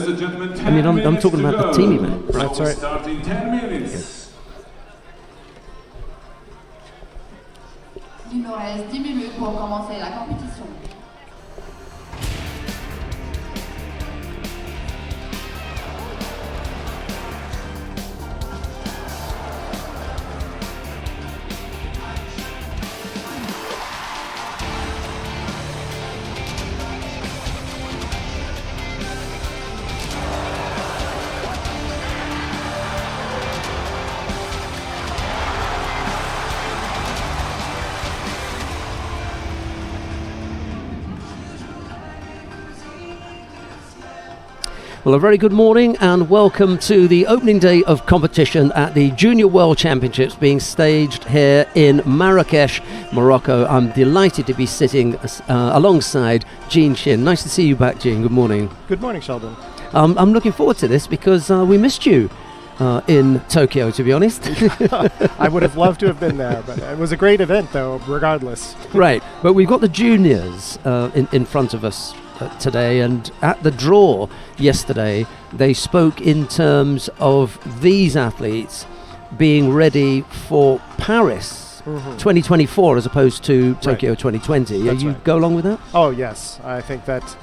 I mean, I'm talking about the team event. That's right. Start in 10 minutes. Il nous reste 10 minutes pour commencer la compétition. Well, a very good morning and welcome to the opening day of competition at the Junior World Championships being staged here in Marrakech, Morocco. I'm delighted to be sitting alongside Jean Shin. Nice to see you back, Jean. Good morning. Good morning, Sheldon. I'm looking forward to this because we missed you in Tokyo, to be honest. I would have loved to have been there, but it was a great event, though, regardless. Right, but we've got the juniors in front of us today, and at the draw yesterday they spoke in terms of these athletes being ready for Paris 2024 as opposed to Tokyo 2020. That's You right. go along with that? Oh, yes. I think that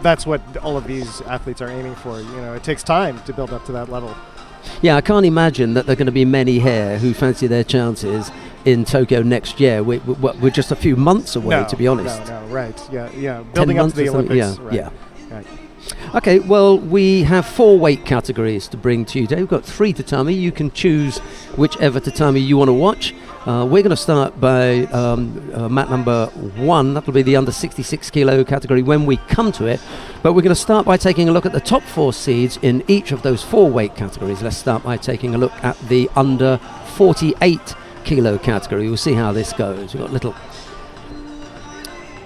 that's what all of these athletes are aiming for. You know, it takes time to build up to that level. Yeah, I can't imagine that there are going to be many here who fancy their chances in Tokyo next year. We're just a few months away, to be honest. No, right. Yeah. Building up to the Olympics. Yeah. Right. Okay, well, we have 4 weight categories to bring to you today. We've got 3 tatami. You can choose whichever tatami you want to watch. We're going to start by mat number 1. That'll be the under 66 kilo category when we come to it. But we're going to start by taking a look at the top 4 seeds in each of those 4 weight categories. Let's start by taking a look at the under 48 kilo category. We'll see how this goes. We've got a little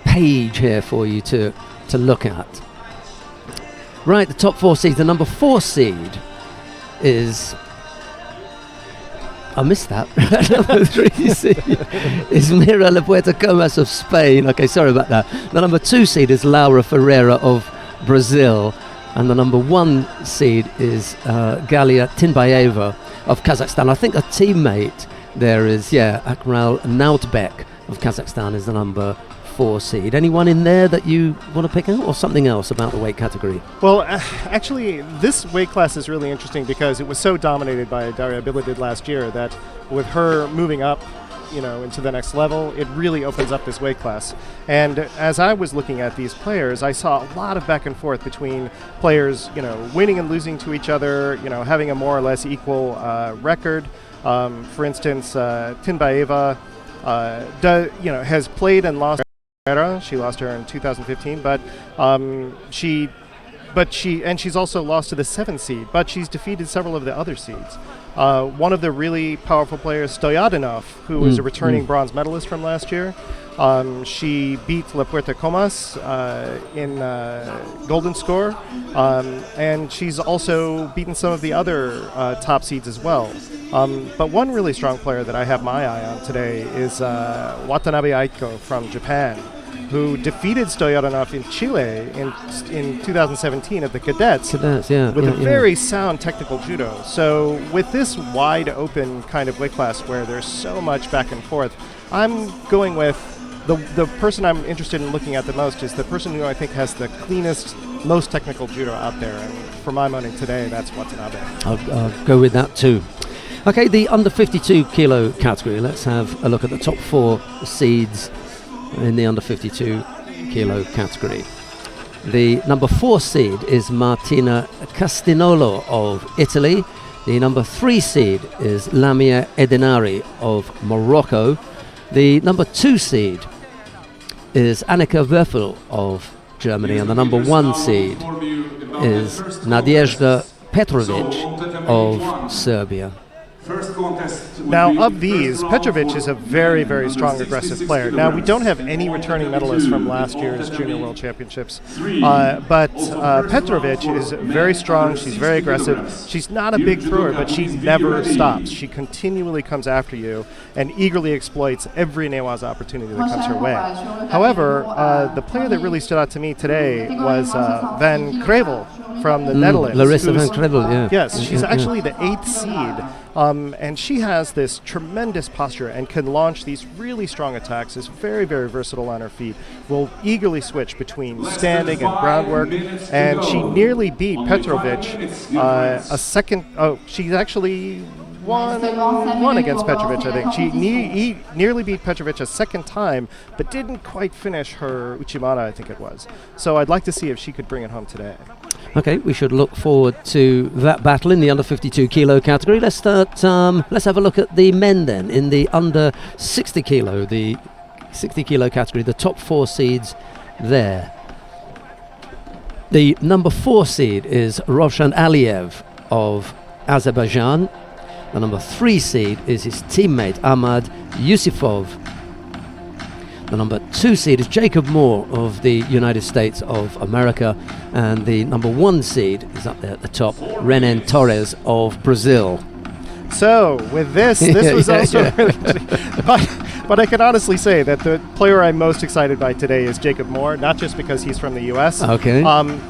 page here for you to look at. Right, the top 4 seeds. The number 4 seed is... I missed that. Number 3 seed is Mira La Puerta Comas of Spain. Okay, sorry about that. The number 2 seed is Laura Ferreira of Brazil. And the number 1 seed is Galia Tinbayeva of Kazakhstan. I think a teammate there is, Akmal Nautbek of Kazakhstan is the number 4 seed. Anyone in there that you want to pick out, or something else about the weight category? Well, actually, this weight class is really interesting because it was so dominated by Daria Bilidid last year that with her moving up, into the next level, it really opens up this weight class. And as I was looking at these players, I saw a lot of back and forth between players, winning and losing to each other, having a more or less equal record. For instance, Tinbayeva, has played and lost. She lost her in 2015, but she's also lost to the 7th seed, but she's defeated several of the other seeds. One of the really powerful players, Stoyanov, who was a returning bronze medalist from last year, she beat La Puerta Comas in golden score, and she's also beaten some of the other top seeds as well. But one really strong player that I have my eye on today is Watanabe Aiko from Japan, who defeated Stoyanov in Chile in 2017 at the Cadets with a very sound technical judo. So with this wide open kind of weight class where there's so much back and forth, I'm going with the person I'm interested in looking at the most is the person who I think has the cleanest, most technical judo out there. And for my money today, that's Watanabe. I'll go with that too. Okay, the under 52 kilo category. Let's have a look at the top 4 seeds in the under 52 kilo category. The number 4 seed is Martina Castinolo of Italy. The number 3 seed is Lamia Edenari of Morocco. The number 2 seed is Annika Werfel of Germany. And the number 1 seed is Nadezhda Petrovic of Serbia. First contest. Now, of these, Petrovic is a very, very strong, aggressive player. Now, we don't have any returning medalists from last year's Junior World Championships, but Petrovic is very strong. She's very aggressive. She's not a big thrower, but she never stops. She continually comes after you and eagerly exploits every Neoise opportunity that comes her way. However, the player that really stood out to me today was Van Krevel from the Netherlands. Larissa Van Krevel, yeah. Yes, she's actually the 8th seed. And she has this tremendous posture and can launch these really strong attacks, is very, very versatile on her feet, will eagerly switch between standing and groundwork, and she nearly beat Petrovic a second. Oh, she's actually won against Petrovic, I think. She nearly beat Petrovic a second time, but didn't quite finish her Uchimata, I think it was. So I'd like to see if she could bring it home today. Okay, we should look forward to that battle in the under 52 kilo category. Let's start. Let's have a look at the men then in the under 60 kilo, the 60 kilo category. The top 4 seeds there. The number 4 seed is Rovshan Aliyev of Azerbaijan. The number 3 seed is his teammate Ahmad Yusufov. The number 2 seed is Jacob Moore of the United States of America. And the number 1 seed is up there at the top, Renan Torres of Brazil. So, with this was also really... But I can honestly say that the player I'm most excited by today is Jacob Moore, not just because he's from the U.S. Okay.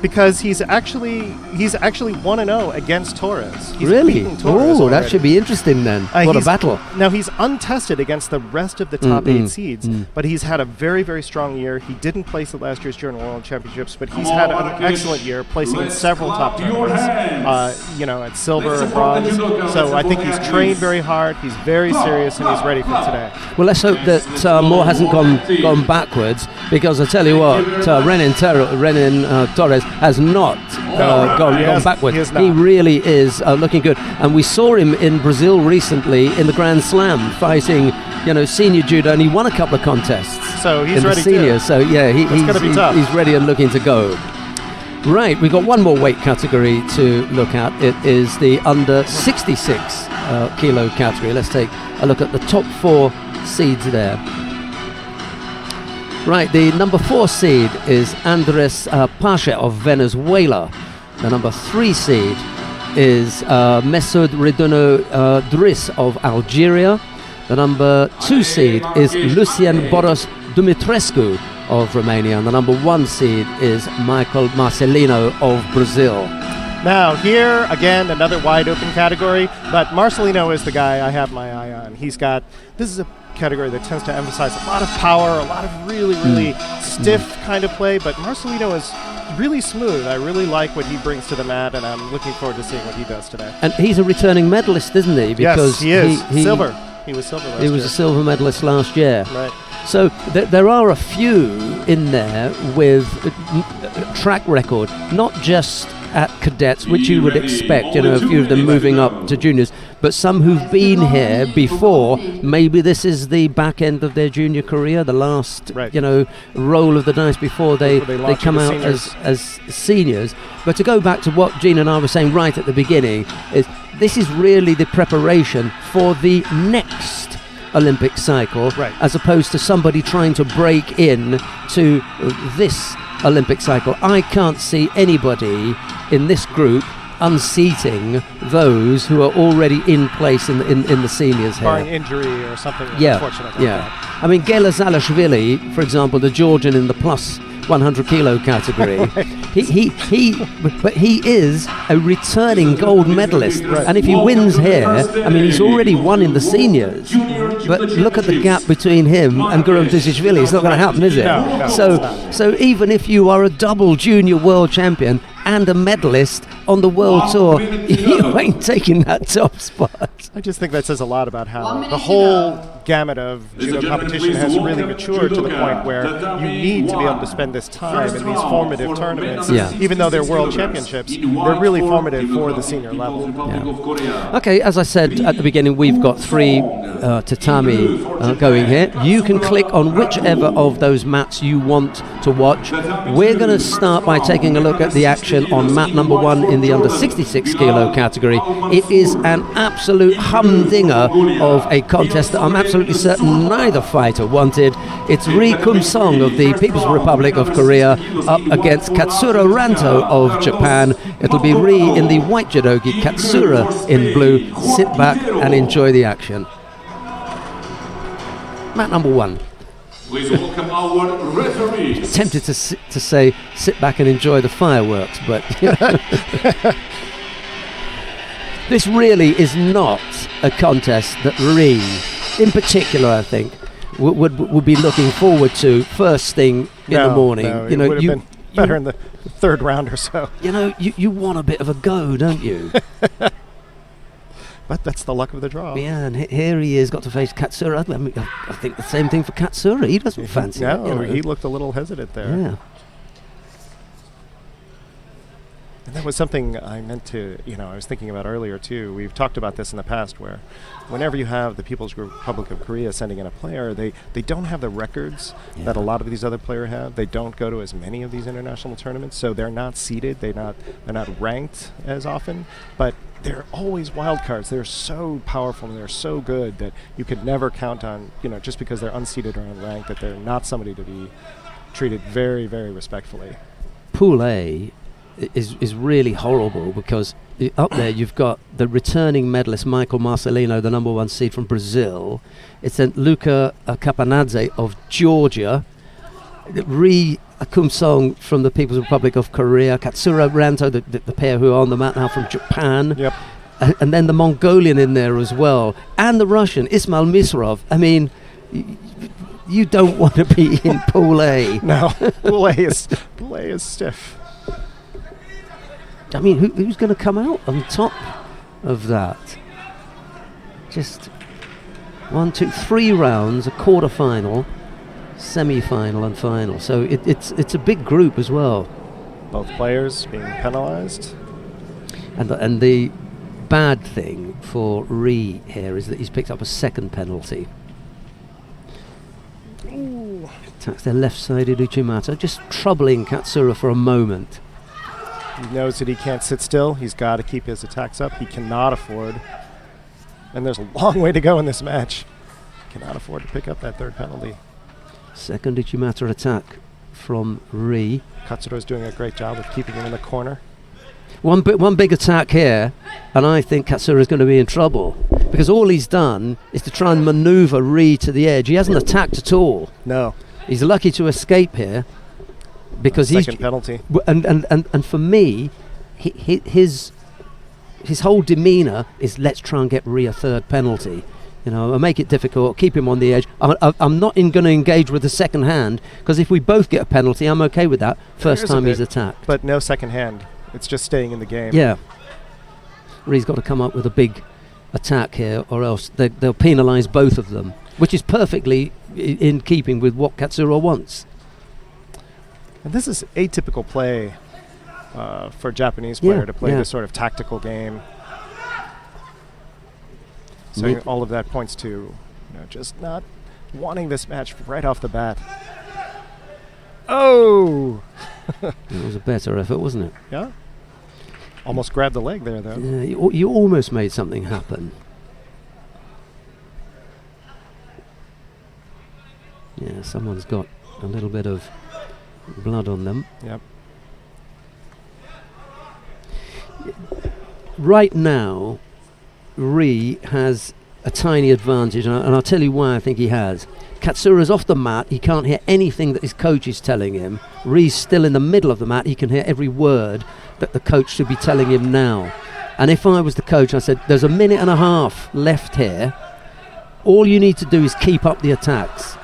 Because he's actually 1-0 against Torres. He's really? beaten Torres Oh, that already. should be interesting then. What a battle. Now, he's untested against the rest of the top 8 seeds, but he's had a very, very strong year. He didn't place at last year's Junior World Championships, but he's had an excellent year, placing in several top tournaments, at silver and bronze. So I think he's trained very hard, he's very serious, and he's ready for today. Well, let's hope that Moore hasn't gone backwards, because I tell you what, Renan Torres has not gone backwards. He really is looking good, and we saw him in Brazil recently in the Grand Slam fighting, senior judo, and he won a couple of contests. So he's in ready the seniors. So yeah, he's ready and looking to go. Right, we've got one more weight category to look at. It is the under 66 kilo category. Let's take a look at the top 4 seeds there. Right, the number 4 seed is Andres Pasha of Venezuela. The number 3 seed is Mesud Redono Driss of Algeria. The number 2 seed is Lucian Boros Dumitrescu of Romania, and the number 1 seed is Michael Marcelino of Brazil. Now, here, again, another wide open category, but Marcelino is the guy I have my eye on. This is a category that tends to emphasize a lot of power, a lot of really, really stiff kind of play, but Marcelino is really smooth. I really like what he brings to the mat, and I'm looking forward to seeing what he does today. And he's a returning medalist, isn't he? Because yes, he is. Silver. He was silver last year. He was a silver medalist last year. Right. So there are a few in there with track record, not just at cadets, which you would expect, a few of them moving up to juniors, but some who've been here before. Maybe this is the back end of their junior career, the last, roll of the dice before they come out as seniors. But to go back to what Jean and I were saying right at the beginning, is this is really the preparation for the next Olympic cycle, as opposed to somebody trying to break in to this Olympic cycle. I can't see anybody in this group unseating those who are already in place in the seniors here. Barring injury or something unfortunate like that. I mean, Gela Zalashvili, for example, the Georgian in the plus 100 kilo category, but he is a returning gold medalist, and if he wins here, I mean, he's already won in the seniors, but look at the gap between him and Guram Dizishvili. It's not going to happen, is it? No. So even if you are a double junior world champion and a medalist on the world tour, you ain't taking that top spot. I just think that says a lot about how the whole gamut of judo competition has really matured to the point where you need to be able to spend this time in these formative tournaments. Even though they're world championships, they're really formative for the senior level. Okay, as I said at the beginning, we've got 3 tatami going here. You can click on whichever of those mats you want to watch. We're going to start by taking a look at the action on mat number 1 in in the under 66 kilo category. It is an absolute humdinger of a contest that I'm absolutely certain neither fighter wanted. It's Ri Kum-song of the People's Republic of Korea up against Katsura Ranto of Japan. It'll be Ri in the white judogi, Katsura in blue. Sit back and enjoy the action. Mat number 1. Please welcome our referees. Tempted to say sit back and enjoy the fireworks, but this really is not a contest that Ri, in particular, I think, would be looking forward to first thing in the morning. No, it would have been better in the third round or so. You want a bit of a go, don't you? But that's the luck of the draw. Yeah, and here he is, got to face Katsura. I mean, I think the same thing for Katsura. He doesn't fancy it. No, he looked a little hesitant there. Yeah. And that was something I meant to, I was thinking about earlier too. We've talked about this in the past where whenever you have the People's Republic of Korea sending in a player, they don't have the records that a lot of these other players have. They don't go to as many of these international tournaments, so they're not seeded, they're not ranked as often, but they're always wild cards. They're so powerful and they're so good that you could never count on, just because they're unseeded or unranked, that they're not somebody to be treated very, very respectfully. Pool A is really horrible because up there you've got the returning medalist Michael Marcelino, the number 1 seed from Brazil. It's then Luca Capanadze of Georgia, Ri Kum-song from the People's Republic of Korea, Katsura Ranto, the pair who are on the mat now, from Japan. Yep. And then the Mongolian in there as well, and the Russian Ismail Misrov. I mean, you don't want to be in Pool A. No, Pool A is stiff. I mean, who's going to come out on top of that? Just 1, 2, 3 rounds, a quarter-final, semi-final and final. So it's a big group as well. Both players being penalized. And the bad thing for Ri here is that he's picked up a second penalty. Ooh. Attacks their left-sided Uchimata, just troubling Katsura for a moment. He knows that he can't sit still. He's got to keep his attacks up. He cannot afford, and there's a long way to go in this match, cannot afford to pick up that third penalty. Second Uchimata attack from Ri. Katsura's doing a great job of keeping him in the corner. One big attack here, and I think Katsura is going to be in trouble because all he's done is to try and maneuver Ri to the edge. He hasn't attacked at all. No. He's lucky to escape here because second penalty. And for me, his whole demeanour is let's try and get Ri a third penalty. I'll make it difficult, keep him on the edge. I'm not going to engage with the second hand because if we both get a penalty, I'm okay with that. First time he's attacked. But no second hand. It's just staying in the game. Yeah. Ri's got to come up with a big attack here or else they'll penalise both of them, which is perfectly in keeping with what Katsura wants. And this is atypical play for a Japanese player to play this sort of tactical game. So all of that points to just not wanting this match right off the bat. Oh! It was a better effort, wasn't it? Yeah. Almost grabbed the leg there, though. Yeah, you almost made something happen. Yeah, someone's got a little bit of blood on them. Yep. Right now, Ri has a tiny advantage, and I'll tell you why I think he has. Katsura's off the mat, he can't hear anything that his coach is telling him. Ri's still in the middle of the mat, he can hear every word that the coach should be telling him now. And if I was the coach, I said, there's a minute and a half left here. All you need to do is keep up the attacks.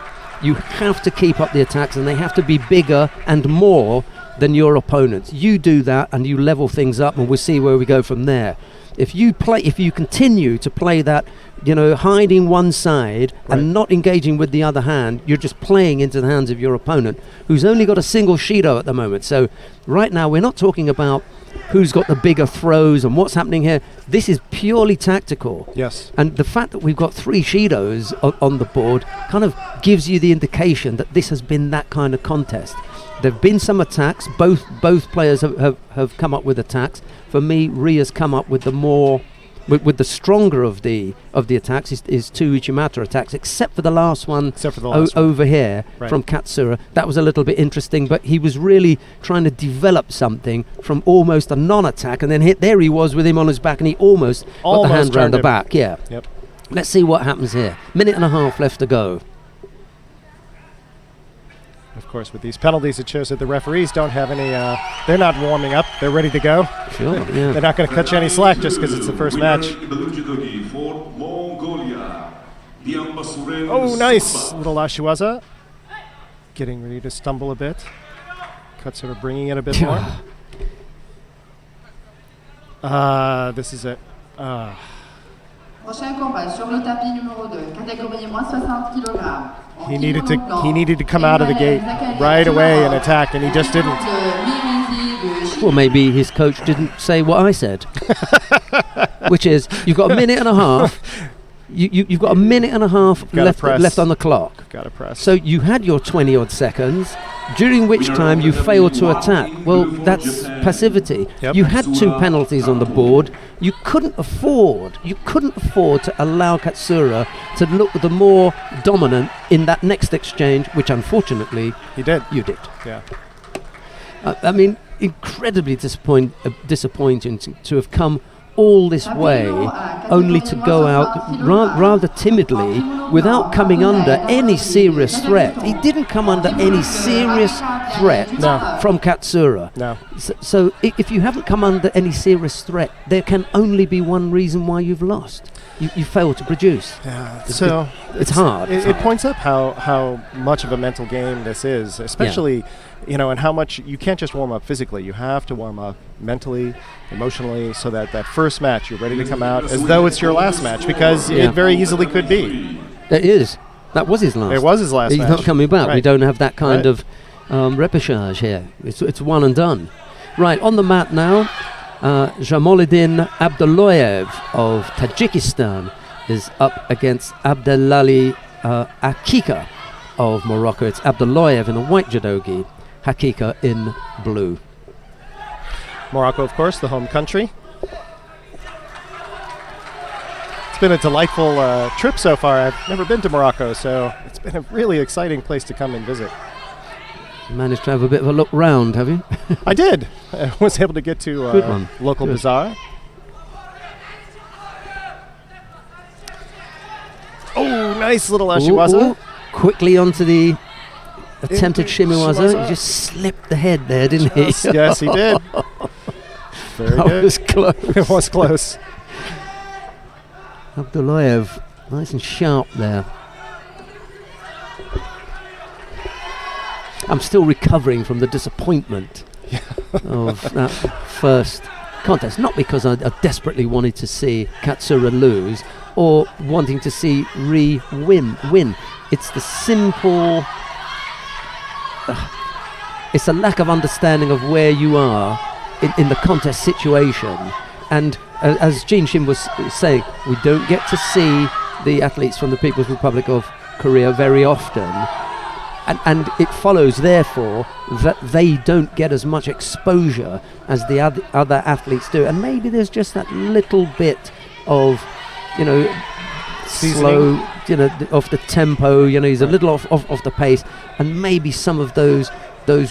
You have to keep up the attacks, and they have to be bigger and more than your opponents. You do that, and you level things up, and we'll see where we go from there. If you continue to play that, hiding one side and not engaging with the other hand, you're just playing into the hands of your opponent, who's only got a single Shido at the moment. So right now, we're not talking about who's got the bigger throws and what's happening here. This is purely tactical. Yes. And the fact that we've got 3 Shidos on the board kind of gives you the indication that this has been that kind of contest. There've been some attacks. Both players have come up with attacks. For me, Ria's come up with the more with the stronger of the attacks is two Uchimata attacks, except for the last one, over here from Katsura. That was a little bit interesting, but he was really trying to develop something from almost a non-attack, and then there he was with him on his back, and he almost got the hand round the back. Yeah. Yep. Let's see what happens here. Minute and a half left to go. Of course, with these penalties, it shows that the referees don't have any. They're not warming up. They're ready to go. Sure. Yeah. They're not going to cut you any slack just because it's the first match. Oh, nice little Ashiwaza. Getting ready to stumble a bit. Katsura bringing it a bit more. This is it. Prochain combat sur le tapis numéro 2, catégorie moins 60 kg. He needed to come out of the gate right away and attack, and he just didn't. Well, maybe his coach didn't say what I said, which is you've got a minute and a half. You've got a minute and a half left on the clock. Got to press. So you had your 20-odd seconds, during which time you failed to attack. Well, that's passivity. Yep. You had 2 penalties on the board. You couldn't afford to allow Katsura to look the more dominant in that next exchange, which unfortunately you did. Yeah. I mean, incredibly disappointing to have come all this way only to go out rather timidly without coming under any serious threat. He didn't come under any serious threat from Katsura. No. So if you haven't come under any serious threat, there can only be one reason why you've lost. You failed to produce. Yeah. It's hard. It points up how much of a mental game this is, especially and how much you can't just warm up physically. You have to warm up mentally, emotionally, so that first match you're ready to come out as though it's your last match, because it very easily could be. It is. That was his last. It was his last match. He's not coming back. Right. We don't have that kind of repechage here. It's one and done. Right, on the mat now, Jamoluddin Abdullayev of Tajikistan is up against Abdelali Hakika of Morocco. It's Abdullayev in the white judogi, Hakika in blue. Morocco, of course, the home country. It's been a delightful trip so far. I've never been to Morocco, so it's been a really exciting place to come and visit. You managed to have a bit of a look round, have you? I did. I was able to get to local bazaar. Oh, nice little Ashiwaza. Ooh. Quickly onto the attempted shimiwaza. He just slipped the head there, didn't he? Yes, he did. Very that good. was close. It was close. Abdullayev, nice and sharp there. I'm still recovering from the disappointment of that first contest. Not because I desperately wanted to see Katsura lose or wanting to see Ri win. It's the simple... it's a lack of understanding of where you are in the contest situation. And as Jin Shin was saying, we don't get to see the athletes from the People's Republic of Korea very often. And it follows, therefore, that they don't get as much exposure as the other athletes do. And maybe there's just that little bit of, slow, off the tempo. He's a little off the pace, and maybe some of those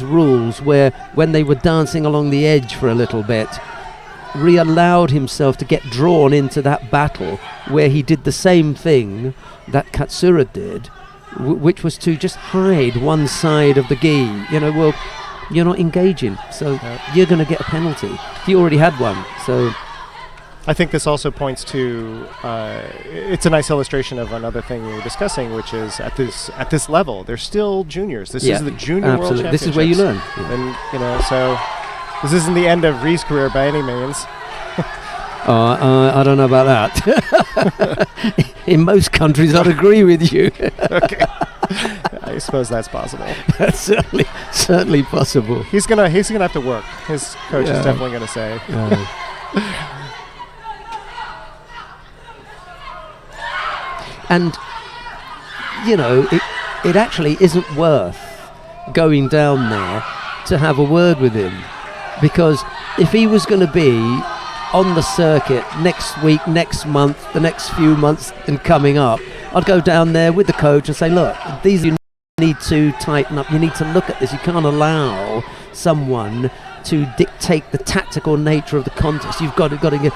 rules where when they were dancing along the edge for a little bit, allowed himself to get drawn into that battle where he did the same thing that Katsura did. Which was to just hide one side of the gi. Well, you're not engaging, so you're going to get a penalty. He already had one, so... I think this also points to... it's a nice illustration of another thing we were discussing, which is at this level, they're still juniors. This is the Junior World Championships. This is where you learn. And, so this isn't the end of Ri's career by any means. I don't know about that. In most countries, I'd agree with you. Okay, I suppose that's possible. That's certainly possible. He's gonna have to work. His coach is definitely gonna say. And it actually isn't worth going down there to have a word with him, because if he was going to be on the circuit next week, next month, the next few months and coming up, I'd go down there with the coach and say, look, these you need to tighten up. You need to look at this. You can't allow someone to dictate the tactical nature of the contest. You've got to get.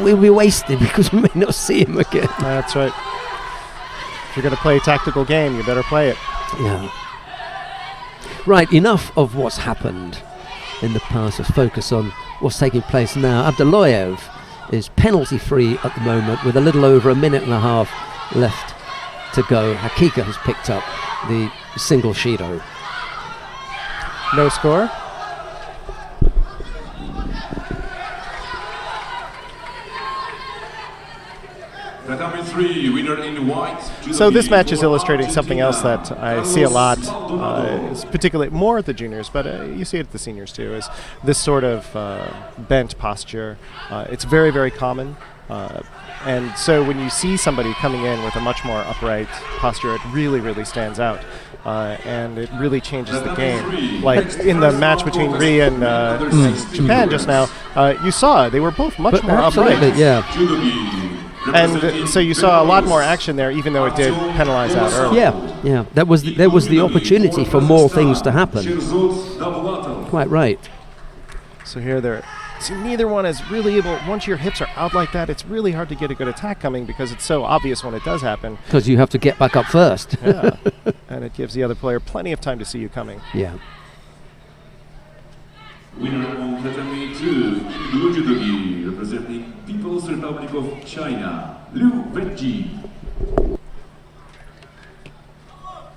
We'll be wasted because we may not see him again. That's right. If you're going to play a tactical game, you better play it. Yeah. Right, enough of what's happened in the past. Let's focus on what's taking place now. Abdullayev is penalty free at the moment with a little over a minute and a half left to go. Hakika has picked up the single Shido. No score. Tatami 3, winner in white. So this match is illustrating something else that I see a lot, particularly more at the juniors, but you see it at the seniors too, is this sort of bent posture. It's very, very common. And so when you see somebody coming in with a much more upright posture, it really, really stands out. And it really changes the game. Like in the match between Ri and Japan just now, you saw they were both much more upright. Yeah. And so you saw a lot more action there, even though it did penalize out early. Yeah. There was the opportunity for more things to happen. Quite right. So here see, neither one is really able. Once your hips are out like that, it's really hard to get a good attack coming because it's so obvious when it does happen. Because you have to get back up first. Yeah. And it gives the other player plenty of time to see you coming. Yeah. Winner on Tatami 2, Blue Judo, representing People's Republic of China, Liu Wenji.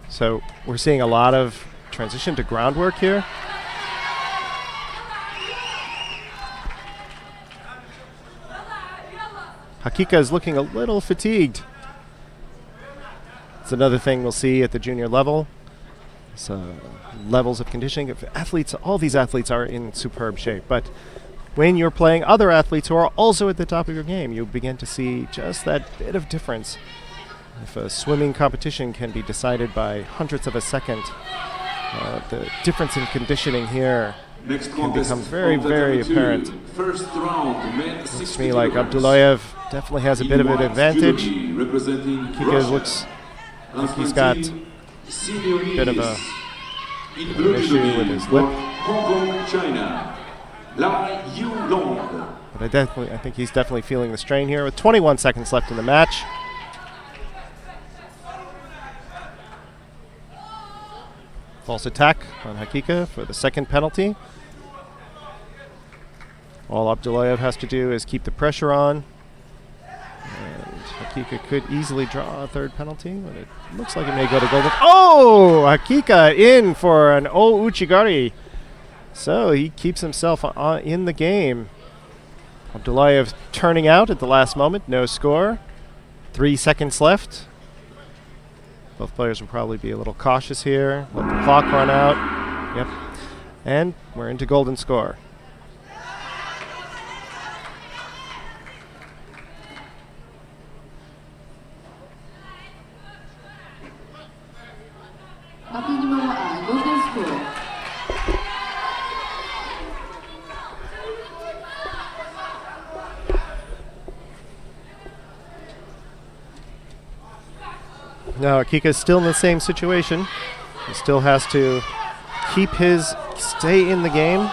So we're seeing a lot of transition to groundwork here. Hakika is looking a little fatigued. It's another thing we'll see at the junior level. So levels of conditioning. If athletes, all these athletes are in superb shape, but when you're playing other athletes who are also at the top of your game, you begin to see just that bit of difference. If a swimming competition can be decided by hundredths of a second, the difference in conditioning here can become very, very apparent. First round, Looks to me like Abdullayev definitely has a bit of an advantage. Kika looks like he's got a bit of an issue with his lip. But I think he's definitely feeling the strain here with 21 seconds left in the match. False attack on Hakika for the second penalty. All Abdullayev has to do is keep the pressure on. And Hakika could easily draw a third penalty, but it looks like it may go to golden. Oh! Hakika in for an Uchigari. So he keeps himself in the game. Abdullayev turning out at the last moment. No score. 3 seconds left. Both players will probably be a little cautious here. Let the clock run out. Yep. And we're into golden score. Partie numéro 1, golden score. Now Akika is still in the same situation. He still has to stay in the game.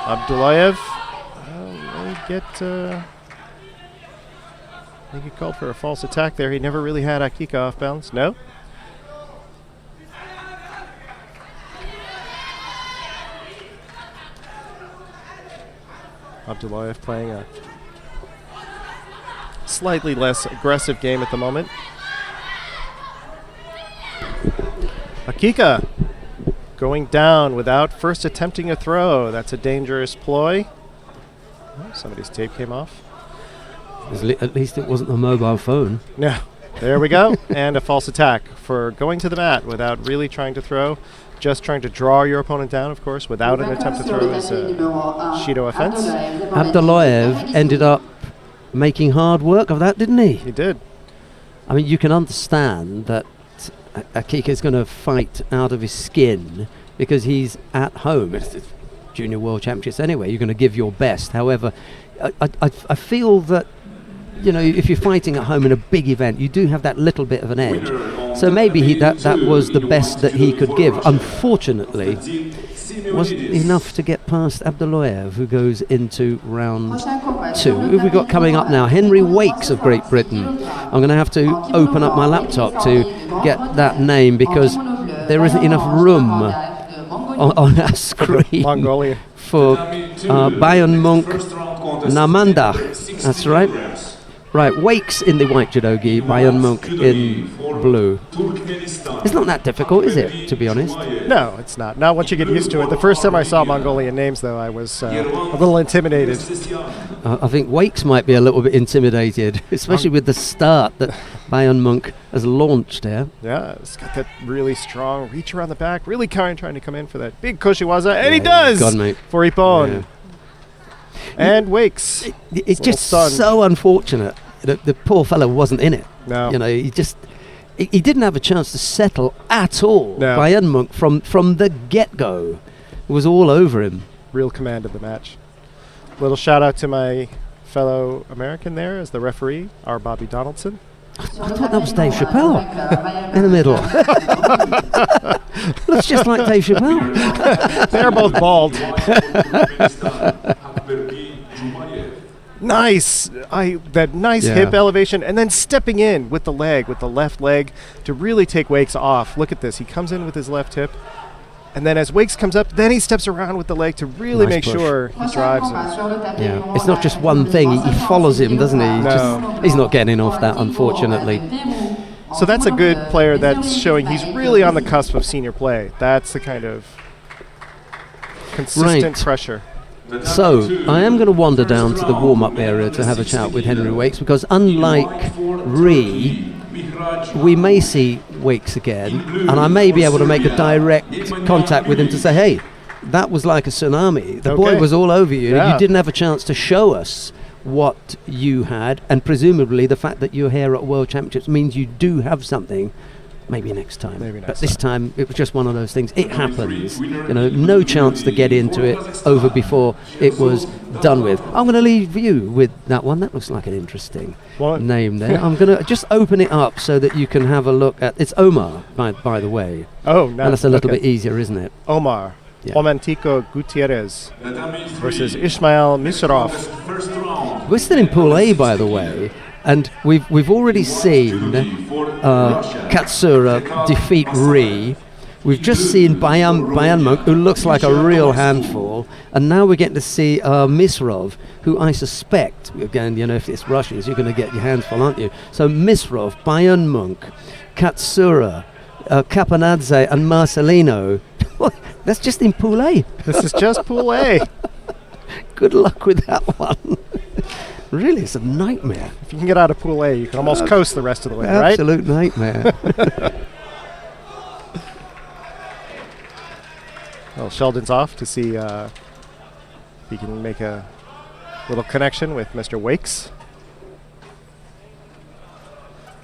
Abdullayev may get called for a false attack there. He never really had Akika off balance. No? Abdullayev playing a slightly less aggressive game at the moment. Akika going down without first attempting a throw. That's a dangerous ploy. Oh, somebody's tape came off. At least it wasn't a mobile phone. No. There we go. And a false attack for going to the mat without really trying to throw. Just trying to draw your opponent down, of course, without an attempt to throw is a Shido offense. Abdullayev ended up making hard work of that, didn't he? He did. I mean, you can understand that Akika is going to fight out of his skin because he's at home. It's Junior World Championships anyway. You're going to give your best. However, I feel that, you know, if you're fighting at home in a big event, you do have that little bit of an edge. So maybe that was the best that he could give. Unfortunately, wasn't enough to get past Abdullayev, who goes into round 2. Who have we got coming up now? Henry Wakes of Great Britain. I'm going to have to open up my laptop to get that name because there isn't enough room on our screen Mongolia. for Bayan Monk Namandach. That's right. Right, Wakes in the white judogi, Bayan Monk in blue. It's not that difficult, is it, to be honest? No, it's not. Not once you get used to it. The first time I saw Mongolian names, though, I was a little intimidated. I think Wakes might be a little bit intimidated, especially with the start that Bayan Monk has launched here. Yeah, it's got that really strong reach around the back, really trying to come in for that big Koshiwaza, and he does! God, mate. For Ippon. Yeah. And Wakes. It's just so unfortunate that the poor fellow wasn't in it. No. You know, he didn't have a chance to settle at all. No. Bayan Monk from the get-go was all over him. Real command of the match. Little shout out to my fellow American there as the referee, our Bobby Donaldson. I thought that was Dave Chappelle in the middle. Looks just like Dave Chappelle. They're both bald. Nice. That nice hip elevation, and then stepping in with the left leg, to really take Wakes off. Look at this. He comes in with his left hip, and then as Wakes comes up, then he steps around with the leg to really make sure he drives him. Yeah, it's not just one thing. He follows him, doesn't he? No. He's not getting off that, unfortunately. So that's a good player that's showing he's really on the cusp of senior play. That's the kind of consistent pressure. So, I am going to wander down to the warm-up area to have a chat with Henry Wakes, because unlike Ree, we may see Wakes again, and I may be able to make a direct contact with him to say, hey, that was like a tsunami. The boy was all over you. Yeah. You didn't have a chance to show us what you had, and presumably the fact that you're here at World Championships means you do have something. Maybe next time. But this time it was just one of those things. It happens. You know, no chance to get into it over before it was done with. I'm going to leave you with that one. That looks like an interesting name there. I'm going to just open it up so that you can have a look at. It's Omar, by the way. Oh, nice. And that's a little bit easier, isn't it? Omar. Yeah. Romantico Gutierrez versus Ismail Misrov. We're still in Pool A, by the way. And we've already seen Katsura defeat Ree. We've just seen Bayan Monk, who looks like a real handful. And now we're getting to see Misrov, who I suspect, again, you know, if it's Russians, you're going to get your hands full, aren't you? So Misrov, Bayan Monk, Katsura, Capanadze, and Marcelino. That's just in Pool A. This is just Pool A. Good luck with that one. Really, it's a nightmare. If you can get out of Pool A, you can almost coast the rest of the way, right? Absolute nightmare. Well, Sheldon's off to see if he can make a little connection with Mr. Wakes.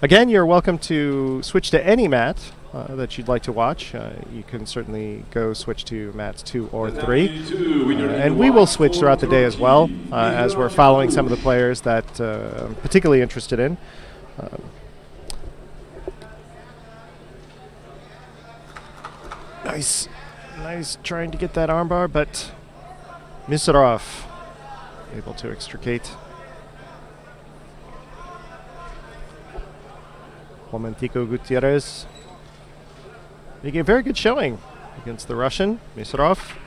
Again, you're welcome to switch to any mat that you'd like to watch. You can certainly go switch to mats 2 or 3. And we will switch throughout the day as well, as we're following some of the players that I'm particularly interested in. Nice trying to get that armbar, but Misrov able to extricate. Romantico Gutierrez making a very good showing against the Russian, Misrov.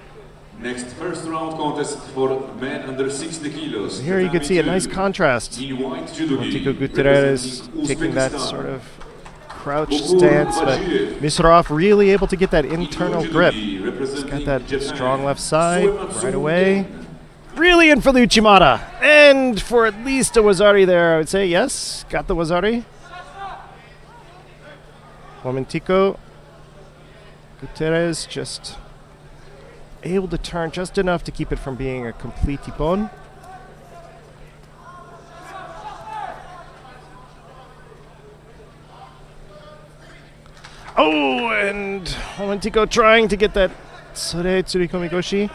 Next first round contest for men under 60 kilos. Here you can see a nice contrast. Romantico Gutierrez taking that sort of crouched stance, but Misrov really able to get that internal grip. He's got that strong left side right away. Really in for the Uchimata. And for at least a Wazari there, I would say. Yes, got the Wazari. Romantico Gutierrez just able to turn just enough to keep it from being a complete ippon. Oh, and Romantico trying to get that Sore Tsurikomi-goshi.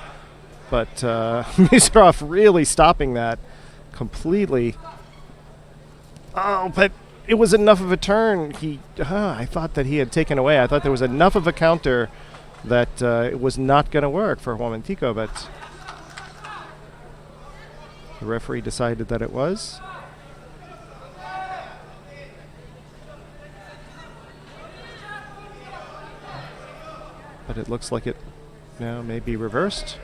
But Misarov really stopping that completely. Oh, but it was enough of a turn. I thought that he had taken away. I thought there was enough of a counter that it was not going to work for Juan Tico, but the referee decided that it was. But it looks like it now may be reversed.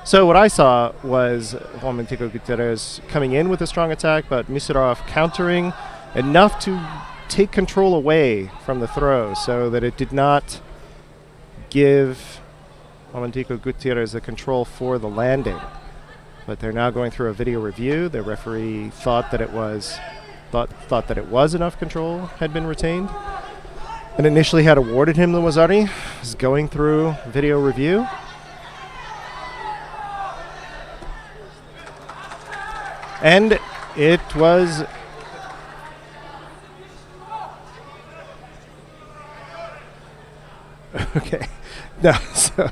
So what I saw was Juan Tico Gutierrez coming in with a strong attack, but Misarov countering enough to take control away from the throw so that it did not give Juan Tico Gutierrez the control for the landing. But they're now going through a video review. The referee thought that it was enough control had been retained, and initially had awarded him the wazari. Is going through video review. And it was okay. No, so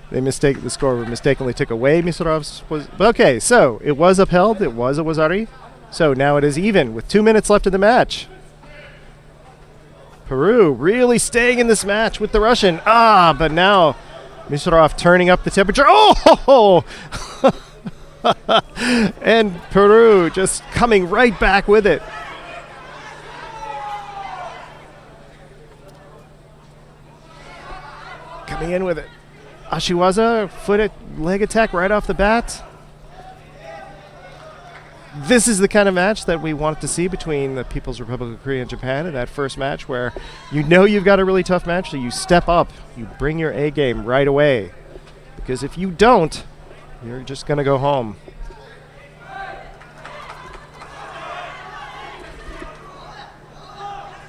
the score mistakenly took away Misarov's okay, so it was upheld, it was a wazari. So now it is even with 2 minutes left in the match. Peru really staying in this match with the Russian. But now Misarov turning up the temperature. Oh! And Peru just coming right back with it. Coming in with it. Ashiwaza, leg attack right off the bat. This is the kind of match that we wanted to see between the People's Republic of Korea and Japan in that first match, where you know you've got a really tough match, so you step up, you bring your A game right away. Because if you don't, you're just going to go home.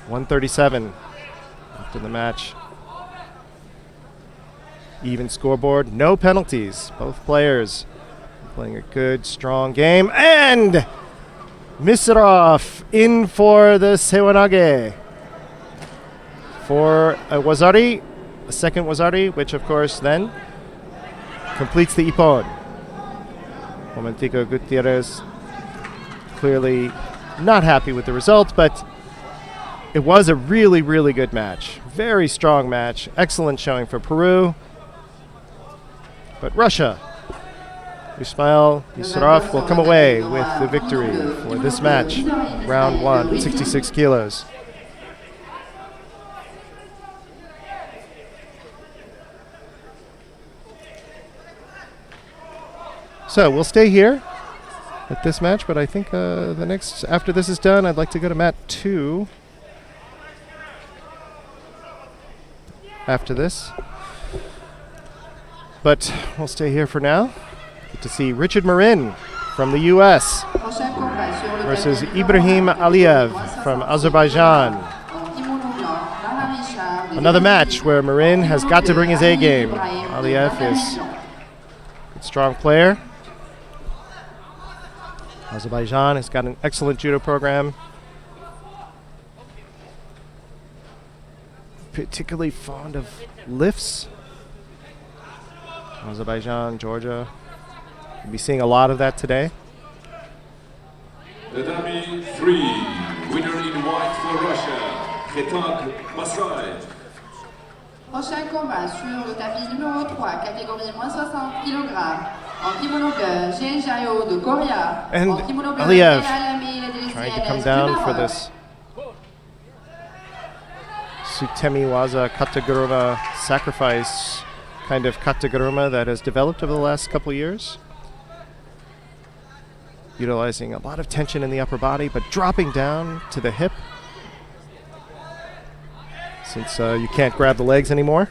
.137 left in the match. Even scoreboard, no penalties. Both players playing a good, strong game. And Misarov in for the sewanage. For a wazari, a second wazari, which of course then completes the ippon. Juan Tico Gutierrez clearly not happy with the result, but it was a really, really good match. Very strong match. Excellent showing for Peru. But Russia, Ismail Misarov will come away with the victory for this match. Round 1, 66 kilos. So we'll stay here at this match, but I think after this is done, I'd like to go to mat 2 after this. But we'll stay here for now. Get to see Richard Marin from the U.S. versus Ibrahim Aliyev from Azerbaijan. Another match where Marin has got to bring his A game. Aliyev is a strong player. Azerbaijan has got an excellent judo program. Particularly fond of lifts. Azerbaijan, Georgia. We'll be seeing a lot of that today. Tatami 3, winner in white for Russia, Khetag Masraev. Prochain combat sur le tapis numéro 3, catégorie moins 60 kg. En kimono bleu, Jean Jayo de Korea. And Aliyev trying to come down for this Sutemi Waza Kataguruma sacrifice kind of Kataguruma that has developed over the last couple of years. Utilizing a lot of tension in the upper body, but dropping down to the hip since you can't grab the legs anymore.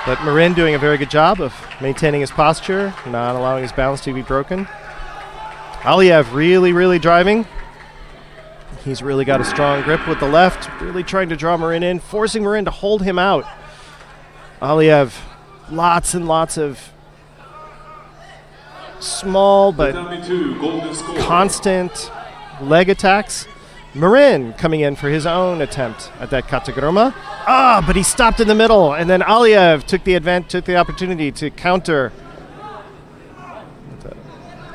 But Marin doing a very good job of maintaining his posture, not allowing his balance to be broken. Aliyev really, really driving. He's really got a strong grip with the left, really trying to draw Marin in, forcing Marin to hold him out. Aliyev, lots and lots of small but constant leg attacks. Marin coming in for his own attempt at that kataguruma. But he stopped in the middle, and then Aliev took the opportunity to counter.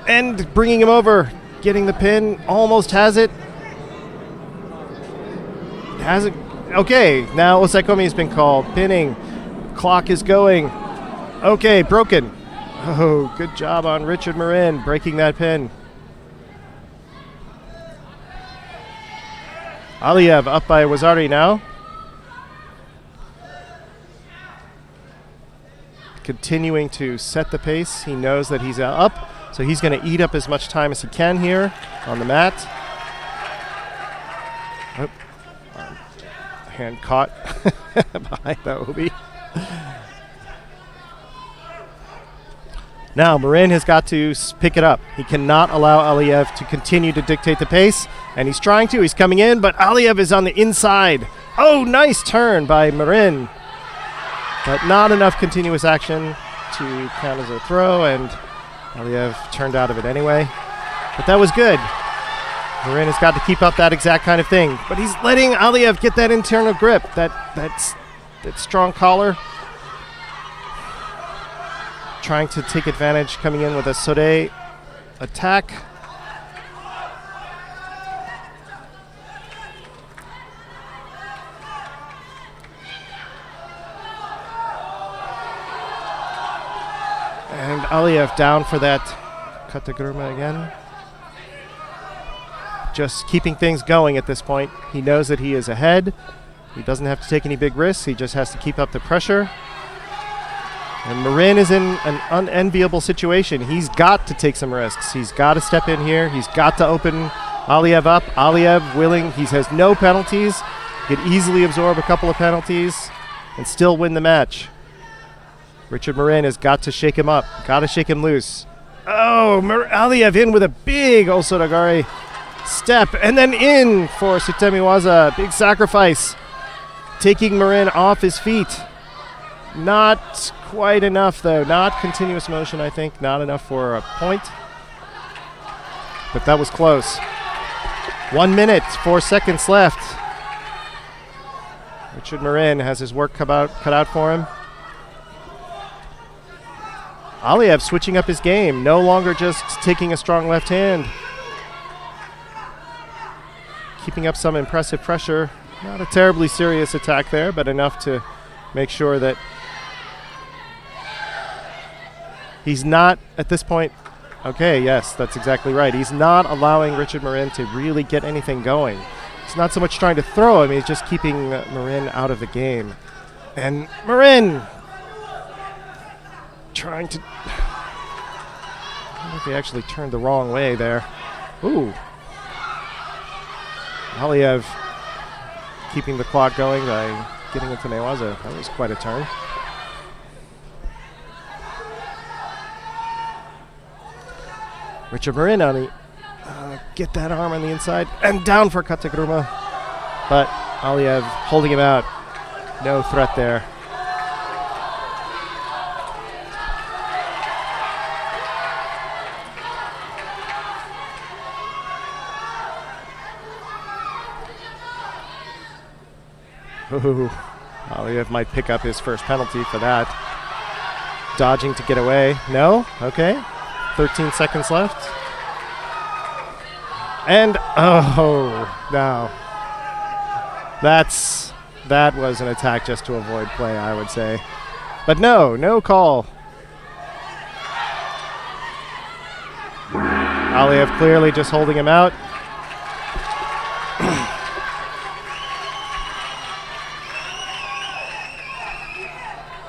And bringing him over, getting the pin, almost has it. Has it. Okay, now Osaikomi has been called. Pinning. Clock is going. Okay, broken. Oh, good job on Richard Marin breaking that pin. Aliev up by Wazari now. Continuing to set the pace. He knows that he's up, so he's going to eat up as much time as he can here on the mat. Oh, hand caught behind the Obi. Now, Marin has got to pick it up. He cannot allow Aliev to continue to dictate the pace, and he's trying to. He's coming in, but Aliev is on the inside. Oh, nice turn by Marin. But not enough continuous action to count as a throw, and Aliev turned out of it anyway. But that was good. Marin has got to keep up that exact kind of thing. But he's letting Aliev get that internal grip, that strong collar. Trying to take advantage, coming in with a Sode attack. And Aliev down for that kataguruma again. Just keeping things going at this point. He knows that he is ahead. He doesn't have to take any big risks. He just has to keep up the pressure. And Marin is in an unenviable situation. He's got to take some risks. He's got to step in here. He's got to open Aliev up. Aliev willing. He has no penalties. He could easily absorb a couple of penalties and still win the match. Richard Marin has got to shake him up. Got to shake him loose. Oh, Aliev in with a big Osodagari step. And then in for Sutemiwaza. Big sacrifice. Taking Marin off his feet. Not quite enough, though. Not continuous motion, I think. Not enough for a point. But that was close. 1 minute, 4 seconds left. Richard Marin has his work cut out for him. Aliev switching up his game. No longer just taking a strong left hand. Keeping up some impressive pressure. Not a terribly serious attack there, but enough to make sure that he's not, at this point, okay, yes, that's exactly right. He's not allowing Richard Marin to really get anything going. It's not so much trying to throw him, he's just keeping Marin out of the game. And Marin trying to, I think he actually turned the wrong way there. Ooh. Aliev keeping the clock going by getting into Newaza. That was quite a turn. Richard Marin on the get that arm on the inside and down for kataguruma, but Aliev holding him out. No threat there. Ooh, Aliev might pick up his first penalty for that. Dodging to get away. No? Okay. 13 seconds left. And, oh, no. That was an attack just to avoid play, I would say. But no call. Aliev clearly just holding him out.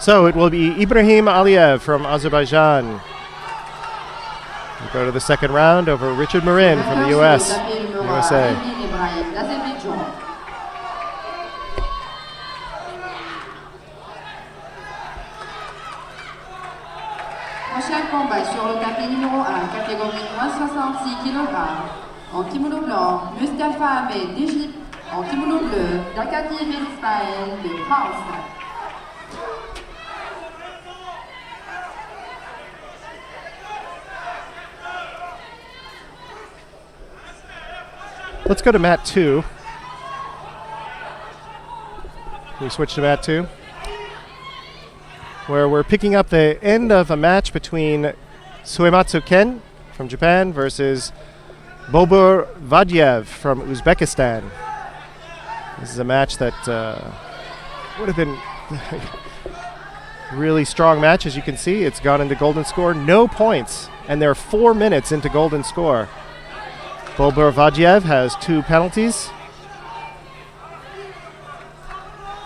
So it will be Ibrahim Aliev from Azerbaijan. We'll go to the second round over Richard Marin from the USA. Prochain combat sur le tapis numéro 1, catégorie moins 66 kg. En kimono blanc, Mustafa Ahmed d'Égypte. En kimono bleu, Dakati Ismaël de France. Let's go to mat 2. We switch to mat 2, where we're picking up the end of a match between Suematsu Ken from Japan versus Bobur Vadiev from Uzbekistan. This is a match that would have been really strong match. As you can see, it's gone into golden score. No points, and they're 4 minutes into golden score. Bobur Vadiev has 2 penalties.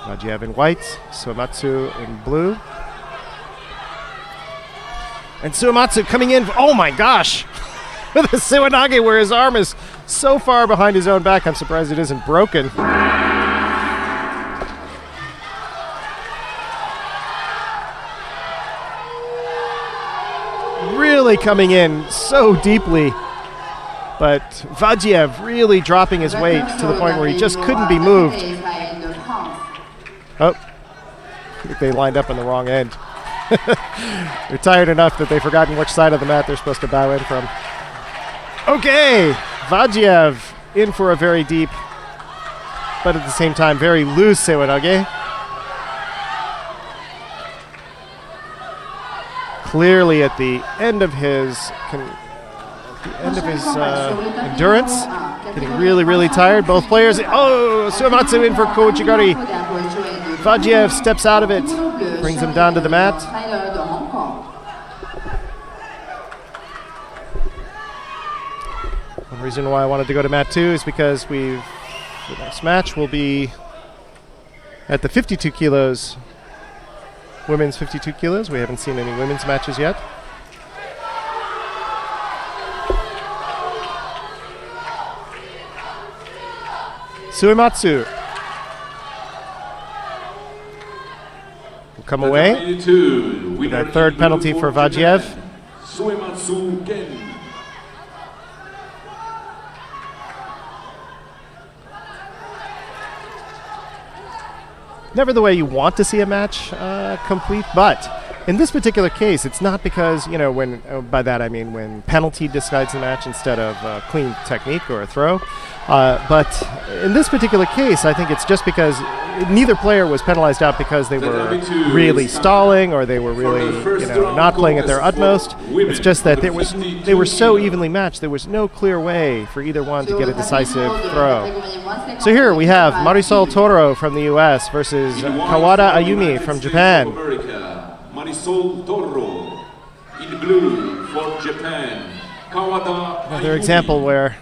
Vadiev in white, Suematsu in blue. And Suematsu coming in, oh my gosh, with a Suwanage where his arm is so far behind his own back, I'm surprised it isn't broken. Really coming in so deeply, but Vadiev really dropping his weight to the point where he just couldn't be moved. Oh, I think they lined up on the wrong end. They're tired enough that they've forgotten which side of the mat they're supposed to bow in from. Okay, Vadiev in for a very deep, but at the same time very loose Sewanage. Clearly at the end of his endurance, getting really, really tired. Both players. Oh, Suematsu in for Kouchigari. Vadiev steps out of it, brings him down to the mat. One reason why I wanted to go to mat 2 is because the next match will be at the 52 kilos, women's 52 kilos. We haven't seen any women's matches yet. Suematsu will come away. That third penalty for Vadiev. Suematsu Ken. Never the way you want to see a match complete, but in this particular case, it's not because, when by that I mean when penalty decides the match instead of clean technique or a throw. But in this particular case, I think it's just because neither player was penalized out because they were really stalling or they were really, not playing at their utmost. It's just that they were so evenly matched. There was no clear way for either one to get a decisive throw. So here we have Marisol Toro from the U.S. versus Kawada Ayumi from Japan. Marisol Toro in blue for Japan. Kawada Another example where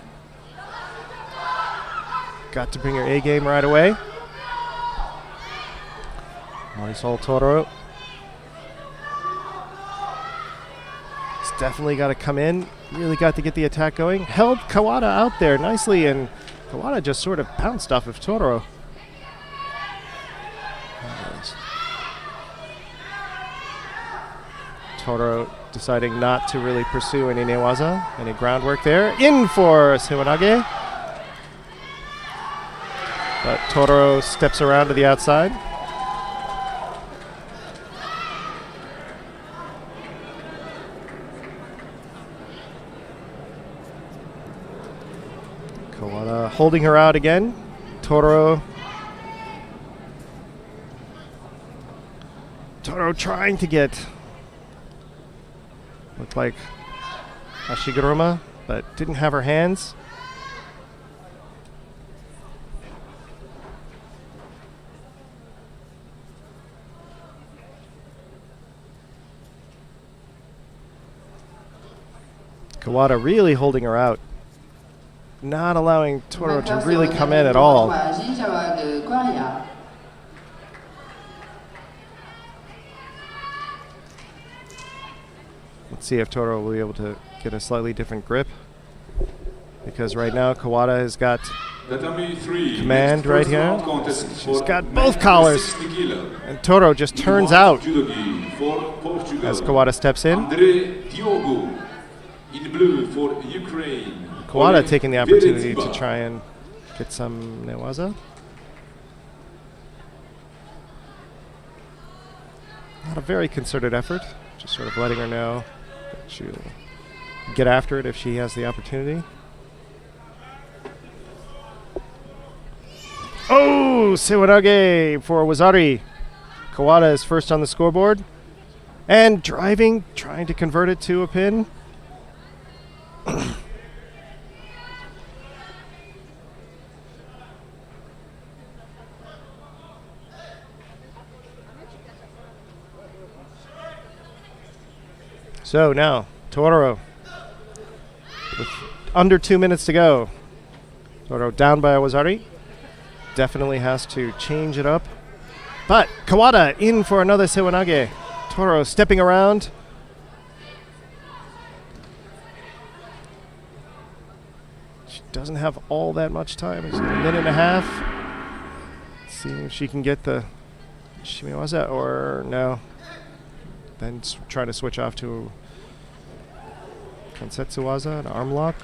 got to bring your A game right away. Marisol Toro. It's definitely got to come in. Really got to get the attack going. Held Kawada out there nicely, and Kawada just sort of bounced off of Toro. Toro deciding not to really pursue any newaza, any groundwork there. In for Sewanage. But Toro steps around to the outside. Kawada holding her out again. Toro trying to get, looked like Ashiguruma, but didn't have her hands. Kawada really holding her out, not allowing Toro to really come in at all. Let's see if Toro will be able to get a slightly different grip, because right now Kawada has got command right here. She's got both collars, and Toro just turns out as Kawada steps in. In blue for Ukraine. Kawada taking the opportunity to try and get some newaza. Not a very concerted effort, just sort of letting her know that she'll get after it if she has the opportunity. Oh, Sewanage for Wazari. Kawada is first on the scoreboard. And driving, trying to convert it to a pin. So now, Toro with under 2 minutes to go. Toro down by Wazari. Definitely has to change it up. But Kawada in for another Sewanage. Toro stepping around. She doesn't have all that much time. It's a minute and a half. Let's see if she can get the Shimiwaza or no. Then try to switch off to Kansetsuwaza, an arm lock.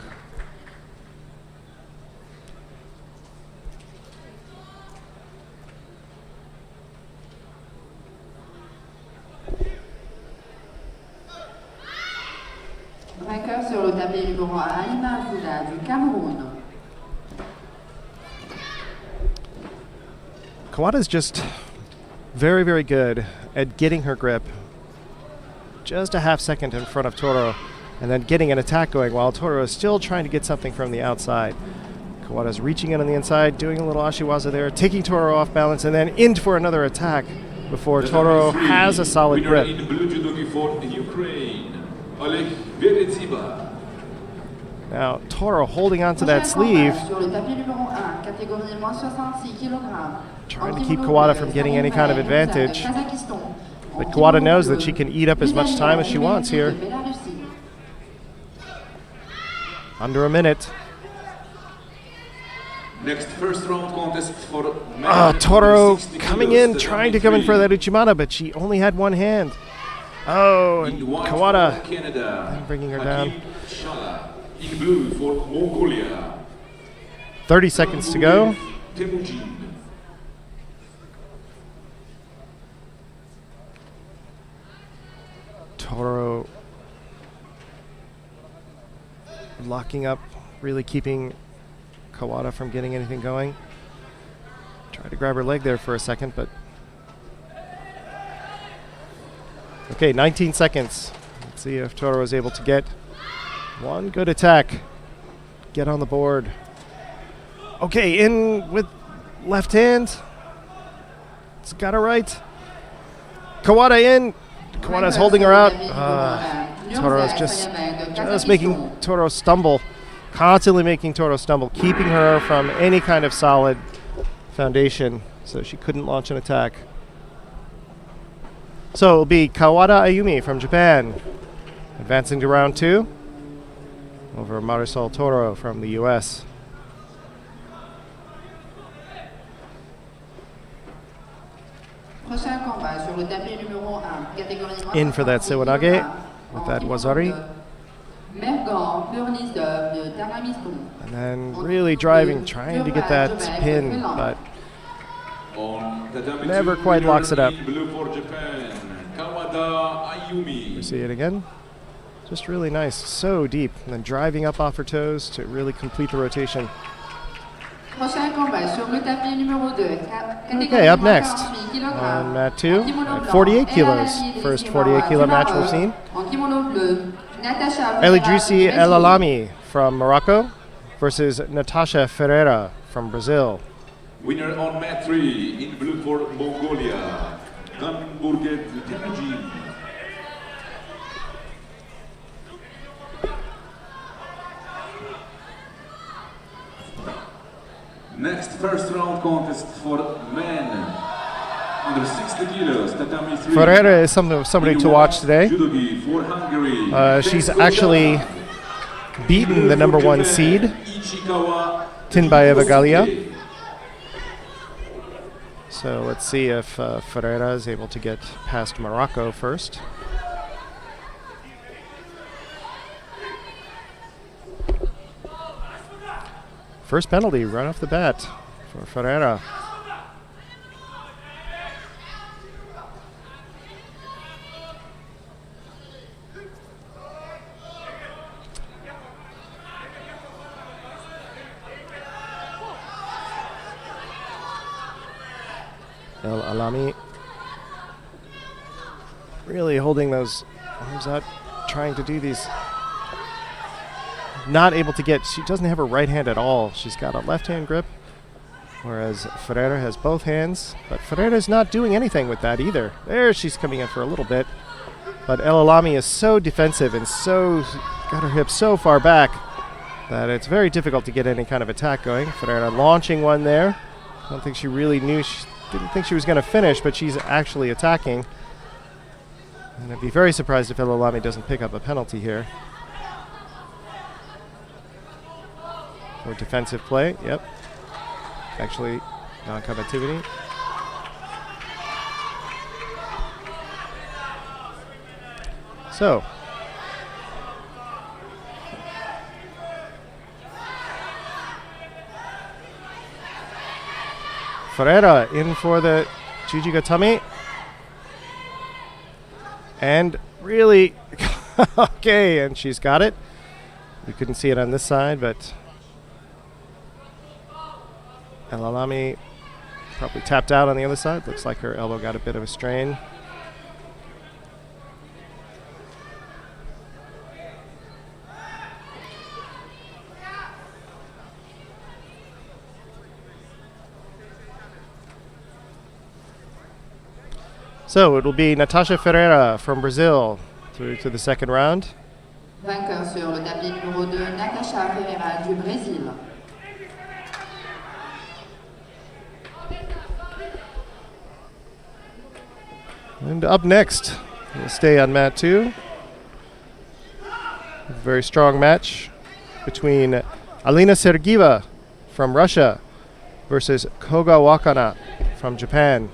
Vainqueur sur le tapis numéro 1, Alima Foula du Cameroun. Kawada's just very, very good at getting her grip just a half second in front of Toro and then getting an attack going while Toro is still trying to get something from the outside. Kawada's reaching in on the inside, doing a little Ashiwaza there, taking Toro off balance and then in for another attack before Toro has a solid grip. In blue judo for Ukraine, Oleg Bereziba. Now Toro holding onto that sleeve, Sur le tapis numéro 1, catégorie moins 66 kg. trying to keep Kawada from getting any kind of advantage. But Kawada knows that she can eat up as much time as she wants here. Under a minute. Next first round contest for men Toro under 60 coming kilos, in, trying to come in for that Uchimata, but she only had one hand. Oh, and In white Kawada for Canada, and bringing her Hakim down. Shala. In blue for Mongolia, 30 seconds to go. Temujin. Toro locking up, really keeping Kawada from getting anything going. Tried to grab her leg there for a second, but okay, 19 seconds. Let's see if Toro is able to get one good attack. Get on the board. Okay, in with left hand. It's got it right. Kawada in. Kawada's holding her out. Toro's just making Toro stumble. Constantly making Toro stumble. Keeping her from any kind of solid foundation so she couldn't launch an attack. So it'll be Kawada Ayumi from Japan advancing to round 2 over Marisol Toro from the US. Prochain combat sur le tapis numéro 1, catégorie moins In for that 66 Sewanage kg. with that Wazari. Mergan, Purnisov de Taramiston. And then really driving, trying to get that pin, but On tatami never 2, quite winner locks it up. in blue for Japan, Kawada Ayumi. we see it again. Just really nice, so deep. And then driving up off her toes to really complete the rotation. Prochain combat sur le tapis numéro 2, Okay, up next kg. on mat 2 at 48 kilos. First 48 kilo match we've seen. En kimono bleu, Natasha Elidrisi Ferreira El Alami from Morocco versus Natasha Ferreira from Brazil. Winner on mat 3 in blue for Mongolia, Hamburget Temujin. Next first round contest for men under 60 kilos, tatami 3. Ferreira is somebody to watch today. Judogi for Hungary. She's actually beaten the number 1 seed, Ichikawa Tinbayeva Galia. So let's see if Ferreira is able to get past Morocco first. First penalty right off the bat for Ferreira. El Alami really holding those arms out, trying to do these. Not able to get, she doesn't have her right hand at all. She's got a left hand grip, whereas Ferreira has both hands. But Ferreira's not doing anything with that either. There, she's coming in for a little bit. But El Alami is so defensive and so got her hips so far back that it's very difficult to get any kind of attack going. Ferreira launching one there. I don't think she really knew, she didn't think she was going to finish, but she's actually attacking. And I'd be very surprised if El Alami doesn't pick up a penalty here. Or defensive play, yep. Actually, non-combativity. So, Ferreira in for the Jujigatame. And really, okay, and she's got it. We couldn't see it on this side, but El Alami probably tapped out on the other side. Looks like her elbow got a bit of a strain. So it will be Natasha Ferreira from Brazil through to the second round. Vainqueur sur le tapis numéro 2, Natasha Ferreira du Brésil. And up next, we'll stay on mat 2. A very strong match between Alina Sergieva from Russia versus Koga Wakana from Japan.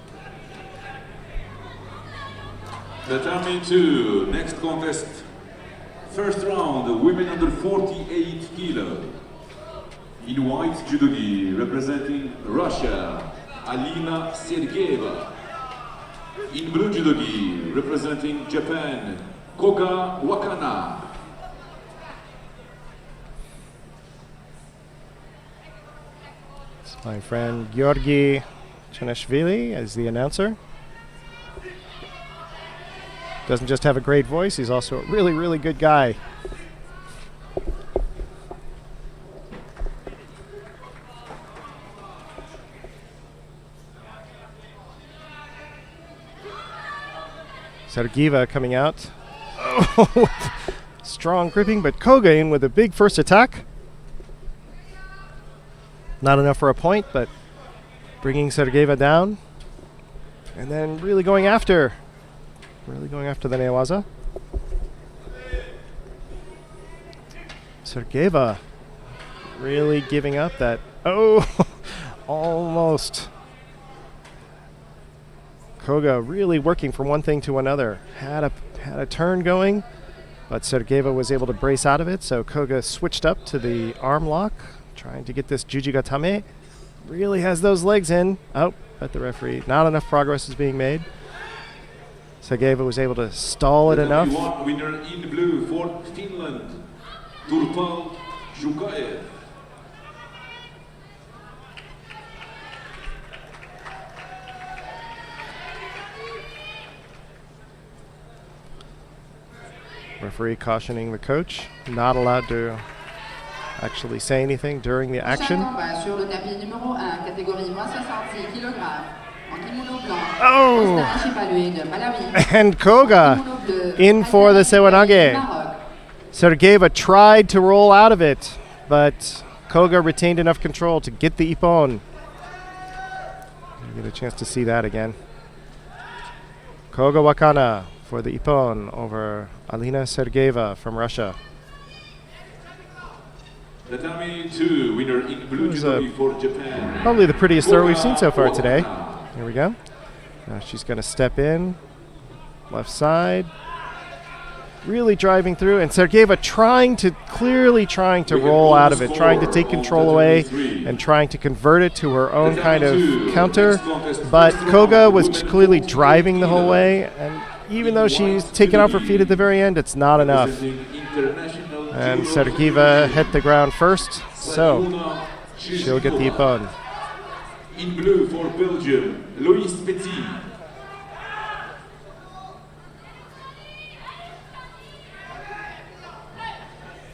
Tatami 2, next contest. First round, women under 48 kilo. In white judogi, representing Russia, Alina Sergieva. In blue judogi, representing Japan, Koga Wakana. It's my friend Georgi Chaneshvili as the announcer. Doesn't just have a great voice, he's also a really, really good guy. Sergieva coming out. Oh, strong gripping, but Koga in with a big first attack. Not enough for a point, but bringing Sergieva down. And then really going after the newaza. Sergieva really giving up that, almost. Koga really working from one thing to another. Had a turn going, but Sergieva was able to brace out of it, so Koga switched up to the arm lock, trying to get this Jujigatame. Really has those legs in. Oh, but the referee, not enough progress is being made. Sergieva was able to stall it enough. Winner in blue for Finland, Turpal Zhukaev. Referee cautioning the coach, not allowed to actually say anything during the action. Oh! And Koga in for the Sewanage. Sergieva tried to roll out of it, but Koga retained enough control to get the ippon. You get a chance to see that again. Koga Wakana for the ippon over Alina Sergieva from Russia. Tatami 2, winner in blue judo for Japan. Probably the prettiest throw we've seen so far today. Here we go. Now she's going to step in, left side, really driving through, and Sergieva clearly trying to roll out of it, trying to take control away and trying to convert it to her own kind of counter. But Koga was clearly driving the whole way, and even though she's taken off her feet at the very end, it's not enough. And Sergieva hit the ground first, so she'll get the ippon. In blue for Belgium, Louis Petit.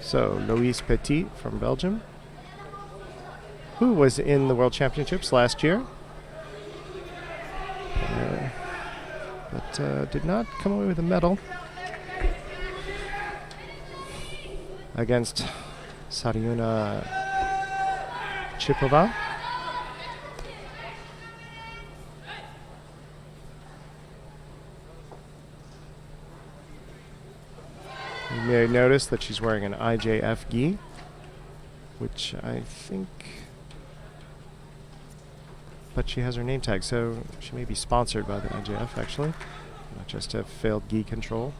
So Louise Petit from Belgium, who was in the World Championships last year, but did not come away with a medal against Sariuna Chipova. You may notice that she's wearing an IJF gi, which I think, but she has her name tag, so she may be sponsored by the IJF actually, not just have failed gi control.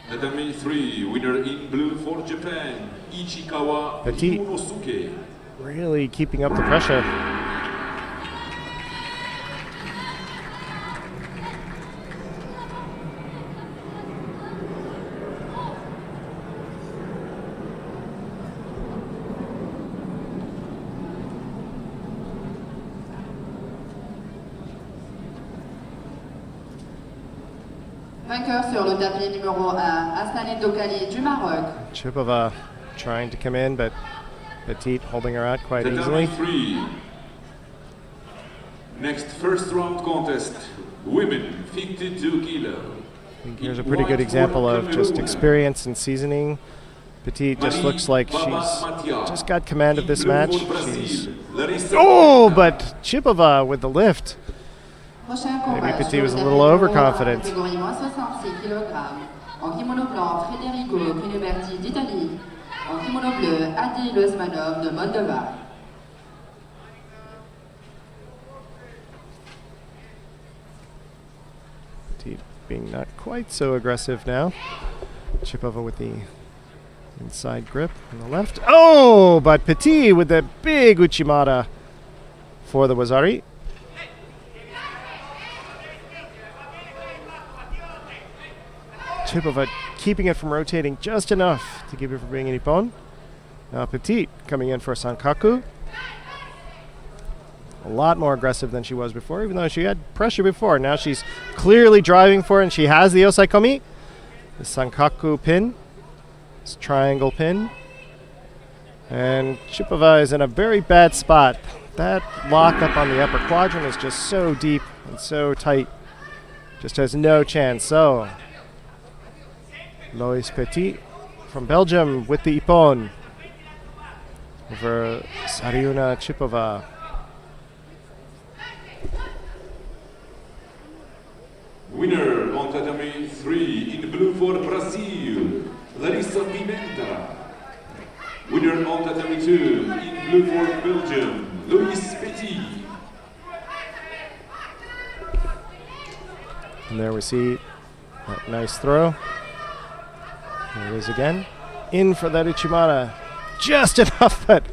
Tatami 3, winner in blue for Japan, Ichikawa Petit. Yunosuke. Really keeping up the pressure. Vainqueur sur le tapis numéro 1, Aslaneh Dokali du Maroc. Chipova trying to come in, but Petit holding her out quite easily. Tatami 3. Next first round contest, women 52 kilo. I think here's a pretty good example of just experience and seasoning. Petit just looks like she's just got command of this match. She's but Chipova with the lift. Maybe Petit was a little overconfident. Catégorie moins 66 kg. En kimono blanc, Federico Pinoberti d'Italie. En kimono bleu, Adi Losmanov de Moldova. Petit being not quite so aggressive now. Chipova with the inside grip on the left. Oh, but Petit with the big Uchimata for the Wazari. Chipova keeping it from rotating just enough to keep it from being an ippon. Now Petit coming in for a Sankaku. A lot more aggressive than she was before, even though she had pressure before. Now she's clearly driving for it, and she has the Osai Komi. The Sankaku pin. This triangle pin. And Chipova is in a very bad spot. That lock up on the upper quadrant is just so deep and so tight. Just has no chance. So Lois Petit from Belgium with the ippon over Sariuna Chipova. Winner on Tatami 3 in blue for Brazil, Larissa Pimenta. Winner on Tatami 2 in blue for Belgium, Louis Petit. And there we see that nice throw. There it is again. In for that Uchimata. Just enough, but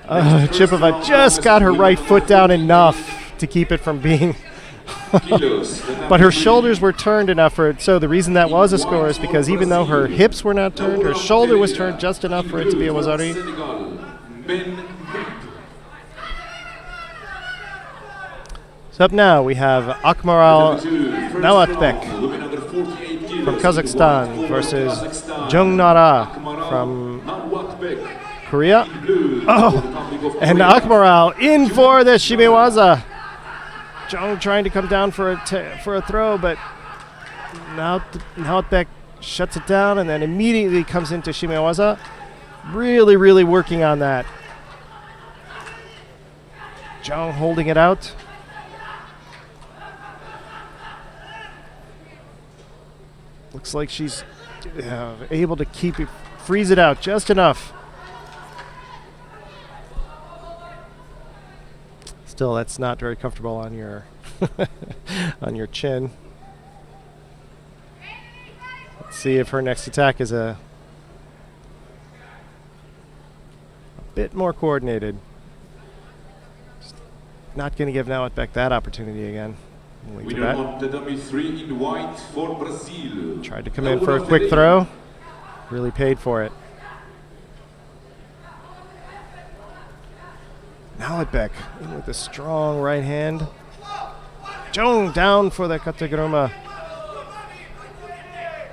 Chipova just got her right foot down enough to keep it from being... But her shoulders were turned enough for it. So the reason that was a score is because even though her hips were not turned, her shoulder was turned just enough for it to be a Wazari. So up now we have Akmaral Nawatbek from Kazakhstan versus Jung Nara from Korea. Oh, and Akmaral in for the Shimiwaza. Jung trying to come down for a throw, but Nawatbek shuts it down and then immediately comes into Shimiwaza. Really, really working on that. Jung holding it out. Looks like she's able to freeze it out just enough. Still, that's not very comfortable on your on your chin. Let's see if her next attack is a bit more coordinated. Just not going to give Nawatbek that opportunity again. Tatami 3 in white for Brazil. Tried to come in for a quick throw. Really paid for it. Naladbek in with a strong right hand. Jung down for the Kataguruma.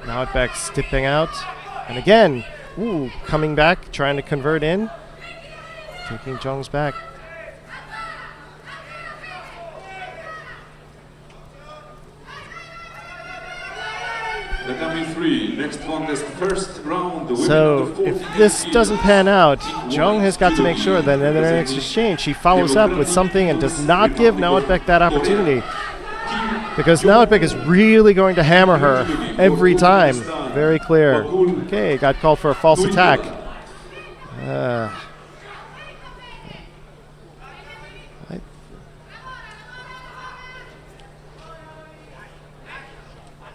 Naladbek stepping out. And again, coming back, trying to convert in. Taking Jung's back. Tatami 3, next contest, first round. The So women of if the 48 this kilos. doesn't pan out, Jung has got to make sure that in their next exchange she follows up with something and does not give Naladbek that opportunity. Because Naladbek is really going to hammer her every time. Very clear. Okay, got called for a false attack.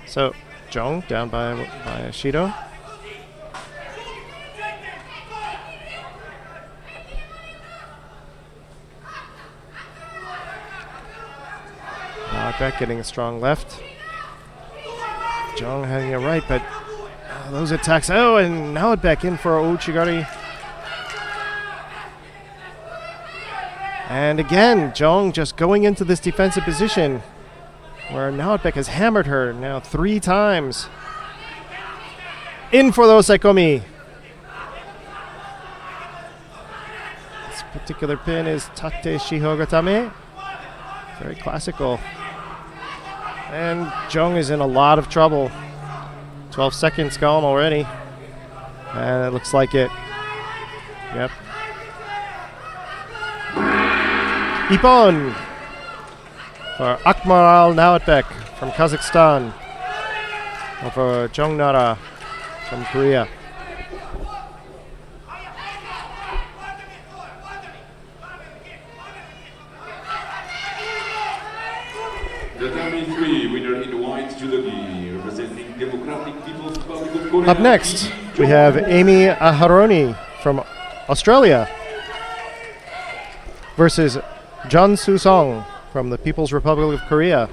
So Jung down by Shido. Naladbek getting a strong left. Jung having a right, but those attacks. Oh, and Naladbek in for Ouchigari. And again, Jung just going into this defensive position where Naladbek has hammered her now 3 times. In for the osaikomi. This particular pin is Tate Shihogatame. Very classical. And Jung is in a lot of trouble. 12 seconds gone already. And it looks like it. Yep. Ippon for Akmaral Naladbek from Kazakhstan. Over Jung Nara from Korea. Tatami 3, winner in white, Judo, representing Democratic People's Republic of Korea. Up next, we have Amy Aharoni from Australia versus Jun Soo-song from the People's Republic of Korea.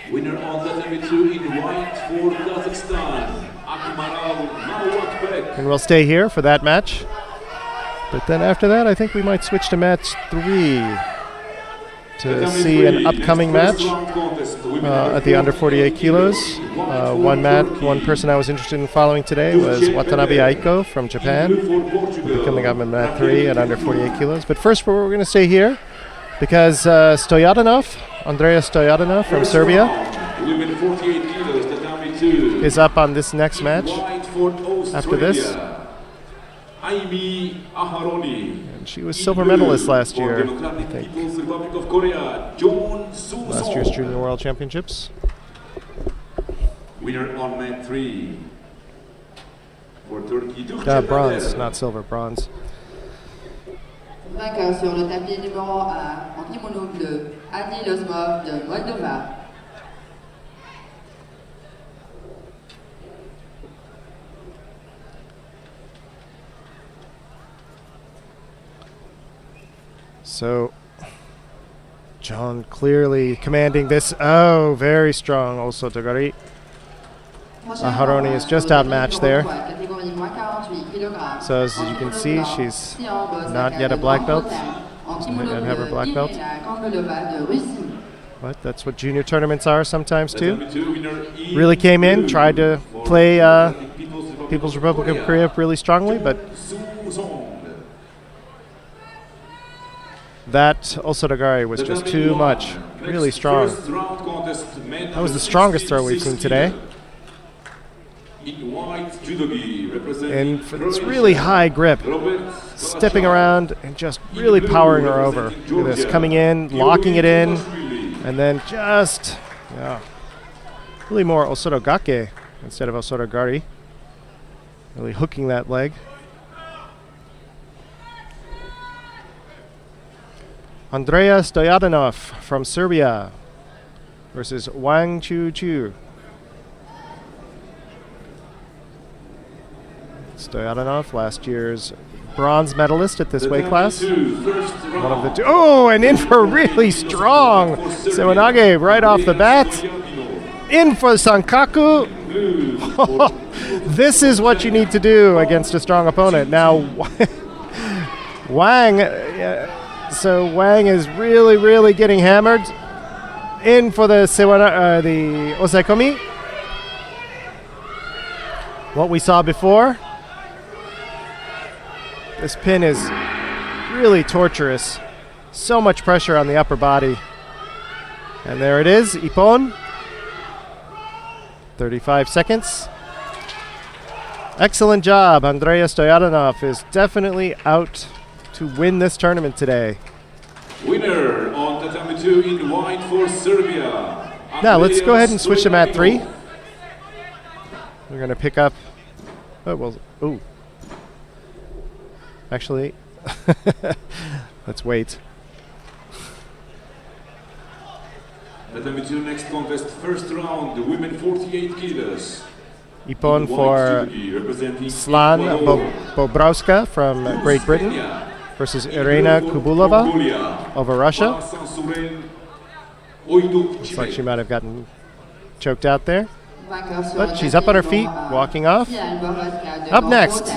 Winner on Tatami 2 in white for Kazakhstan, Akmaral Naladbek. And we'll stay here for that match. But then after that, I think we might switch to match 3 to see an upcoming match at the under 48 kilos. One person I was interested in following today was Watanabe Aiko from Japan. We'll be coming up in mat 3 at under 48 kilos. But first, we're going to stay here because Andrea Stoyatinov from Serbia Women 48 kilos, Tatami 2. is up on this next match. White for After this. Australia, Amy Aharoni. And she was silver medalist last For year, I Democratic think. People's Republic of Korea, Jun Soo-song. Last year's Junior World Championships. Winner on mat 3 for Turkey. Bronze, not silver, bronze. Vainqueur sur le tapis numéro 1 en kimono bleu, Adi Losmov de Moldova. So, John clearly commanding this. Oh, very strong also Togari. Aharoni is just outmatched there. So as you can see, she's not yet a black belt. Doesn't yet have her black belt. But that's what junior tournaments are sometimes too. Really came in, tried to play People's Republic of Korea really strongly, but that Osodagari was just too much. Really strong. That was the strongest throw we've seen today. And for this really high grip, stepping around and just really powering her over. Look at this, coming in, locking it in, and then just, really more Osodogake instead of Osodogari. Really hooking that leg. Andrea Stoyatinov from Serbia versus Wang Chu. Stoyatinov, last year's bronze medalist at this weight class. One of the two. Oh, and in for really strong Sewanage right off the bat. In for Sankaku. This is what you need to do against a strong opponent. Now, Wang, so Wang is really, really getting hammered. In for the osaekomi. What we saw before. This pin is really torturous. So much pressure on the upper body. And there it is, Ippon. 35 seconds. Excellent job. Andrea Stoyanov is definitely out to win this tournament today. Winner on tatami 2 in white for Serbia. Now let's go ahead and switch to mat 3. We're going to pick up. Oh, well. Ooh. Actually, let's wait. Tatami 2 next contest, first round, the women 48 kilos. Ippon for Slan Bobrowska from Great Britain versus Irina Kubulova over Russia. Looks like she might have gotten choked out there. But she's up on her feet, walking off. Up next.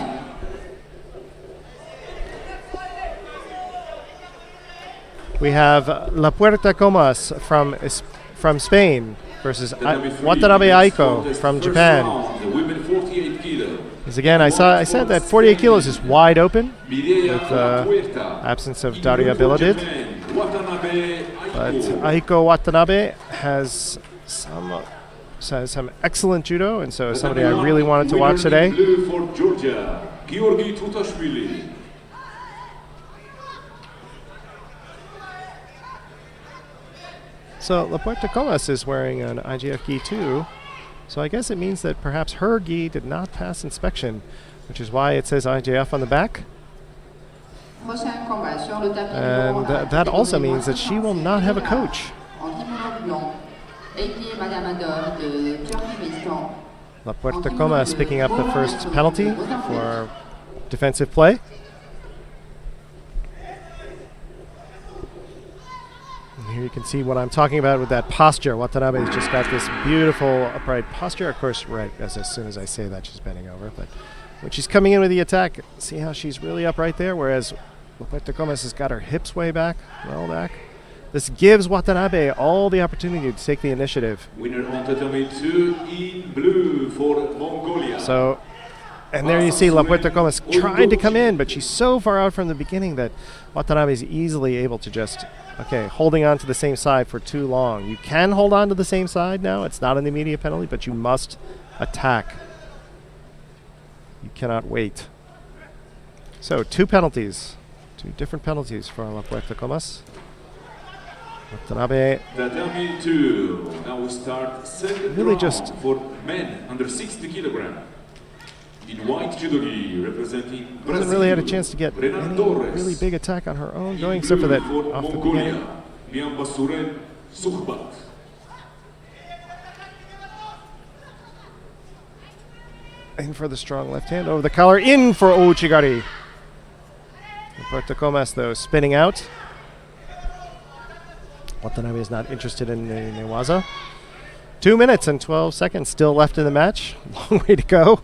We have La Puerta Comas from Spain versus Watanabe Aiko from Japan. As again, I said that 48 kilos is wide open with absence of Daria Biladid. But Aiko Watanabe has some excellent judo, and so somebody I really wanted to watch today. So La Puerta Comas is wearing an IGF gi too, so I guess it means that perhaps her gi did not pass inspection, which is why it says IGF on the back. And that also means that she will not have a coach. La Puerta Comas picking up the first penalty for defensive play. Here you can see what I'm talking about with that posture. Watanabe's just got this beautiful upright posture. Of course, right as soon as I say that, she's bending over. But when she's coming in with the attack, see how she's really upright there? Whereas La Puerta Comas has got her hips way back, well back. This gives Watanabe all the opportunity to take the initiative. Winner on tatami 2 in blue for Mongolia. So, and there you see La Puerta Comas trying to come in, but she's so far out from the beginning that Watanabe is easily able to just, holding on to the same side for too long. You can hold on to the same side now. It's not an immediate penalty, but you must attack. You cannot wait. So, two different penalties for La Puerta Comas. Watanabe. Tatami 2. Now we start second Really round just for men under 60 kilogram. In white judo gi representing Brazil. Hasn't really had a chance to get any really big attack on her own going, except for that off the beginning. Miambasuren Sukhbat. In for the strong left hand over the collar. In for Ouchigari. Puerto Comas, though, spinning out. Watanabe is not interested in Newaza. 2 minutes and 12 seconds still left in the match. Long way to go.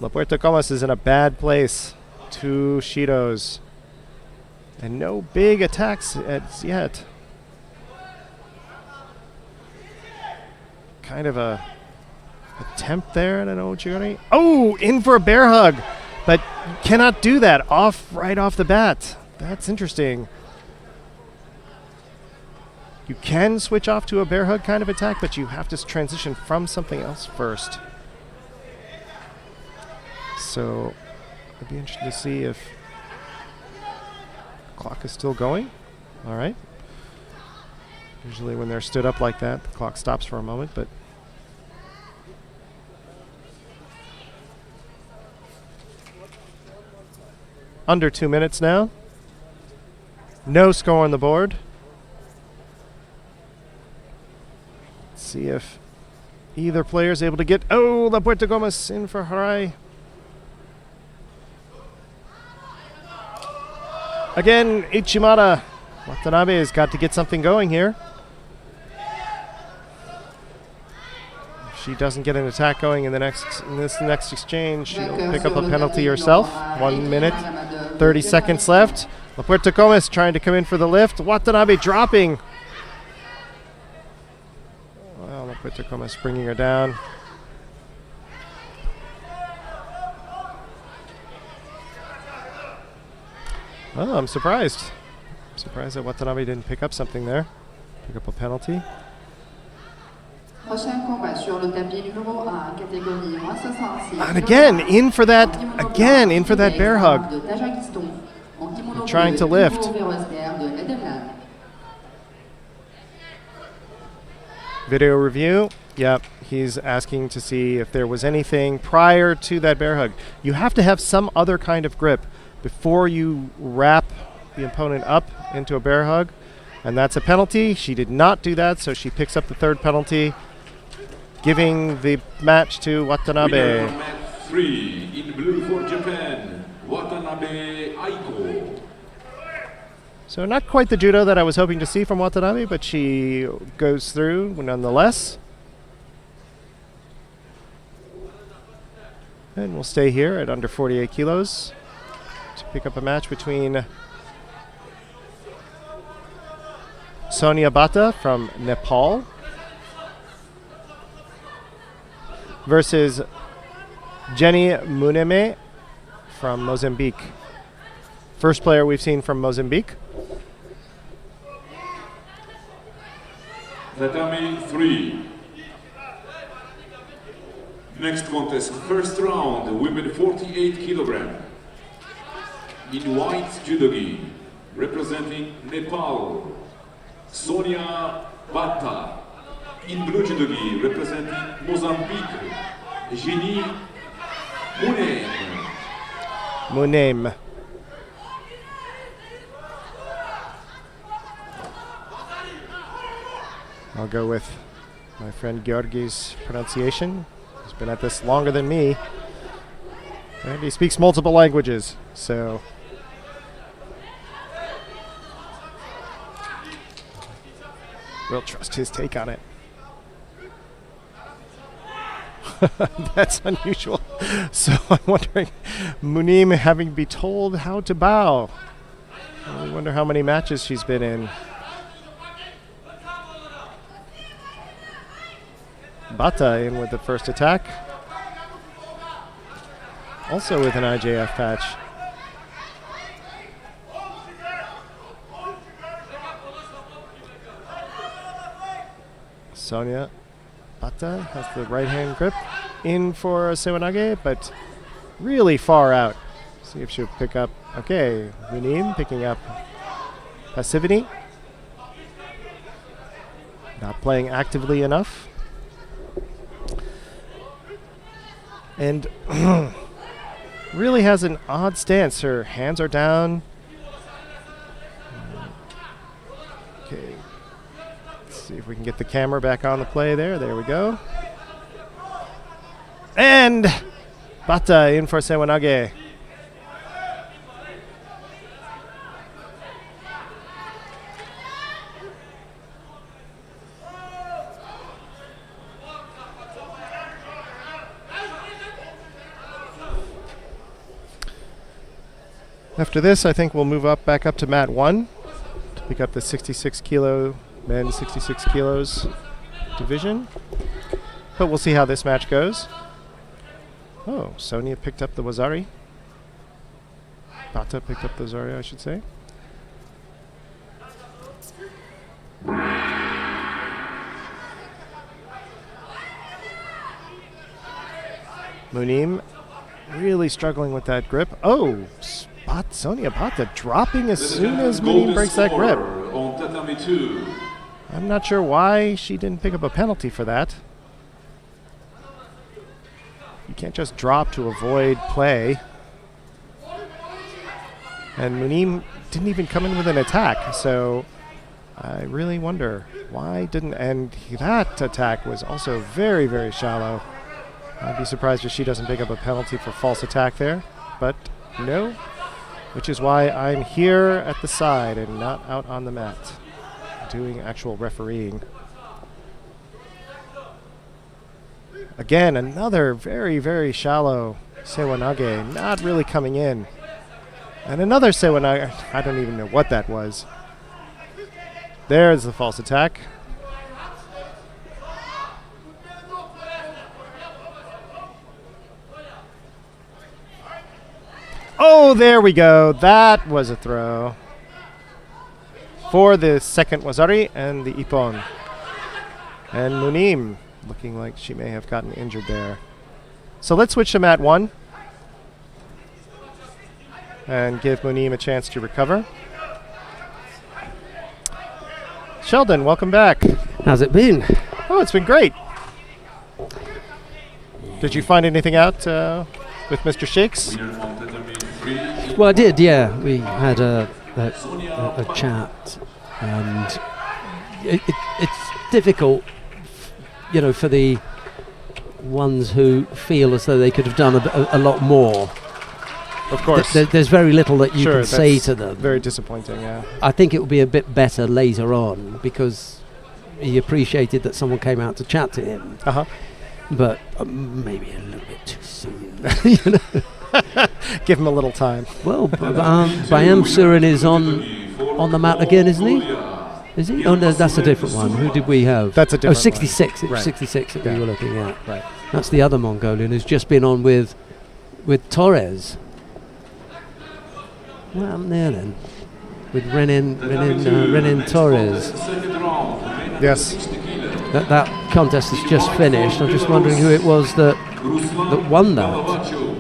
La Puerta Comas is in a bad place. 2 Shidos. And no big attacks as yet. Kind of a attempt there at an Ouchigari. Oh, in for a bear hug. But you cannot do that right off the bat. That's interesting. You can switch off to a bear hug kind of attack, but you have to transition from something else first. So I'd be interested to see if the clock is still going. All right. Usually when they're stood up like that, the clock stops for a moment, but under 2 minutes now. No score on the board. Let's see if either player is able to get... Oh, La Puerta Comas in for Harai. Again, Ichimata. Watanabe has got to get something going here. she doesn't get an attack going in this next exchange, she'll pick up a penalty herself. 1 minute, 30 seconds left. La Puerta Gomez trying to come in for the lift. Watanabe dropping. Well, La Puerta Gomez bringing her down. Oh, I'm surprised. I'm surprised that Watanabe didn't pick up something there. Pick up a penalty. And again, in for that bear hug. Trying to lift. Video review. Yep, he's asking to see if there was anything prior to that bear hug. You have to have some other kind of grip before you wrap the opponent up into a bear hug, and that's a penalty. She did not do that, so she picks up the third penalty, giving the match to Watanabe. Winner on mat 3 in blue for Japan, Watanabe Aiko. So not quite the judo that I was hoping to see from Watanabe, but she goes through nonetheless. And we'll stay here at under 48 kilos to pick up a match between Sonia Bhatta from Nepal versus Jenny Muneme from Mozambique. First player we've seen from Mozambique. Tatami 3. Next contest, first round, women 48 kilogram. In white judogi, representing Nepal, Sonia Bhatta. In blue judogi, representing Mozambique, Jenny Muneme. Muneme. I'll go with my friend Georgi's pronunciation. He's been at this longer than me. And he speaks multiple languages, so we'll trust his take on it. That's unusual. So I'm wondering, Muneme having to be told how to bow. I wonder how many matches she's been in. Bhatta in with the first attack. Also with an IJF patch. Sonia Bhatta has the right hand grip. In for a Sewanage, but really far out. See if she'll pick up. Okay, Muneme picking up passivity. Not playing actively enough. And really has an odd stance. Her hands are down. Okay. Let's see if we can get the camera back on the play there. There we go. And Bhatta in for Sewanage. After this, I think we'll move back up to mat 1 to pick up the 66 kilo, men 66 kilos division. But we'll see how this match goes. Oh, Sonia picked up the Wazari. Bhatta picked up the Wazari, I should say. Muneme really struggling with that grip. Oh, Sonia Bhatta dropping as soon as Muneme breaks that grip. On tatami 2. I'm not sure why she didn't pick up a penalty for that. You can't just drop to avoid play. And Muneme didn't even come in with an attack, so I really wonder why didn't. And that attack was also very, very shallow. I'd be surprised if she doesn't pick up a penalty for false attack there, but no, which is why I'm here at the side and not out on the mat doing actual refereeing. Again, another very, very shallow Sewanage, not really coming in. And another Sewanage, I don't even know what that was. There's the false attack. Oh, there we go. That was a throw. For the second Wazari and the Ippon. And Munim looking like she may have gotten injured there. So let's switch to mat 1 and give Munim a chance to recover. Sheldon, welcome back. How's it been? Oh, it's been great. Did you find anything out with Mr. Shakes? Well, I did, yeah. We had a chat, and it's difficult, you know, for the ones who feel as though they could have done a lot more. Of course. There's very little that you can say to them. Very disappointing, yeah. I think it will be a bit better later on because he appreciated that someone came out to chat to him. Uh-huh. But maybe a little bit too soon. You know? Give him a little time. Well, Bayam Surin is on the mat again, isn't he? Is he? Oh, no, that's a different one. Who did we have? That's a different 66. one. It was 66 that we were looking at. Right. That's the other Mongolian who's just been on with Torres. What happened there then? With Renin Torres. Yes. That contest has just finished. I'm just wondering who it was that won that.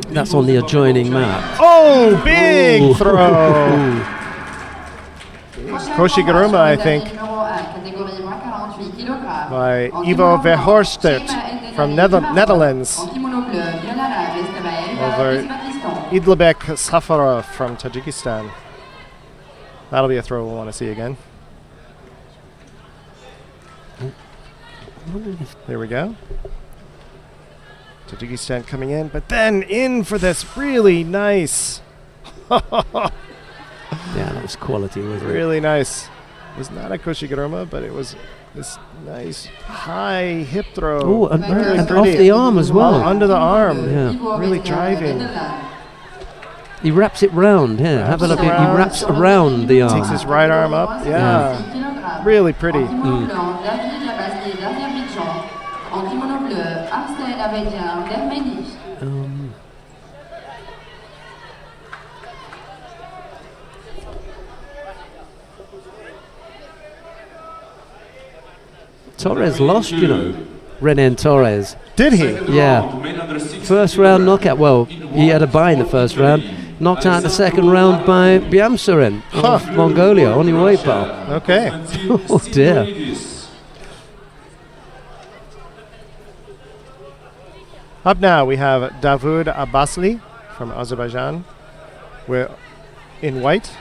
That's on the adjoining mat. Oh, big throw! Koshiguruma, I think, by Ivo Verhorst from Netherlands. Over Idlebek Safarov from Tajikistan. That'll be a throw we'll want to see again. There we go. Tajikistan coming in, but then in for this really nice. Yeah, that was quality, wasn't it? Really nice. It was not a Koshiguruma, but it was this nice high hip throw. Oh, and really off the arm as well. Under the arm. Yeah. Really driving. He wraps it round. Yeah, have a look. He wraps around the arm. Takes his right arm up. Yeah. Really pretty. Torres lost, you know. Renan Torres. Did he? Yeah. First round knockout. Well, he had a bye in the first round. Knocked out in the second round by Byamsuren of Mongolia, Oniwepa. Okay. Oh dear. Up now we have Davud Abbasli from Azerbaijan. We're in white,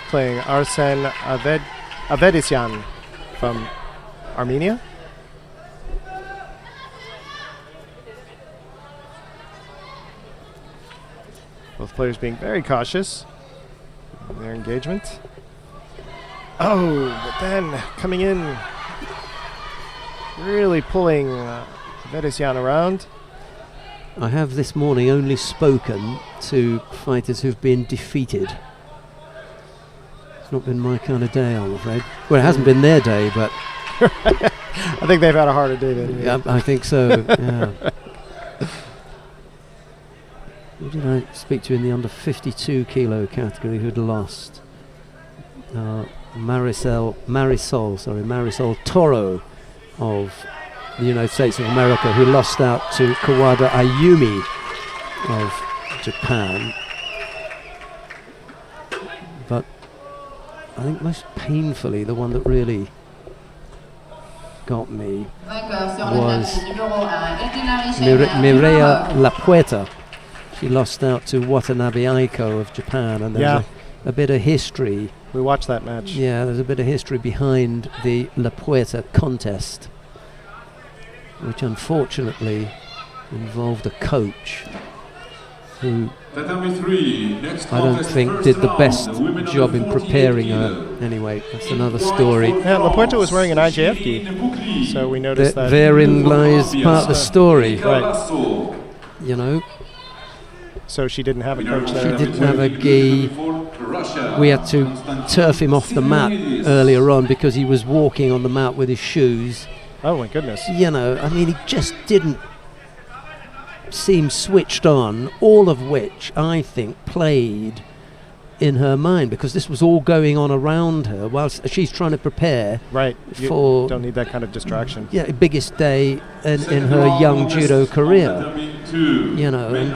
playing Arsen Avedisyan from Armenia. Both players being very cautious in their engagement. Oh, but then coming in, really pulling Avedisyan around. I have this morning only spoken to fighters who've been defeated. It's not been my kind of day, I'm afraid. Well, it hasn't been their day, but I think they've had a harder day than you. Yeah, I think so. Yeah. Who did I speak to in the under 52 kilo category who'd lost? Marisol Toro of the United States of America, who lost out to Kawada Ayumi of Japan. But I think most painfully, the one that really got me was Mireia Lapueta. She lost out to Watanabe Aiko of Japan, and there's a bit of history. We watched that match. Yeah, there's a bit of history behind the Lapueta contest, which unfortunately involved a coach who Tatami 3, next I don't contest, think first did the round, best the women job under in 48 preparing kilo. her. Anyway, that's another story. Yeah, Laporta was wearing an IJF gi, so we noticed that. Therein lies part of the story, Right. you know. So she didn't have a coach She there. didn't have a gi. We had to turf him off the mat earlier on because he was walking on the mat with his shoes. Oh my goodness. You know, I mean, he just didn't seem switched on, all of which I think played in her mind because this was all going on around her whilst she's trying to prepare Right. You for don't need that kind of distraction. biggest day in her young judo career. You know, and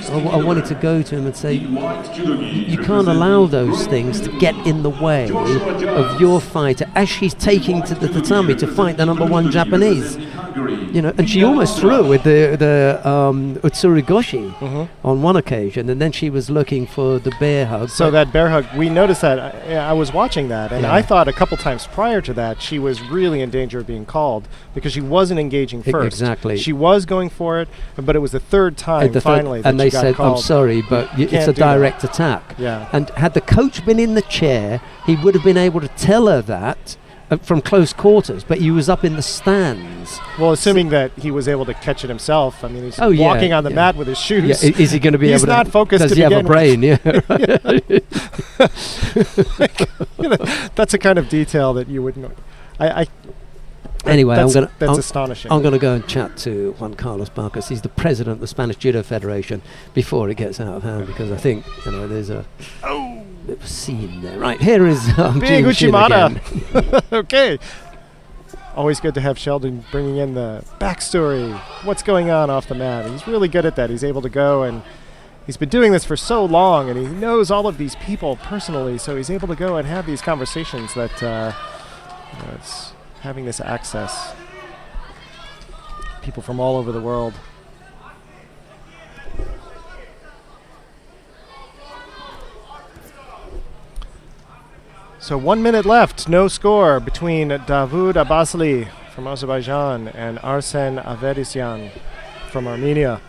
I wanted to go to him and say, you can't allow those things to get in the way of your fighter as she's taking to the tatami to fight the #1 Japanese. You know, and she almost threw with the Utsuri Goshi on one occasion, and then she was looking for the bear hug. So that bear hug, we noticed that. I was watching that, and I thought a couple times prior to that she was really in danger of being called because she wasn't engaging first. Exactly. She was going for it, but it was the third time finally that and she they got said, called. I'm sorry, but it's a direct attack. Yeah. And had the coach been in the chair, he would have been able to tell her that from close quarters, but he was up in the stands. Well, assuming that he was able to catch it himself. I mean, he's walking on the mat with his shoes. Yeah. Is he going to be able to? He's not focused Does to he have a begin brain? Yeah. That's a kind of detail that you wouldn't. Anyway, that's astonishing. I'm going to go and chat to Juan Carlos Barcos. He's the president of the Spanish Judo Federation before it gets out of hand, because I think there's a bit of a scene there. Right, here is Big Gene Shin Uchimata. again. Okay. Always good to have Sheldon bringing in the backstory, what's going on off the mat. He's really good at that. He's able to go, and he's been doing this for so long, and he knows all of these people personally, so he's able to go and have these conversations that it's having this access. People from all over the world. So 1 minute left, no score between Davud Abbasli from Azerbaijan and Arsen Averisyan from Armenia.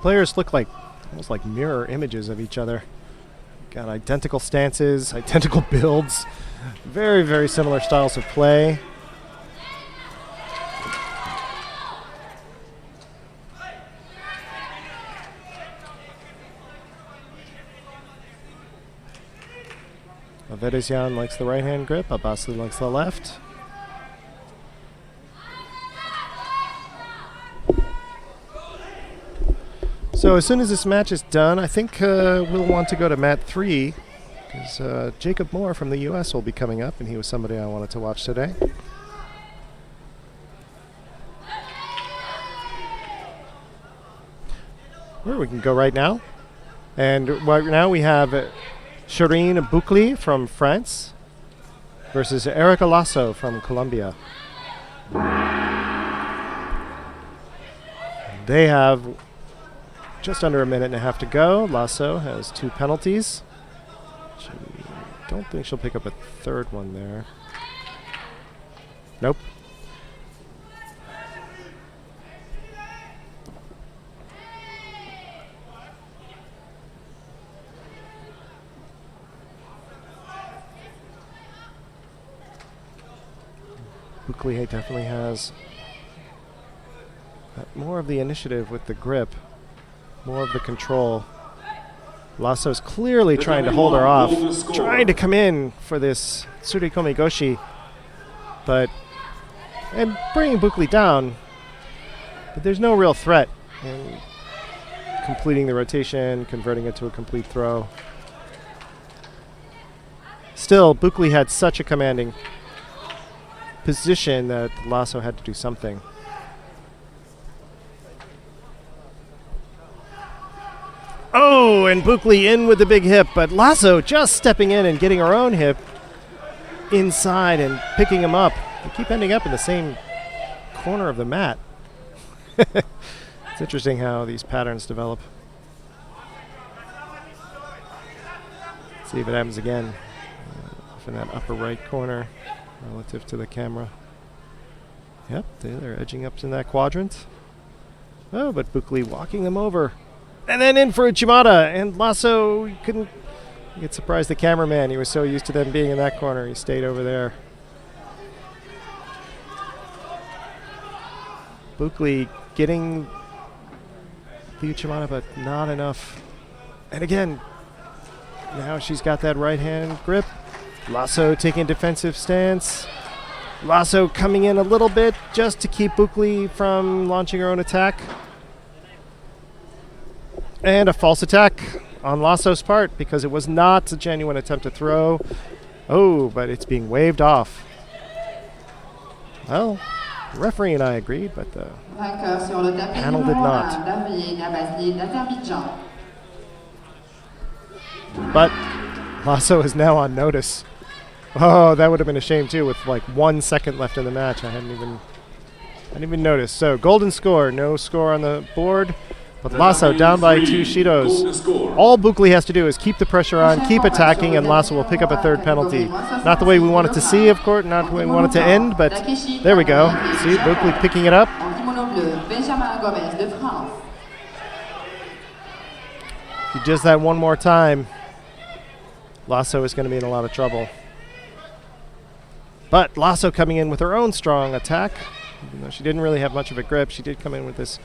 Players look like almost like mirror images of each other. Got identical stances, identical builds, very, very similar styles of play. Averisyan likes the right hand grip, Abbasli likes the left. So as soon as this match is done, I think we'll want to go to mat 3, because Jacob Moore from the US will be coming up, and he was somebody I wanted to watch today. Where we can go right now. And right now we have Shireen Boukli from France versus Erica Lasso from Colombia. They have just under a minute and a half to go. Lasso has 2 penalties. Don't think she'll pick up a third one there. Nope. Boukli definitely has more of the initiative with the grip, more of the control. Lasso's clearly trying to hold her off, trying to come in for this Tsurikomi Goshi, and bringing Boukli down, but there's no real threat in completing the rotation, converting it to a complete throw. Still, Boukli had such a commanding position that Lasso had to do something. Oh, and Boukli in with the big hip, but Lasso just stepping in and getting her own hip inside and picking him up. They keep ending up in the same corner of the mat. It's interesting how these patterns develop. Let's see if it happens again. off in that upper right corner relative to the camera. Yep, they're edging up in that quadrant. Oh, but Buckley walking them over. And then in for Uchimata, and Lasso couldn't get surprised the cameraman. He was so used to them being in that corner, he stayed over there. Buckley getting the Uchimata, but not enough. And again, now she's got that right hand grip. Lasso taking a defensive stance. Lasso coming in a little bit just to keep Buckley from launching her own attack. And a false attack on Lasso's part because it was not a genuine attempt to throw. Oh, but it's being waved off. Well, the referee and I agreed, but the panel did not. But Lasso is now on notice. Oh, that would have been a shame too with like 1 second left in the match. I hadn't even noticed. So golden score, no score on the board. With Lasso down by 2 Shidos. All Buckley has to do is keep the pressure on, keep attacking, and Lasso will pick up a third penalty. Not the way we want it to see, of course, not the way we want it to end, but there we go. See, Buckley picking it up. If he does that one more time, Lasso is going to be in a lot of trouble. But Lasso coming in with her own strong attack. Even though she didn't really have much of a grip, she did come in with this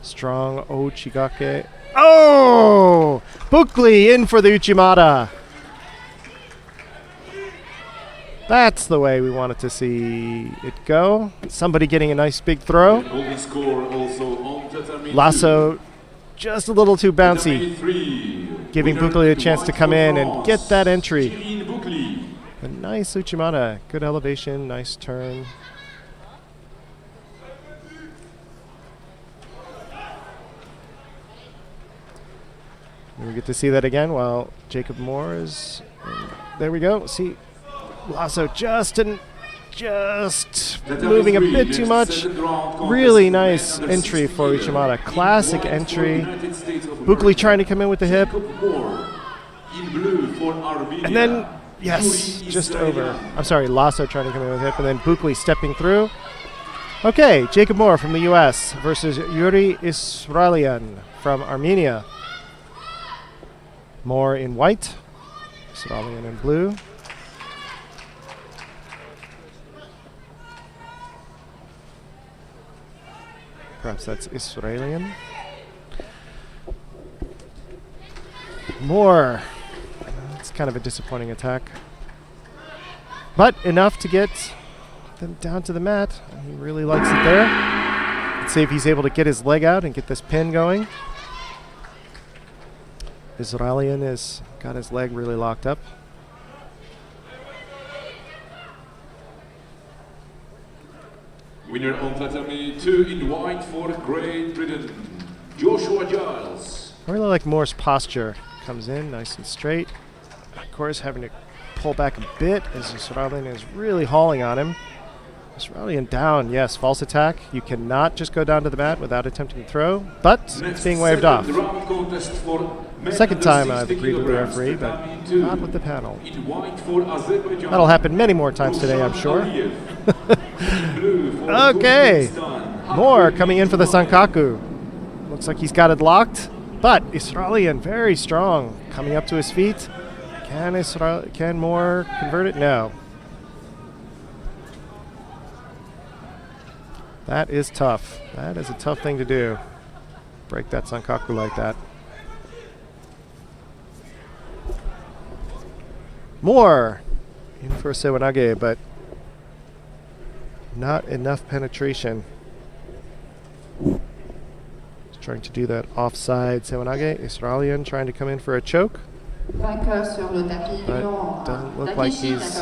strong Ochigake. Oh! Buckley in for the Uchimata. That's the way we wanted to see it go. Somebody getting a nice big throw. Lasso just a little too bouncy, giving Buckley a chance to come in and get that entry. A nice Uchimata. Good elevation, nice turn. And we get to see that again while Jacob Moore is... There we go. See, Lasso just moving a bit too much. Really nice entry for Uchimata. Classic entry. Buckley trying to come in with the hip. And then, yes, just over. I'm sorry, Lasso trying to come in with the hip, and then Buckley stepping through. Okay, Jacob Moore from the U.S. versus Yuri Israelian from Armenia. Moore in white, Israelian in blue. Perhaps that's Israelian. Moore. It's kind of a disappointing attack. But enough to get them down to the mat. He really likes it there. Let's see if he's able to get his leg out and get this pin going. Israelian has got his leg really locked up. Winner on tatami 2 in white for Great Britain, Joshua Giles. I really like Moore's posture. Comes in nice and straight. Of course, having to pull back a bit as Israelian is really hauling on him. Israelian down, yes, false attack. You cannot just go down to the mat without attempting to throw, but it's being waved off. Second time I've agreed with the referee, but not with the panel. That'll happen many more times today, I'm sure. Okay, Moore coming in for the Sankaku. Looks like he's got it locked, but Israelian very strong, coming up to his feet. Can Moore convert it? No. That is tough. That is a tough thing to do. Break that Sankaku like that. Moore in for a Sewanage, but not enough penetration. Just trying to do that offside Sewanage. Israelian trying to come in for a choke. But doesn't look like he's...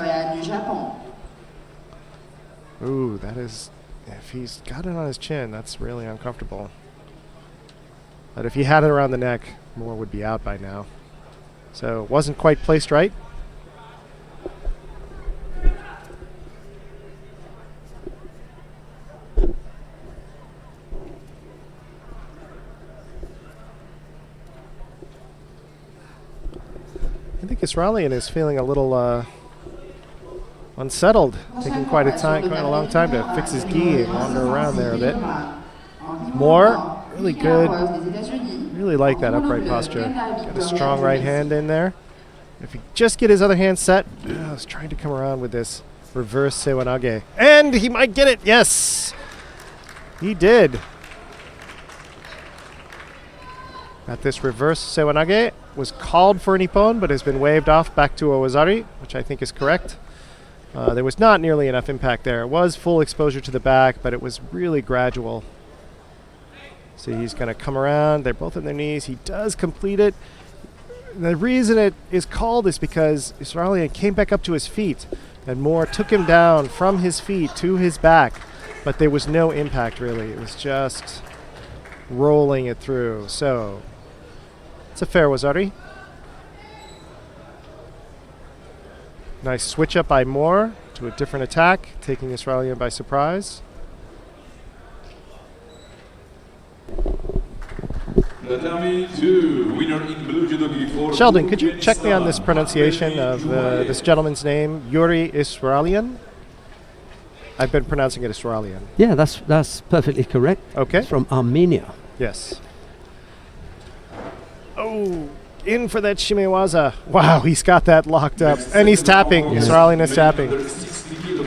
Ooh, that is... If he's got it on his chin, that's really uncomfortable. But if he had it around the neck, Moore would be out by now. So it wasn't quite placed right. I think Israelian is feeling a little unsettled, taking quite a long time to fix his gi and wander around there a bit. More, really good. Really like that upright posture. Got a strong right hand in there. If he just get his other hand set, I was trying to come around with this reverse sewanage. And he might get it, yes! He did. At this reverse sewanage was called for an ippon, but has been waved off back to a wazari, which I think is correct. There was not nearly enough impact there. It was full exposure to the back, but it was really gradual. So he's going to come around. They're both on their knees. He does complete it. The reason it is called is because Israelian came back up to his feet, and Moore took him down from his feet to his back, but there was no impact really. It was just rolling it through. So it's a fair wazari. Nice switch up by Moore to a different attack, taking Israelian by surprise. Tatami 2, winner in blue judo gi. Sheldon, could you check me on this pronunciation of this gentleman's name, Yuri Israelian? I've been pronouncing it Israelian. Yeah, that's perfectly correct. Okay. It's from Armenia. Yes. Oh, in for that shimewaza. Wow, he's got that locked up. And he's tapping. Yeah. Israelian is tapping.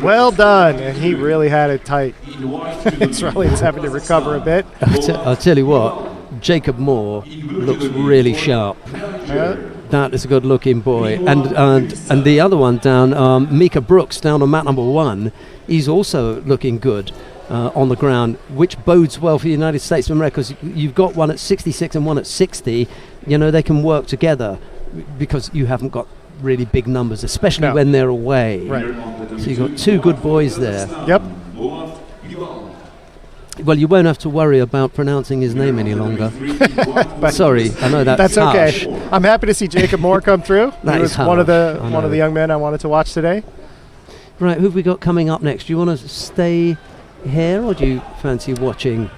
Well done. And he really had it tight. Israelian's having to recover a bit. I'll tell you what, Jacob Moore looks really sharp. Yeah. That is a good-looking boy. And the other one down, Mika Brooks, down on mat number 1, he's also looking good on the ground, which bodes well for the United States of America, because you've got one at 66 and one at 60. You know, they can work together because you haven't got really big numbers, especially when they're away. Right. So you've got two good boys there. Yep. Well, you won't have to worry about pronouncing his name any longer. Sorry, I know that's harsh. Okay. I'm happy to see Jacob Moore come through. That he is was one of harsh, the young men I wanted to watch today. Right, who have we got coming up next? Do you want to stay here, or do you fancy watching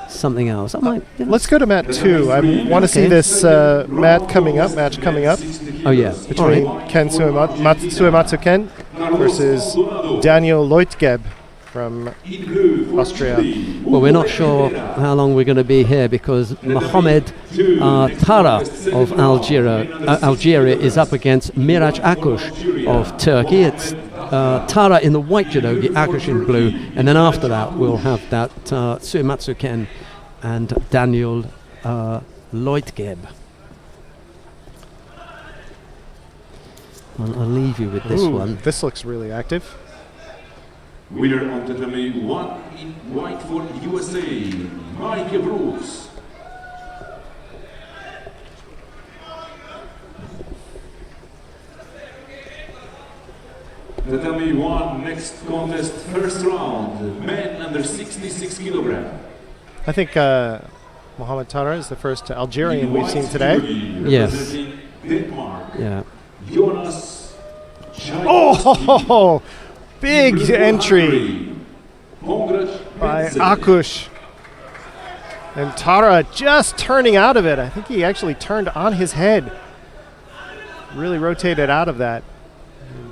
something else? Let's go to mat 2. I want to see this match coming up. Oh yeah, Between Ken Suematsu Ken versus Daniel Leutgeb from Austria. Well, we're not sure how long we're going to be here because Mohamed Tara of Algeria is up against Miraç Akuş of Turkey. It's Tara in the white judogi, Akuş in blue, and then after that we'll have that Suematsu Ken and Daniel Leutgeb. I'll leave you with this one. This looks really active. Winner on tatami 1 in white for USA, Mike Brooks. Tatami 1, next contest, first round, men under 66 kilogram. I think Mohamed Tara is the first Algerian we've seen today. Yes. Denmark. Yeah. Jonas. Oh, big entry by Akuş. And Tara just turning out of it. I think he actually turned on his head. Really rotated out of that.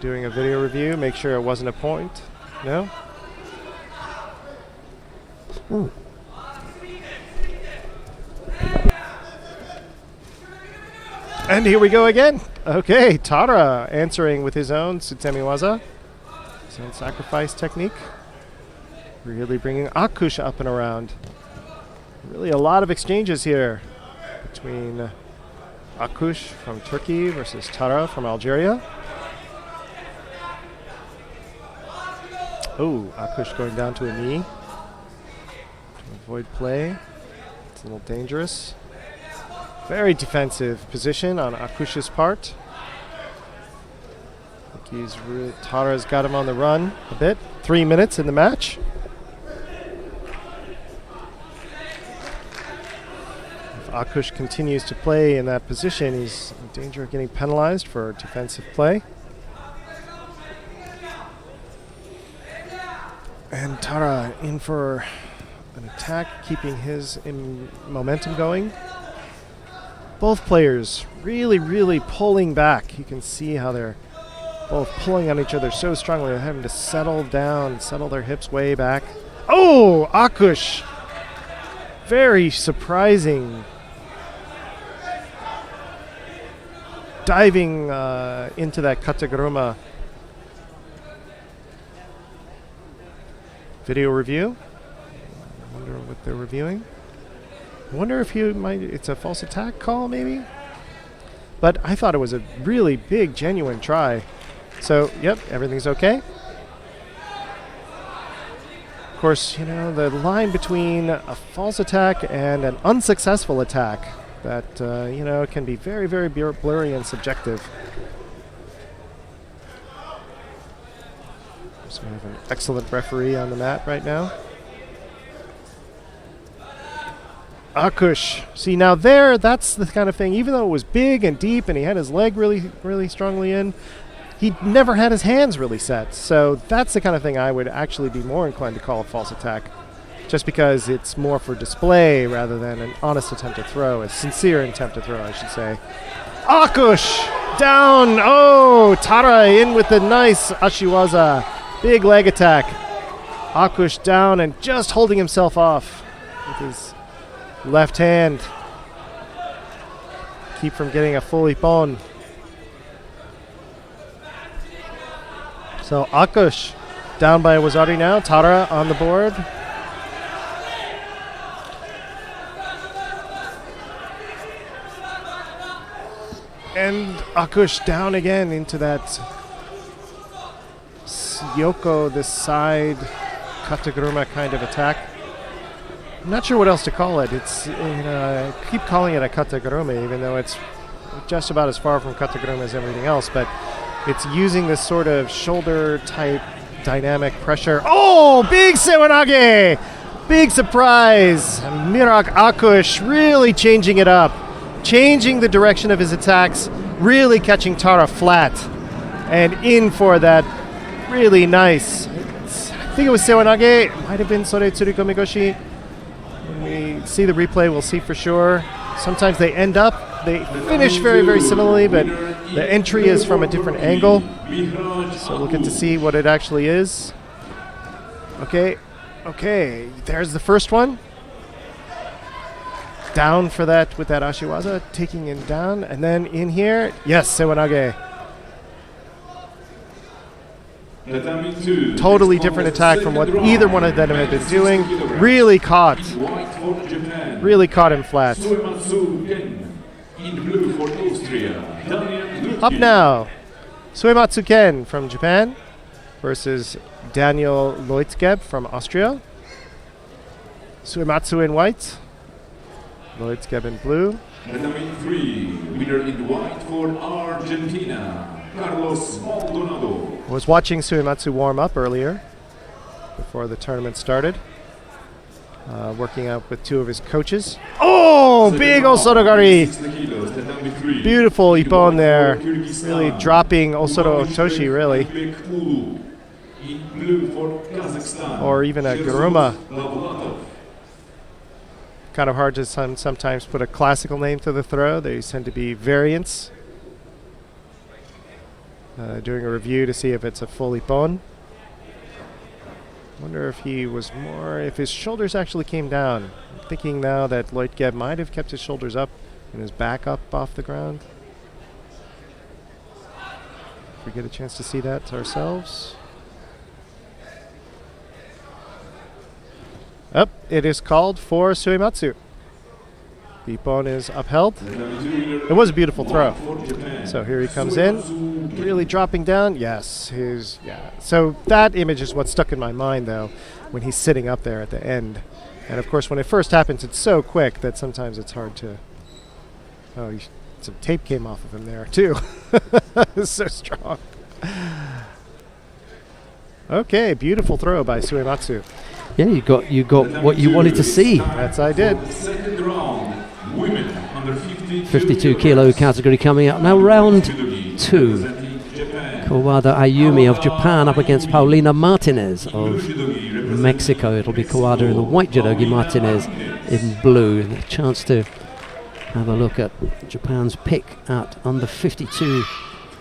Doing a video review, make sure it wasn't a point. No? Ooh. And here we go again. Okay, Tara answering with his own Tsutemiwaza. His own sacrifice technique. Really bringing Akuş up and around. Really a lot of exchanges here between Akuş from Turkey versus Tara from Algeria. Oh, Akuş going down to a knee to avoid play. It's a little dangerous. Very defensive position on Akush's part. I think Tara's got him on the run a bit. 3 minutes in the match. If Akuş continues to play in that position, he's in danger of getting penalized for defensive play. And Tara in for an attack, keeping his momentum going. Both players really, really pulling back. You can see how they're both pulling on each other so strongly, they're having to settle down, settle their hips way back. Oh, Akush! Very surprising. Diving into that kataguruma. Video review. I wonder what they're reviewing. I wonder if it's a false attack call, maybe? But I thought it was a really big, genuine try. So, yep, everything's okay. Of course, you know, the line between a false attack and an unsuccessful attack that, you know, can be very, very blurry and subjective. So we have an excellent referee on the mat right now. Akush. See, now that's the kind of thing, even though it was big and deep and he had his leg really, really strongly in, he never had his hands really set. So that's the kind of thing I would actually be more inclined to call a false attack, just because it's more for display rather than an honest attempt to throw, a sincere attempt to throw, I should say. Akush! Down! Oh! Tara in with the nice Ashiwaza. Big leg attack. Akush down and just holding himself off with his left hand. Keep from getting a full ippon. So Akush down by Wazari now. Tara on the board. And Akush down again into that Yoko, the side kataguruma kind of attack. I'm not sure what else to call it. It's, you know, I keep calling it a kataguruma, even though it's just about as far from kataguruma as everything else. But it's using this sort of shoulder type dynamic pressure. Oh, big sewanage! Big surprise! Mirak Akush really changing it up, changing the direction of his attacks, really catching Tara flat and in for that really nice. I think it was sewanage. It might have been sore tsurikomigoshi. When we see the replay, we'll see for sure. Sometimes they end up, they finish very, very similarly, but the entry is from a different angle. So we'll get to see what it actually is. Okay, there's the first one. Down for that with that Ashiwaza, taking him down. And then in here, yes, sewanage. Totally different attack from what either one of them had been doing. Really caught him flat. Up now, Suematsu Ken from Japan versus Daniel Leutzgeb from Austria. Suematsu in white, Leutzgeb in blue. Tatami 3, winner in white for Argentina, Carlos Maldonado. I was watching Suematsu warm up earlier before the tournament started. Working out with two of his coaches. Oh, big Osodogari! Beautiful ippon there. Really dropping Osodo Otoshi, really. Or even a Guruma. Kind of hard to sometimes put a classical name to the throw. They tend to be variants. Doing a review to see if it's a full ippon. Wonder if if his shoulders actually came down. I'm thinking now that Leutzgeb might have kept his shoulders up and his back up off the ground. If we get a chance to see that ourselves. It is called for Suematsu. The ippon is upheld. It was a beautiful throw. So here he comes in, really dropping down. Yes, So that image is what stuck in my mind, though, when he's sitting up there at the end. And of course, when it first happens, it's so quick that sometimes it's hard to. Oh, some tape came off of him there too. It's so strong. Okay, beautiful throw by Suematsu. Yeah, you got what you wanted to see. That's I did. Second round, women under 52 kilo category coming up now. Round 2. Kawada Ayumi of Japan up against Paulina Martinez of Mexico. It'll be Kawada in the white judogi, Martinez in blue. And a chance to have a look at Japan's pick at under 52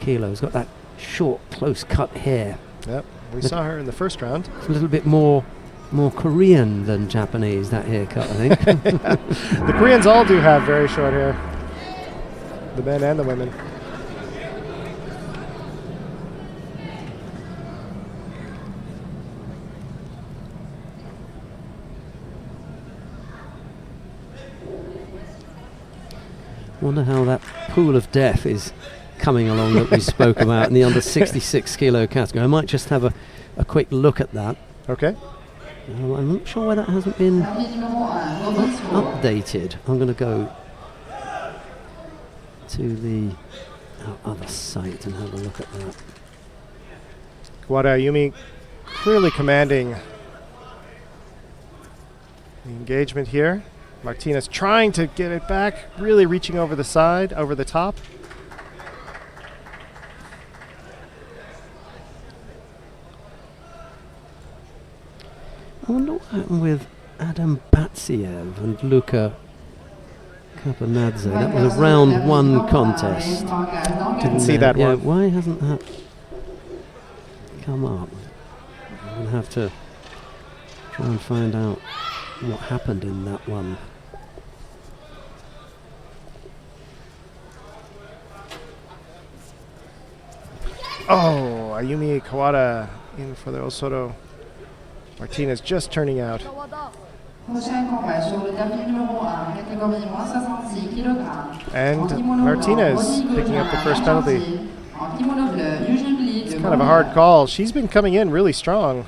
kilos. Got that short, close cut hair. Yep, we saw her in the first round. It's a little bit more Korean than Japanese, that haircut, I think. The Koreans all do have very short hair, the men and the women. Wonder how that pool of death is coming along that we spoke about in the under 66 kilo category. I might just have a quick look at that. Okay. I'm not sure why that hasn't been updated. I'm going to go to the other site and have a look at that. Kawada Ayumi clearly commanding the engagement here. Martinez trying to get it back, really reaching over the side, over the top. I wonder what happened with Adam Batsiev and Luka Kapanadze. That was a round one contest. Didn't see that yeah, one. why hasn't that come up? I'm going to have to try and find out what happened in that one. Oh, Ayumi Kawada in for the Osoto. Martinez just turning out. And Martinez picking up the first penalty. It's kind of a hard call. She's been coming in really strong.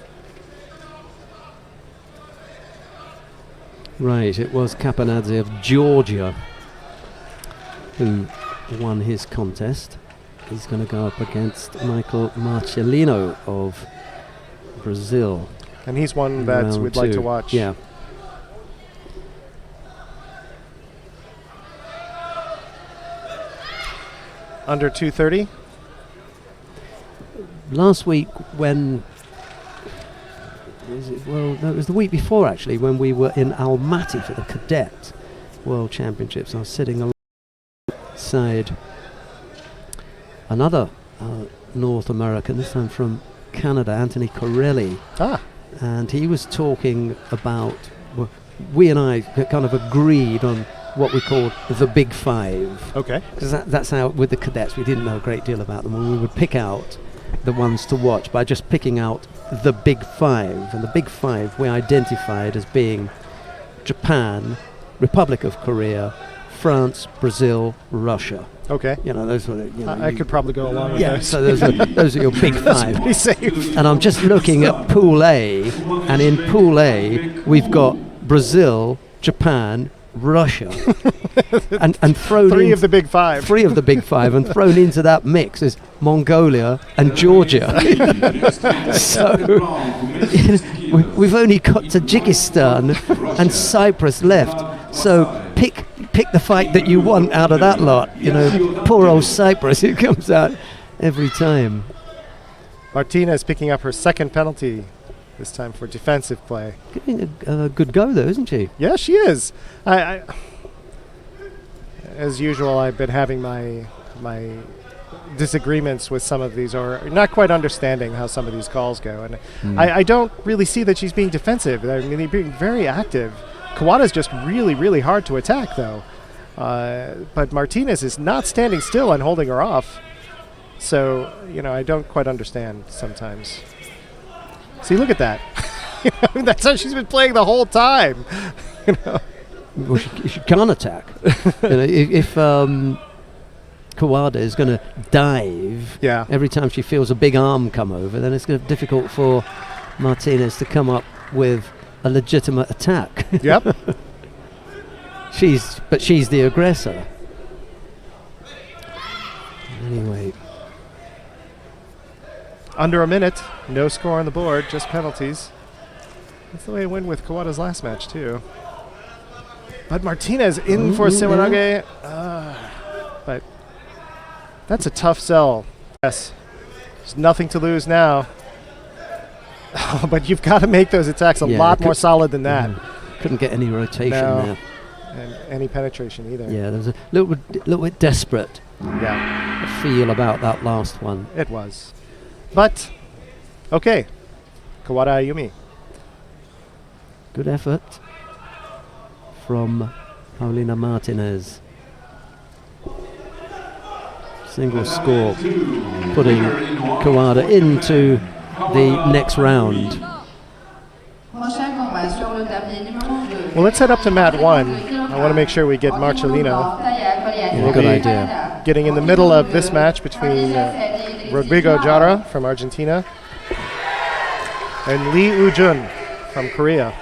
Right, it was Kapanadze of Georgia who won his contest. He's going to go up against Michael Marcelino of Brazil. And he's one that we'd like to watch. Yeah. Under 230. Last week when... Well, no, it was the week before actually when we were in Almaty for the Cadet World Championships. I was sitting alongside another North American, this time from Canada, Anthony Corelli. And he was talking about, well, we and I kind of agreed on what we called the Big Five. Okay. Because that's how, with the cadets, we didn't know a great deal about them, and we would pick out the ones to watch by just picking out the Big Five. And the Big Five we identified as being Japan, Republic of Korea, France, Brazil, Russia. Okay. You know, those were the, you know, I could probably go along with those. so those are your Big Five. Pretty safe. And I'm just looking at Pool A, and in Pool A we've got Brazil, Japan, Russia, and thrown three of the Big Five. Three of the Big Five, and thrown into that mix is Mongolia and Georgia. So we've only got Tajikistan and Cyprus left. So pick the fight that you want out of that lot. You know, poor old Cyprus, it comes out every time. Martinez picking up her second penalty, this time for defensive play. Giving a good go though, isn't she? Yeah, she is. I as usual, I've been having my disagreements with some of these, or not quite understanding how some of these calls go. And I don't really see that she's being defensive. I mean, they're being very active. Kawada's just really, really hard to attack, though. But Martinez is not standing still and holding her off. So, you know, I don't quite understand sometimes. See, look at that. That's how she's been playing the whole time. You know? Well, she can't attack. You know, if Kawada is going to dive every time she feels a big arm come over, then it's going to be difficult for Martinez to come up with a legitimate attack. Yep. She's the aggressor. Anyway. Under a minute, no score on the board, just penalties. That's the way it went with Kawada's last match, too. But Martinez in for Sewanage. But that's a tough sell. Yes. There's nothing to lose now. But you've got to make those attacks a lot more solid than that. Couldn't get any rotation there. And any penetration either. Yeah, there was a little bit desperate. Yeah. feel about that last one. It was. But, okay. Kawada Ayumi. Good effort from Paulina Martinez. Single score, putting Kawada into the next round. Prochain combat sur le tablier numéro 2. Well, let's head up to mat 1. I want to make sure we get Marcelino. Yeah, good idea. Getting in the middle of this match between Rodrigo Jara from Argentina and Lee Woo-jun from Korea.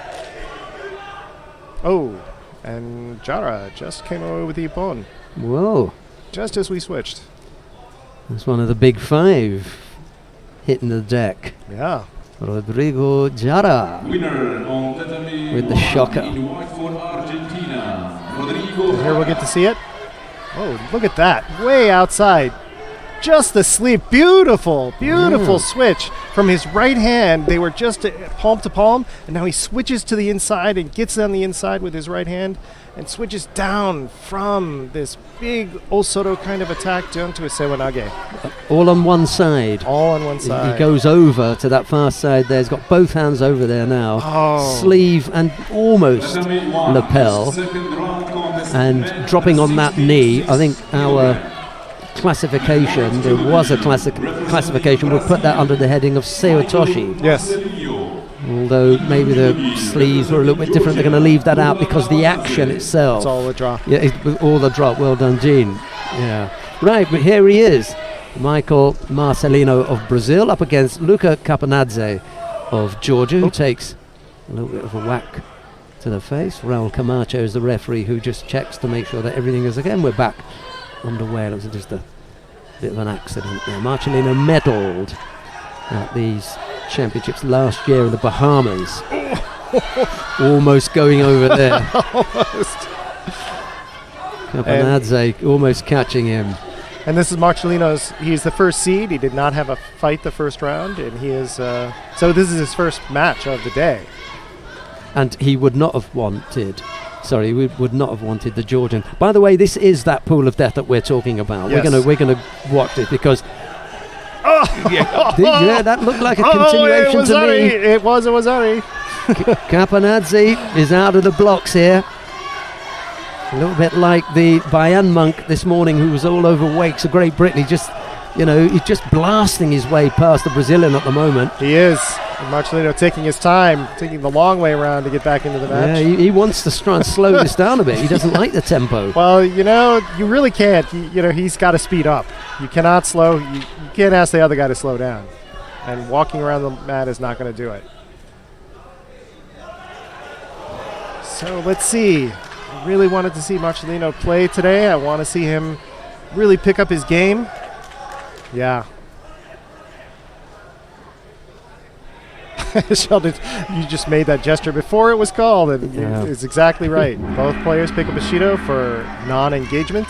Oh, and Jara just came away with the ippon, Whoa, just as we switched. that's one of the big five hitting the deck. Yeah. Rodrigo Jara Winner on tatami with the one shocker. in white for Argentina, Rodrigo. And here we'll get to see it. Oh, look at that. Way outside. Just the sleeve. Beautiful, beautiful switch from his right hand. They were just palm to palm, and now he switches to the inside and gets on the inside with his right hand and switches down from this big Osoto kind of attack down to a Sewanage. All on one side. All on one He side. goes over to that far side there. He's got both hands over there now. Oh. Sleeve and almost Tatami one, lapel. second round contest And men dropping on that 60 knee, I think meters our kilo. classification, there was a classification, would put that under the heading of Seotoshi. Yes. Although maybe the sleeves were a little bit different. They're going to leave that out because the action itself. It's all a draw. Yeah, all the drop. Well done, Gene. Yeah. Right, but here he is. Michael Marcelino of Brazil up against Luca Capanadze of Georgia, who takes a little bit of a whack to the face. Raul Camacho is the referee who just checks to make sure that everything is again. We're back underway. It was just a bit of an accident there. Marcelino medalled at these championships last year in the Bahamas. Almost going over there. Almost. Capanadze almost catching him. And this is Marcelino's, he's the first seed. He did not have a fight the first round, and he is, so this is his first match of the day. And he would not have wanted, would not have wanted the Georgian. By the way, this is that pool of death that we're talking about. Yes. We're gonna watch it because yeah, that looked like a continuation to me. It was Ari. Capanadze is out of the blocks here. A little bit like the Bayan monk this morning who was all over Wakes of Great Britain. He just, he's just blasting his way past the Brazilian at the moment. He is. And Marcelino taking his time, taking the long way around to get back into the match. Yeah, he wants to try and slow this down a bit. He doesn't like the tempo. Well, you really can't. He's got to speed up. You cannot slow. You can't ask the other guy to slow down. And walking around the mat is not going to do it. So let's see. I really wanted to see Marcelino play today. I want to see him really pick up his game. Yeah. Sheldon, you just made that gesture before it was called, and it's exactly right. Both players pick up a Shido for non-engagement.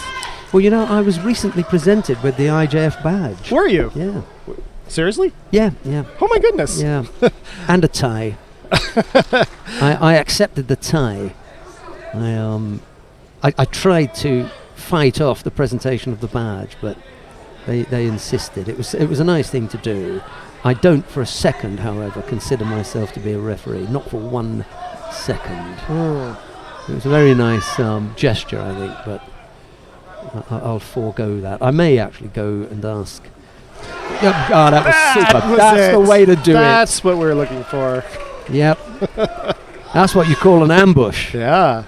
Well, I was recently presented with the IJF badge. Were you? Yeah. Seriously? Yeah. Oh my goodness. Yeah. And a tie. I accepted the tie. I tried to fight off the presentation of the badge, but they insisted. It was a nice thing to do. I don't for a second, however, consider myself to be a referee. Not for 1 second. It was a very nice gesture, I think, but I'll forego that. I may actually go and ask. That was super. That's the way to do it. That's what we're looking for. Yep. That's what you call an ambush. Yeah.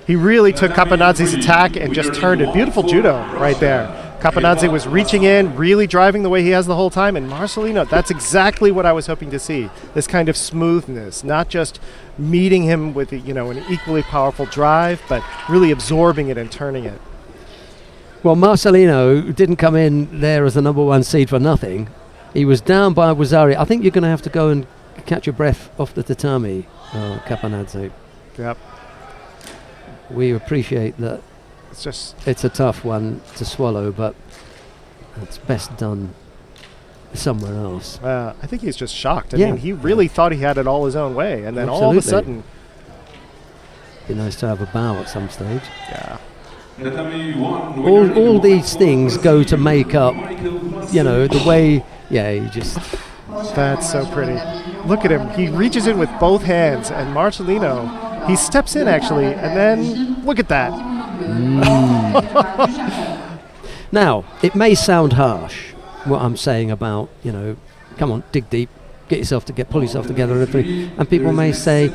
He really took Capanadze's attack and just turned it. Beautiful judo right there. Capanadze was reaching in, really driving the way he has the whole time. And Marcelino, that's exactly what I was hoping to see. This kind of smoothness, not just meeting him with an equally powerful drive, but really absorbing it and turning it. Well, Marcelino didn't come in there as the number 1 seed for nothing. He was down by Wazari. I think you're going to have to go and catch your breath off the tatami, Capanadze. Yep. We appreciate that. It's a tough one to swallow, but it's best done somewhere else. I think he's just shocked. I mean, he really thought he had it all his own way, and then all of a sudden... Be nice to have a bow at some stage. Yeah. Tatami 1. All these things go to make up, the way. Yeah, he just. That's so pretty. Look at him. He reaches in with both hands, and Marcelino, he steps in actually, and then look at that. Now, it may sound harsh, what I'm saying about, come on, dig deep, pull yourself together, and everything. And people may say,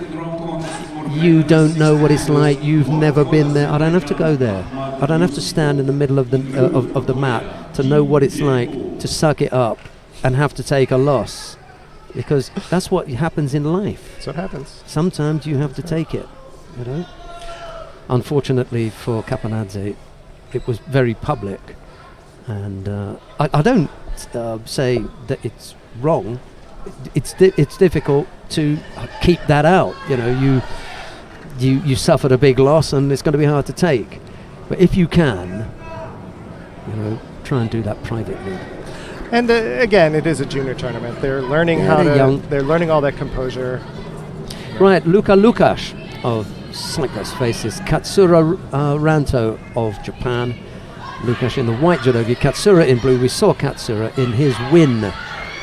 you don't know what it's like, you've never been there. I don't have to go there. I don't have to stand in the middle of the mat to know what it's like to suck it up and have to take a loss. Because that's what happens in life. That's what happens. Sometimes you have to take it, Unfortunately for Caponazzi, it was very public. And I don't say that it's wrong. It's difficult to keep that out. You suffered a big loss, and it's going to be hard to take. But if you can, try and do that privately. And again, it is a junior tournament. They're learning they're learning all that composure. Right, Luka Lukash of Cyprus faces Katsura Ranto of Japan. Lukash in the white judogi, Katsura in blue. We saw Katsura in his win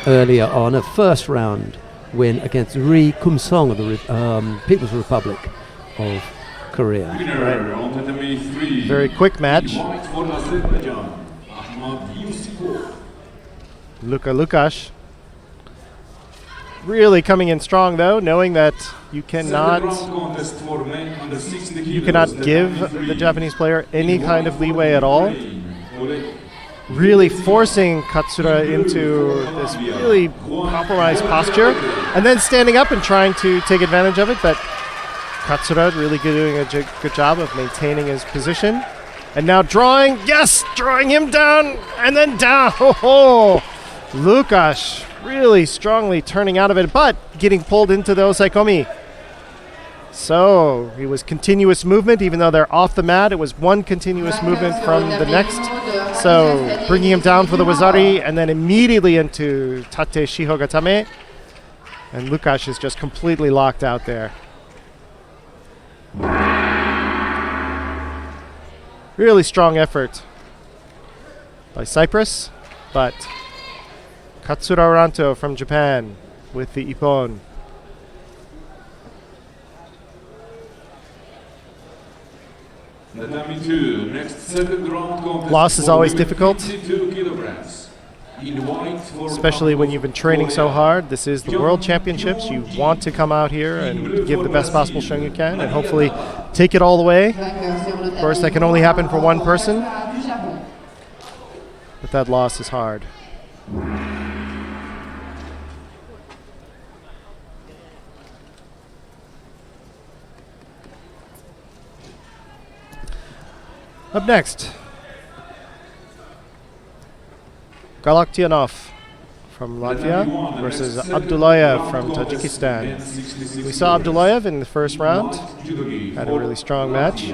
earlier on, a first round win against Ri Kum-song of the People's Republic of Korea. Very quick match. Luka Lukash really coming in strong though, knowing that you cannot give the Japanese player any kind of leeway at all. Really forcing Katsura into this really compromised posture, and then standing up and trying to take advantage of it. But Katsura really doing a good job of maintaining his position. And now drawing him down, and then down. Lukash really strongly turning out of it, but getting pulled into the osaikomi. So it was continuous movement, even though they're off the mat. It was one continuous movement from the next. So bringing him down for the wazari, and then immediately into tate shihogatame. And Lukash is just completely locked out there. Really strong effort by Cyprus, but Katsura Ranto from Japan with the ippon. Loss is always difficult, especially when you've been training so hard. This is the World Championships. You want to come out here and give the best possible showing you can, and hopefully take it all the way. Of course, that can only happen for one person, but that loss is hard. Up next, Galaktianov from Latvia versus Abdullayev from Tajikistan. We saw Abdullayev in the first round, had a really strong match.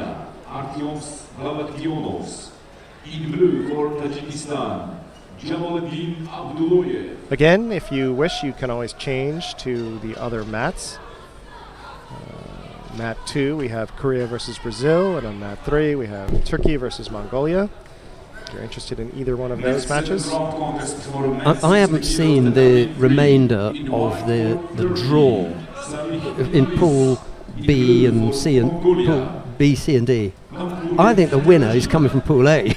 Again, if you wish, you can always change to the other mats. Mat 2, we have Korea versus Brazil, and on Mat 3, we have Turkey versus Mongolia. If you're interested in either one of those matches. I haven't seen the remainder of the draw in Pool B and C and Pool B, C and D. I think the winner is coming from Pool A.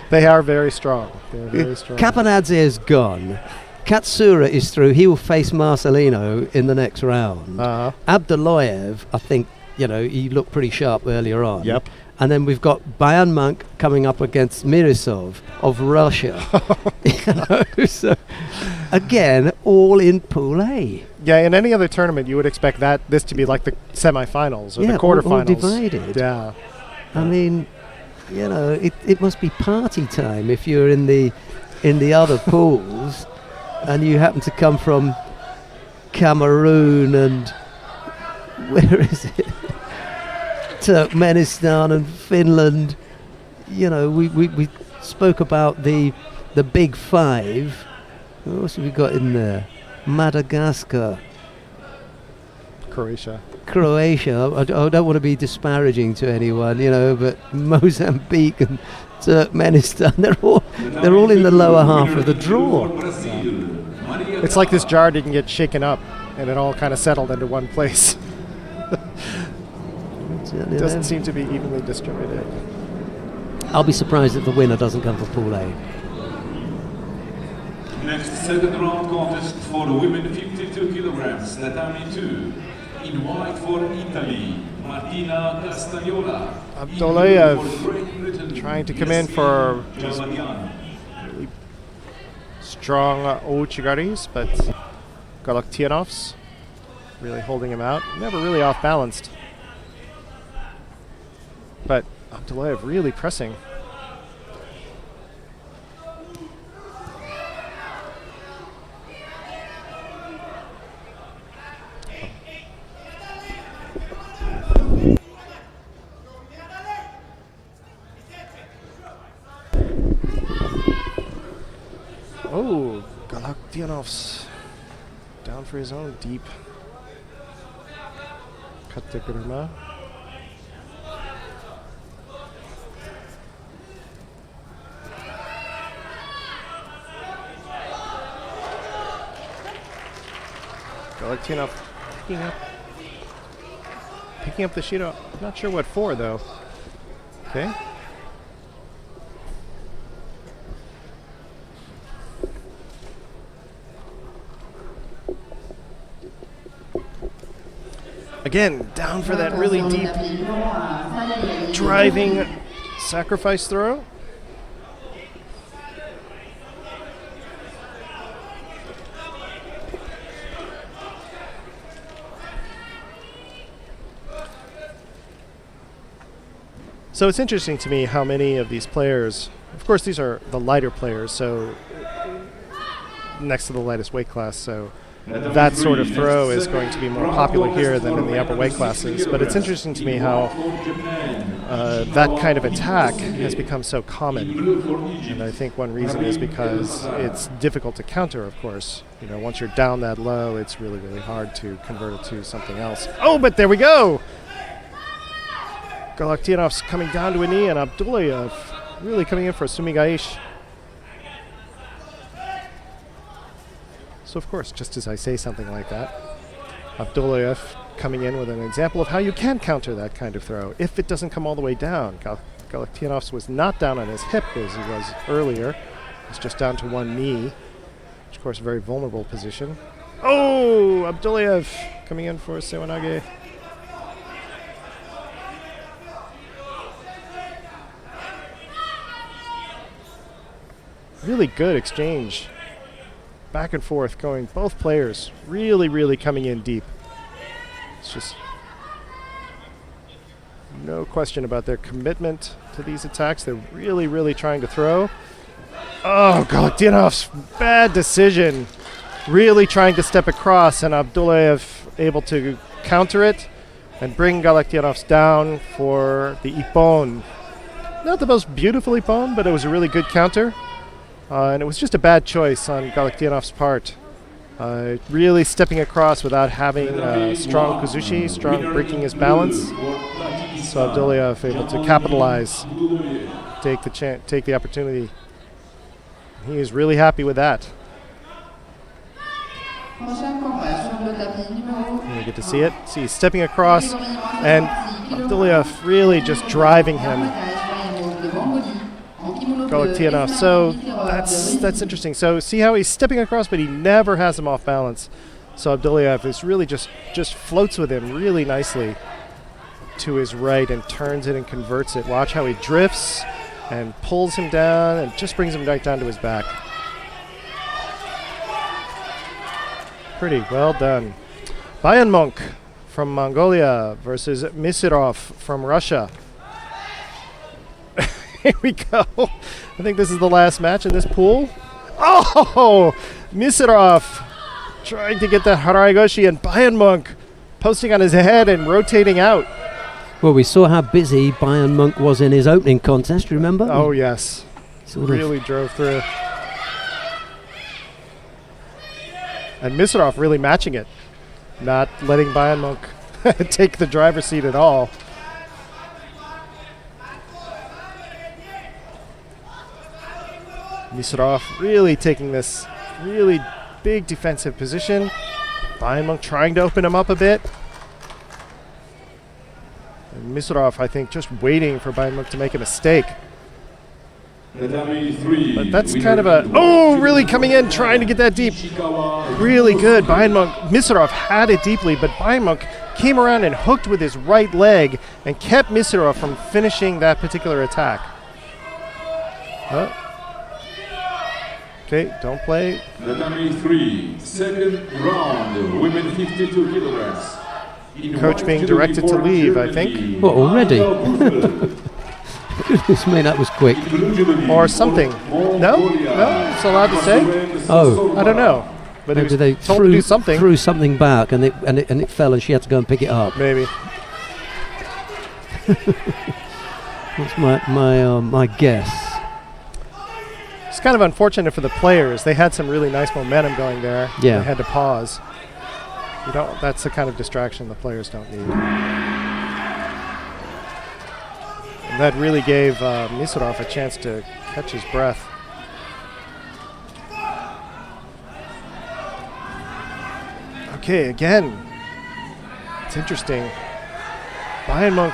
They are very strong. They're very strong. Caponazzi is gone. Katsura is through. He will face Marcelino in the next round. Abdullayev, I think, he looked pretty sharp earlier on. Yep. And then we've got Bayan Monk coming up against Mirisov of Russia. So, again, all in Pool A. Yeah, in any other tournament, you would expect this to be like the semifinals or the quarterfinals. All divided. Yeah. I mean, it must be party time if you're in the other pools. And you happen to come from Cameroon and where is it? Turkmenistan and Finland. We spoke about the big five. What else have we got in there? Madagascar. Croatia. Croatia. I don't want to be disparaging to anyone, you know, but Mozambique and Turkmenistan, they're all in the lower half of the draw. It's like this jar didn't get shaken up, and it all kind of settled into one place. It doesn't seem to be evenly distributed. I'll be surprised if the winner doesn't come for Pool A. Next second round contest for the women 52 kilograms, tatami 2. In white for Italy, Martina Castagnola. Abdullayev trying to come in for really strong Ouchigaris, but Galaktianovs really holding him out. Never really off balanced. But Abdullayev really pressing. Oh, Galaktianovs down for his own deep. Kategrima. Galaktianov picking up the Shido. Not sure what for though. Okay. Again, down for that really deep driving sacrifice throw. So it's interesting to me how many of these players, of course these are the lighter players, so next to the lightest weight class, so that sort of throw is going to be more popular here than in the upper weight classes. But it's interesting to me how that kind of attack has become so common. And I think one reason is because it's difficult to counter, of course. You know, once you're down that low, it's really, really hard to convert it to something else. Oh, but there we go! Galaktianov's coming down to a knee, and Abdullayev really coming in for a sumigaish. So of course, just as I say something like that, Abdullayev coming in with an example of how you can counter that kind of throw if it doesn't come all the way down. Galaktianov's was not down on his hip as he was earlier. It's just down to one knee, which of course a very vulnerable position. Oh, Abdullayev coming in for a sewanage. Really good exchange. Back and forth going, both players really, really coming in deep. It's just no question about their commitment to these attacks. They're really, really trying to throw. Oh, Galaktianov's bad decision. Really trying to step across, and Abdullayev able to counter it and bring Galaktianov's down for the ippon. Not the most beautiful ippon, but it was a really good counter. And it was just a bad choice on Galaktianov's part. Really stepping across without having strong kuzushi, strong breaking his balance. So Abdullayev able to capitalize, take the opportunity. He is really happy with that. And we get to see it. See, stepping across, and Abdullayev really just driving him. Galaktianov. So that's interesting. So see how he's stepping across, but he never has him off balance. So Abdullayev is really just floats with him really nicely to his right and turns it and converts it. Watch how he drifts and pulls him down and just brings him right down to his back. Pretty well done. Bayan Monk from Mongolia versus Misirov from Russia. Here we go. I think this is the last match in this pool. Oh! Misirov trying to get the Haraigoshi, and Bayan Monk posting on his head and rotating out. Well, we saw how busy Bayan Monk was in his opening contest, remember? Oh, yes. Really drove through. And Misirov really matching it. not letting Bayern Monk take the driver's seat at all. Misrov really taking this really big defensive position. Bayern Monk trying to open him up a bit. And Misrov, I think, just waiting for Bayern Monk to make a mistake. But that's kind of a... Oh, really coming in, trying to get that deep. Really good. Bayern Monk, Misrov had it deeply, but Bayern Monk came around and hooked with his right leg and kept Misrov from finishing that particular attack. Okay, don't play. Tatami 3, second round, women 52 kilograms. Coach being directed to leave, I think. What, already? Goodness me, that was quick. Or something. No? No? It's allowed to say? Oh. I don't know. But Maybe it was they told to do something. threw something back and it fell and she had to go and pick it up. Maybe. That's my guess. It's kind of unfortunate for the players. They had some really nice momentum going there. Yeah. They had to pause. That's the kind of distraction the players don't need. And that really gave Misrov a chance to catch his breath. Okay, again. It's interesting. Bayern Monk.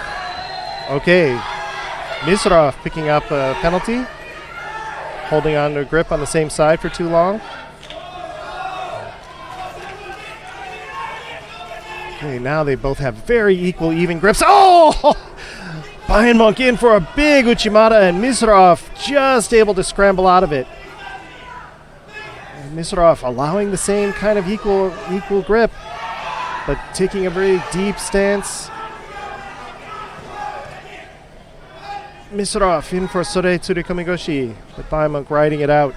Okay. Misrov picking up a penalty. Holding on to a grip on the same side for too long. Okay, now they both have very equal, even grips. Oh! Bayern Monk in for a big Uchimata, and Misrov just able to scramble out of it. And Misrov allowing the same kind of equal grip, but taking a very deep stance. Misrov in for Sore Tsurukomigoshi, but Bayern Monk riding it out.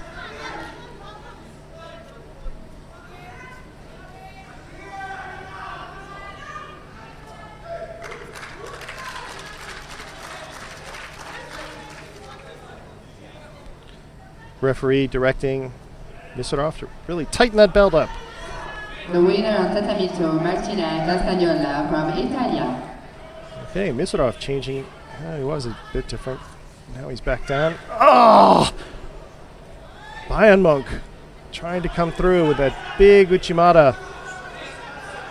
Referee directing Misrov to really tighten that belt up. The winner of Tatami 2, Martina Castagnola from Italia. Okay, Misrov changing. He was a bit different. Now he's back down. Oh! Bayern Monk trying to come through with that big Uchimata.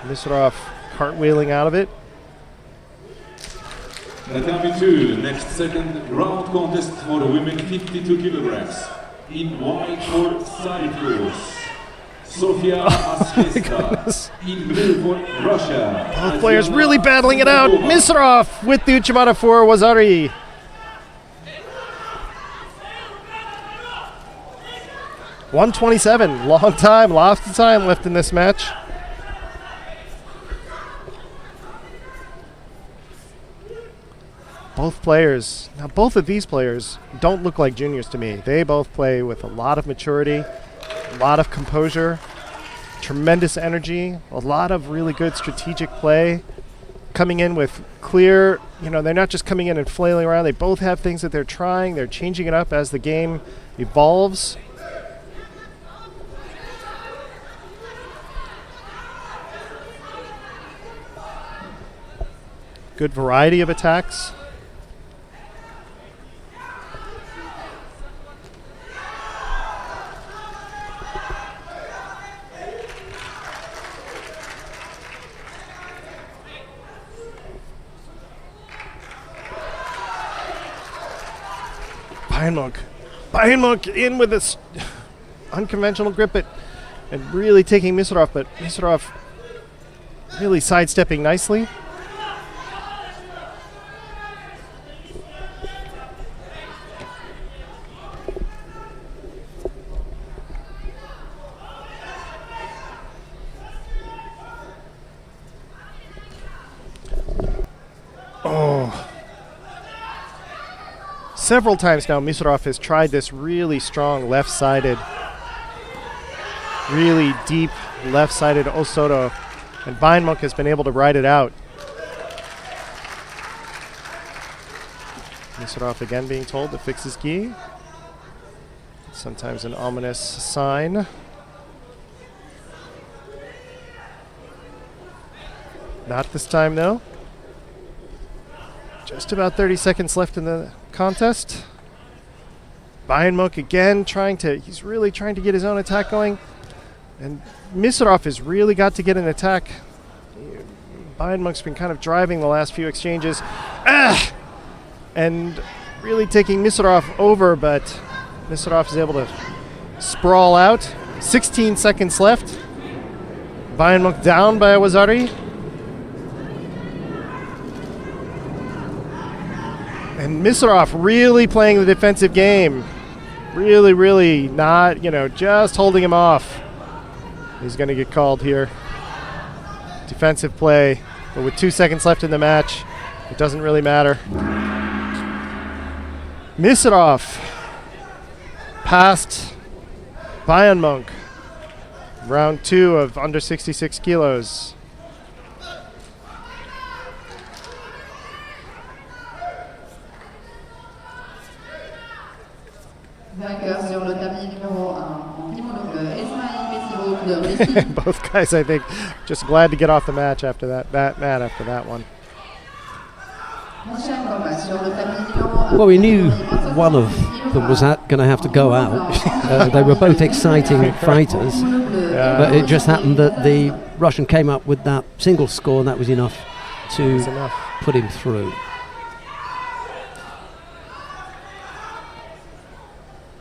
Misrov cartwheeling out of it. Tatami 2, next second round contest for the women 52 kilograms. In white for Cyprus, Sofia Asvesta. In blue for Russia. Both players really battling it out. Misrov with the Uchimata for Wazari. .127, long time, lots of time left in this match. Both of these players don't look like juniors to me. They both play with a lot of maturity, a lot of composure, tremendous energy, a lot of really good strategic play, coming in with clear, they're not just coming in and flailing around. They both have things that they're trying. They're changing it up as the game evolves. Good variety of attacks. Bayern Monk in with this unconventional grip and really taking Misrov, but Misrov really sidestepping nicely. Several times now, Misrov has tried this really strong left-sided, really deep left-sided Osoto, and Bayern Monk has been able to ride it out. Misrov again being told to fix his gi. Sometimes an ominous sign. Not this time, though. Just about 30 seconds left in the contest. Bayanmuk again he's really trying to get his own attack going. And Misarov has really got to get an attack. Bayanmuk's been kind of driving the last few exchanges. And really taking Misarov over, but Misarov is able to sprawl out. 16 seconds left. Bayanmuk down by Awazari. And Misarov really playing the defensive game. Really, really not, just holding him off. He's going to get called here. Defensive play. But with 2 seconds left in the match, it doesn't really matter. Misarov passed Bayanmuk. Round 2 of under 66 kilos. Vainqueur sur le tablier numéro 1 en kimono bleu, Ismail Messiro, couleur d'équipe. Both guys, I think, just glad to get off the match after after that one. Prochain combat sur le tablier numéro 1. Well, we knew one of them was going to have to go out. They were both exciting fighters, but it just happened that the Russian came up with that single score, and that was enough to put him through.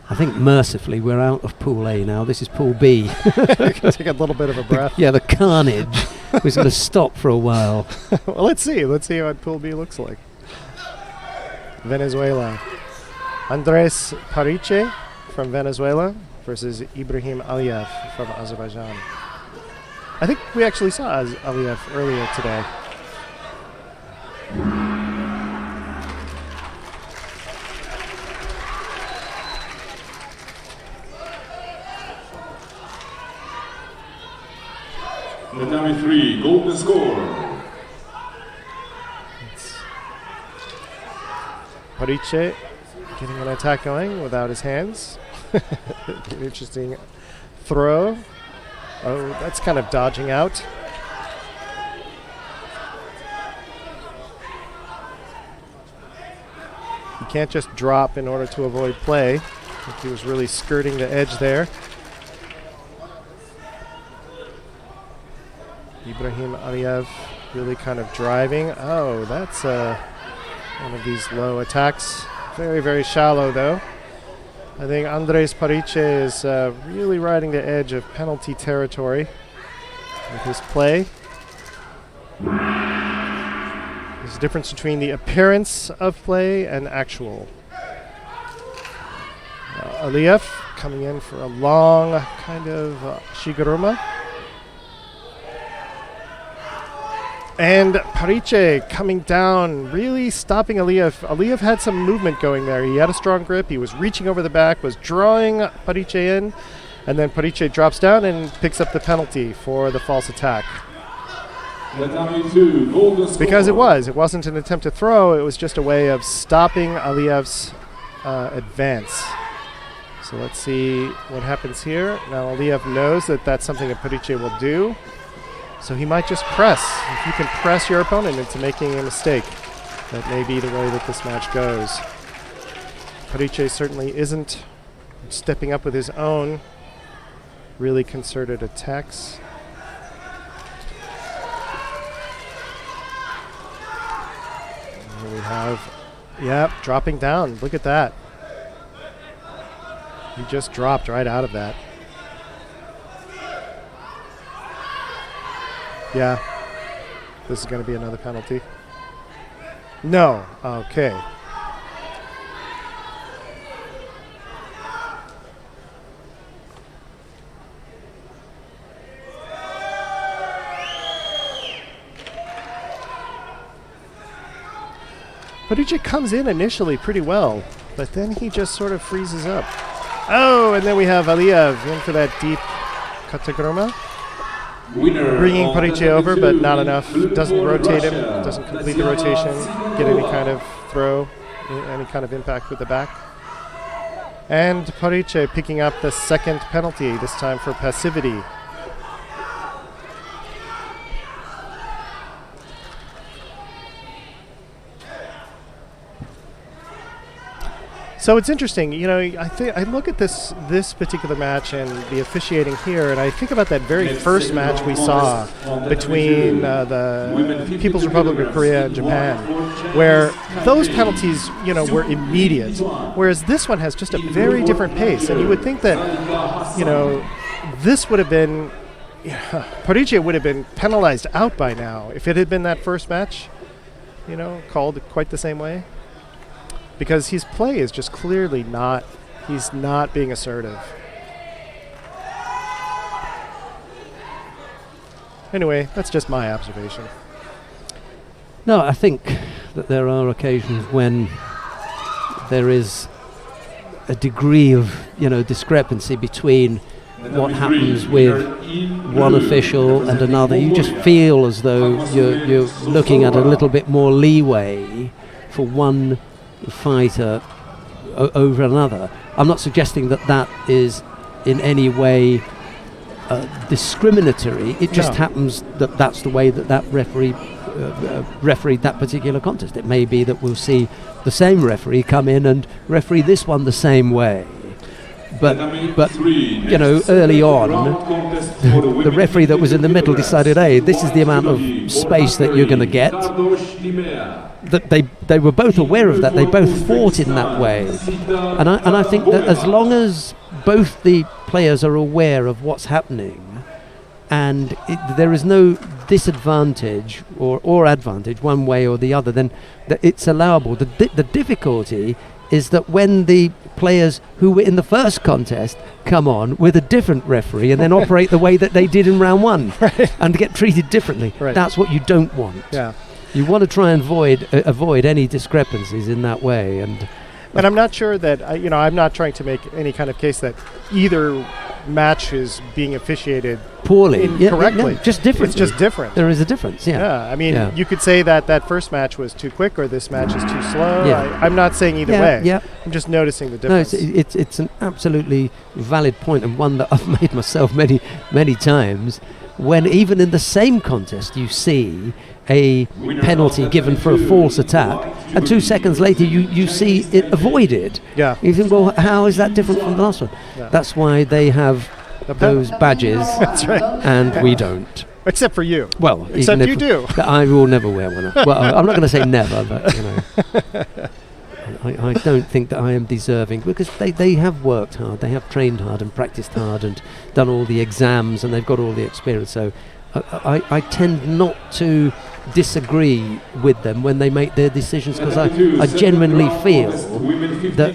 I think mercifully we're out of Pool A now. This is Pool B. Take a little bit of a breath. Yeah, the carnage was going to stop for a while. Well, let's see. Let's see what Pool B looks like. Venezuela. Andres Pariche from Venezuela versus Ibrahim Aliyev from Azerbaijan. I think we actually saw Aliyev earlier today. Tatami 3, golden score. Pariche getting an attack going without his hands. An interesting throw. Oh, that's kind of dodging out. You can't just drop in order to avoid play. I think he was really skirting the edge there. Ibrahim Aliyev really kind of driving. Oh, that's one of these low attacks. Very, very shallow, though. I think Andres Pariche is really riding the edge of penalty territory with his play. There's a difference between the appearance of play and actual. Aliyev coming in for a long kind of Shiguruma. And Pariche coming down, really stopping Aliyev. Aliyev had some movement going there. He had a strong grip. He was reaching over the back, was drawing Pariche in, and then Pariche drops down and picks up the penalty for the false attack. Because it wasn't an attempt to throw, it was just a way of stopping Aliyev's advance. So let's see what happens here. Now Aliyev knows that that's something that Pariche will do. So he might just press. If you can press your opponent into making a mistake, that may be the way that this match goes. Pariche certainly isn't stepping up with his own really concerted attacks. Here we have, dropping down. Look at that. He just dropped right out of that. Yeah, this is going to be another penalty. No, okay. Pariche comes in initially pretty well, but then he just sort of freezes up. Oh, and then we have Aliyev in for that deep kataguruma. Bringing Pariche over, but not enough. Doesn't rotate him, doesn't complete the rotation, get any kind of throw, any kind of impact with the back. And Pariche picking up the second penalty, this time for passivity. So it's interesting, you know. I look at this particular match and the officiating here, and I think about that very first match we saw between the People's Republic of Korea and Japan, where those penalties, you know, were immediate, whereas this one has just a very different pace. And you would think that, you know, this would have been, Parige would have been penalized out by now if it had been that first match, you know, called quite the same way. Because his play is just clearly not, he's not being assertive. Anyway, that's just my observation. No, I think that there are occasions when there is a degree of, you know, discrepancy between what happens with one official and another. You just feel as though you're looking at a little bit more leeway for one fighter over another. I'm not suggesting that that is in any way discriminatory. It just happens that that's the way that referee refereed that particular contest. It may be that we'll see the same referee come in and referee this one the same way. But you know, early on, the referee that was in the middle decided, hey, this is the amount of space that you're going to get. That they were both aware of that. They both fought in that way. And I think that as long as both the players are aware of what's happening and there is no disadvantage or advantage one way or the other, then it's allowable. The difficulty is that when the players who were in the first contest come on with a different referee and then operate the way that they did in round one, and get treated differently. That's what you don't want. You want to try and avoid any discrepancies in that way. And I'm not sure that, I'm not trying to make any kind of case that either match is being officiated poorly, incorrectly. Just different. It's just different. There is a difference, I mean, you could say that first match was too quick or this match is too slow. I'm not saying either way. I'm just noticing the difference. No, it's an absolutely valid point, and one that I've made myself many, many times, when even in the same contest you see a penalty given for a false attack, and 2 seconds later you see it avoided. You think, well, how is that different from the last one? That's why they have those badges. That's right. And we don't. Except for you. Well, except you do. I will never wear one. Well, I'm not going to say never, but you know, I don't think that I am deserving, because they have worked hard, they have trained hard and practiced hard and done all the exams, and they've got all the experience. So I tend not to disagree with them when they make their decisions, because I genuinely feel that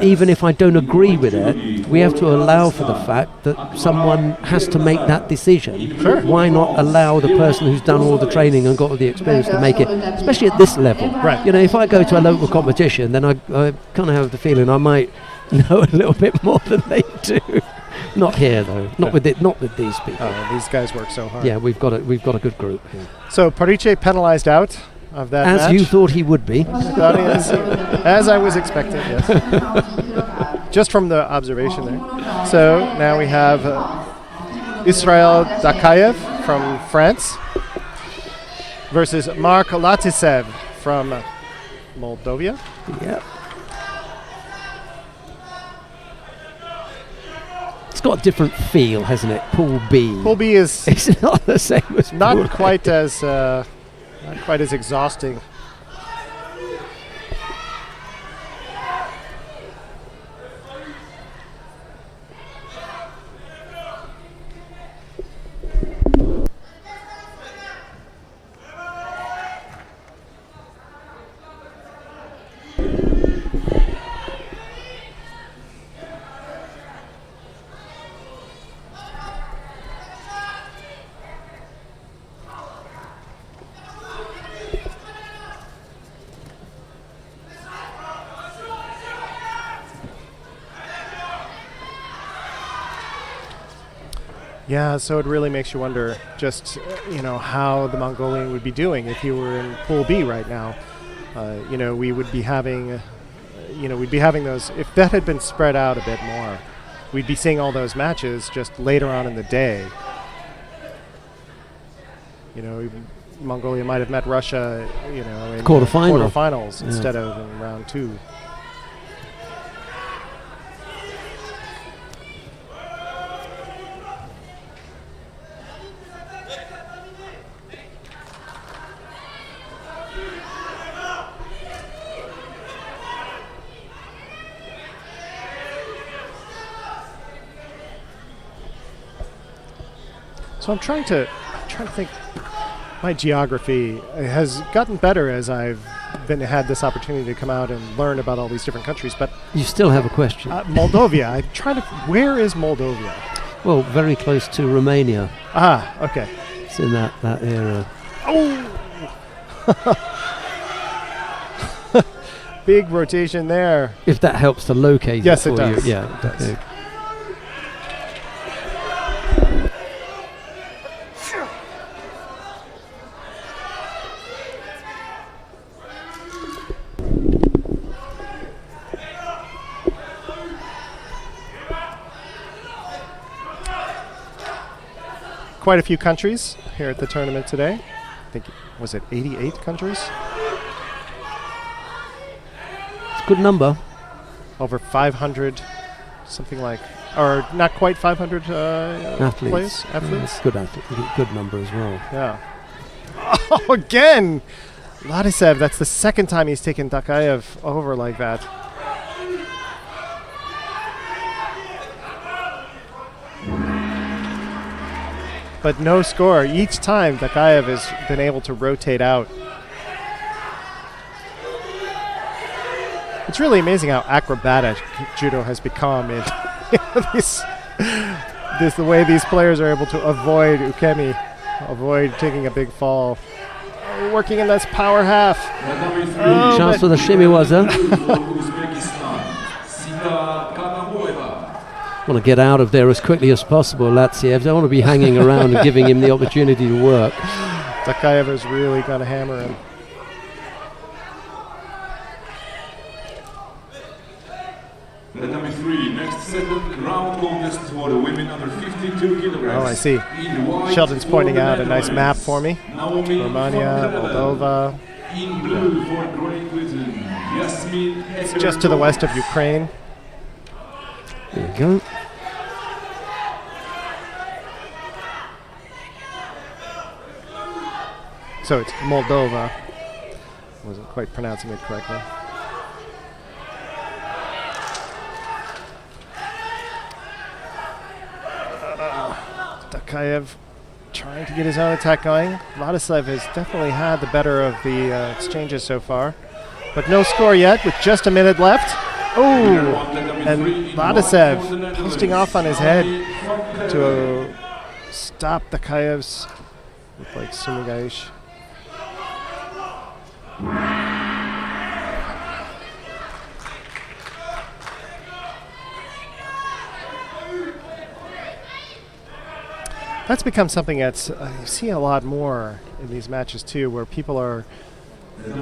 even if I don't agree with it, we have to allow for the fact that someone has to make that decision. Why not allow the person who's done all the training and got all the experience to make it, especially at this level? You know, if I go to a local competition, then I kind of have the feeling I might know a little bit more than they do. Not here though. Not with these people. Oh, these guys work so hard. Yeah, we've got a good group. So Parige penalized out of that match. As you thought he would be. As I was expecting, yes. Just from the observation there. So now we have Israel Dakayev from France versus Mark Latisev from Moldova. Yep. It's got a different feel, hasn't it? Pool B. Pool B is it's not the same as not Pool quite A. not quite as exhausting. Yeah, so it really makes you wonder just, how the Mongolian would be doing if he were in Pool B right now. We would be having, those, if that had been spread out a bit more, we'd be seeing all those matches just later on in the day. Mongolia might have met Russia, in quarterfinals instead of in round 2. So I'm trying to think. My geography has gotten better as I've had this opportunity to come out and learn about all these different countries. But You still have a question. Moldova. I'm trying to. Where is Moldova? Well, very close to Romania. Ah, okay. It's in that area. Oh. Big rotation there. If that helps to locate Yes, it it for does. you. Yeah, It does. okay. Quite a few countries here at the tournament today. I think, was it 88 countries? It's a good number. Over 500, something like, or not quite 500 players, athletes. It's good number as well. Yeah. Oh, again! Ladisev, that's the second time he's taken Dakayev over like that. But no score. Each time Dakayev has been able to rotate out. It's really amazing how acrobatic judo has become in the way these players are able to avoid ukemi, avoid taking a big fall. Working in this power half. Chance for the shimiwaza. Want to get out of there as quickly as possible, Latsiev. Don't want to be hanging around and giving him the opportunity to work. Dakayev has really got to hammer him. Number 3, next second round contest for the women under 52 kilograms. Oh, I see. Sheldon's pointing out a nice map for me. Romania, Moldova. In blue for Great Britain, Yasmin. It's just to the west of Ukraine. There you go. So it's Moldova. Wasn't quite pronouncing it correctly. Dakayev trying to get his own attack going. Vladislav has definitely had the better of the exchanges so far. But no score yet with just a minute left. Oh! And Vladislav posting off on his head to stop Dakayev's with like Sumigaish. That's become something that's you see a lot more in these matches too, where people are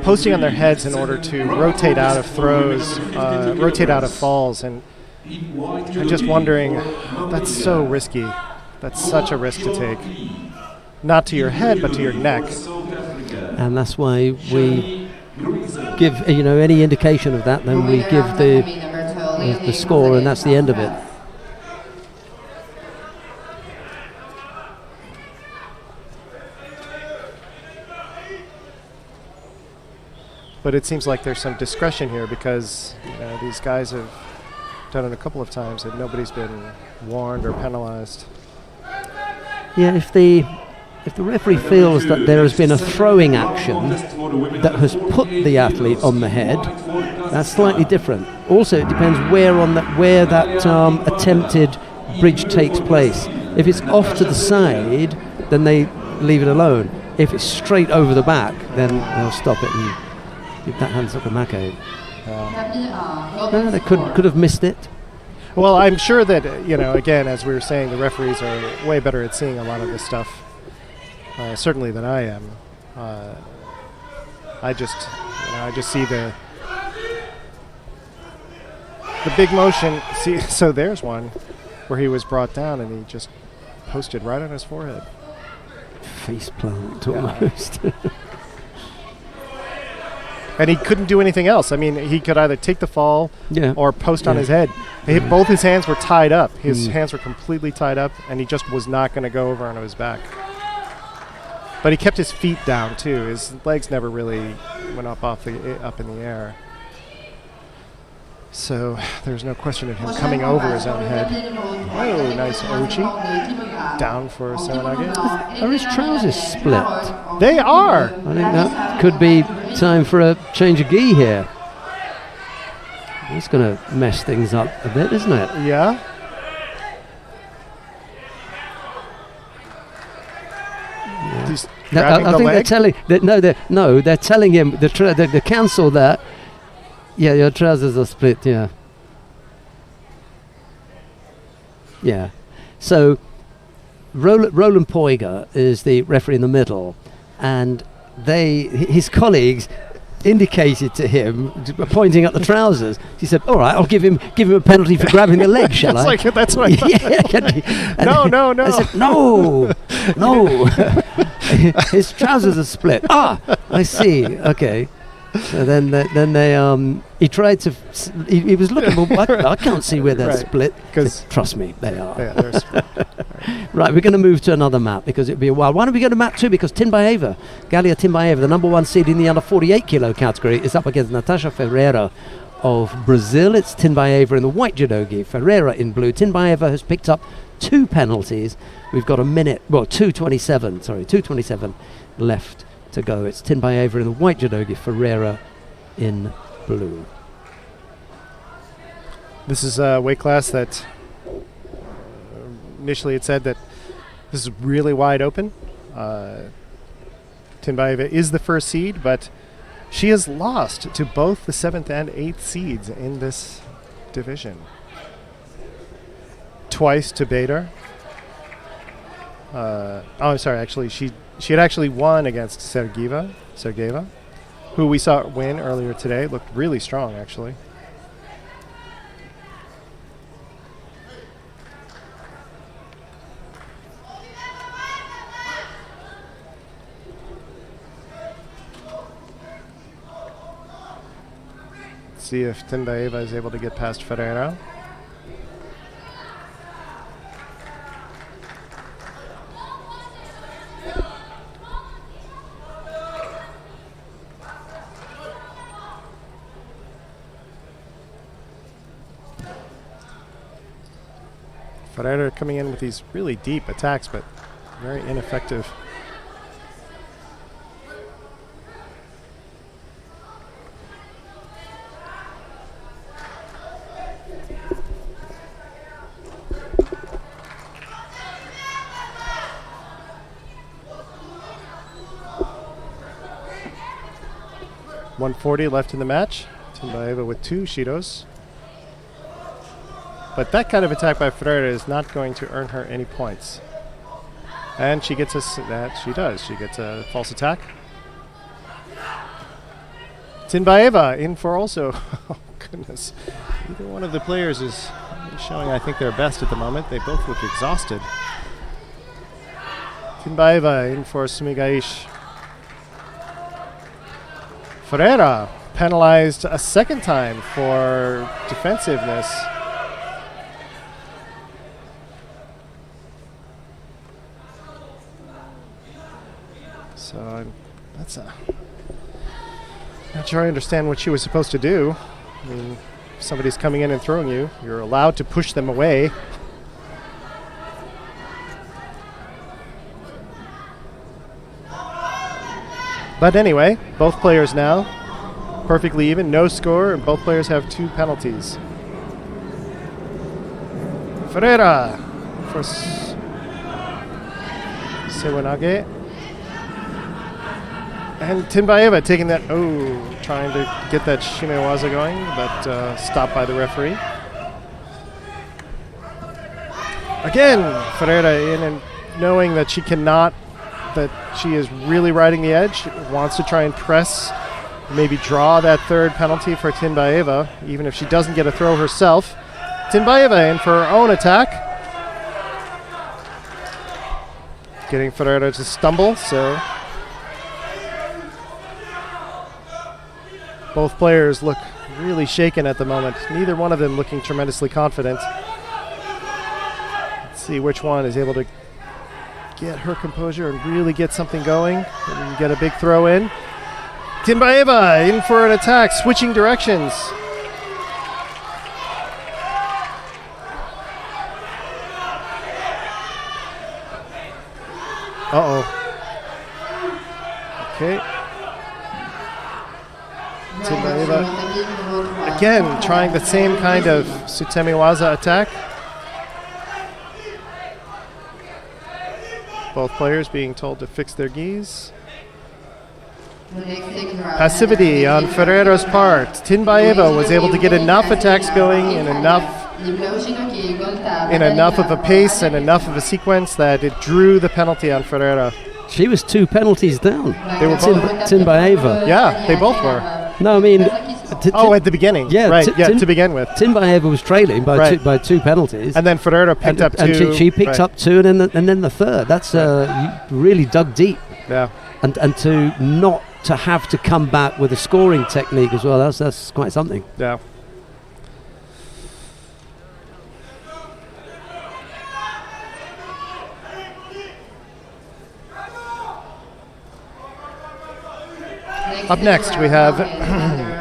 posting on their heads in order to rotate out of throws, rotate out of falls, and I'm just wondering, that's so risky. That's such a risk to take. Not to your head, but to your neck. And that's why we give, any indication of that, then we give the score, and that's the end of it. But it seems like there's some discretion here because these guys have done it a couple of times and nobody's been warned or penalized. Yeah, if the referee feels that there has been a throwing action that has put the athlete on the head, that's slightly different. Also, it depends where that attempted bridge takes place. If it's off to the side, then they leave it alone. If it's straight over the back, then they'll stop it and give that hands up a Mako. They could have missed it. Well, I'm sure that, again, as we were saying, the referees are way better at seeing a lot of this stuff, certainly than I am. I just see the big motion. See, so there's one where he was brought down and he just posted right on his forehead. Face plant almost. And he couldn't do anything else. I mean, he could either take the fall or post on his head. Both his hands were tied up. His hands were completely tied up, and he just was not going to go over onto his back. But he kept his feet down, too. His legs never really went up in the air. So there's no question of him coming over his own head. Oh, nice Ochi. Down for Sewanage. Are his trousers split? They are! I think that could be time for a change of gi here. It's going to mess things up a bit, isn't it? Yeah. He's grabbing I the think leg. they're telling him, the council that, yeah, your trousers are split, yeah. Yeah. So Roland Poiger is the referee in the middle, and his colleagues indicated to him, pointing at the trousers. He said, "All right, I'll give him a penalty for grabbing the leg, shall I?" That's what I thought. No. I said, no. His trousers are split. Ah, I see. Okay. So then he tried to. He was looking. Well, I can't see where they're split. Because trust me, they are. Yeah, they're split. Right, we're going to move to another map because it'll be a while. Why don't we go to map 2? Because Timbaeva, Galia Timbaeva, the number 1 seed in the under 48 kilo category, is up against Natasha Ferreira of Brazil. It's Timbaeva in the white judogi, Ferreira in blue. Timbaeva has picked up 2 penalties. We've got 2:27 left to go. It's Timbaeva in the white judogi, Ferreira in blue. This is a weight class that initially it said that this is really wide open. Timbaeva is the first seed, but she has lost to both the 7th and 8th seeds in this division. Twice to Bader. I'm sorry, actually, she had actually won against Sergeyeva, who we saw win earlier today. Looked really strong, actually. See if Timbaeva is able to get past Ferreira. Ferreira coming in with these really deep attacks, but very ineffective. .140 left in the match. Timbaeva with 2 Shidos. But that kind of attack by Ferreira is not going to earn her any points. And she gets that. She does. She gets a false attack. Timbaeva in for also. Oh, goodness. Either one of the players is showing, I think, their best at the moment. They both look exhausted. Timbaeva in for Sumigaish. Ferreira penalized a second time for defensiveness. So not sure I understand what she was supposed to do. I mean, if somebody's coming in and throwing you, you're allowed to push them away. But anyway, both players now perfectly even, no score, and both players have 2 penalties. Ferreira for Sewanage. And Timbaeva taking that, trying to get that Shimewaza going, but stopped by the referee. Again, Ferreira in and knowing that she cannot, that she is really riding the edge, wants to try and press, maybe draw that 3rd penalty for Timbaeva, even if she doesn't get a throw herself. Timbaeva in for her own attack. Getting Ferreira to stumble, so both players look really shaken at the moment. Neither one of them looking tremendously confident. Let's see which one is able to get her composure and really get something going and get a big throw in. Timbaeva in for an attack, switching directions. Uh-oh. Okay. Tinbaeva again trying the same kind of Sutemiwaza attack. Both players being told to fix their gis. Passivity on Ferreira's part. Tinbaeva was able to get enough attacks going in enough of a pace and enough of a sequence that it drew the penalty on Ferreira. She was 2 penalties down. They were Tinbaeva. Yeah, they both were. No, I mean... at the beginning. Yeah, right. To begin with. Tinbaeva was trailing by 2 penalties. And then Ferreira picked up 2. And she picked up 2 and then the third. That's you really dug deep. Yeah. And to not to have to come back with a scoring technique as well, that's quite something. Yeah. Up next, we have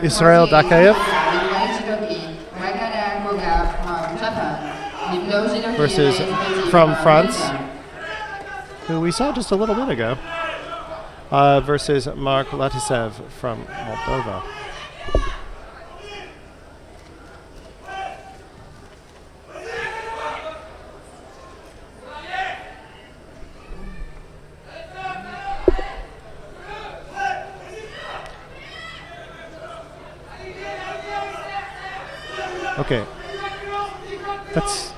Israel Dakayev versus from France, who we saw just a little bit ago, versus Mark Latisev from Moldova. Okay, that's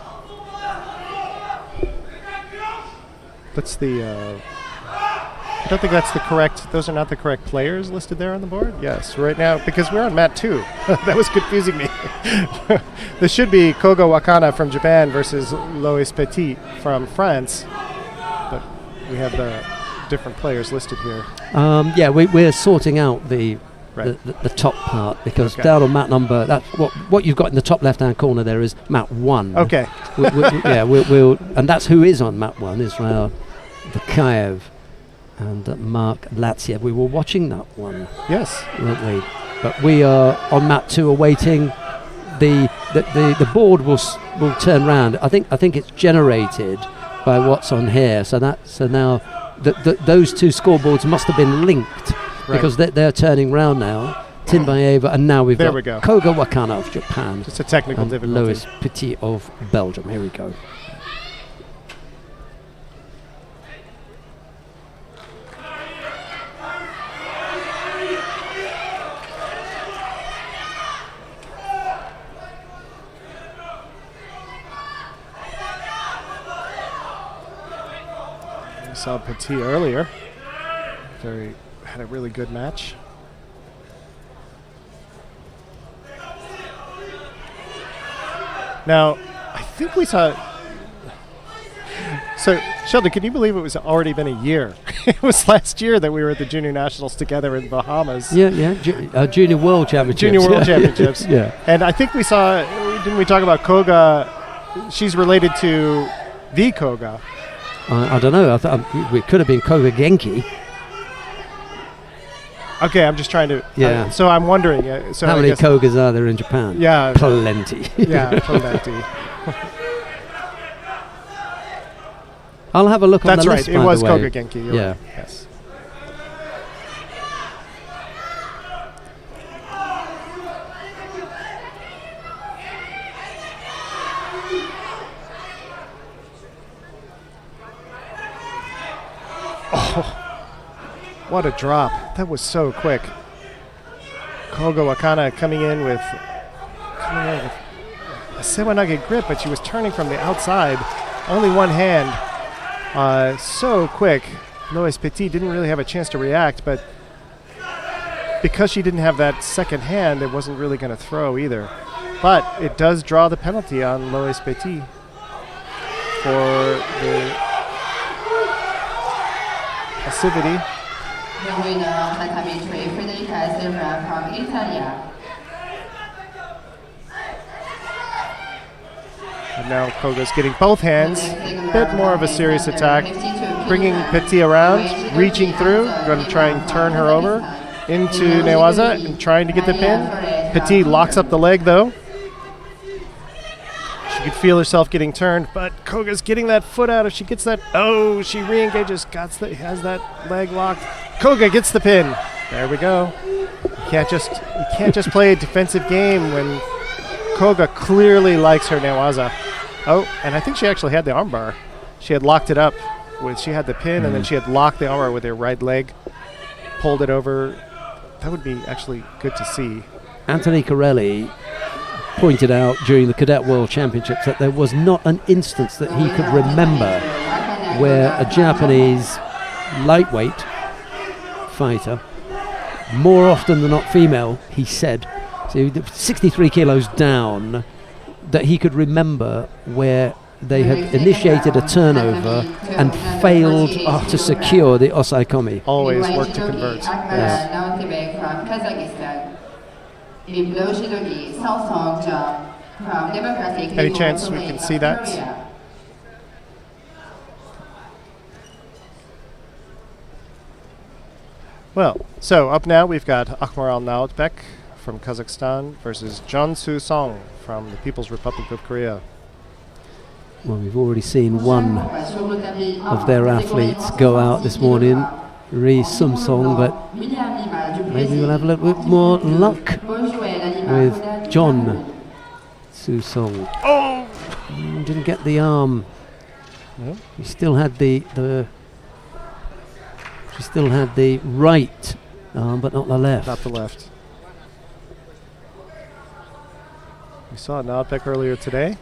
the. I don't think that's the correct. Those are not the correct players listed there on the board. Yes, right now because we're on mat 2. That was confusing me. This should be Koga Wakana from Japan versus Lois Petit from France, but we have the different players listed here. Yeah, we're sorting out the top part because down on mat number, that's what you've got in the top left-hand corner there is mat 1. Okay. We'll and that's who is on mat 1, Israel Dakayev and Mark Latsiev. We were watching that one. Yes. Weren't we? But we are on mat 2 awaiting the board will turn round. I think it's generated by what's on here. So now those 2 scoreboards must have been linked. Because they're turning round now, Tinbaeva, and now we've got Koga Wakana of Japan. It's a technical and difficulty. Lois Petit of Belgium. Here we go. We saw Petit earlier. Had a really good match. Now, I think we saw. So, Sheldon, can you believe it was already been a year? It was last year that we were at the Junior Nationals together in Bahamas. Yeah. Junior World Championships. Junior World Championships. Yeah. And I think we saw. Didn't we talk about Koga? She's related to the Koga. I don't know. I thought it could have been Koga Genki. Okay, I'm just trying to. Yeah. So I'm wondering. How many Kogas are there in Japan? Yeah. Plenty. Yeah, plenty. I'll have a look on the list. That's right. It was Koga Genki. Yeah. Right. Yes. Oh. What a drop. That was so quick. Koga Wakana coming in with a Sewanage grip, but she was turning from the outside. Only one hand. So quick. Lois Petit didn't really have a chance to react, but because she didn't have that second hand, it wasn't really going to throw either. But it does draw the penalty on Lois Petit for the passivity. The winner of tatami 3, Federica Zebra from Italy. And now Koga's getting both hands. A bit more of a serious attack. Bringing Petit around, reaching through. Going to try and turn her over into Newaza and trying to get the pin. Petit locks up the leg though. She could feel herself getting turned, but Koga's getting that foot out. If she gets that, oh, she re-engages, has that leg locked. Koga gets the pin. There we go. You can't just play a defensive game when Koga clearly likes her newaza. Oh, and I think she actually had the armbar. She had locked it up she had the pin, and then she had locked the armbar with her right leg, pulled it over. That would be actually good to see. Anthony Corelli pointed out during the Cadet World Championships that there was not an instance that he could remember where a Japanese lightweight fighter, more often than not female, he said, so 63 kilos down, that he could remember where they had initiated a turnover and failed to secure the Osaikomi. Always work to convert. Any chance we can see that? Well, so up now we've got Akhmaral Nautbek from Kazakhstan versus Jeon Soo-song from the People's Republic of Korea. Well, we've already seen one of their athletes go out this morning, Ri Sum-song, but maybe we'll have a little bit more luck with Jeon Soo-song. Oh! Didn't get the arm. No? He still had the she still had the right arm, but not the left. Not the left. We saw Nautbek earlier today.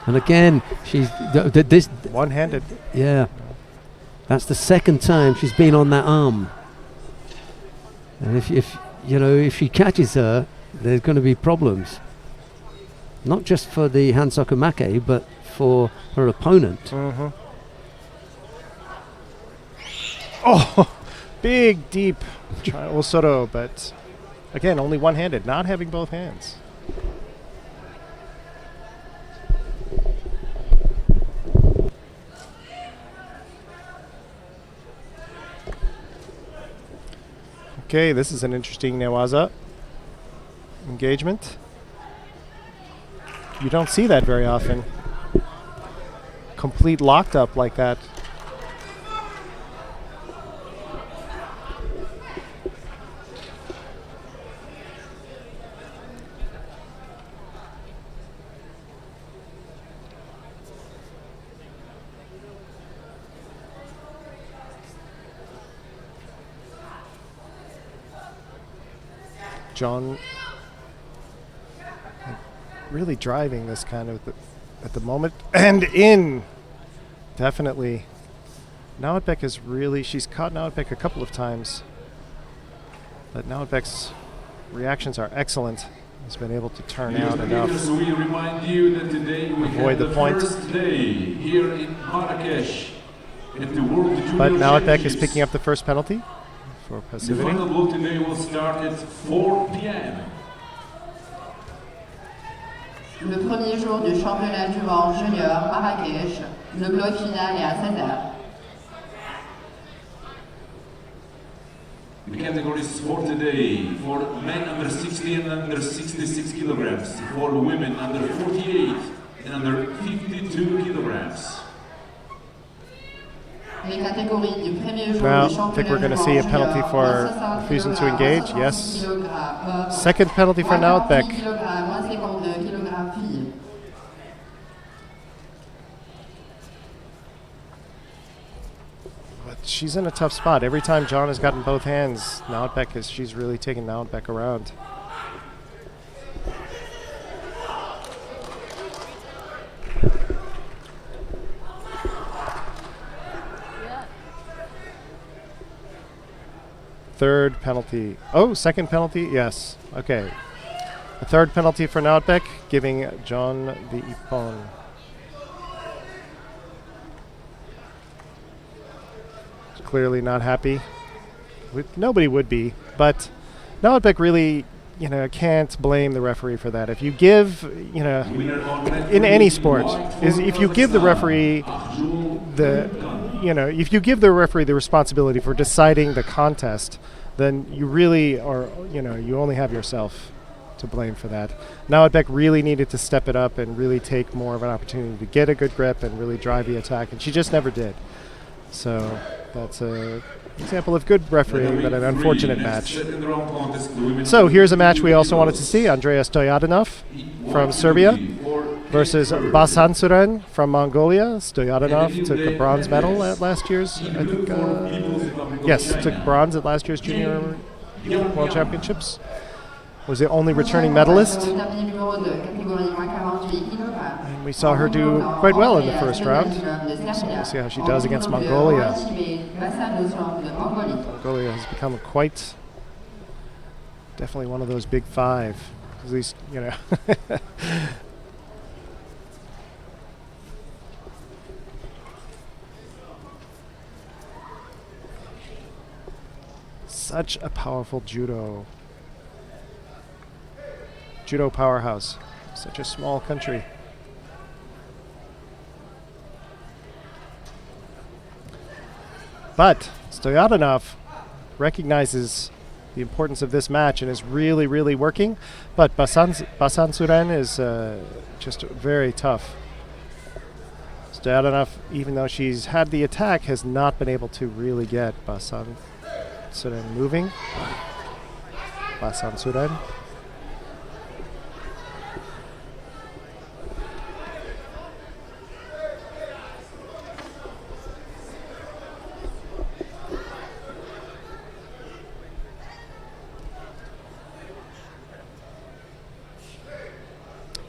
And again, she's this one-handed. Yeah, that's the second time she's been on that arm. And if she catches her, there's going to be problems. Not just for the Hansokumake, but for her opponent. Mm-hmm. Oh, big, deep Osoro, but again, only one-handed, not having both hands. Okay, this is an interesting newaza engagement. You don't see that very often. Complete locked up like that. Jeon really driving this kind of at the moment, and in definitely. Nautbek is really, she's caught Nautbek a couple of times, but Nautbek's reactions are excellent. He's been able to turn out enough. We remind you that today we avoid the point. First day here in Marrakech at the World Judo But Nautbek is Championships. picking up the first penalty for The passivity. final blow today will start at 4 p.m. Le premier jour du championnat du monde junior Marrakech, le bloc final est à 16h. The categories for today, for men under 60 and under 66 kilograms, for women under 48 and under 52 kilograms. Les catégories du premier jour Now, du I think championnat we're du going to monde see a junior, penalty for 60 refusing to kg, engage. 60 Yes. kg, Second penalty for Nautbek. kg, moins 52 kg filles. But she's in a tough spot. Every time Jeon has gotten both hands, she's really taken Nautbek around. Third penalty. Oh, second penalty? Yes. Okay. A third penalty for Nautbek, giving Jeon the ippon. Clearly not happy. Nobody would be, but Nautbek really, can't blame the referee for that. If you give, in any sport, if you give the referee if you give the referee the responsibility for deciding the contest, then you really are, you only have yourself. to blame for that. Nawatbek really needed to step it up and really take more of an opportunity to get a good grip and really drive the attack, and she just never did. So that's an example of good refereeing, but an unfortunate match. So here's a match we also wanted to see. Andrea Stoyatinov from Serbia versus Basansuren from Mongolia. Stoyatinov took a bronze medal at last year's, I think, took bronze at last year's Junior World Championships. Was the only returning medalist. And we saw her do quite well in the first round. So we'll see how she does against Mongolia. Mongolia has become quite, definitely one of those big five. At least, you know. Such a powerful judo powerhouse. Such a small country. But Stoyatinov recognizes the importance of this match and is really, really working. But Basansuren is just very tough. Stoyatinov, even though she's had the attack, has not been able to really get Basansuren moving. Basansuren.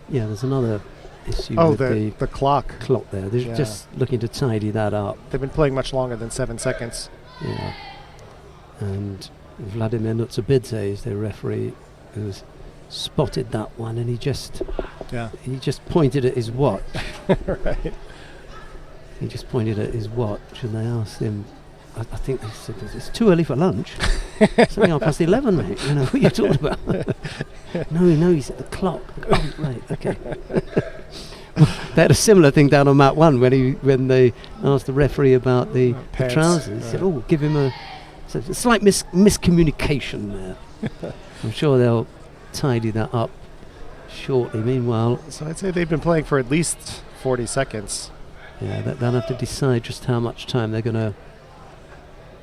Yeah, there's another issue with the clock there. They're just looking to tidy that up. They've been playing much longer than 7 seconds. Yeah. And Vladimir Nutsabidze is their referee, who's spotted that one, and he just pointed at his watch. Right. He just pointed at his watch, and they asked him, I think they said, it's too early for lunch. It's only 11:30, mate. You know, what are you talking about? No, he's at the clock. Oh, right, okay. They had a similar thing down on mat 1 when they asked the referee about the trousers. He said, give him a slight miscommunication there. I'm sure they'll tidy that up shortly. Meanwhile... So I'd say they've been playing for at least 40 seconds. Yeah, they'll have to decide just how much time they're going to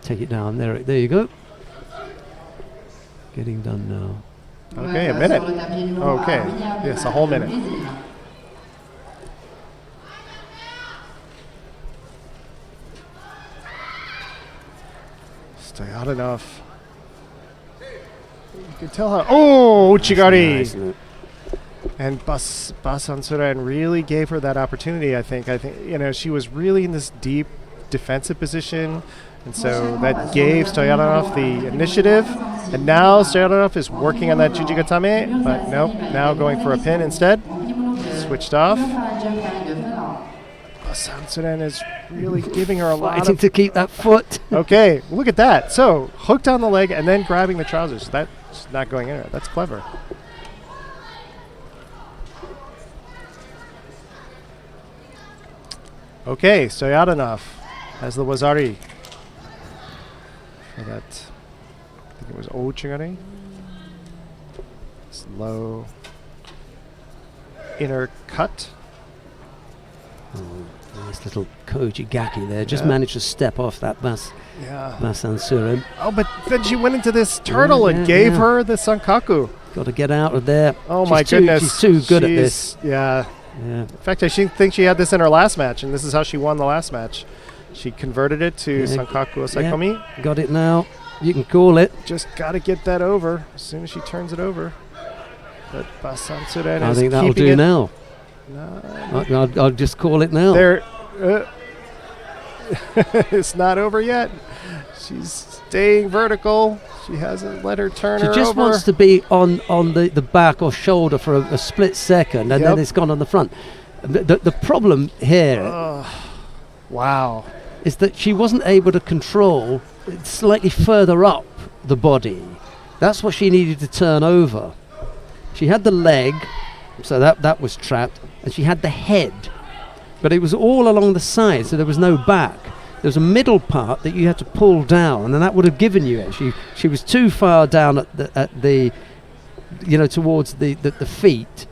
take it down. There you go. Getting done now. Okay, a minute. Okay, yes, a whole minute. Stoyatinov. You can tell how... Oh, Uchigari! Nice, and Basansuren really gave her that opportunity, I think. She was really in this deep defensive position. And so that gave Stoyatinov the initiative. And now Stoyatinov is working on that Jujigatame, but nope, now going for a pin instead. Switched off. Basansuren is really giving her a lot fighting to keep that foot. Okay, look at that. So, hooked on the leg and then grabbing the trousers. That's not going anywhere. That's clever. Okay, Stoyatinov has the Wazari. For that, I think it was Ochigari. Slow inner cut. Nice little Koji-gaki there. Just managed to step off that Basansuren. Oh, but then she went into this turtle and gave her the Sankaku. Got to get out of there. Oh, my goodness. She's too good at this. Yeah. In fact, I think she had this in her last match, and this is how she won the last match. She converted it to Sankaku Osaikomi. Yeah, got it now. You can call it. Just got to get that over as soon as she turns it over. But Basansuren I think that'll do now. No, I'll just call it now. There, it's not over yet. She's staying vertical. She hasn't let her turn her over. She just wants to be on the back or shoulder for a split second, and then it's gone on the front. The problem here... wow. Is that she wasn't able to control slightly further up the body. That's what she needed to turn over. She had the leg, so that was trapped, and she had the head, but it was all along the side, so there was no back. There was a middle part that you had to pull down, and that would have given you it. She was too far down at the towards the feet,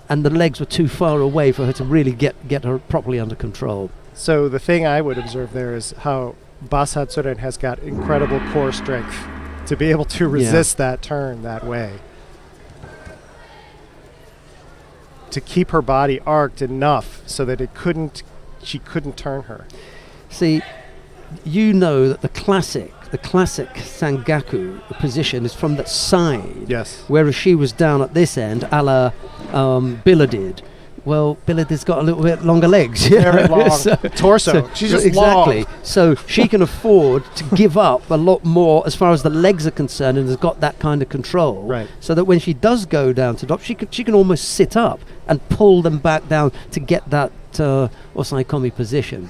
and the legs were too far away for her to really get her properly under control. So the thing I would observe there is how Basatsuren has got incredible core strength to be able to resist that turn that way. To keep her body arced enough so that she couldn't turn her. See, that the classic Sangaku position is from that side. Yes. Whereas she was down at this end, a la Billardid. Well, Billardid's got a little bit longer legs. Very long torso. She's just exactly. long. So she can afford to give up a lot more as far as the legs are concerned, and has got that kind of control. Right. So that when she does go down to drop, she can almost sit up and pull them back down to get that Osaikomi position.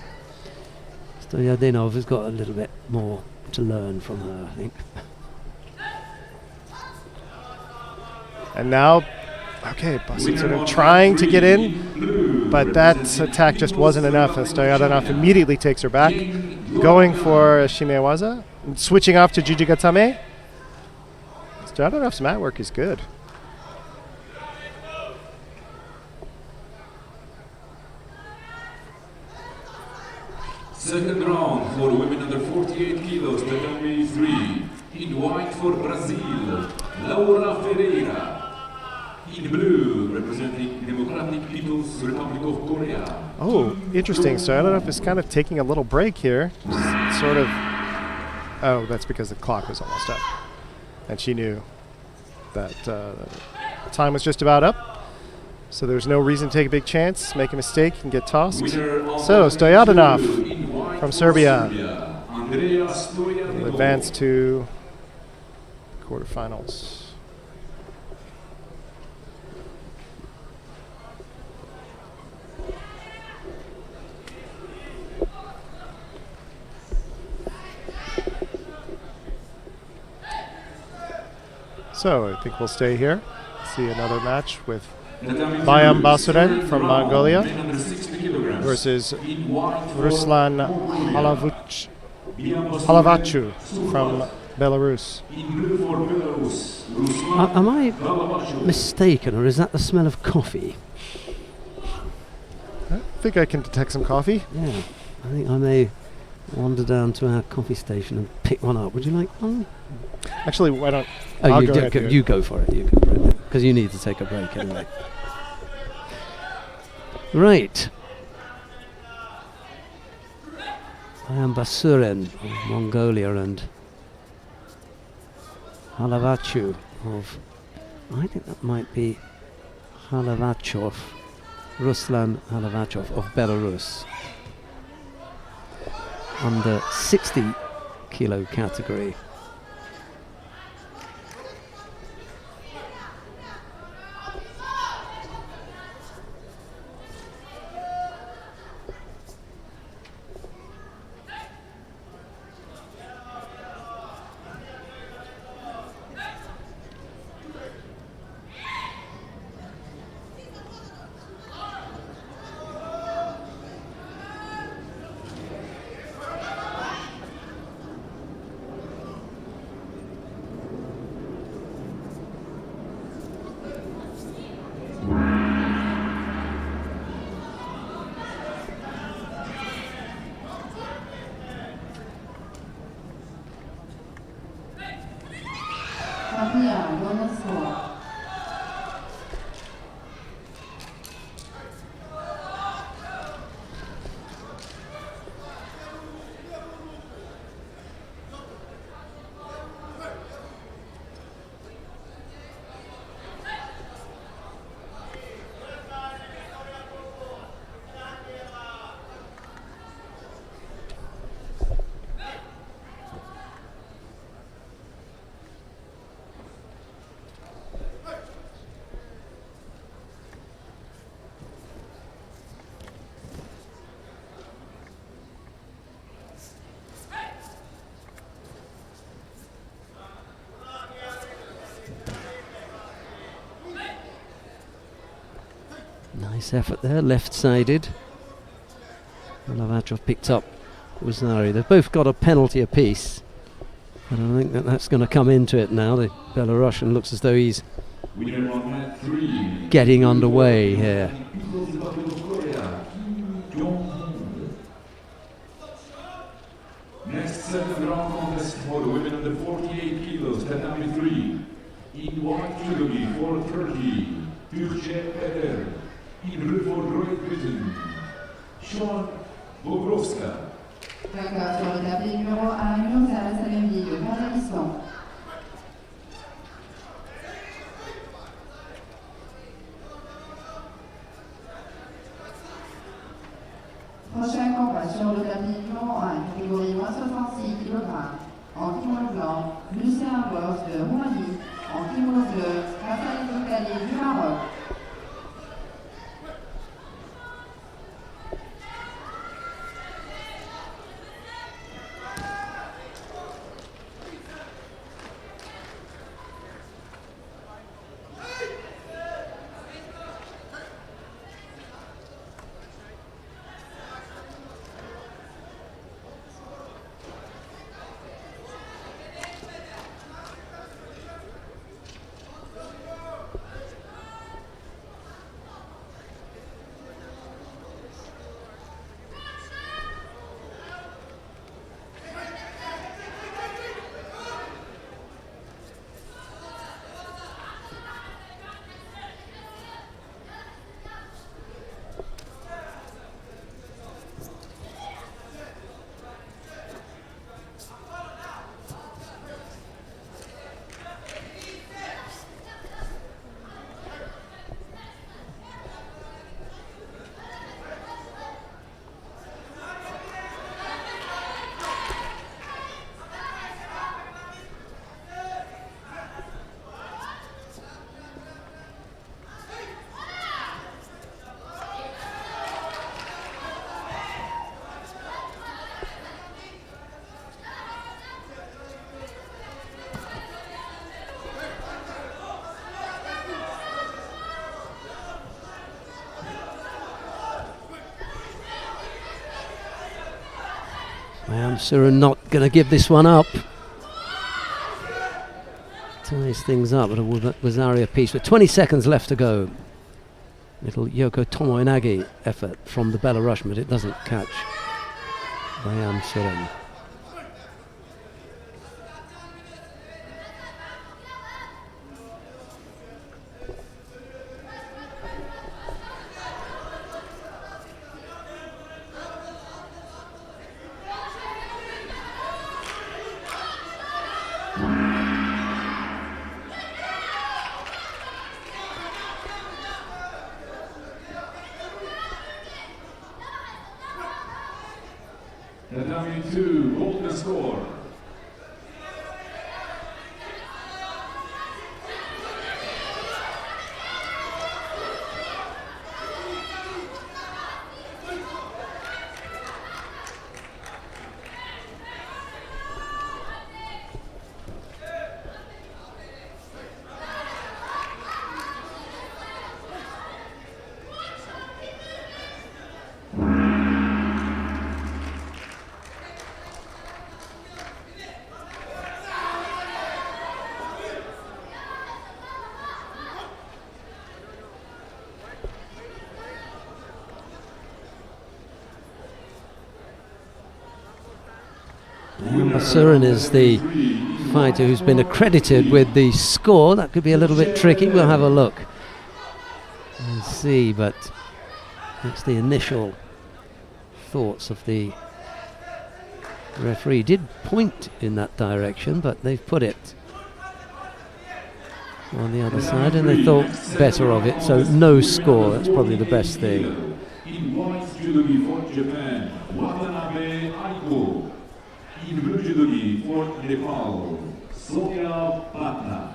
Stoyanov has got a little bit more to learn from her, I think. And now, Basatsuren trying to get in, but that attack just wasn't enough, and Stoyanov immediately takes her back, going for Shimewaza, switching off to Jujigatame. Stoyanov's mat work is good. Second round for women under 48 kilos, tatami 3. In white for Brazil, Laura Ferreira. In blue, representing Democratic People's Republic of Korea. Oh, interesting. Stoyanov is kind of taking a little break here. Just sort of. Oh, that's because the clock was almost up. And she knew that time was just about up. So there's no reason to take a big chance, make a mistake, and get tossed. So Stoyanov from Serbia will advance to quarterfinals. So I think we'll stay here. See another match with Bayam Basuren from Mongolia versus Ruslan Halavachu from Belarus. Am I mistaken, or is that the smell of coffee? I think I can detect some coffee. Yeah, I think I may wander down to our coffee station and pick one up. Would you like one? Actually, why don't you go for it. You go for it, because you need to take a break anyway. Right. I am Basuren of Mongolia and Halavachu of, I think that might be Halavachov, Ruslan Halavachov of Belarus. Under 60 kilo category. Nice effort there, left-sided. Halavachov picked up Uznari. They've both got a penalty apiece. But I think that's going to come into it now. The Belarusian looks as though he's Winner on mat 3. getting underway here. Next second round contest for the women under 48 kilos, tatami 3. In white judogi for Turkey, Türkçe Peter. In blue for Great Britain, Sean Bobrovska. Vainqueur sur le tapis numéro 1, Nurza Salemi de Kazakhstan. Prochain combat sur le tapis numéro 1, catégorie moins 66 kg. En kimono blanc, Lucien Boss de Roumanie. En kimono bleu, Raphaël Tokali du Maroc. Surin not going to give this one up. Ties things up at a Wazaria piece with 20 seconds left to go. Little Yoko Tomoinagi effort from the Belarusian, but it doesn't catch Bayam Surin. Tatami 2, hold the score. Surin is the fighter who's been accredited with the score. That could be a little bit tricky. We'll have a look and see, but that's the initial thoughts of the referee. Did point in that direction, but they've put it on the other side and they thought better of it, so no score. That's probably the best thing. In white judogi for Japan, Watanabe Aiko. In blue judogi for Nepal, Sophia Patna.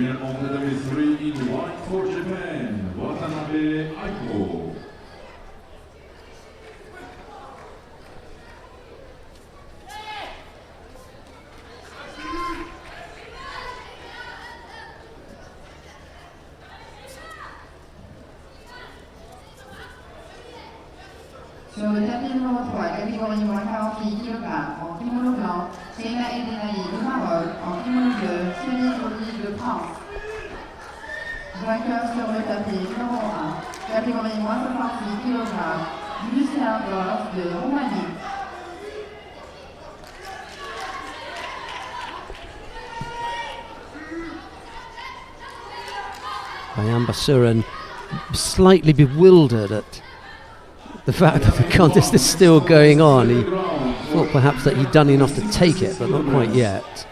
winner on tatami 3 in white for Japan, Watanabe Aiko. Sur le tapis numéro 3, catégorie moins 48 kg, en kimono blanc, Sheila Edenaï de Maroc, en kimono bleu, Celine Olive de France. Vainqueur sur le tapis numéro 1, catégorie moins 68 kg, Lucien Dorf de Roumanie. Bayam Basuran slightly bewildered at the fact that the contest is still going on. He thought perhaps that he'd done enough to take it, but not quite yet.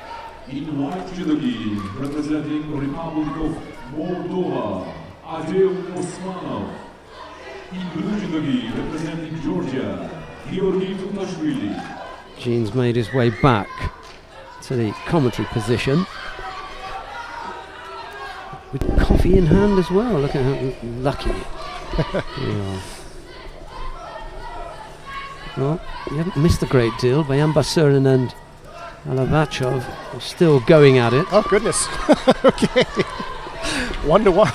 In white judogi, representing Republic of Moldova, Adel Osmanov. In blue judogi, representing Georgia, Georgi Tutashvili. Gene's made his way back to the commentary position with coffee in hand as well. Look at how lucky we are. Well, you haven't missed a great deal. Bayam Basurin and Alavachov are still going at it. Oh, goodness. Okay. 1-1.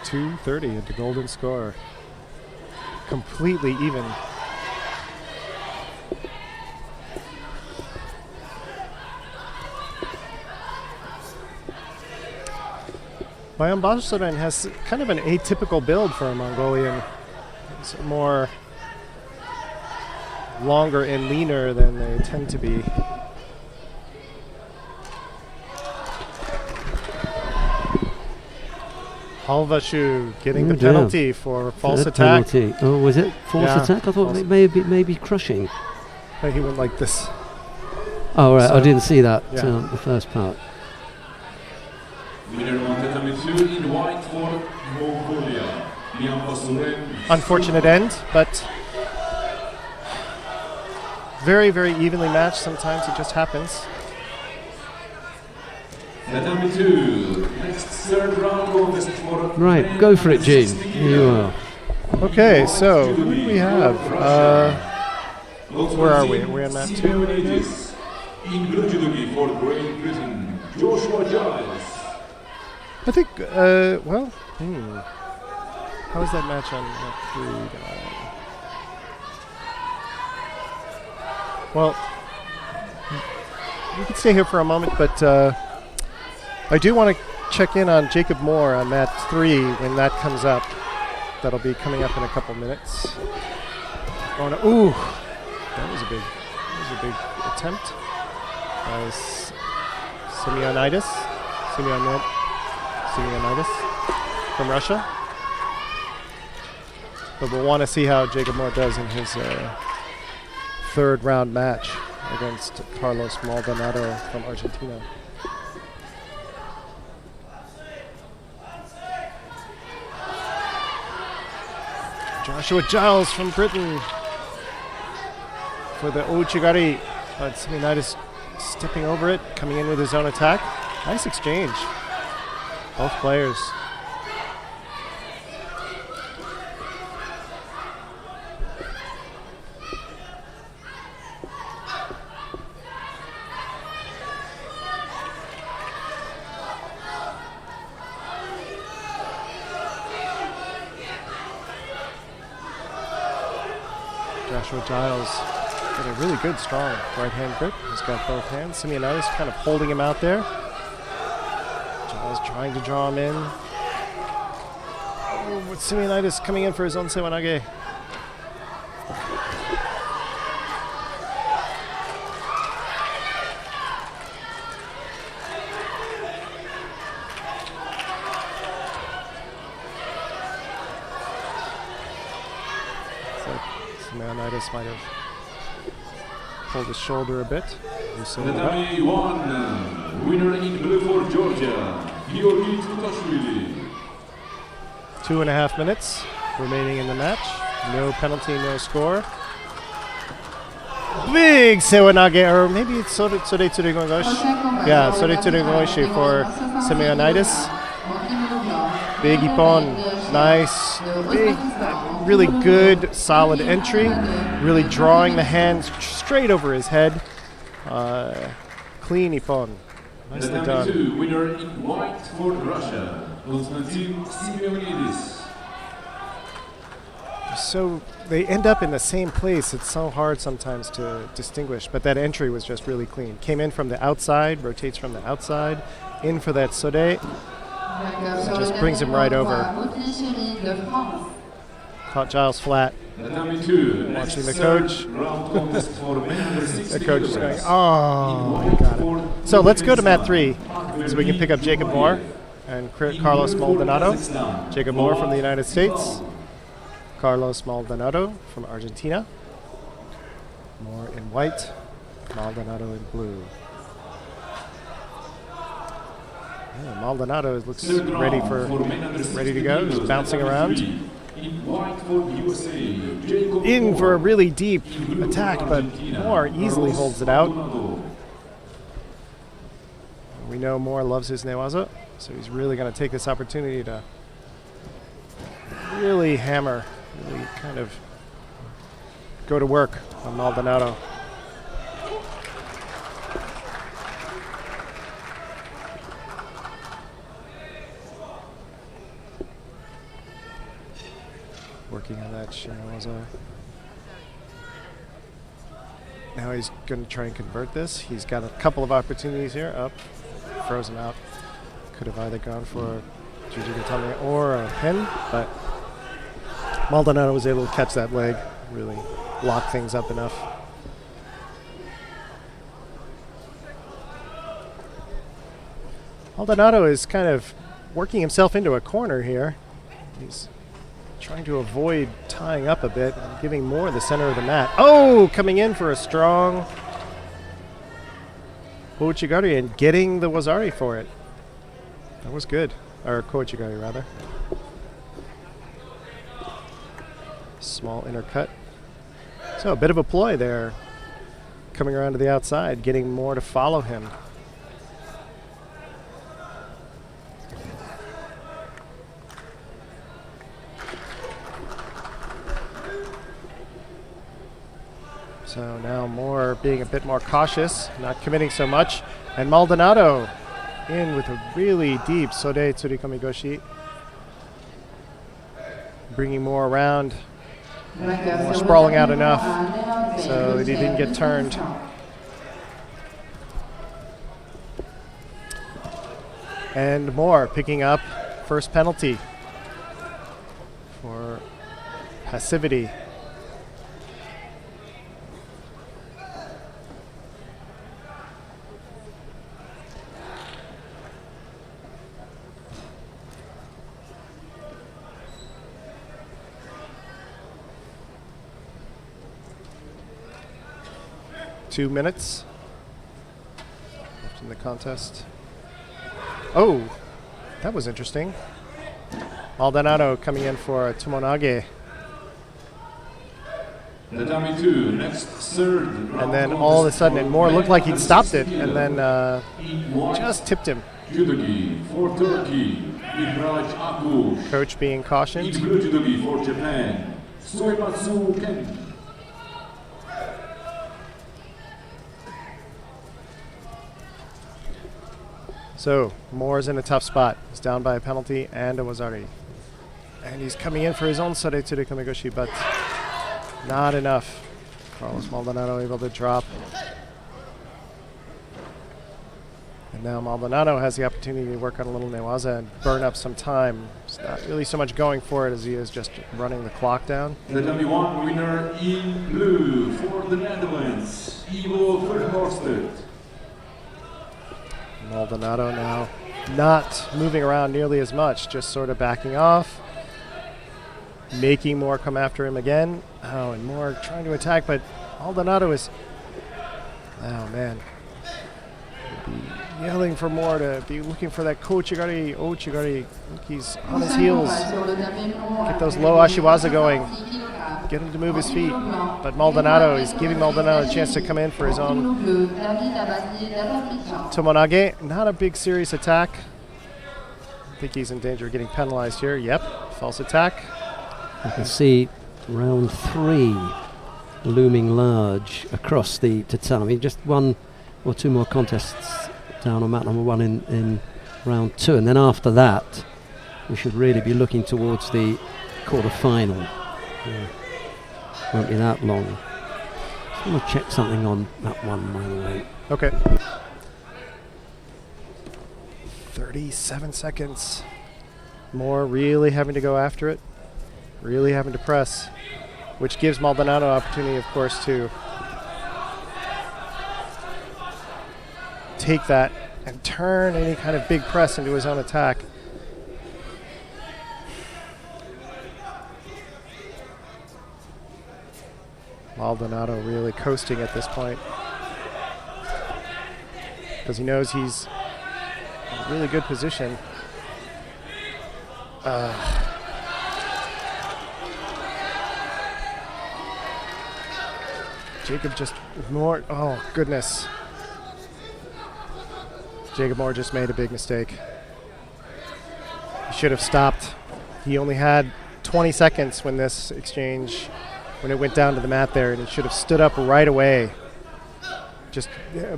.230 into golden score. Completely even. Bayam Basurin has kind of an atypical build for a Mongolian. It's more longer and leaner than they tend to be. Halvashu getting the penalty for false attack. Penalty. Oh, was it false attack? I thought maybe crushing. But he went like this. Oh, right. So, I didn't see that, the first part. Winner on tatami 2 in white for Mongolia, Bayam Basurin. Unfortunate end, but very, very evenly matched. Sometimes it just happens. Tatami 2, next third round contest for Right, go for it, Gene. Here you are. Okay, so who do we have? Where are we? We're on map 2. In blue judogi for Great Britain, Joshua Giles. I think, how is that match on map 3? Well, we can stay here for a moment, but I do want to check in on Jacob Moore on map 3 when that comes up. That'll be coming up in a couple minutes. Ooh, that was a big attempt. Simeonitis from Russia. But we'll want to see how Jacob Moore does in his third round match against Carlos Maldonado from Argentina. Joshua Giles from Britain for the Ouchigari. But Simeonitis stepping over it, coming in with his own attack. Nice exchange. Both players. Joshua Giles got a really good, strong right hand grip. He's got both hands. Simeonitis kind of holding him out there. Giles trying to draw him in. Oh, with Simeonitis coming in for his own Sewanage. Simeonitis might have pulled his shoulder a bit. Tatami 1, winner in blue for Georgia, Georgi Tutashvili. 2.5 minutes remaining in the match. No penalty, no score. Big Sewanage, or maybe it's Sode Tsurugoshi. Yeah, Sode Tsurugoshi for Simeonitis. Big Ippon, nice, big, really good, solid entry. Really drawing the hands straight over his head. Clean Ippon. Nicely The done. 92 winner in white for Russia, Konstantin Simeonidis. So they end up in the same place. It's so hard sometimes to distinguish, but that entry was just really clean. Came in from the outside, rotates from the outside, in for that Sode. Just brings him right over. Caught Giles flat. The 92 Watching the third coach. round contest for men under 60 The coach is going, kilograms. oh, got it. So let's go to mat 3 so we can pick up Jacob Moore and Carlos Maldonado. Jacob Moore from the United States. Carlos Maldonado from Argentina. Moore in white, Maldonado in blue. Yeah, Maldonado looks ready to go. He's bouncing around. In for a really deep attack, but Moore easily holds it out. We know Moore loves his newaza, so he's really going to take this opportunity to really hammer, really kind of go to work on Maldonado. Working on that newaza. Now he's going to try and convert this. He's got a couple of opportunities here. Up, frozen out. Could have either gone for Juji Gatame or a pin, but Maldonado was able to catch that leg, really lock things up enough. Maldonado is kind of working himself into a corner here. He's trying to avoid tying up a bit and giving Moore the center of the mat. Oh, coming in for a strong Kouchigari and getting the Wazari for it. That was good. Or Kouchigari, rather. Small inner cut. So a bit of a ploy there. Coming around to the outside, getting Moore to follow him. So now Moore being a bit more cautious, not committing so much. And Maldonado in with a really deep Sode Tsurikomigoshi. Bringing Moore around. Moore sprawling out enough so that he didn't get turned. And Moore picking up first penalty for passivity. Two minutes left in the contest. Oh, that was interesting. Maldonado coming in for a Tomonage. The dummy 2, next third. And then all of a sudden, and Moore looked like he'd stopped it, and then just tipped him. Judogi for Turkey, Ibraj Aku. Coach being cautioned. Blue Judogi for Japan, Soematsu Ken. So Moore's in a tough spot. He's down by a penalty and a Wazari. And he's coming in for his own Sode Tsurikomigoshi, but not enough. Carlos Maldonado able to drop. And now Maldonado has the opportunity to work on a little newaza and burn up some time. He's not really so much going for it as he is just running the clock down. The dummy 1 winner in blue for the Netherlands, Ivo Verhorsten. Maldonado now not moving around nearly as much, just sort of backing off, making Moore come after him again. Oh, and Moore trying to attack, but Maldonado is, oh man, yelling for more to be looking for that Kochigari. Ochigari. Look, he's on his heels. Get those low Ashiwaza going. Get him to move his feet. But Maldonado is giving Maldonado a chance to come in for his own Tomonage. Not a big serious attack. I think he's in danger of getting penalized here. Yep, false attack. You can see round 3 looming large across the tatami. Just 1 or 2 more contests down on mat number 1 in round 2. And then after that, we should really be looking towards the quarter-final. Won't be that long. Just want to check something on that one, by the way. Okay. 37 seconds. Moore really having to go after it. Really having to press. Which gives Maldonado opportunity, of course, to take that and turn any kind of big press into his own attack. Maldonado really coasting at this point because he knows he's in a really good position. Jacob just Moore. Oh, goodness. Jacob Moore just made a big mistake. He should have stopped. He only had 20 seconds when this exchange, when it went down to the mat there, and he should have stood up right away.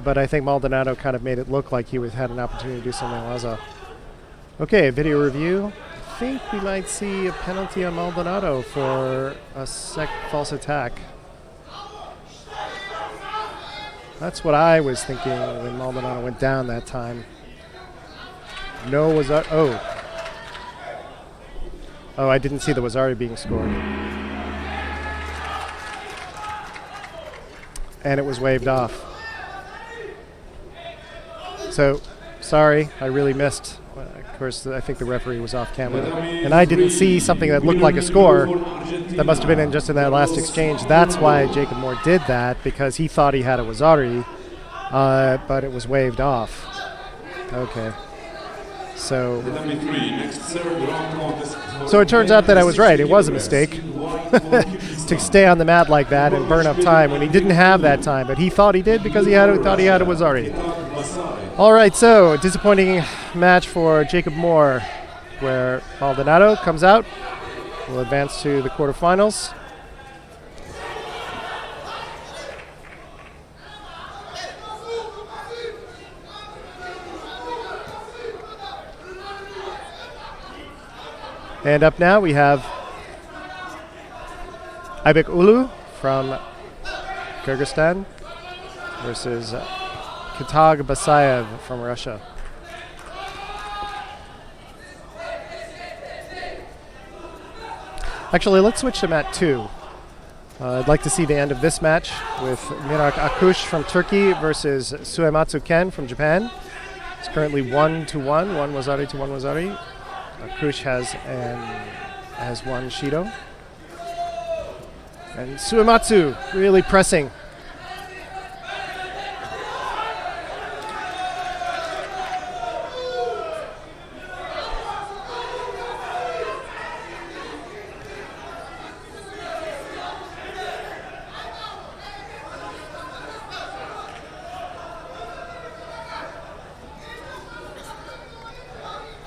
But I think Maldonado kind of made it look like he had an opportunity to do something waza. Okay, video review. I think we might see a penalty on Maldonado for a false attack. That's what I was thinking when Maldonado went down that time. No Wazari. Oh, I didn't see the Wazari being scored. And it was waved off. So, sorry, I really missed. Of course, I think the referee was off camera. And I didn't see something that looked like a score. That must have been just in that last exchange. That's why Jacob Moore did that, because he thought he had a Wazari, but it was waved off. Okay. So it turns out that I was right. It was a mistake to stay on the mat like that and burn up time when he didn't have that time, but he thought he did because thought he had a Wazari. All right, so disappointing match for Jacob Moore, where Maldonado comes out, will advance to the quarterfinals. And up now we have Aybek Ulu from Kyrgyzstan versus Kitag Basayev from Russia. Actually, let's switch to mat 2. I'd like to see the end of this match with Mirak Akush from Turkey versus Suematsu Ken from Japan. It's currently 1-1, 1 Wazari to 1 Wazari. Akush has one Shido. And Suematsu really pressing.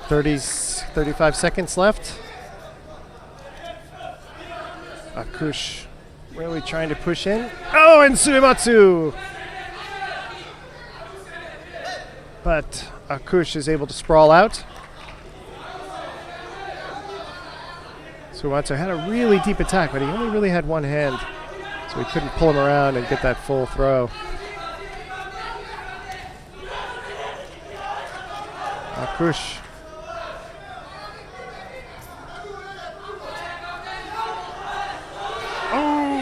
.30s 35 seconds left. Akush really trying to push in. Oh, and Suematsu! But Akush is able to sprawl out. Suematsu had a really deep attack, but he only really had one hand, so he couldn't pull him around and get that full throw. Akush.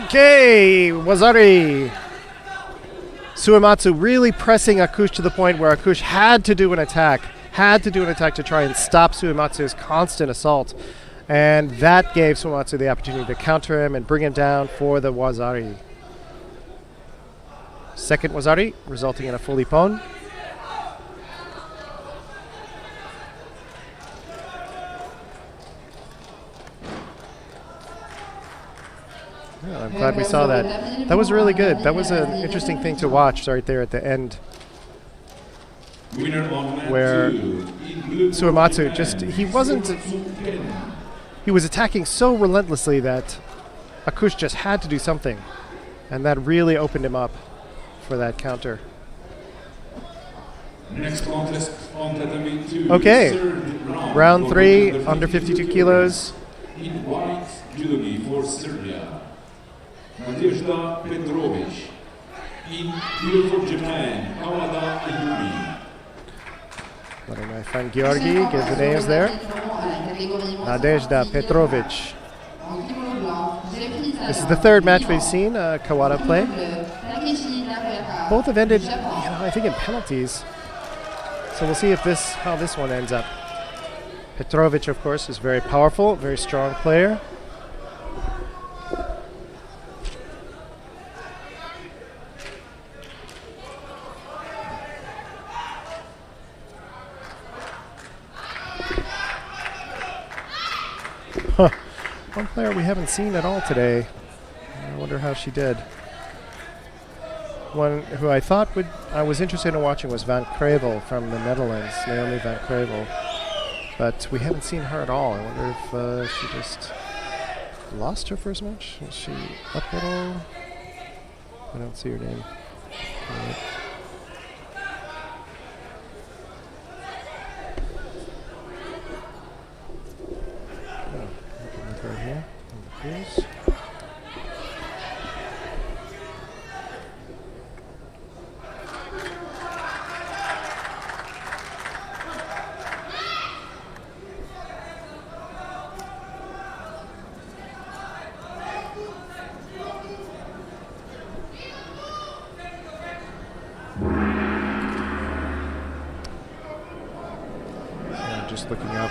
Okay, Wazari. Suematsu really pressing Akush to the point where Akush had to do an attack to try and stop Suematsu's constant assault. And that gave Suematsu the opportunity to counter him and bring him down for the Wazari. Second Wazari, resulting in a full ippon. glad we saw that. That was really good. That was an interesting thing to watch right there at the end, where Suematsu just, he was attacking so relentlessly that Akush just had to do something, and that really opened him up for that counter. Next contest on Tatami 2. Okay, round 3, under 52 kilos. In white, Judo for Serbia, Nadezhda Petrovic. In blue for Japan, Kawada Ayumi. Letting my friend Georgi give the names there. Nadezhda Petrovic. This is the third match we've seen Kawada play. Both have ended, I think, in penalties. So we'll see if how this one ends up. Petrovic, of course, is very powerful, very strong player. One player we haven't seen at all today. I wonder how she did. One who I thought I was interested in watching was Van Krevel from the Netherlands, Naomi Van Krevel. But we haven't seen her at all. I wonder if she just lost her first match. Is she up at all? I don't see her name. Right here. Please. Just looking up.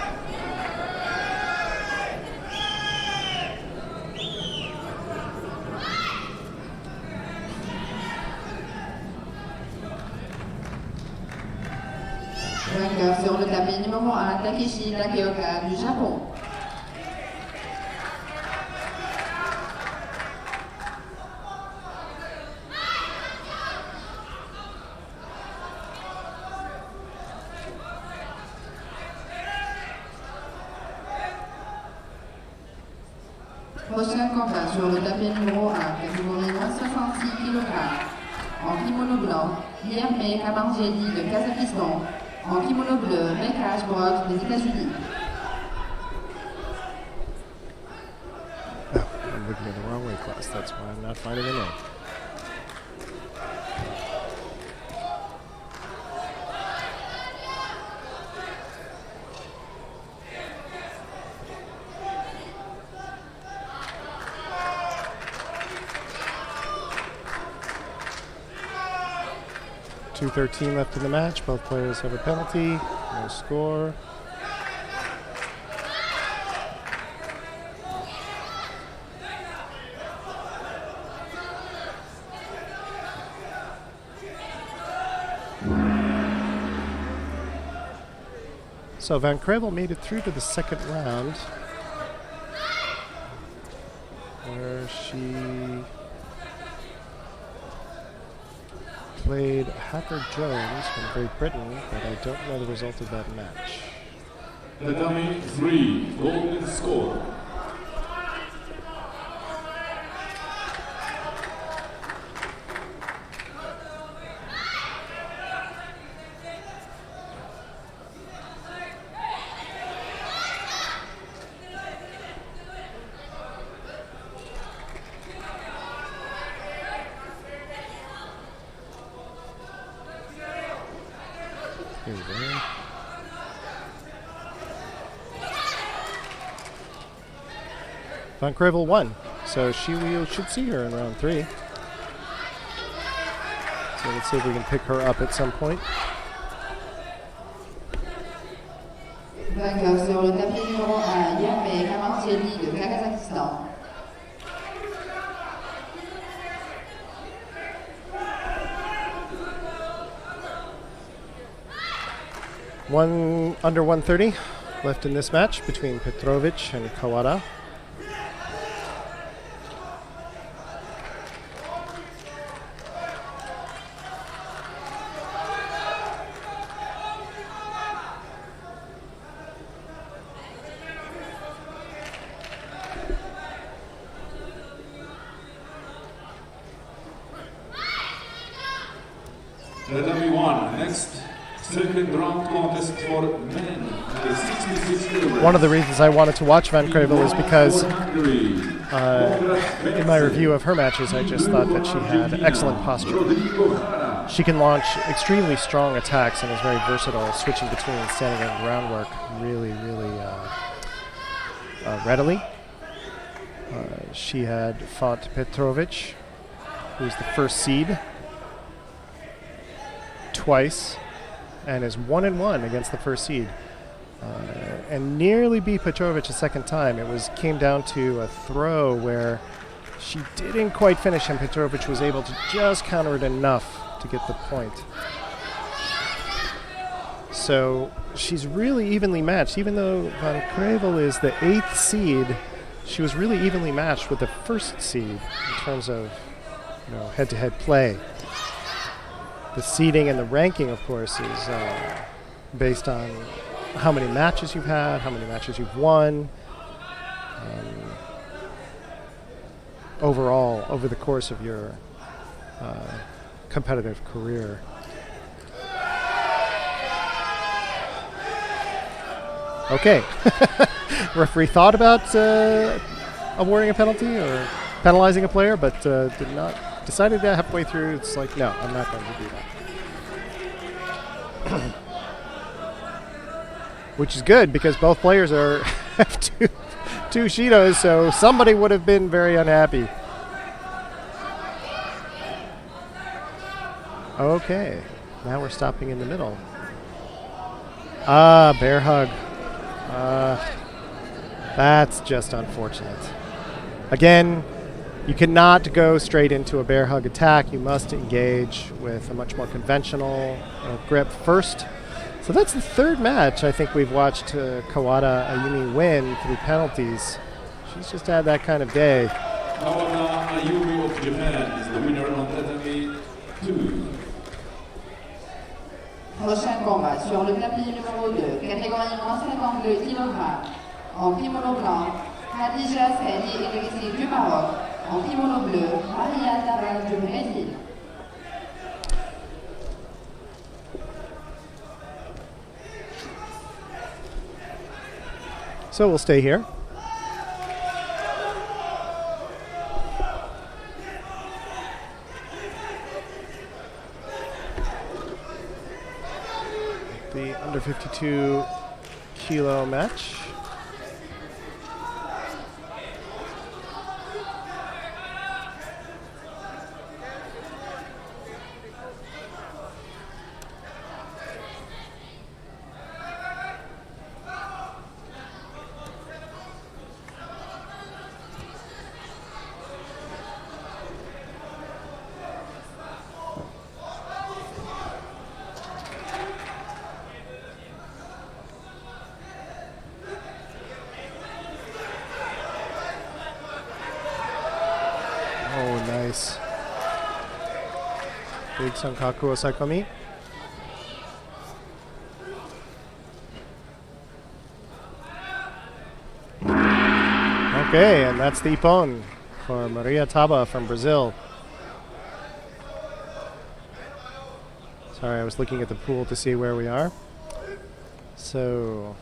Vainqueur sur le tapis numéro 1, Takeshi Takeoka du Japon. Prochain combat sur le tapis numéro 1, catégorie moins 66 kg. En kimono blanc, Yerme Kamarjeli de Kazakhstan. En kimono bleu, Mekaj Brock des États-Unis. Oh, I'm looking at the wrong weight class. That's why I'm not finding a name. .213 left in the match. Both players have a penalty. No score. So Van Krevel made it through to the second round, where she played Hacker Jones from Great Britain, but I don't know the result of that match. Tatami 3, golden score. Here we go. Van Krevel won, so we should see her in round 3. So let's see if we can pick her up at some point. Vainqueur sur le tapis numéro 1, Yerme Kamarjeli de Kazakhstan. Under 130 left in this match between Petrovic and Kawada. Tatami 1, next second round contest for men. 66 kilograms. One of the reasons I wanted to watch Van Krevel is because in my review of her matches, I just thought that she had excellent posture. She can launch extremely strong attacks and is very versatile, switching between standing and groundwork really readily. She had fought Petrovic, who's the first seed, twice, and is 1-1 against the first seed, and nearly beat Petrovic a second time. It came down to a throw where she didn't quite finish, and Petrovic was able to just counter it enough to get the point. So she's really evenly matched. Even though Van Krevel is the 8th seed, she was really evenly matched with the first seed in terms of head-to-head play. The seeding and the ranking, of course, is based on how many matches you've had, how many matches you've won, overall over the course of your competitive career. Okay. Referee thought about awarding a penalty or penalizing a player, but did not. Decided that halfway through, it's like, no, I'm not going to do that. Which is good because both players have two Shidos, so somebody would have been very unhappy. Okay, now we're stopping in the middle. Bear hug. That's just unfortunate. Again, you cannot go straight into a bear hug attack. You must engage with a much more conventional grip first. So that's the third match I think we've watched Kawada Ayumi win through penalties. She's just had that kind of day. Kawada Ayumi of Japan is the winner on Tatami 2. Prochain combat sur le tapis numéro 2, catégorie moins 52 kg. En kimono blanc, Khadija Seni Idrissi du Maroc. En kimono bleu, Maria Tabal du Brésil. So we'll stay here. The under 52 kilo match. Nice. Big Sankaku Osaikomi. Okay, and that's the Ippon for Maria Taba from Brazil. Sorry, I was looking at the pool to see where we are. So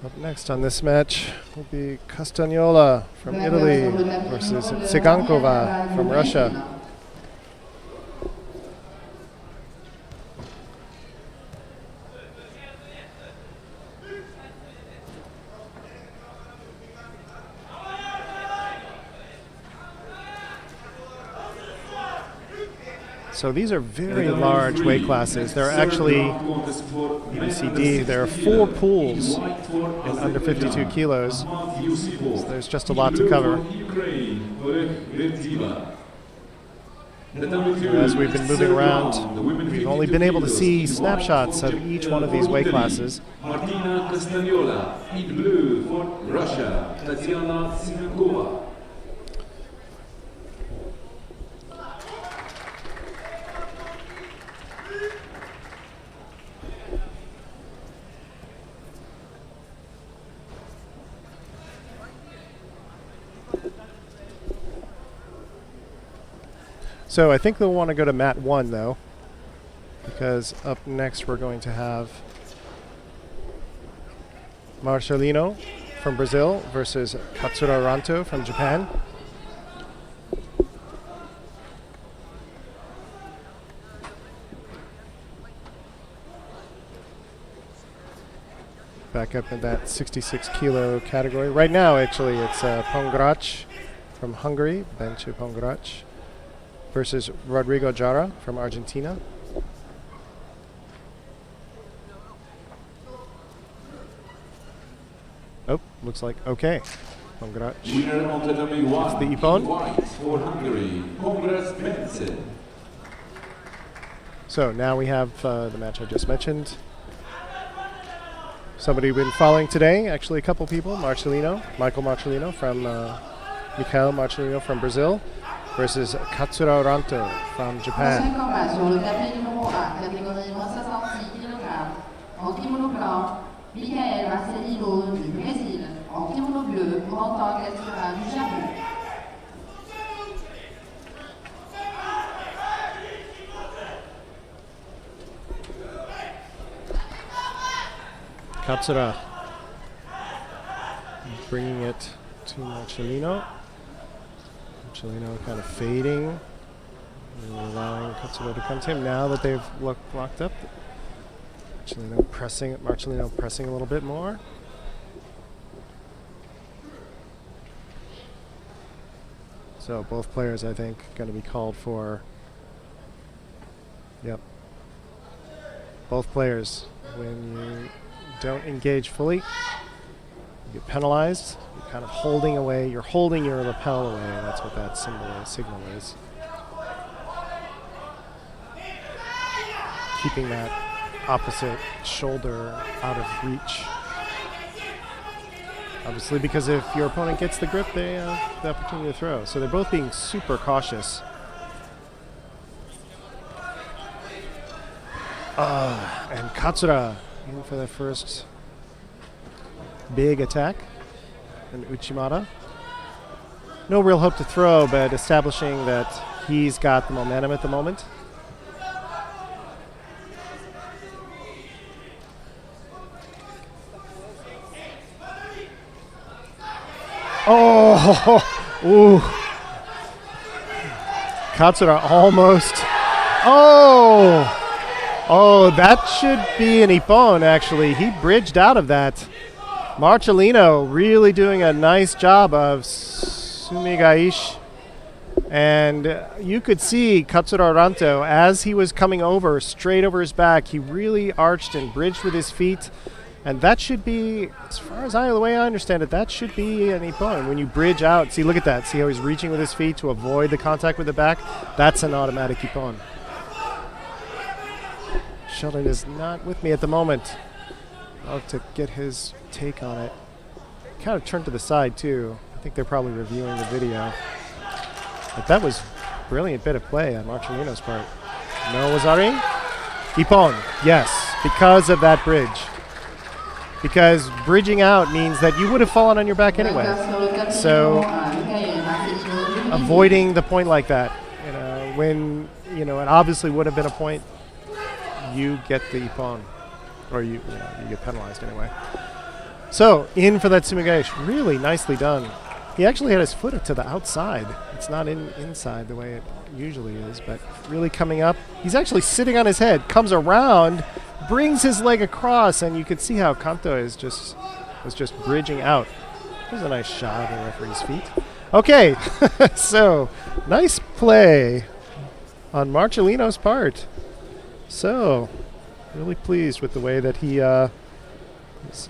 up next on this match will be Castagnola from Italy versus Tsigankova from Russia. So these are very large weight classes. There are actually, EBCD, there are 4 pools in under 52 kilos. So there's just a lot to cover. As we've been moving around, we've only been able to see snapshots of each one of these weight classes. Martina Castagnola in blue for Russia, Tatiana Tsigankova. So I think they'll want to go to mat 1 though, because up next we're going to have Marcelino from Brazil versus Katsura Ranto from Japan. Back up in that 66 kilo category. Right now, actually, it's Pongrac from Hungary, Benche Pongrac, versus Rodrigo Jara from Argentina. Oh, looks like okay. Pongrac. Winner on Tatami 1 the in Ippon. white for Hungary, Pongrac Bence. So now we have the match I just mentioned. Somebody we've been following today, actually a couple people, Michael Marcelino from Michael Marcelino from Brazil versus Katsura Ranto from Prochain Japan. combat sur le tapis numéro 1, catégorie moins 66 kg. En kimono blanc, Michael Marcelino du Brésil. En kimono bleu, Rantan Katsura du Japon. Katsura bringing it to Marcelino. Marcelino kind of fading, and allowing Katsura to come to him. Now that they've locked up, Marcelino pressing a little bit more. So both players, I think, going to be called for. Yep. Both players, when you don't engage fully, you get penalized. You're kind of holding away. You're holding your lapel away. That's what that signal is. Keeping that opposite shoulder out of reach. Obviously, because if your opponent gets the grip, they have the opportunity to throw. So they're both being super cautious. And Katsura in for the first big attack. And Uchimata. No real hope to throw, but establishing that he's got the momentum at the moment. Oh, ooh. Katsura almost. Oh, that should be an Ippon, actually. He bridged out of that. Marcelino really doing a nice job of sumigaishi. And you could see Katsura Ranto, as he was coming over, straight over his back, he really arched and bridged with his feet. And that should be, as far as the way I understand it, that should be an Ippon. When you bridge out, see, look at that. See how he's reaching with his feet to avoid the contact with the back? That's an automatic Ippon. Sheldon is not with me at the moment. I'll have to get his take on it. Kind of turned to the side, too. I think they're probably reviewing the video. But that was a brilliant bit of play on Marcelino's part. No Wazari? Ippon, yes, because of that bridge. Because bridging out means that you would have fallen on your back anyway. So avoiding the point like that, when, it obviously would have been a point, you get the Ippon, or you get penalized anyway. So in for that sumigaishi, really nicely done. He actually had his foot to the outside. It's not inside the way it usually is, but really coming up. He's actually sitting on his head, comes around, brings his leg across, and you can see how Kanto was just bridging out. There's a nice shot of the referee's feet. Okay, so nice play on Marcelino's part. So, really pleased with the way that he is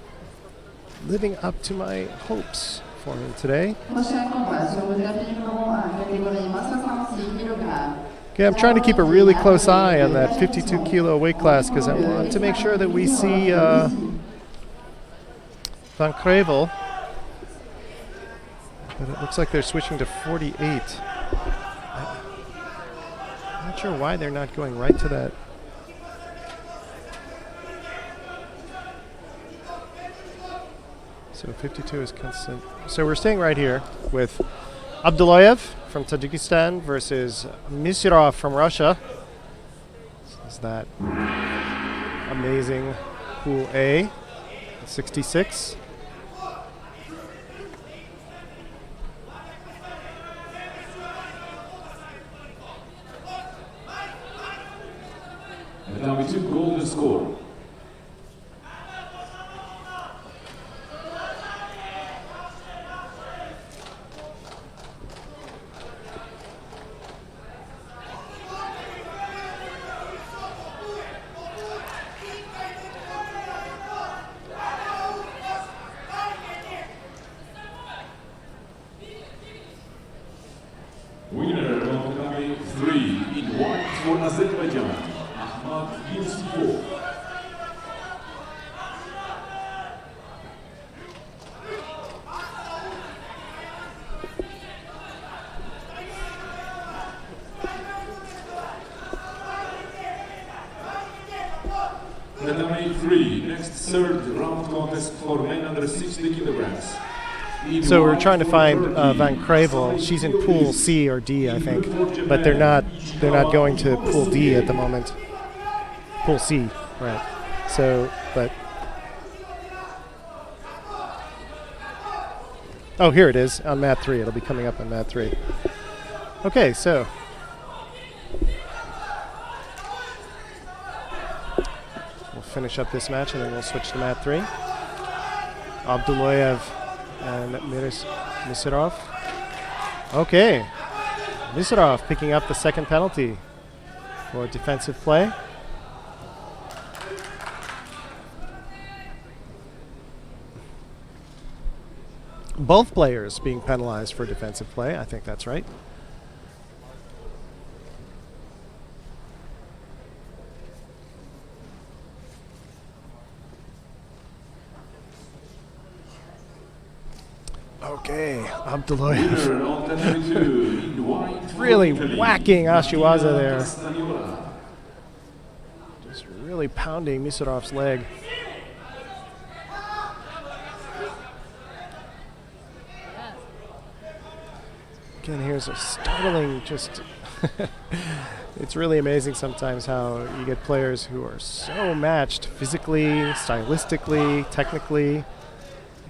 living up to my hopes for him today. Prochain combat sur le tapis numéro 1, catégorie moins 66 kg. Okay, I'm trying to keep a really close eye on that 52 kilo weight class because I want to make sure that we see Van Krevel. But it looks like they're switching to 48. I'm not sure why they're not going right to that. So 52 is constant. So we're staying right here with Abdullayev from Tajikistan versus Misirov from Russia. This is that amazing Pool A, 66. And now we took golden score. Winner of Tatami 3 in white for Azerbaijan, Ahmad Yusufov. Tatami 3, next third round contest for men under 60 kilograms. So we're trying to find Van Kravel. She's in Pool C or D, I think, but they're not going to Pool D at the moment. Pool C, right? So, but oh, here it is on mat 3. It'll be coming up on mat 3. Okay, so we'll finish up this match and then we'll switch to mat 3. Abdullayev and Misirov. Okay. Misirov picking up the second penalty for defensive play. Both players being penalized for defensive play. I think that's right. Okay, Abdullayev really whacking Ashiwaza there. Just really pounding Misirov's leg. Again, here's a startling just... It's really amazing sometimes how you get players who are so matched physically, stylistically, technically.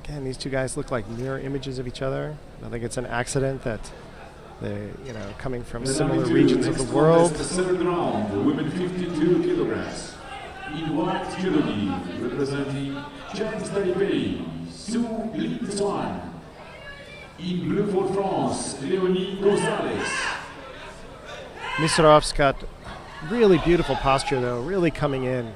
Again, these two guys look like mirror images of each other. I think it's an accident that they, coming from similar regions of the world. The third round, women 52 kilograms. In white judo representing James Taipei, Sue Lin Swan. In blue for France, Leonie Gonzalez. Misirov's got really beautiful posture though, really coming in.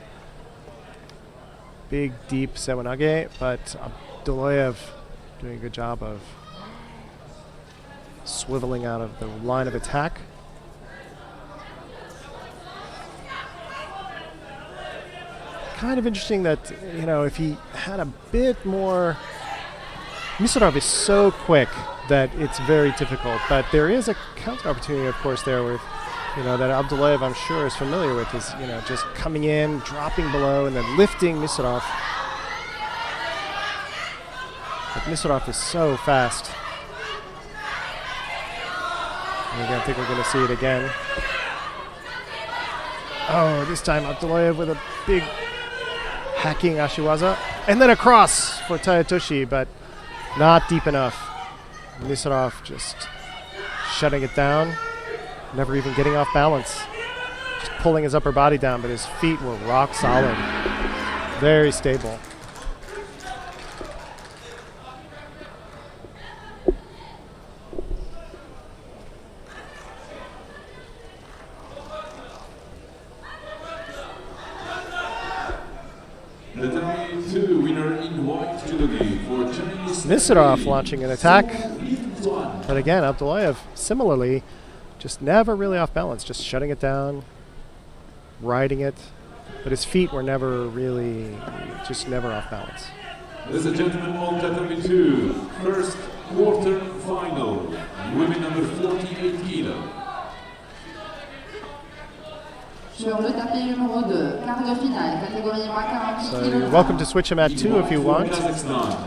Big, deep sewanage, but Abdullayev doing a good job of swiveling out of the line of attack. Kind of interesting that, if he had a bit more... Misirov is so quick that it's very difficult, but there is a counter opportunity, of course, there with, that Abdullayev, I'm sure, is familiar with, is, just coming in, dropping below, and then lifting Misirov. But Misirov is so fast. And again, I think we're going to see it again. Oh, this time Abdullayev with a big hacking Ashiwaza. And then a cross for Tayatoshi, but not deep enough. Misirov just shutting it down, never even getting off balance. Just pulling his upper body down, but his feet were rock solid. Very stable. Misirov launching an attack, but again, Abdullayev similarly just never really off balance, just shutting it down, riding it, but his feet were never really, just never off balance. Ladies and gentlemen, on Tatami 2, first quarter final, women number 48 kilo. Sur le tapis numéro 2, quart de finale, catégorie moins 48 So you're welcome to switch him at 2 if you want.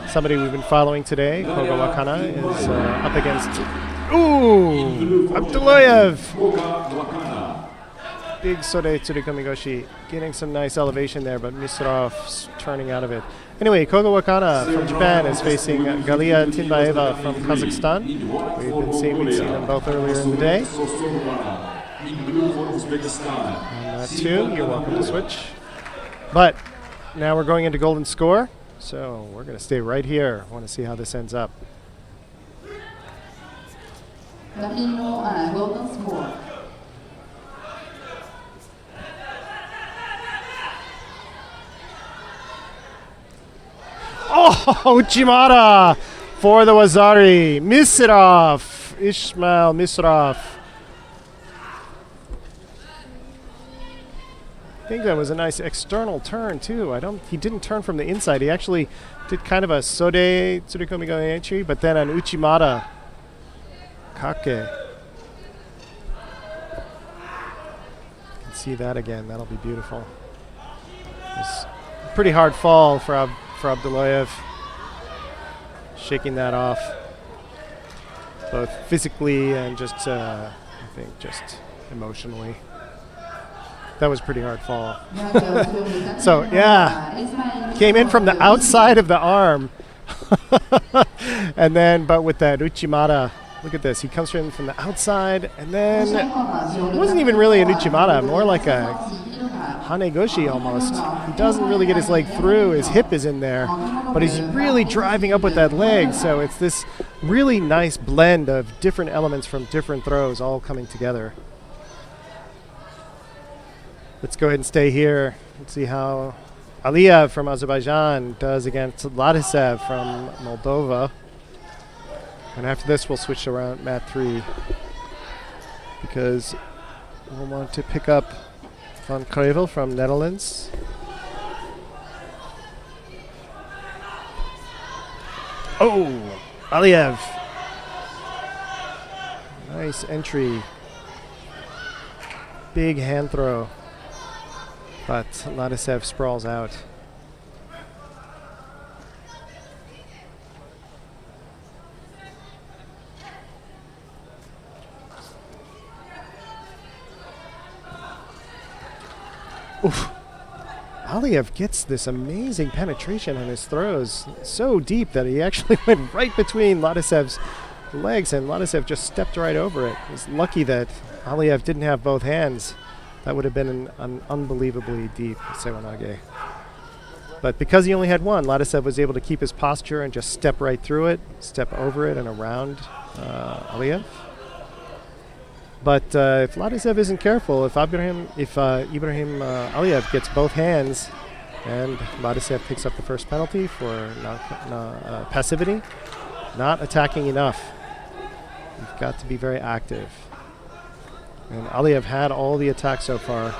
Somebody we've been following today, Koga Wakana, is up against Ooh! Abdullayev! Koga Wakana. Big Sode Tsurukomigoshi. Getting some nice elevation there, but Misrov's turning out of it. Anyway, Koga Wakana from Japan is facing Galia Tinbaeva from Kazakhstan. We've seen them both earlier in the day. In blue for Uzbekistan. On that too, you're welcome to switch. But now we're going into golden score, so we're going to stay right here. I want to see how this ends up. Tapis numéro 1, golden score. Oh, Uchimata for the Wazari. Misrov, Ismail Misrov. I think that was a nice external turn too. He didn't turn from the inside. He actually did kind of a Sode Tsurukomigo entry, but then an Uchimata Kake. You can see that again. That'll be beautiful. It's a pretty hard fall for Abdullayev. Shaking that off, both physically and just, I think, just emotionally. That was a pretty hard fall. So, yeah, came in from the outside of the arm. And then, but with that Uchimata, look at this. He comes in from the outside, and then it wasn't even really an Uchimata, more like a Hanegoshi almost. He doesn't really get his leg through. His hip is in there, but he's really driving up with that leg. So it's this really nice blend of different elements from different throws all coming together. Let's go ahead and stay here and see how Aliyev from Azerbaijan does against Ladisev from Moldova. And after this, we'll switch around mat 3 because we'll want to pick up Van Krevel from Netherlands. Oh, Aliyev. Nice entry. Big hand throw. But Ladisev sprawls out. Oof. Aliyev gets this amazing penetration on his throws, so deep that he actually went right between Ladisev's legs, and Ladisev just stepped right over it. He's lucky that Aliyev didn't have both hands. That would have been an unbelievably deep Sewanage. But because he only had one, Ladisev was able to keep his posture and just step right through it, step over it and around Aliyev. But if Ladisev isn't careful, if Ibrahim Aliyev gets both hands and Ladisev picks up the first penalty for passivity, not attacking enough. You've got to be very active. And Aliyev had all the attacks so far,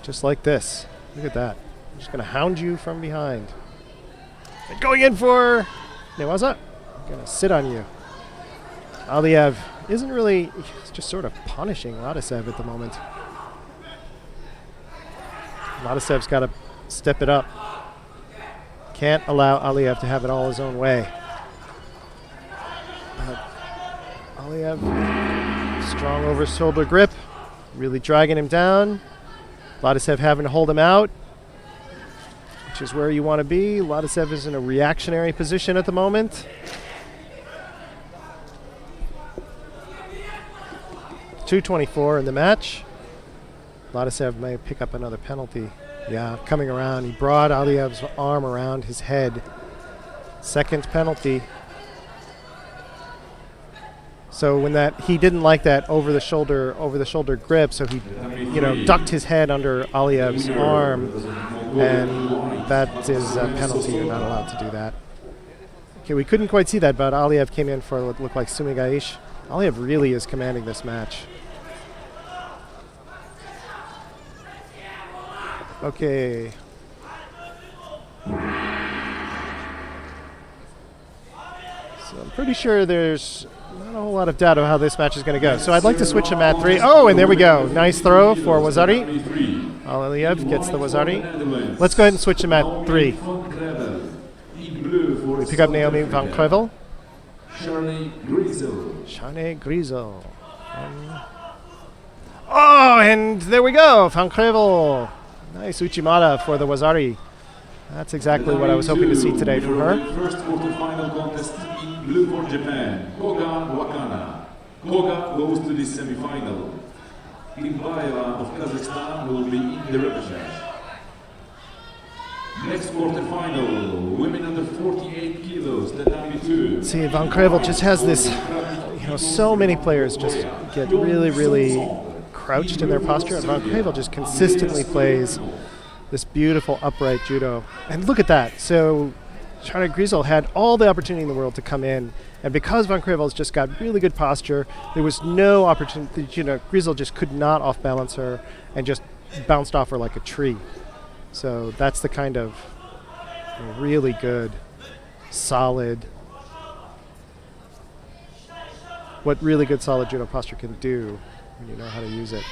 just like this. Look at that. I'm just going to hound you from behind. And going in for Newaza. I'm going to sit on you. Aliyev isn't really, he's just sort of punishing Ladisev at the moment. Ladisev's got to step it up. Can't allow Aliyev to have it all his own way. But Aliyev, strong over shoulder grip, really dragging him down. Ladisev having to hold him out, which is where you want to be. Ladisev is in a reactionary position at the moment. .224 in the match. Ladisev may pick up another penalty. Yeah, coming around. He brought Aliyev's arm around his head. Second penalty. So when he didn't like that over the shoulder grip, so he, ducked his head under Aliyev's arm, and that is a penalty. You're not allowed to do that. Okay, we couldn't quite see that, but Aliyev came in for what looked like Sumigaish. Aliyev really is commanding this match. Okay. So I'm pretty sure there's not a whole lot of doubt of how this match is going to go. So I'd like to switch to mat 3. Oh, and there we go. Nice throw for Wazari. Aliyev gets the Wazari. Let's go ahead and switch to mat 3. We pick up Naomi Van Krevel. Charlie Grizel. Shane Grizel. Oh, and there we go. Van Krevel. Nice Uchimata for the Wazari. That's exactly what I was hoping to see today from her. First quarterfinal contest in blue for Japan. Koga Wakana. Koga goes to the semi-final. Kimbaeva of Kazakhstan will be in the repechage. Next quarterfinal, women under 48 kilos, tatami 2. See, Van Krevel just has this, so many players just get really, really crouched in their posture, and Van Krevel just consistently plays this beautiful upright judo. And look at that. So Charlotte Grizel had all the opportunity in the world to come in, and because Van Krevel's just got really good posture, there was no opportunity, Grizel just could not off-balance her and just bounced off her like a tree. So that's the kind of really good, solid, what really good solid judo posture can do when you know how to use it.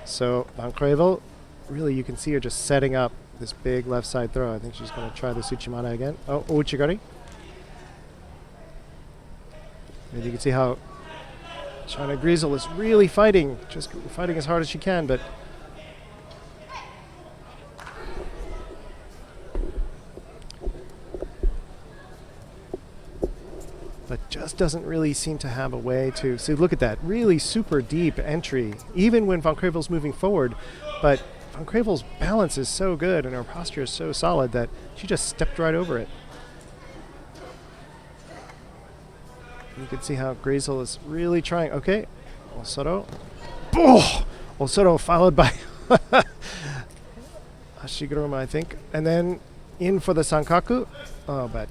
So Van Krevel, really you can see her just setting up this big left side throw. I think she's going to try the Uchimata again. Oh, Uchigari. And you can see how China Grizel is really fighting, just fighting as hard as she can, but just doesn't really seem to have a way to. See, look at that, really super deep entry, even when Van Krevel's moving forward, but Van Krevel's balance is so good and her posture is so solid that she just stepped right over it. You can see how Grizel is really trying. Okay, Osoro. Oh! Osoro followed by Ashiguruma, I think. And then in for the Sankaku. Oh, but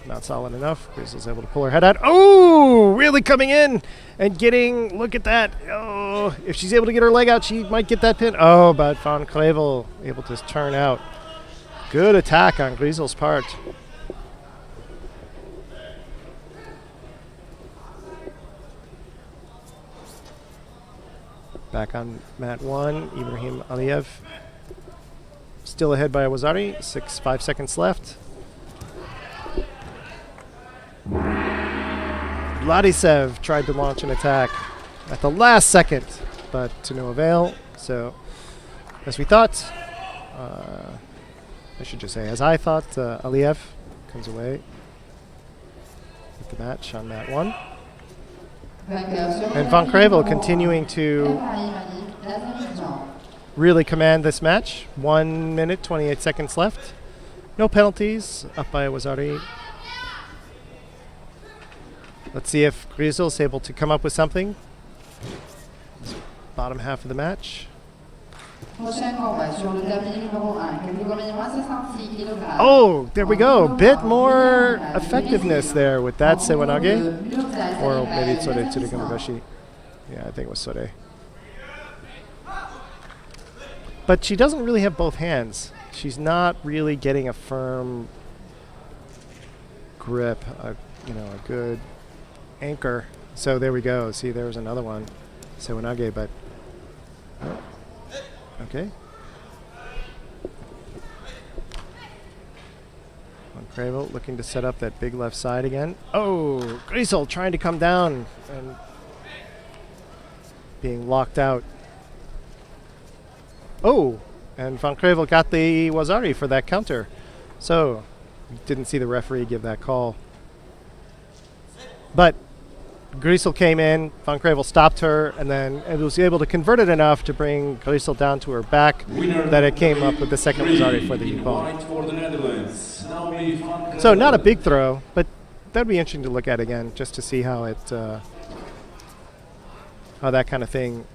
not solid enough. Grizel's able to pull her head out. Oh! Really coming in and getting, look at that. Oh, if she's able to get her leg out, she might get that pin. Oh, but Van Krevel able to turn out. Good attack on Grizel's part. Back on mat 1, Ibrahim Aliyev still ahead by Wazari, 5 seconds left. Vladisev tried to launch an attack at the last second, but to no avail. So, as we thought, I should just say, as I thought, Aliyev comes away with the match on mat 1. And Van Krevel continuing to really command this match. 1 minute, 28 seconds left. No penalties, up by Wazari. Let's see if Grizel is able to come up with something. This bottom half of the match. Oh, there we go. Bit more effectiveness there with that Sewanage. Or maybe it's Sore Tsurugamugashi. Yeah, I think it was Sore. But she doesn't really have both hands. She's not really getting a firm grip, a good anchor. So there we go. See, there was another one. Sewanage, but... Oh. Okay. Van Krevel looking to set up that big left side again. Oh, Grizel trying to come down and being locked out. Oh, and Van Krevel got the Wazari for that counter. So, didn't see the referee give that call. But Grizel came in, Van Krevel stopped her, and then it was able to convert it enough to bring Grizel down to her back that it came up with the second Wazari for the Ippon. So not a big throw, but that'd be interesting to look at again, just to see how it, how that kind of thing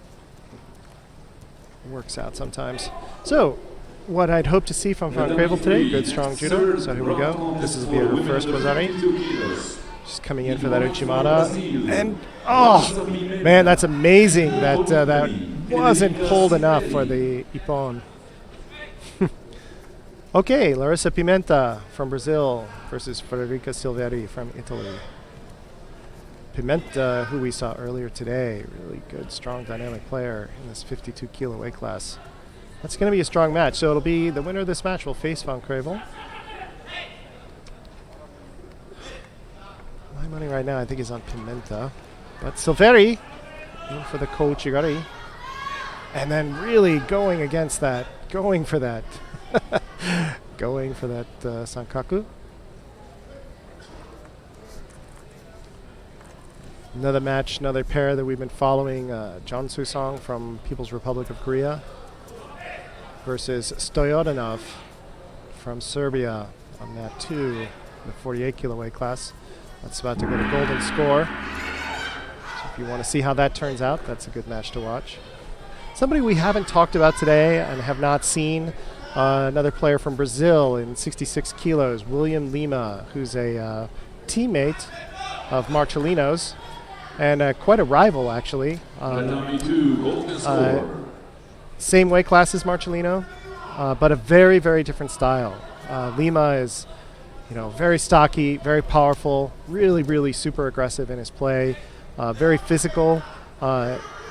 works out sometimes. So, what I'd hope to see from Van Krevel today, good strong judo. So here we go. This is her first Wazari. She's coming in for that Uchimata. And, oh, man, that's amazing that that wasn't pulled enough for the Ippon. Okay, Larissa Pimenta from Brazil versus Federica Silveri from Italy. Pimenta, who we saw earlier today, really good, strong, dynamic player in this 52 kilo weight class. That's going to be a strong match. So it'll be the winner of this match will face Van Krevel. My money right now, I think, is on Pimenta. But Silveri in for the Kouchigari. And then really going against that, going for that Sankaku. Another match, another pair that we've been following, John Susong from People's Republic of Korea versus Stoyanov from Serbia on mat 2, the 48 kilo weight class. That's about to go to golden score. So if you want to see how that turns out, that's a good match to watch. Somebody we haven't talked about today and have not seen, another player from Brazil in 66 kilos, William Lima, who's a teammate of Marcelino's and quite a rival, actually. Same weight class as Marcelino, but a very, very different style. Lima is, very stocky, very powerful, really, really super aggressive in his play, very physical.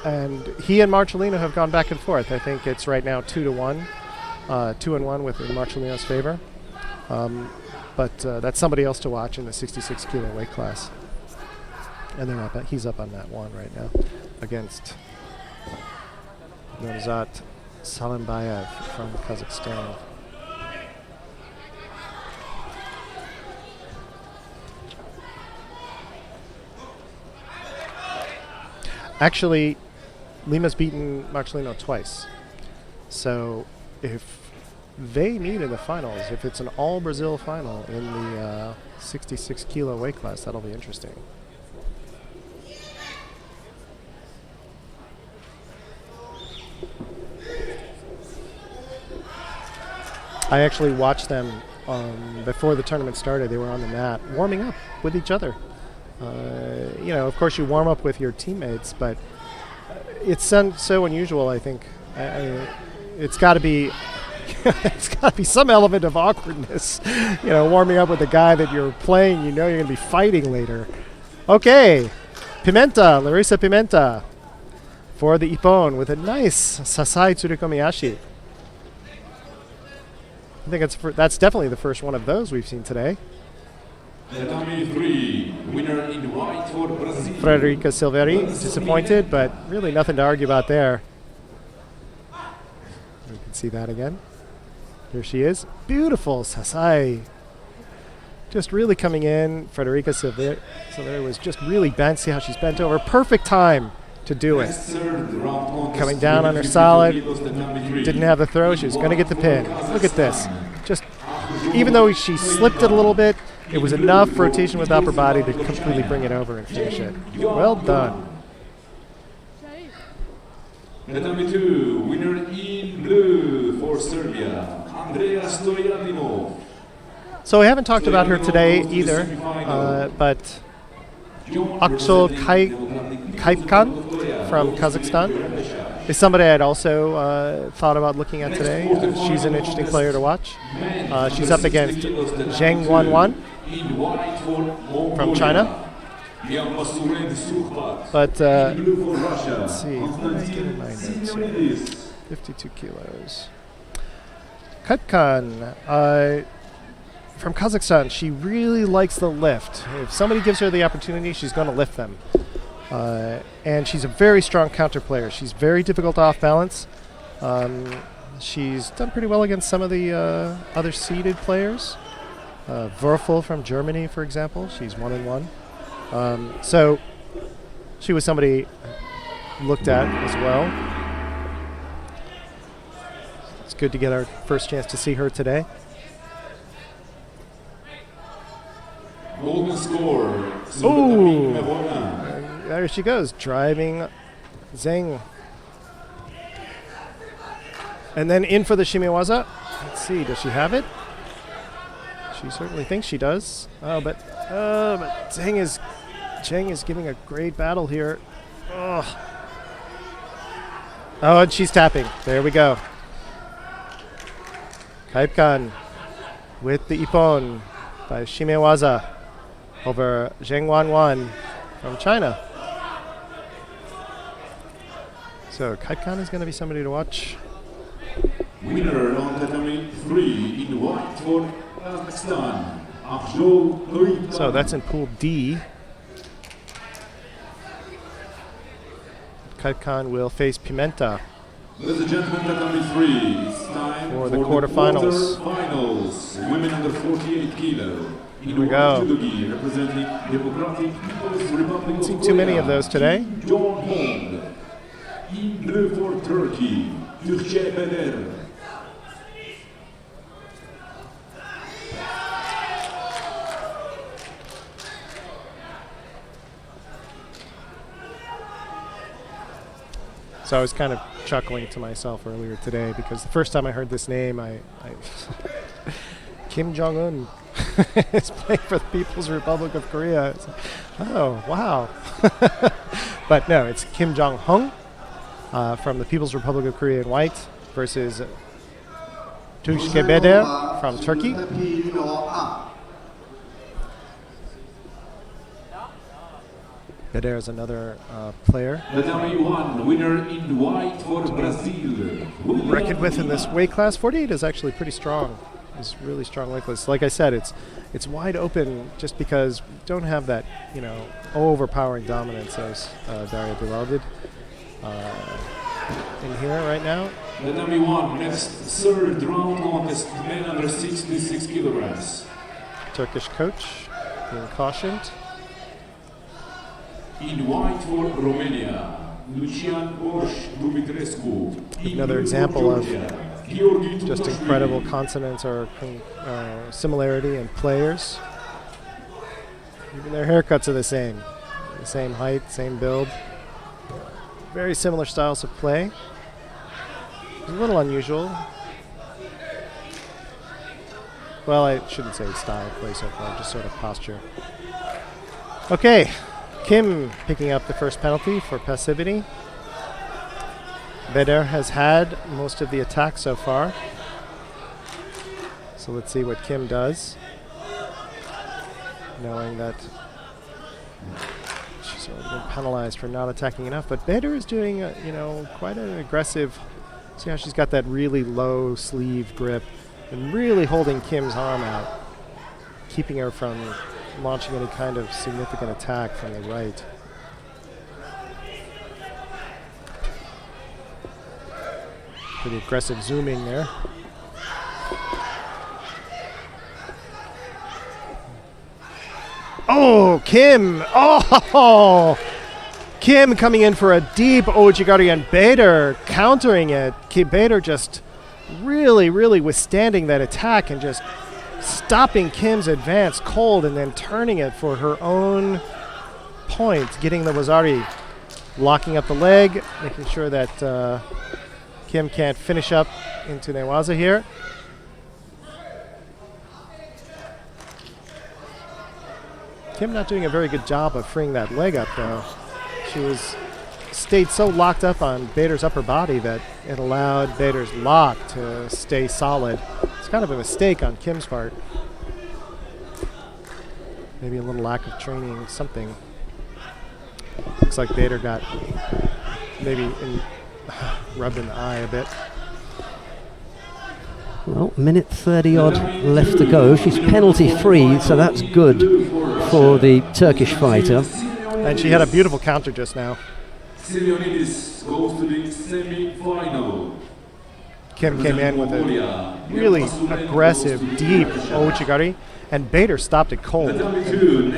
And he and Marcelino have gone back and forth. I think it's right now 2-1, 2-1 with Marcelino's favor. But that's somebody else to watch in the 66 kilo weight class. And he's up on that one right now against Nurzat Salimbayev from Kazakhstan. Actually, Lima's beaten Marcelino twice. So if they meet in the finals, if it's an all-Brazil final in the 66 kilo weight class, that'll be interesting. I actually watched them before the tournament started. They were on the mat warming up with each other. Of course you warm up with your teammates, but it's so unusual, I think. It's got to be some element of awkwardness, warming up with a guy that you're playing, you're going to be fighting later. Okay, Pimenta, Larissa Pimenta for the Ippon with a nice Sasai Tsurukomiyashi. I think that's definitely the first one of those we've seen today. Tatami 3, winner in white for Brazil. Frederica Silveri, disappointed, but really nothing to argue about there. You can see that again. Here she is. Beautiful Sasai. Just really coming in. Frederica Silveri was just really bent. See how she's bent over. Perfect time to do it. Coming down on her solid. Didn't have the throw. She was going to get the pin. Look at this. Just, even though she slipped it a little bit, it was enough rotation with upper body to completely bring it over and finish it. Well done. Tatami 2, winner in blue for Serbia, Andrea Stoyanov. So we haven't talked about her today either, but Aksol Kaipkan from Kazakhstan is somebody I'd also thought about looking at today. She's an interesting player to watch. She's up against Zheng Wanwan from China. But let's see. Let's get in my notes here. 52 kilos. Kaipkan from Kazakhstan, she really likes the lift. If somebody gives her the opportunity, she's going to lift them. And she's a very strong counter player. She's very difficult off balance. She's done pretty well against some of the other seeded players. Würfel from Germany, for example, she's 1-1. So she was somebody looked at as well. It's good to get our first chance to see her today. Golden score. Ooh! There she goes, driving Zheng. And then in for the shimiwaza. Let's see, does she have it? She certainly thinks she does. But Zheng is giving a great battle here. Oh, and she's tapping. There we go. Kaipkan with the Ippon by shimiwaza over Zheng Wanwan from China. So Kaipkan is going to be somebody to watch. Winner on tatami 3 in white for Kazakhstan. So that's in Pool D. Kutkan will face Pimenta Ladies and gentlemen, tatami 3. It's time for the quarterfinals. Finals. Women under 48 kilo. Here we go. Judo representing Democratic People's Republic of See too many of those today. John Hong. In blue for Turkey, Türkçe Beder. So I was kind of chuckling to myself earlier today because the first time I heard this name, I Kim Jong-un is playing for the People's Republic of Korea. It's like, oh, wow. But no, it's Kim Jong-hong from the People's Republic of Korea in white versus Türkçe Beder from Turkey. Beder is another player. Tatami 1, winner in white for Brazil. Reckoned with in this weight class. 48 is actually pretty strong. It's really strong weight class. Like I said, it's wide open just because we don't have that, overpowering dominance as Daria Bilal did in here right now. Tatami 1, next third round contest, men under 66 kilograms. Turkish coach being cautioned. In white for Romania, Lucian Borș Dumitrescu. Another example of just incredible consonance or similarity in players. Even their haircuts are the same height, same build. Very similar styles of play. It's a little unusual. Well, I shouldn't say style of play so far, just sort of posture. Okay. Kim picking up the first penalty for passivity. Beder has had most of the attack so far. So let's see what Kim does. Knowing that she's already been penalized for not attacking enough. But Beder is doing, quite an aggressive. See how she's got that really low sleeve grip and really holding Kim's arm out, keeping her from launching any kind of significant attack from the right. Pretty aggressive zooming there. Oh, Kim! Oh! Kim coming in for a deep Ojigari and Beder countering it. Beder just really, really withstanding that attack and just stopping Kim's advance cold and then turning it for her own point, getting the Wazari, locking up the leg, making sure that Kim can't finish up into Newaza here. Kim not doing a very good job of freeing that leg up though. She stayed so locked up on Beder's upper body that it allowed Beder's lock to stay solid. It's kind of a mistake on Kim's part. Maybe a little lack of training, something. Looks like Beder got maybe rubbed in the eye a bit. Well, minute 30 odd left to go. She's penalty free, so that's good for the Turkish fighter. And she had a beautiful counter just now. Silionidis goes to the semi-final. Kim came in with a really aggressive, deep Ouchigari, and Beder stopped it cold.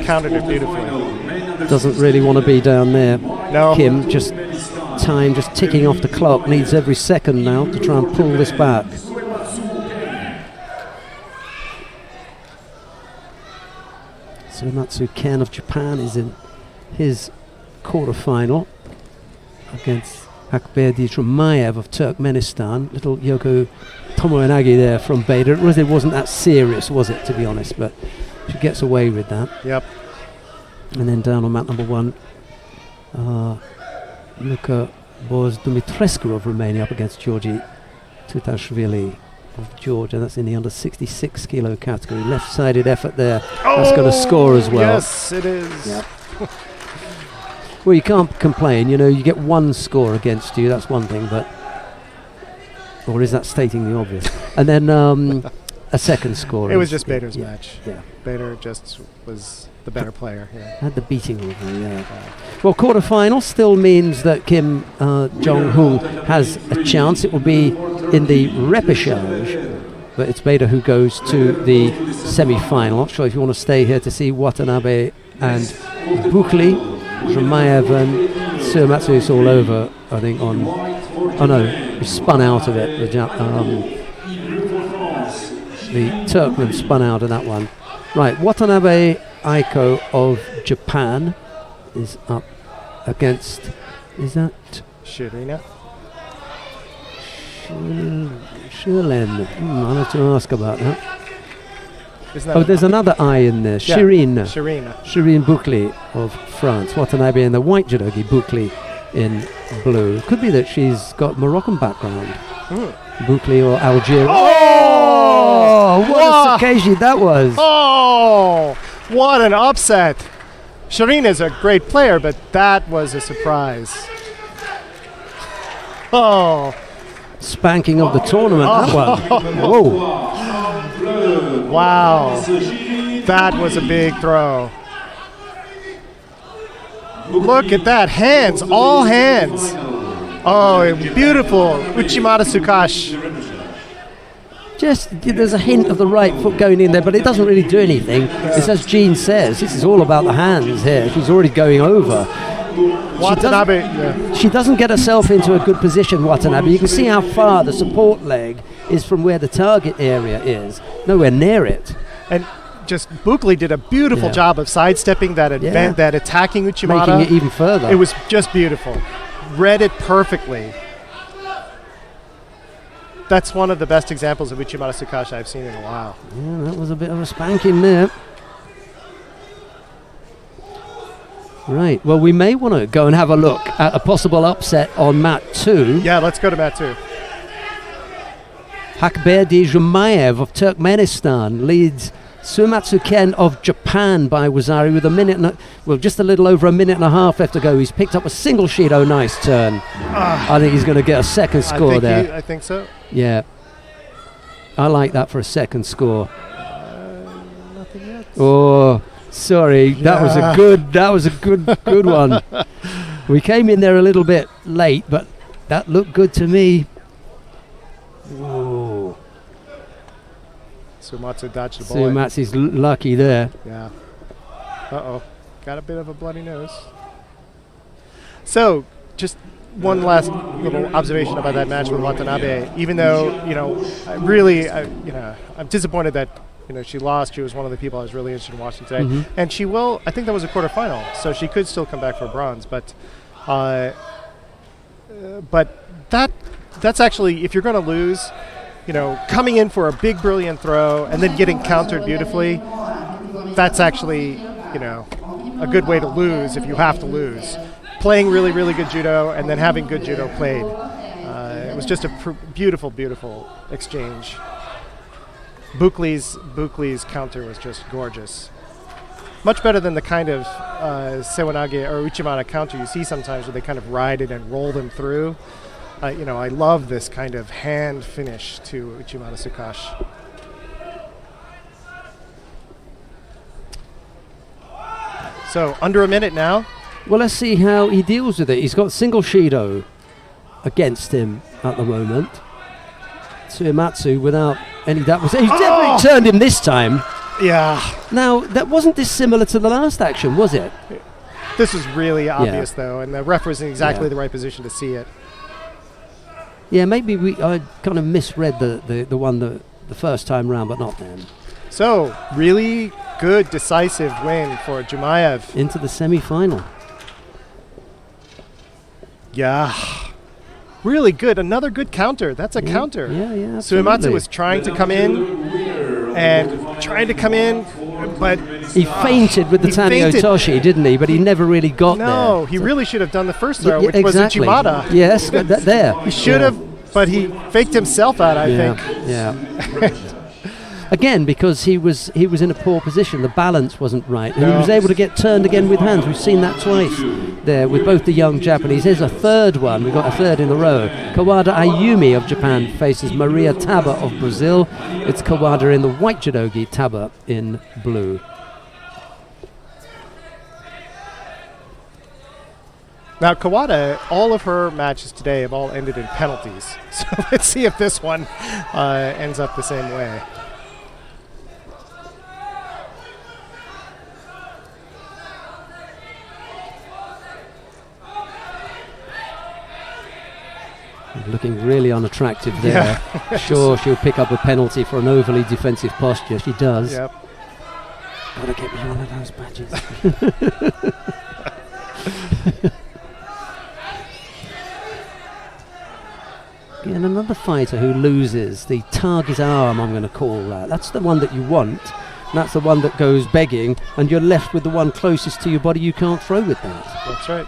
Countered it beautifully. Doesn't really want to be down there. No. Kim, just time just ticking off the clock, needs every second now to try and pull this back. Suematsu Ken of Japan is in his quarter-final against Akberdi Trumayev of Turkmenistan. Little Yoko Tomoenagi there from Beder. It wasn't that serious, was it, to be honest, but she gets away with that. Yep. And then down on mat number one, Luka Boz Dumitrescu of Romania up against Georgi Tutashvili of Georgia. That's in the under 66 kilo category. Left-sided effort there. That's going to score as well. Yes, it is. Yep. Well, you can't complain. You get one score against you. That's one thing, but Or is that stating the obvious? And then a second score. It was just Bader's match. Yeah. Bader just was the better player. Yeah. Had the beating over, yeah. Well, quarter-final still means that Kim Jong-hoon has a chance. It will be in the repechage, but it's Bader who goes to the semi-final. Not sure if you want to stay here to see Watanabe and Bukli, Zhemaev and Suematsu is all over, I think, on... Oh no, he spun out of it. The Turkmen spun out of that one. Right, Watanabe Aiko of Japan is up against... Is that... Shirina? Shilen. I'll have to ask about that. Isn't that Oh, there's another I in there. Yeah, Shireen. Shirina. Shireen Bukli of France. Watanabe in the white judogi, Bukli in blue. Could be that she's got Moroccan background. Bukli or Algeria. Oh! What a Sakeji that was! Oh! What an upset! Shirina's a great player, but that was a surprise. Oh! Spanking of the tournament, that one. Whoa! Wow! That was a big throw. Look at that, hands, all hands. Oh, beautiful, Uchimata Sukash. Just, there's a hint of the right foot going in there, but it doesn't really do anything. It's as Jean says, this is all about the hands here. She's already going over. Watanabe, She doesn't get herself into a good position, Watanabe. You can see how far the support leg is from where the target area is. Nowhere near it. And just Bukli did a beautiful job of sidestepping that that attacking Uchimata. Making it even further. It was just beautiful. Read it perfectly. That's one of the best examples of Uchimata Sukashi I've seen in a while. Yeah, that was a bit of a spanking there. Right, well, we may want to go and have a look at a possible upset on mat 2. Yeah, let's go to mat 2. Hakberdi Zhemaev of Turkmenistan leads Suematsu Ken of Japan by Wazari with just a little over a minute and a half left to go. He's picked up a single sheet. Oh, nice turn. I think he's going to get a second score there. I think so. Yeah. I like that for a second score. Nothing yet. Oh, sorry. That was a good one. We came in there a little bit late, but that looked good to me. Whoa. Suematsu dodged the bullet. Suematsu's lucky there. Yeah. Uh-oh. Got a bit of a bloody nose. So, just one last little observation about that match with Watanabe. Even though, I'm disappointed that, she lost. She was one of the people I was really interested in watching today. Mm-hmm. And she will, I think that was a quarterfinal, so she could still come back for bronze. But that's actually, if you're going to lose, coming in for a big, brilliant throw and then getting countered beautifully, that's actually, a good way to lose if you have to lose. Playing really, really good judo and then having good judo played. It was just a beautiful, beautiful exchange. Bukli's counter was just gorgeous. Much better than the kind of Sewanage or Uchimata counter you see sometimes where they kind of ride it and roll them through. I love this kind of hand finish to Uchimata Sukashi. So, under a minute now. Well, let's see how he deals with it. He's got single Shido against him at the moment. Suematsu without any doubt. He's definitely turned him this time. Yeah. Now, that wasn't dissimilar to the last action, was it? This was really obvious, though, and the ref was in exactly the right position to see it. Yeah, maybe I kind of misread the one the first time round, but not then. So, really good, decisive win for Jumaev. Into the semi-final. Yeah. Really good. Another good counter. That's a counter. Yeah, Suematsu was trying to come in, but... He fainted with the Tani Otoshi, didn't he? But he never really got there. No, he really should have done the first throw, which was Uchimata. Yes, there. He should have, but he faked himself out, I think. Yeah. again, because he was in a poor position. The balance wasn't right, and he was able to get turned again with hands. We've seen that twice there with both the young Japanese. Here's a third one. We've got a third in a row. Kawada Ayumi of Japan faces Maria Taba of Brazil. It's Kawada in the white judogi, Taba in blue. Now, Kawada, all of her matches today have all ended in penalties. So let's see if this one ends up the same way. Looking really unattractive there. Yeah. Sure, she'll pick up a penalty for an overly defensive posture. She does. Yep. Gotta get me one of those badges. Again, another fighter who loses. The target arm, I'm going to call that. That's the one that you want. That's the one that goes begging, and you're left with the one closest to your body you can't throw with that. That's right.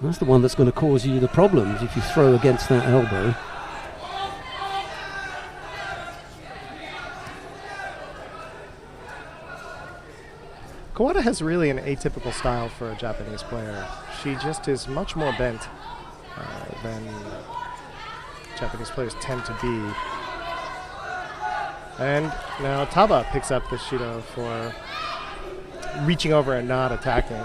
That's the one that's going to cause you the problems if you throw against that elbow. Kawada has really an atypical style for a Japanese player. She just is much more bent than Japanese players tend to be. And now Taba picks up the Judo for reaching over and not attacking.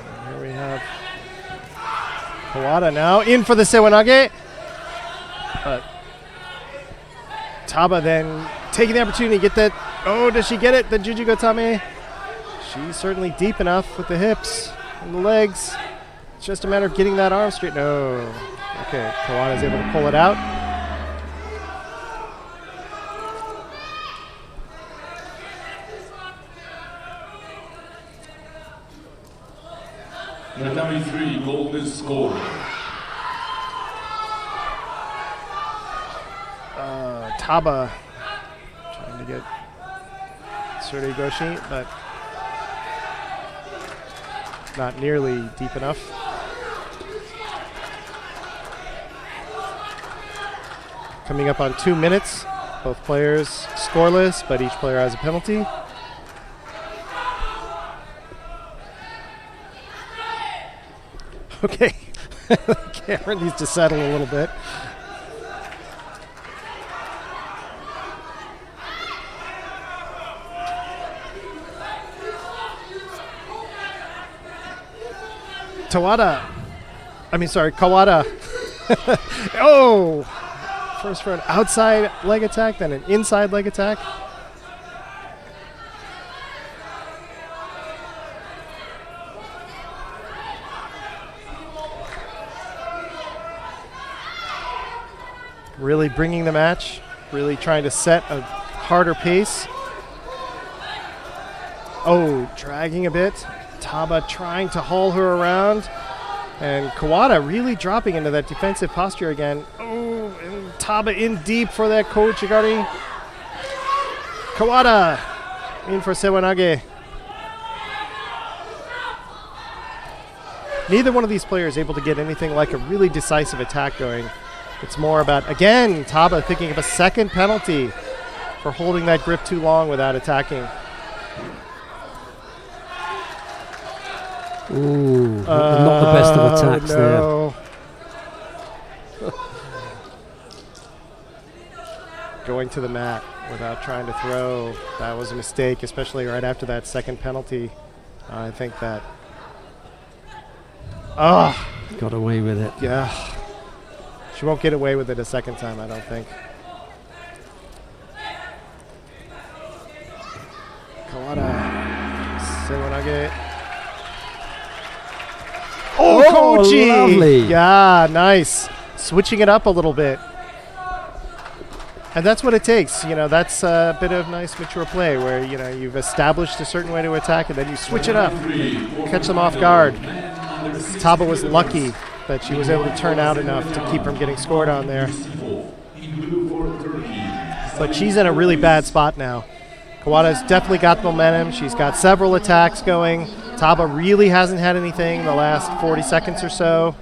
And here we have Kawada now in for the Sewanage. But Taba then taking the opportunity to get that. Oh, does she get it? The Jujigotame. She's certainly deep enough with the hips and the legs. It's just a matter of getting that arm straight. No. Okay, Kawada's able to pull it out. Tatami 3, golden score. Taba trying to get Surrey Goshi, but not nearly deep enough. Coming up on 2 minutes. Both players scoreless, but each player has a penalty. Okay, the camera needs to settle a little bit. Kawada. Oh! First for an outside leg attack, then an inside leg attack. Really bringing the match, really trying to set a harder pace. Oh, dragging a bit. Taba trying to haul her around. And Kawada really dropping into that defensive posture again. Oh, and Taba in deep for that Kochigari. Kawada in for Sewanage. Neither one of these players able to get anything like a really decisive attack going. It's more about, again, Taba picking up a second penalty for holding that grip too long without attacking. Ooh, not the best of attacks no. there. Going to the mat without trying to throw. That was a mistake, especially right after that second penalty. I think that... Got away with it. Yeah. She won't get away with it a second time, I don't think. Kawada. Sewanage. Oh, Kochi! Lovely. Yeah, nice. Switching it up a little bit. And that's what it takes. You know, that's a bit of nice mature play where, you know, you've established a certain way to attack and then you switch it up. Catch them off guard. Taba was lucky that she was able to turn out enough to keep from getting scored on there. But she's in a really bad spot now. Kawada's definitely got momentum. She's got several attacks going. Taba really hasn't had anything in the last 40 seconds or so.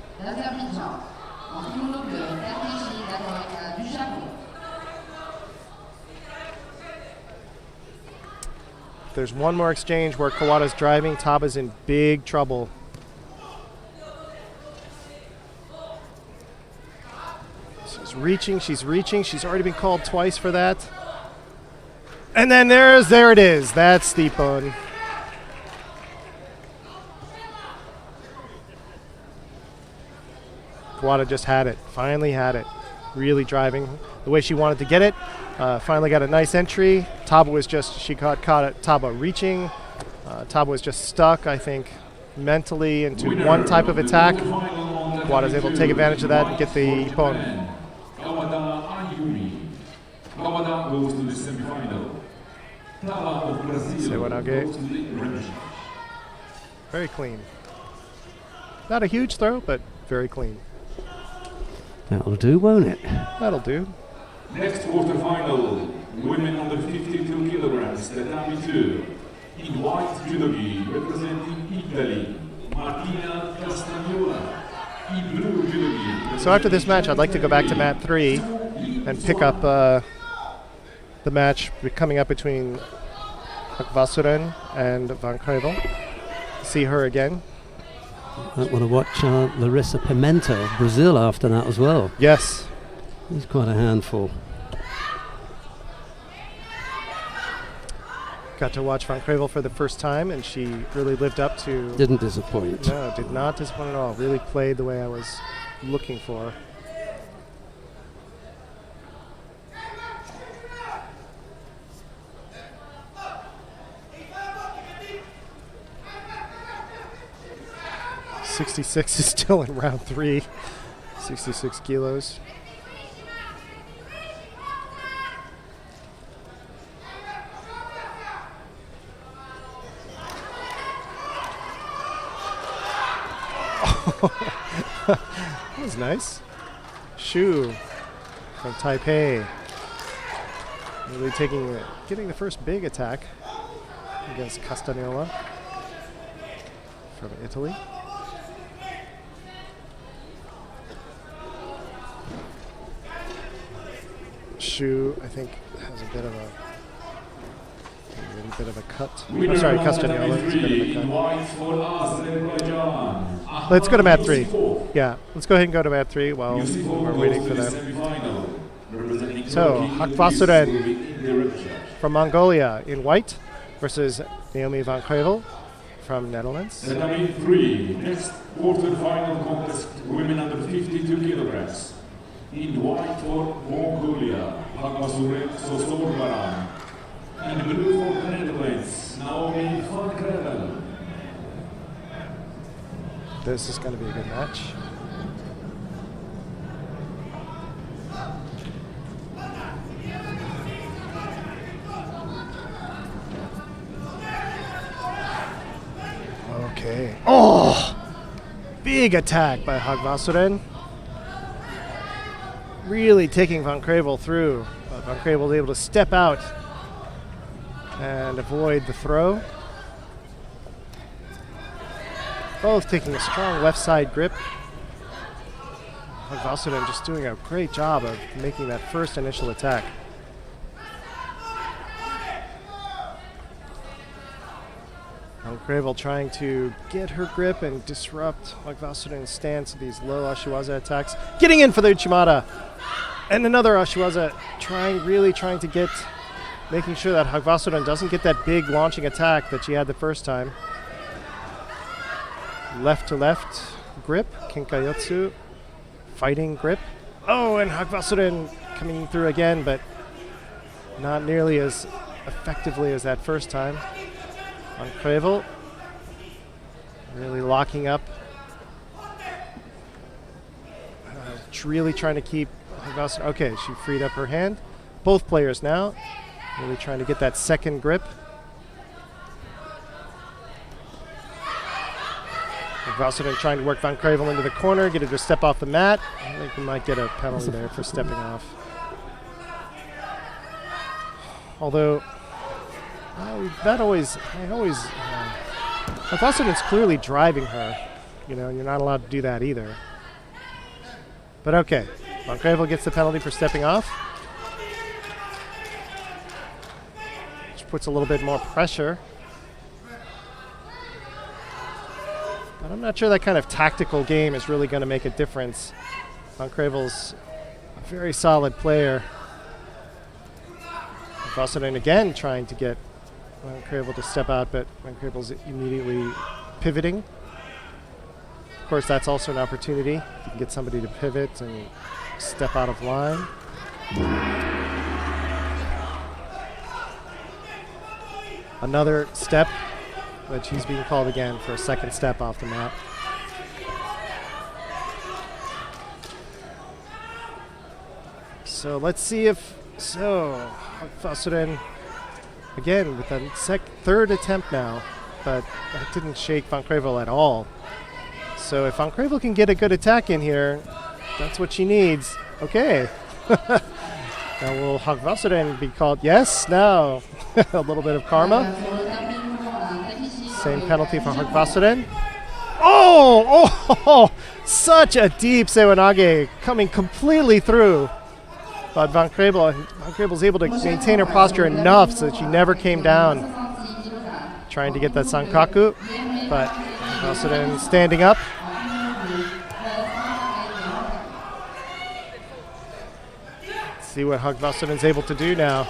There's one more exchange where Kawada's driving. Taba's in big trouble. She's reaching. She's already been called twice for that. And then there it is. That's Steepon. Kawada just had it. Finally had it. Really driving the way she wanted to get it. Finally got a nice entry. Taba was just, she caught it. Taba reaching. Taba was just stuck, I think, mentally into one type of attack. Kawada's able to take advantage of that and get the ippon. Kawada goes to the semi-final. Very clean. Not a huge throw, but very clean. That'll do, won't it? That'll do. Next quarterfinal, women under 52 kilograms, tatami 2. In white judogi, representing Italy, Martina Castagnola. In blue judogi. So after this match, I'd like to go back to mat 3 and pick up the match coming up between Hagvasuren and Van Krevel. See her again. I want to watch Larissa Pimenta of Brazil after that as well. Yes. He's quite a handful. Got to watch Van Krevel for the first time, and she really lived up to... Didn't disappoint. No, did not disappoint at all. Really played the way I was looking for. .66 is still in round 3. 66 kilos. That was nice. Shu from Taipei. Really getting the first big attack against Castagnola from Italy. Shu, I think, has a bit of a cut. Oh, sorry, Castagnola has a bit of a cut. Let's go to mat 3. Yeah, let's go ahead and go to mat 3 while we're waiting for them. So, Hagvasuren from Mongolia in white versus Naomi Van Krevel from Netherlands. Tatami 3, next quarter-final contest, women under 52 kilograms. In white for Mongolia, Hagvasuren Sosorbaran. In blue for the Netherlands, Naomi Van Krevel. This is going to be a good match. Okay. Oh! Big attack by Hagvasuren. Really taking Van Krevel through. But Van Krevel was able to step out and avoid the throw. Both taking a strong left side grip. Hagvasuren just doing a great job of making that first initial attack. Van Krevel trying to get her grip and disrupt Hagvasuren's stance of these low Ashiwaza attacks. Getting in for the Uchimata. And another Ashiwaza really trying to get, making sure that Hagvasuren doesn't get that big launching attack that she had the first time. Left to left grip, Kinkayotsu, fighting grip. Oh, and Hagvasuren coming through again, but not nearly as effectively as that first time. On Krevel, really locking up. Really trying to keep Hagvasuren. Okay, she freed up her hand. Both players now really trying to get that second grip. Hagvasuren trying to work Van Krevel into the corner, get her to step off the mat. I think we might get a penalty there for stepping off. Although, Hagvasaren's clearly driving her. You know, you're not allowed to do that either. But okay, Van Krevel gets the penalty for stepping off. Which puts a little bit more pressure. But I'm not sure that kind of tactical game is really going to make a difference. Van Krevel's a very solid player. Hagvasaren again trying to get Van Krevel to step out, but Van Krevel's immediately pivoting. Of course, that's also an opportunity. If you can get somebody to pivot and step out of line. Another step, but he's being called again for a second step off the mat. So let's see if Hagvasaren again with a third attempt now, but that didn't shake Van Krevel at all. So if Van Krevel can get a good attack in here, that's what she needs. Okay. Now will Hagvasaren be called? Yes, now. A little bit of karma. Same penalty for Hagvasaren. Oh, such a deep Sewanage coming completely through. But Van Krevel's able to maintain her posture enough so that she never came down. Trying to get that Sankaku, but Hagvasaren standing up. See what Hagvasaren's able to do now.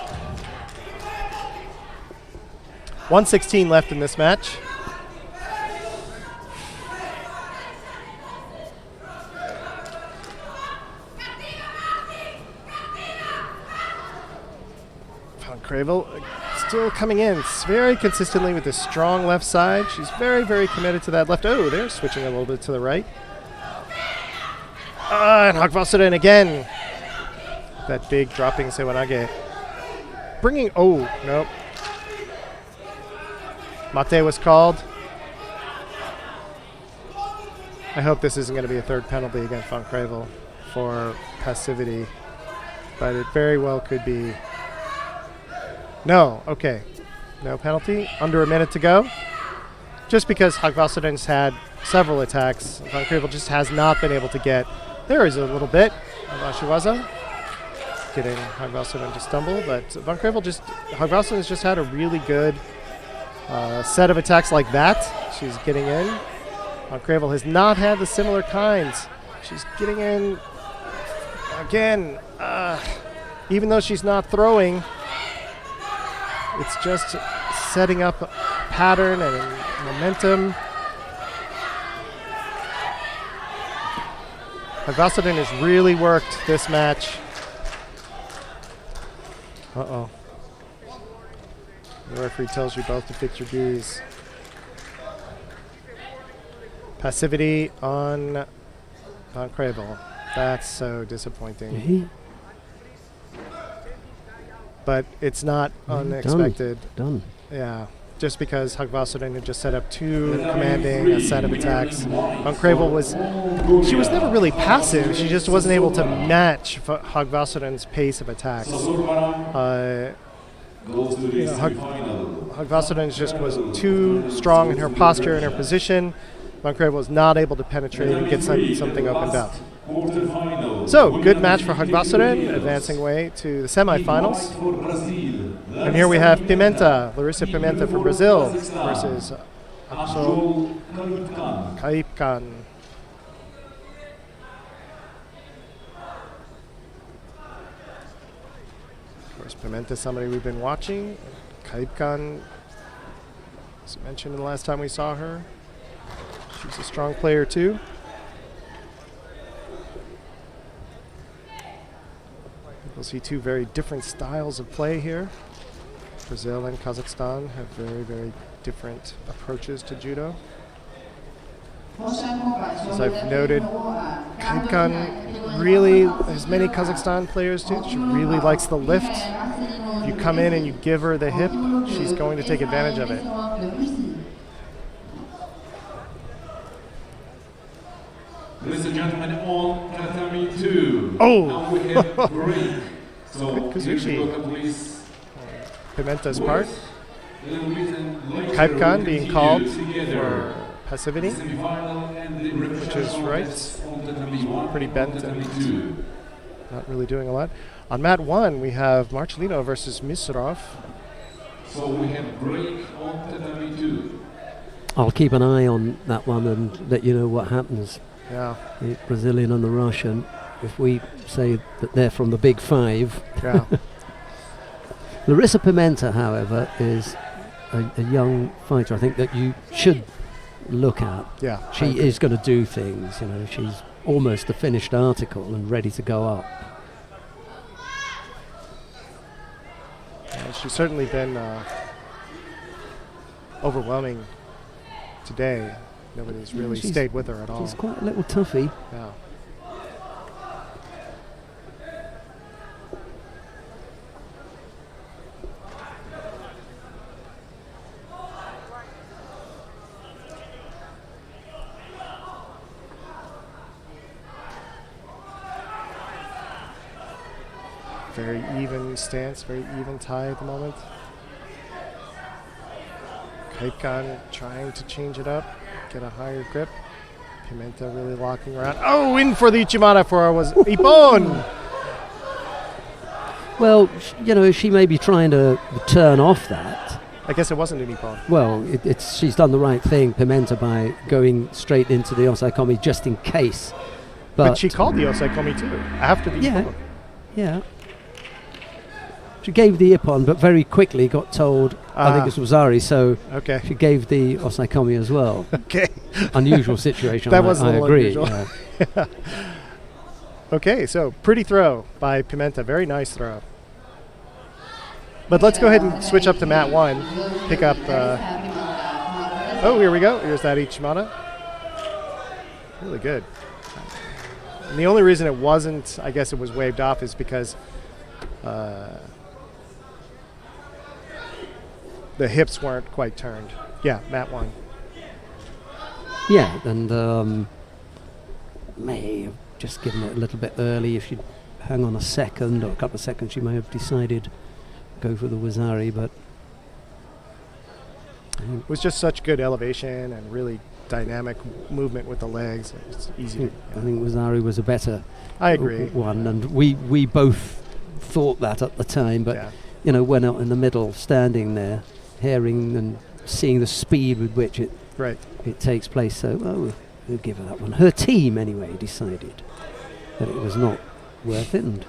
1:16 left in this match. Van Krevel still coming in very consistently with this strong left side. She's very, very committed to that left. Oh, they're switching a little bit to the right. And Hagvasaren again. That big dropping Sewanage. Bringing, oh, nope. Mate was called. I hope this isn't going to be a third penalty against Van Krevel for passivity, but it very well could be. No, okay. No penalty. Under a minute to go. Just because Hagvasaren's had several attacks, Van Krevel just has not been able to get. There is a little bit of Ashiwaza. Getting Hagvasaren to stumble, but Hagvasaren has just had a really good set of attacks like that. She's getting in. Van Krevel has not had the similar kinds. She's getting in again. Even though she's not throwing, it's just setting up a pattern and momentum. Hagvasaren has really worked this match. Uh-oh. The referee tells you both to fix your Bs. Passivity on Van Krevel. That's so disappointing. But it's not unexpected. Done. Yeah. Just because Hagvasaren had just set up too commanding a set of attacks. Van Krevel was never really passive. She just wasn't able to match Hagvasaren's pace of attacks. Hagvasaren just was too strong in her posture and her position. Van Krevel was not able to penetrate and get something opened up. So, good match for Hagvasaren, advancing way to the semifinals. And here we have Larissa Pimenta from Brazil versus Axel Kaipkan. Of course, Pimenta is somebody we've been watching. Kaipkan, as mentioned the last time we saw her, she's a strong player too. We'll see two very different styles of play here. Brazil and Kazakhstan have very, very different approaches to judo. As I've noted, Kaipkan really, as many Kazakhstan players do, she really likes the lift. If you come in and you give her the hip, she's going to take advantage of it. Ladies and gentlemen, on tatami 2. Oh! Now we have break. So, Kazushi. please. Pimenta's part. Kaipkan being called for passivity, which is right. Pretty bent and not really doing a lot. On mat 1, we have Marcelino versus Misrov. So we have break on tatami 2. I'll keep an eye on that one and let you know what happens. Yeah. The Brazilian and the Russian. If we say that they're from the big five. Yeah. Larissa Pimenta, however, is a young fighter I think that you should look at. Yeah. She is going to do things, you know. She's almost a finished article and ready to go up. She's certainly been overwhelming today. Nobody's really stayed with her at all. She's quite a little toughie. Yeah. Very even stance, very even tie at the moment. Kaipkan trying to change it up, get a higher grip. Pimenta really locking around. Oh, in for the Ichimata for was Ippon! Well, you know, she may be trying to turn off that. I guess it wasn't an Ippon. Well, she's done the right thing, Pimenta, by going straight into the Osaikomi just in case. But she called the Osaikomi too, after the Ippon. Yeah. She gave the Ippon, but very quickly got told, I think it was Zari, so okay. she gave the Osaikomi as well. Okay. Unusual situation, that was I agree. Yeah. Okay, so pretty throw by Pimenta. Very nice throw. But let's go ahead and switch up to mat 1. Pick up... oh, here we go. Here's that Ichimata. Really good. And the only reason it wasn't, I guess it was waved off, is because... the hips weren't quite turned. Yeah, mat 1. Yeah, and may have just given it a little bit early. If she'd hung on a second or a couple of seconds, she may have decided go for the Wazari, but... It was just such good elevation and really dynamic movement with the legs. It's easy to... I think Wazari was a better I agree. one, and we both thought that at the time, but, you know, went out in the middle, standing there, hearing and seeing the speed with which it takes place. So, we'll give her that one. Her team, anyway, decided that it was not worth it, and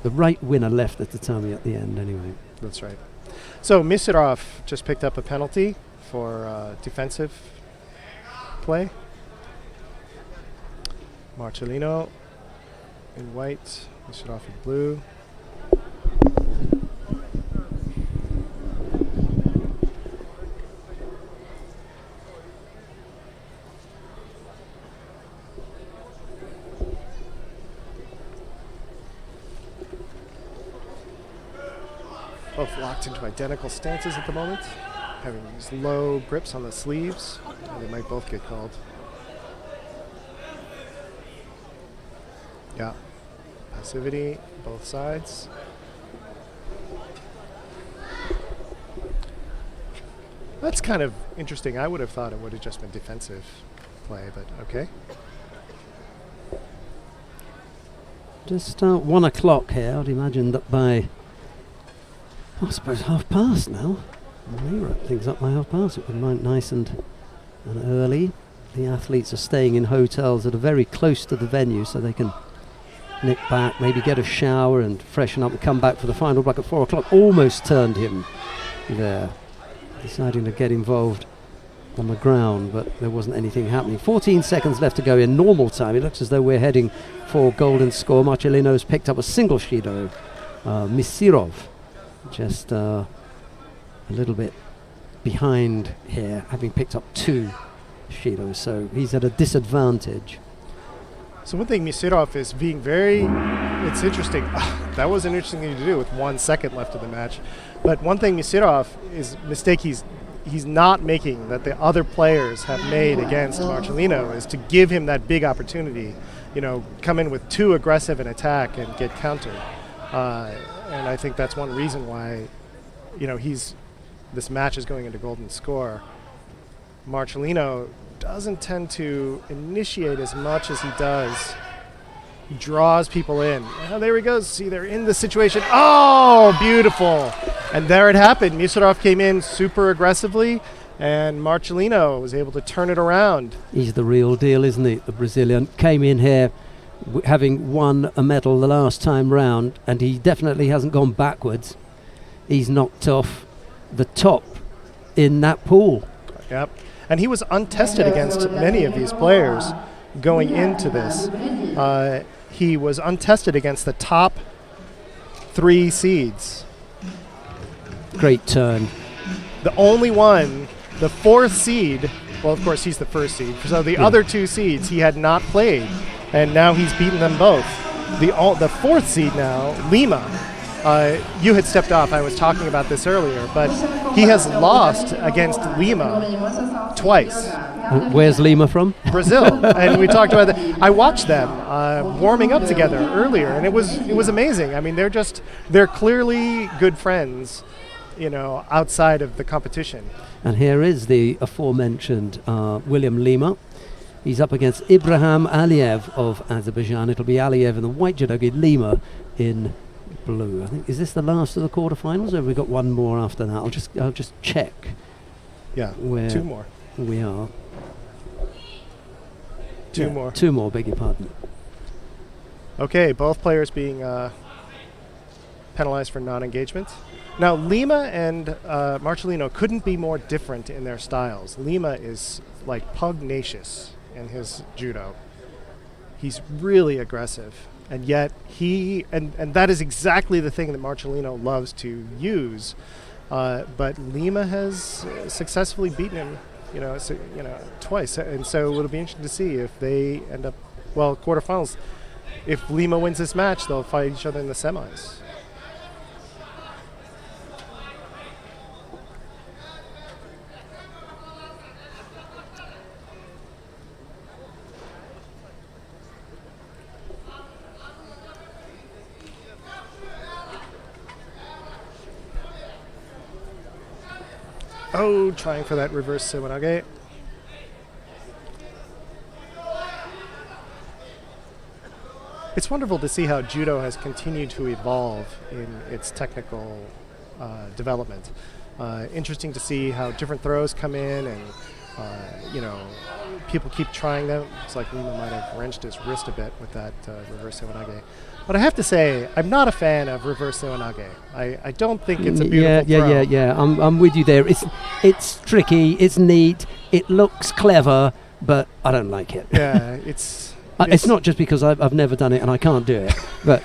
the right winner left at the tatami at the end, anyway. That's right. So Misirov just picked up a penalty for defensive play. Marcelino in white, Misirov in blue. Both locked into identical stances at the moment, having these low grips on the sleeves, and they might both get called. Yeah, passivity, both sides. That's kind of interesting. I would have thought it would have just been defensive play, but okay. Just 1 o'clock here. I'd imagine that by, I suppose, 5:30 now. We wrap things up by 5:30. It would be nice and early. The athletes are staying in hotels that are very close to the venue, so they can nip back, maybe get a shower and freshen up and come back for the final block at 4 o'clock. Almost turned him there, deciding to get involved on the ground, but there wasn't anything happening. 14 seconds left to go in normal time. It looks as though we're heading for golden score. Marcelino's picked up a single Shido. Misirov just a little bit behind here, having picked up 2 Shidos, so he's at a disadvantage. So one thing Misirov is being very, it's interesting. That was an interesting thing to do with 1 second left of the match. But one thing Misirov is mistake he's not making, that the other players have made against Marcelino, is to give him that big opportunity, you know, come in with too aggressive an attack and get countered. And I think that's one reason why, you know, he's this match is going into golden score. Marcellino doesn't tend to initiate as much as he does. He draws people in. Oh, there he goes. See, they're in the situation. Oh, beautiful. And there it happened. Musarov came in super aggressively, and Marcellino was able to turn it around. He's the real deal, isn't he? The Brazilian came in here having won a medal the last time round, and he definitely hasn't gone backwards. He's knocked off the top in that pool. Yep. And he was untested against many of these players going into this. He was untested against the top 3 seeds. Great turn. The only one, the 4th seed, well, of course, he's the 1st seed. So the other 2 seeds he had not played, and now he's beaten them both. The 4th seed now, Lima. You had stepped off. I was talking about this earlier, but he has lost against Lima twice. Where's Lima from? Brazil. And we talked about that. I watched them warming up together earlier, and it was amazing. I mean, they're clearly good friends, outside of the competition. And here is the aforementioned William Lima. He's up against Ibrahim Aliyev of Azerbaijan. It'll be Aliyev in the white judogi, Lima in blue. I think, is this the last of the quarterfinals, or have we got one more after that? I'll just check. Yeah, where 2 more. We are. 2 more. 2 more, beg your pardon. Okay, both players being penalized for non-engagement. Now, Lima and Marcellino couldn't be more different in their styles. Lima is like pugnacious in his judo. He's really aggressive. And yet and that is exactly the thing that Marcellino loves to use. But Lima has successfully beaten him, twice. And so it'll be interesting to see if they end up, quarterfinals. If Lima wins this match, they'll fight each other in the semis. Oh, trying for that reverse Sewanage. It's wonderful to see how judo has continued to evolve in its technical development. Interesting to see how different throws come in, and people keep trying them. It's like Lima might have wrenched his wrist a bit with that reverse Sewanage. But I have to say, I'm not a fan of reverse Sewanage. I don't think it's a beautiful throw. Yeah. I'm with you there. It's tricky. It's neat. It looks clever, but I don't like it. Yeah, it's not just because I've never done it and I can't do it, but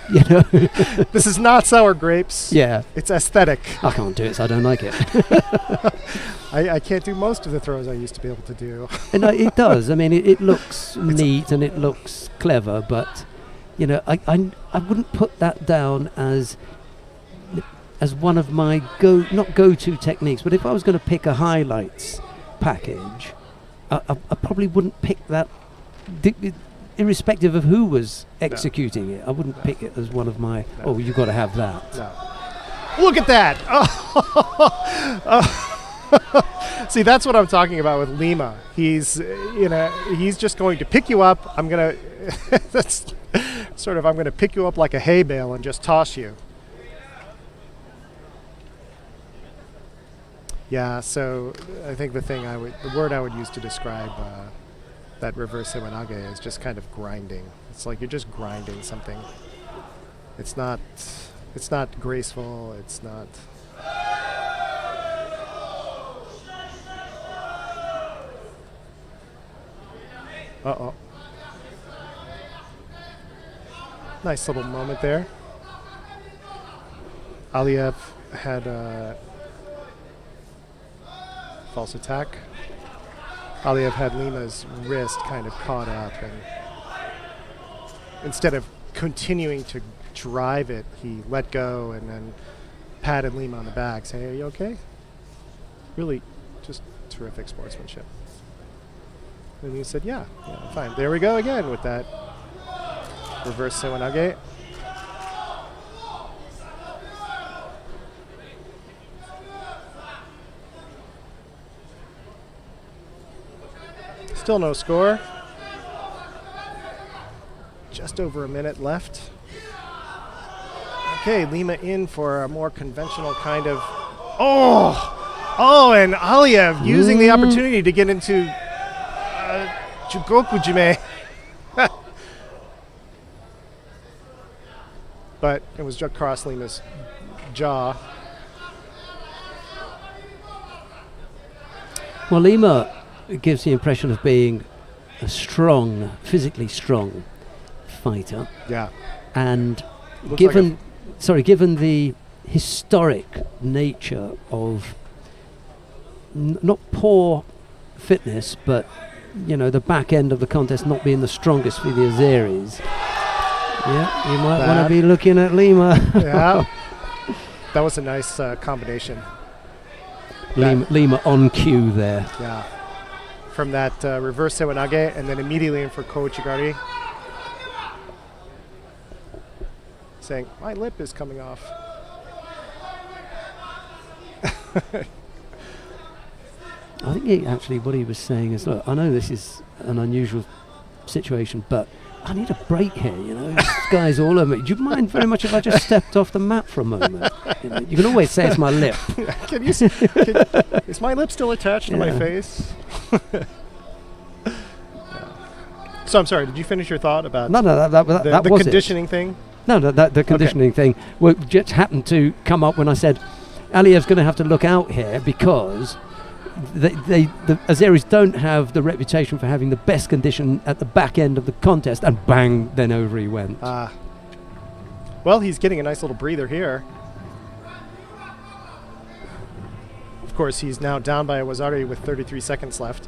This is not sour grapes. Yeah. It's aesthetic. I can't do it, so I don't like it. I can't do most of the throws I used to be able to do. And it does. I mean, it looks neat and it looks clever, but I wouldn't put that down as one of my not go-to techniques. But if I was going to pick a highlights package, I probably wouldn't pick that. Irrespective of who was executing it, I wouldn't pick it as one of my. No. Oh, you've got to have that. No. Look at that! See, that's what I'm talking about with Lima. He's just going to pick you up. I'm gonna pick you up like a hay bale and just toss you. Yeah. So I think the word I would use to describe that reverse Sewanage is just kind of grinding. It's like you're just grinding something. It's not graceful. It's not. Uh-oh. Nice little moment there. Aliyev had a false attack. Aliyev had Lima's wrist kind of caught up, and instead of continuing to drive it, he let go and then patted Lima on the back, saying, "Are you okay?" Really just terrific sportsmanship. And he said, yeah, fine. There we go again with that reverse Sewanage. Still no score. Just over a minute left. Okay, Lima in for a more conventional kind of... Oh, and Aliev using the opportunity to get into Jugoku Jime. But it was just across Lima's jaw. Well, Lima gives the impression of being a strong, physically strong fighter. Yeah. And Looks given the historic nature of not poor fitness, but the back end of the contest not being the strongest for the Azeris. Yeah, you might want to be looking at Lima. Yeah. That was a nice combination. Lima on cue there. Yeah. From that reverse Sewanage and then immediately in for Kouchigari. Saying, my lip is coming off. I think what he was saying is, look, I know this is an unusual situation, but I need a break here, This guy's all over me. Do you mind very much if I just stepped off the mat for a moment? You can always say it's my lip. Is my lip still attached to my face? So I'm sorry, did you finish your thought about that the was conditioning thing? No, the conditioning thing just happened to come up when I said Aliev's going to have to look out here because the Azeris don't have the reputation for having the best condition at the back end of the contest, and bang, then over he went. Well, he's getting a nice little breather here. Of course, he's now down by Wazari with 33 seconds left.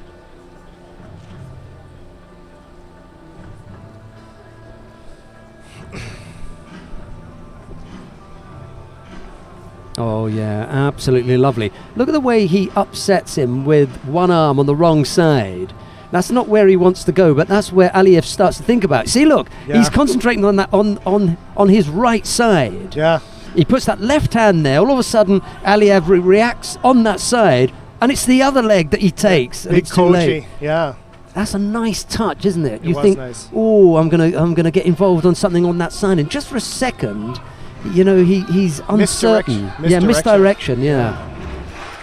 Oh yeah, absolutely lovely. Look at the way he upsets him with one arm on the wrong side. That's not where he wants to go, but that's where Aliev starts to think about it. See, look, he's concentrating on that on his right side. Yeah. He puts that left hand there. All of a sudden, Aliev reacts on that side, and it's the other leg that he takes. Big Koji, yeah. That's a nice touch, isn't it? You think, nice. Oh, I'm gonna get involved on something on that side, and just for a second, he's uncertain. Misdirection. Yeah.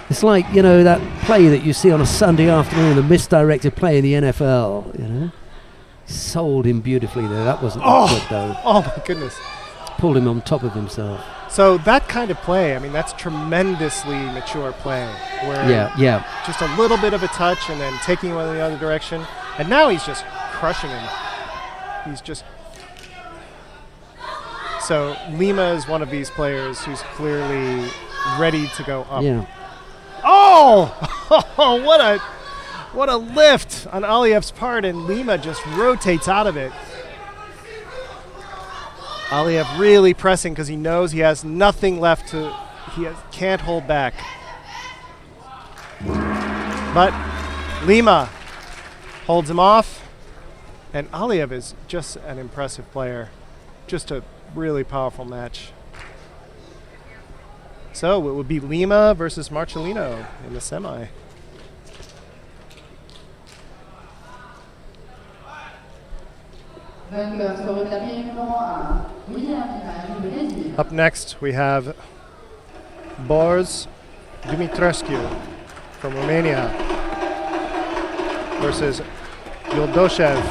It's like, that play that you see on a Sunday afternoon, the misdirected play in the NFL, Sold him beautifully there. That wasn't good, though. Oh, my goodness. Pulled him on top of himself. So that kind of play, that's tremendously mature play. Where just a little bit of a touch and then taking him in the other direction. And now he's just crushing him. So Lima is one of these players who's clearly ready to go up. Yeah. Oh, what a lift on Aliev's part, and Lima just rotates out of it. Aliev really pressing because he knows he has nothing left can't hold back. But Lima holds him off, and Aliev is just an impressive player. Just a really powerful match. So it would be Lima versus Marcelino in the semi. Up next, we have Borz Dumitrescu from Romania versus Yuldoshev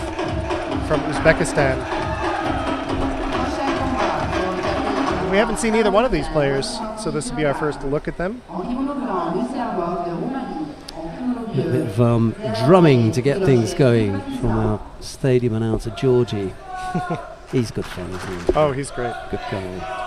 from Uzbekistan. We haven't seen either one of these players, so this will be our first look at them. A bit of drumming to get things going from our stadium announcer, Georgie. He's good fun, isn't he? Oh, he's great. Good guy.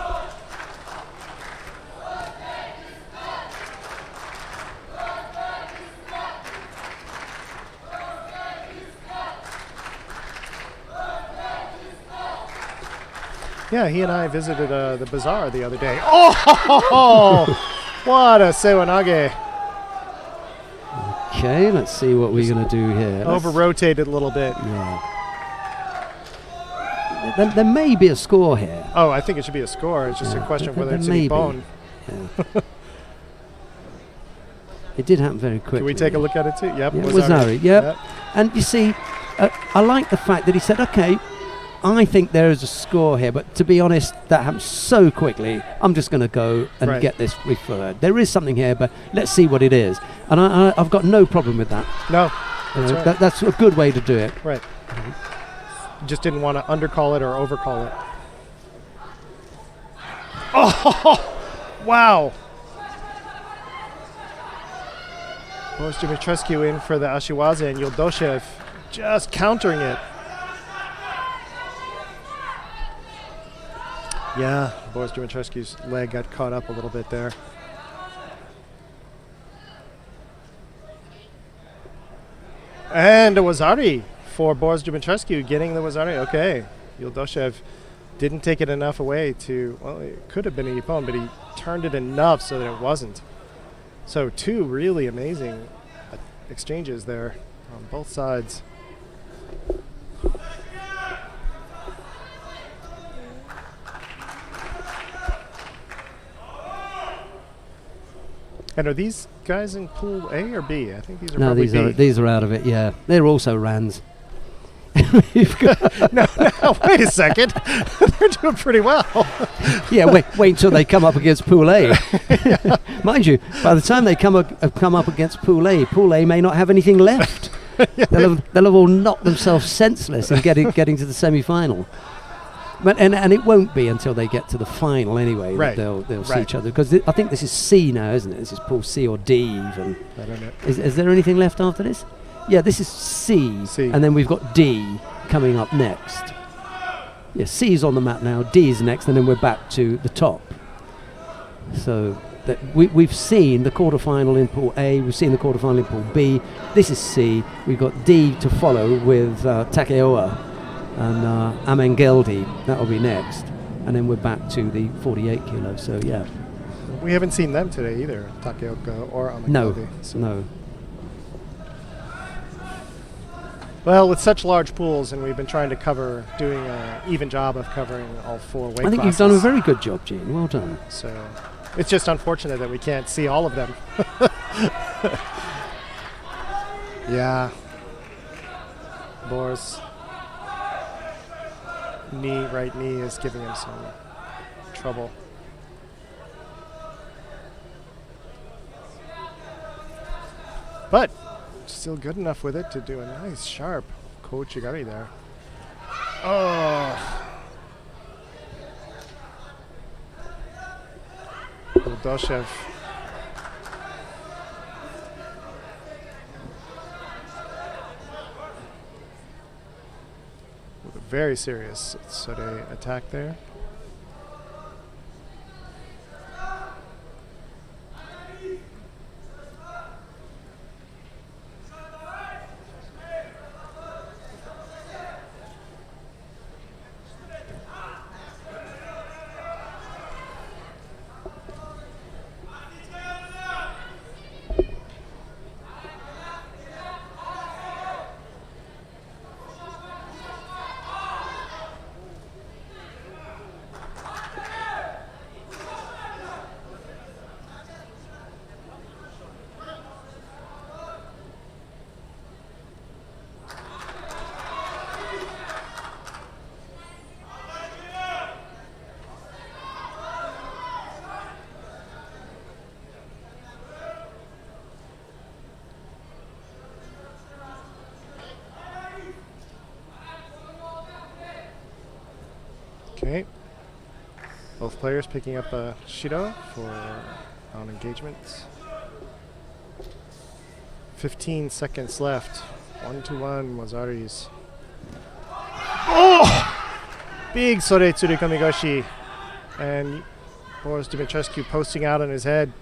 Yeah, he and I visited the bazaar the other day. Oh, what a Sewanage. Okay, let's see what we're going to do here. Over-rotated a little bit. Yeah. There may be a score here. Oh, I think it should be a score. It's just a question of whether it's any bone. Yeah. It did happen very quickly. Can we take a look at it too? Yep. Yeah, Wazari, yep. And you see, I like the fact that he said, okay, I think there is a score here, but to be honest, that happened so quickly, I'm just going to go and get this referred. There is something here, but let's see what it is. And I've got no problem with that. No, that's a good way to do it. Right. Just didn't want to undercall it or overcall it. Oh, wow. Boris Dimitrescu in for the Ashiwaze, and Yuldoshev just countering it. Yeah, Boris Dimitrescu's leg got caught up a little bit there. And a Wazari for Boris Dimitrescu, getting the Wazari. Okay, Yuldoshev didn't take it enough away to, well, it could have been a Ippon, but he turned it enough so that it wasn't. So 2 really amazing exchanges there on both sides. And are these guys in Pool A or B? I think these are probably B. These are out of it, yeah. They're also Rands. no, wait a second. They're doing pretty well. Yeah, wait until they come up against Pool A. Mind you, by the time they come up against Pool A may not have anything left. They'll have all knocked themselves senseless and getting to the semi-final. But and it won't be until they get to the final anyway that they'll see each other, because I think this is C now, isn't it? This is Pool C or D even. I don't know. Is there anything left after this? Yeah, this is C, and then we've got D coming up next. Yeah, C is on the map now, D is next, and then we're back to the top. So we've seen the quarterfinal in Pool A, we've seen the quarterfinal in Pool B. This is C. We've got D to follow with Takeoa and Amengeldi. That'll be next, and then we're back to the 48 kilos. So yeah, we haven't seen them today either, Takeoka or Amengeldi. No. Well, with such large pools, and we've been trying to doing an even job of covering all 4 weight classes. I think you've done a very good job, Gene. Well done. So it's just unfortunate that we can't see all of them. Yeah. Boris' right knee is giving him some trouble. But still good enough with it to do a nice, sharp Kouchigari there. Oh. Yuldoshev. With a very serious Sode attack there. Okay. Both players picking up a Shido for on engagements. 15 seconds left. 1-1 Wazari's. Oh! Big Sore Tsurikamigashi. And Boris Dimitrescu posting out on his head.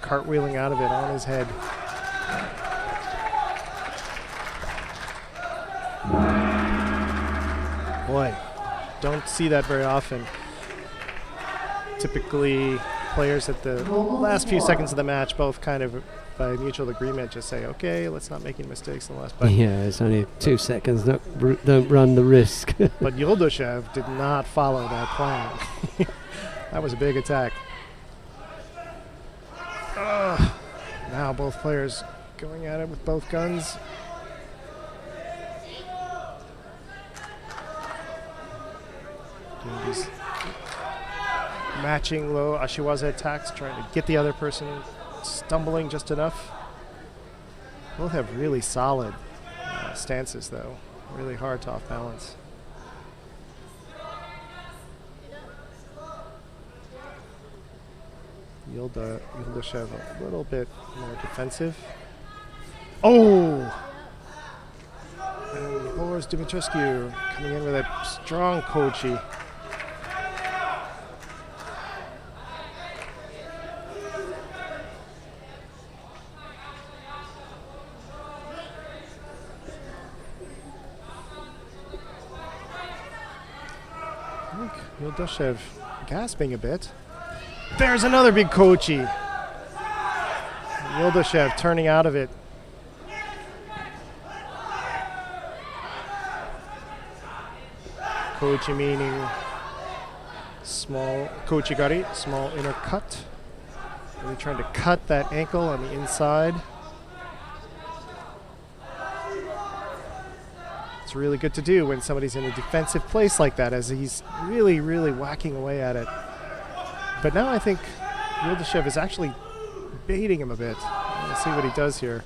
Cartwheeling out of it on his head. Boy, don't see that very often. Typically, players at the last few seconds of the match both kind of, by mutual agreement, just say, okay, let's not make any mistakes in the last play. Yeah, it's only 2 seconds. Don't run the risk. But Yuldoshev did not follow that plan. That was a big attack. Now both players going at it with both guns. Doing these matching low ashiwaza attacks, trying to get the other person stumbling just enough. Both have really solid stances, though. Really hard to off balance. Yuldashev a little bit more defensive. Oh! And Boris Dumitrescu coming in with a strong Koji. Yuldashev gasping a bit. There's another big Kochi. Yuldashev turning out of it. Kochi meaning small Kochigari, small inner cut. Really trying to cut that ankle on the inside. It's really good to do when somebody's in a defensive place like that, as he's really, really whacking away at it. But now I think Yuldashev is actually baiting him a bit. Let's see what he does here.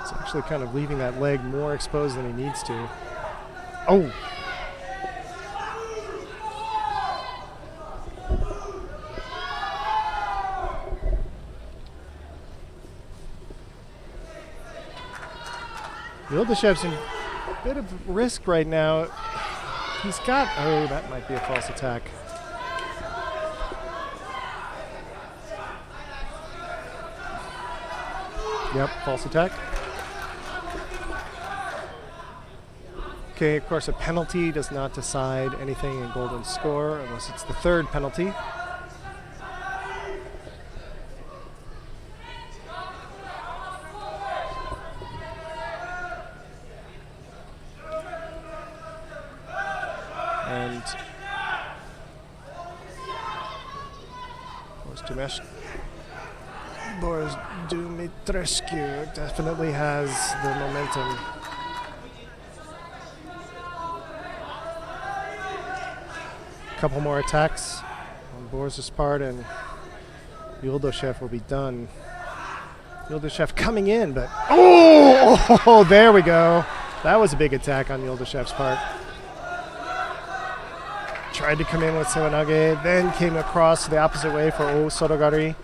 It's actually kind of leaving that leg more exposed than he needs to. Oh! Yuldashev's in a bit of risk right now. He's got... Oh, that might be a false attack. Yep, false attack. Okay, of course, a penalty does not decide anything in golden score unless it's the third penalty. And Boris Dumitrescu definitely has the momentum. A couple more attacks on Boris's part, and Yuldashev will be done. Yuldashev coming in, but oh, there we go. That was a big attack on Yuldashev's part. Tried to come in with Sewanage, then came across the opposite way for O Sorogari.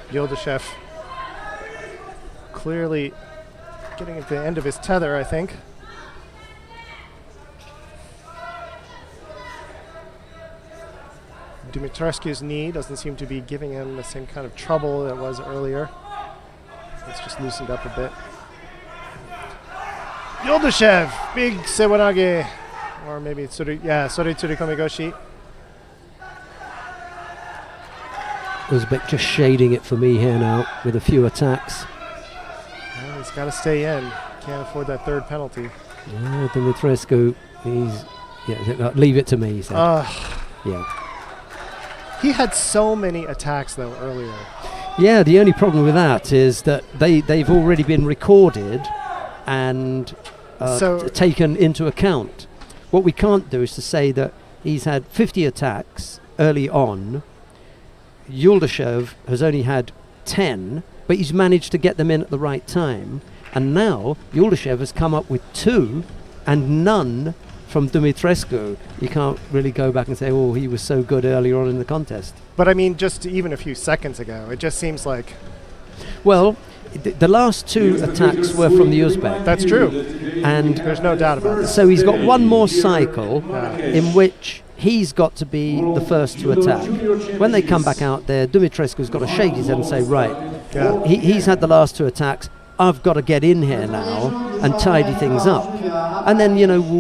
Yuldashev clearly getting at the end of his tether, I think. Dumitrescu's knee doesn't seem to be giving him the same kind of trouble that was earlier. It's just loosened up a bit. Yuldashev, big Sewanage, or maybe Sori Tsurikomigoshi. Was a bit just shading it for me here now with a few attacks. Well, he's got to stay in. Can't afford that third penalty. Yeah, Dumitrescu, leave it to me, he said. Yeah. He had so many attacks, though, earlier. Yeah, the only problem with that is that they've already been recorded and taken into account. What we can't do is to say that he's had 50 attacks early on. Yuldashev has only had 10, but he's managed to get them in at the right time. And now Yuldashev has come up with 2 and none from Dumitrescu. You can't really go back and say, oh, he was so good earlier on in the contest. But I mean, just even a few seconds ago, it just seems like... Well, the last 2 attacks were from the Uzbek. That's true. And there's no doubt about that. So he's got one more cycle in which he's got to be the first to attack. When they come back out there, Dumitrescu's got to shake his head and say, right, he's had the last 2 attacks. I've got to get in here now and tidy things up. And then,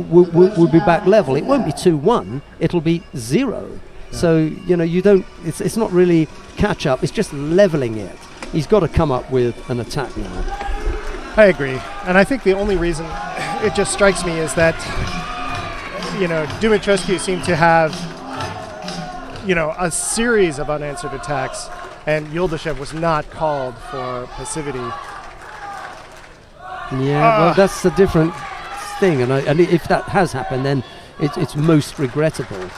we'll be back level. It won't be 2-1. It'll be 0. So, you know, you don't, it's not really catch up, it's just leveling it. He's got to come up with an attack now. I agree. And I think the only reason it just strikes me is that, you know, Dumitrescu seemed to have, you know, a series of unanswered attacks, and Yuldashev was not called for passivity. Yeah, well, that's a different thing. And if that has happened, then it's most regrettable.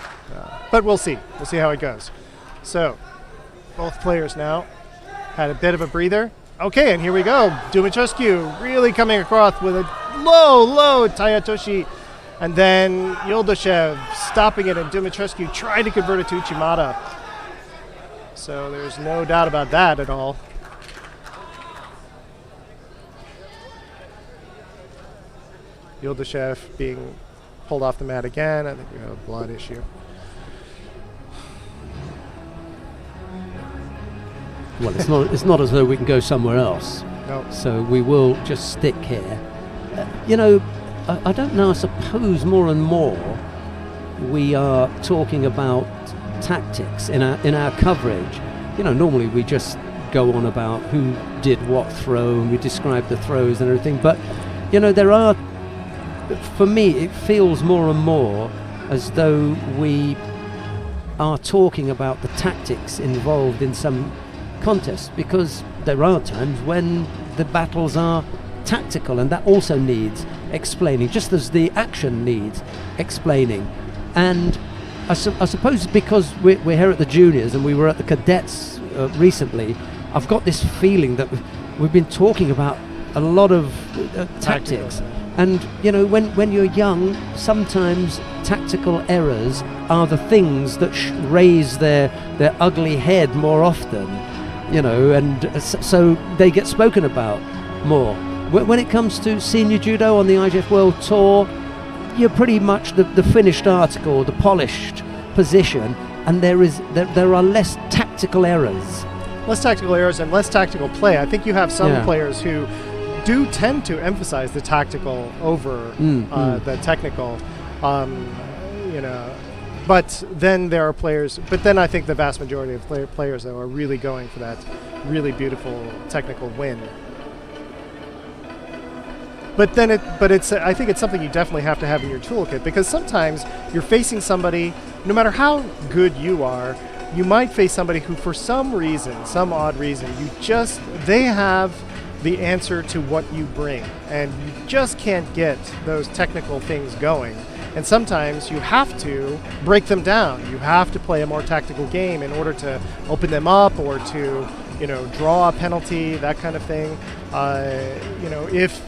But we'll see. We'll see how it goes. So, both players now had a bit of a breather. Okay, and here we go. Dumitrescu really coming across with a low Tayatoshi. And then Yuldashev stopping it, and Dumitrescu trying to convert it to Uchimata. So there's no doubt about that at all. Yuldashev being pulled off the mat again. I think we have a blood issue. Well, it's not as though we can go somewhere else. No. So we will just stick here. You know, I don't know, I suppose more and more we are talking about tactics in our coverage. You know, normally we just go on about who did what throw and we describe the throws and everything. But, you know, there are, for me, it feels more and more as though we are talking about the tactics involved in some contest, because there are times when the battles are tactical, and that also needs explaining, just as the action needs explaining. And I suppose because we're here at the juniors and we were at the cadets recently, I've got this feeling that we've been talking about a lot of tactics. And you know, when you're young, sometimes tactical errors are the things that raise their ugly head more often. You know, and so they get spoken about more. When it comes to senior judo on the IJF World Tour, you're pretty much the finished article, the polished position, and there are less tactical errors. Less tactical errors and less tactical play. I think you have some players who do tend to emphasize the tactical over the technical. You know. But then there are players, but then I think the vast majority of players though are really going for that really beautiful technical win. But then I think it's something you definitely have to have in your toolkit, because sometimes you're facing somebody, no matter how good you are, you might face somebody who for some reason, some odd reason, they have the answer to what you bring, and you just can't get those technical things going. And sometimes you have to break them down. You have to play a more tactical game in order to open them up, or to, you know, draw a penalty, that kind of thing. You know, if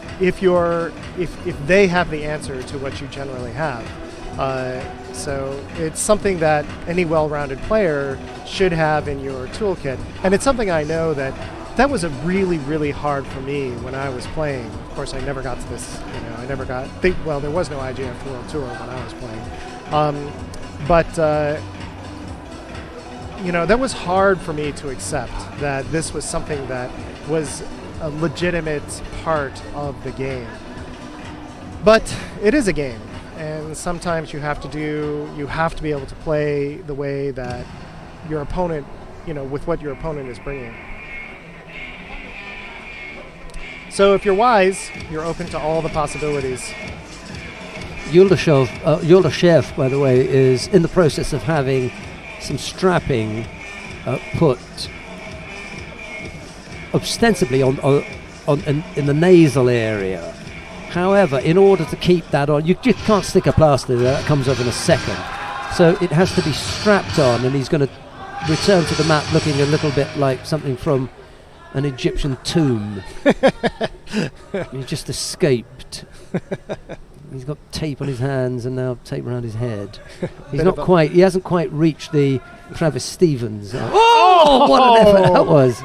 they have the answer to what you generally have. So it's something that any well-rounded player should have in your toolkit. And it's something I know that was a really, really hard for me when I was playing. Of course, I never got to this, you know, there was no IJF World Tour when I was playing. But you know, that was hard for me to accept, that this was something that was a legitimate part of the game. But it is a game, and sometimes you have to be able to play the way that your opponent, you know, with what your opponent is bringing. So if you're wise, you're open to all the possibilities. Yuldashev, by the way, is in the process of having some strapping put ostensibly on in the nasal area. However, in order to keep that on, you just can't stick a plaster there. That comes off in a second. So it has to be strapped on, and he's going to return to the mat looking a little bit like something from an Egyptian tomb. He just escaped. He's got tape on his hands and now tape around his head. He hasn't quite reached the Travis Stevens. Oh, what an effort that was.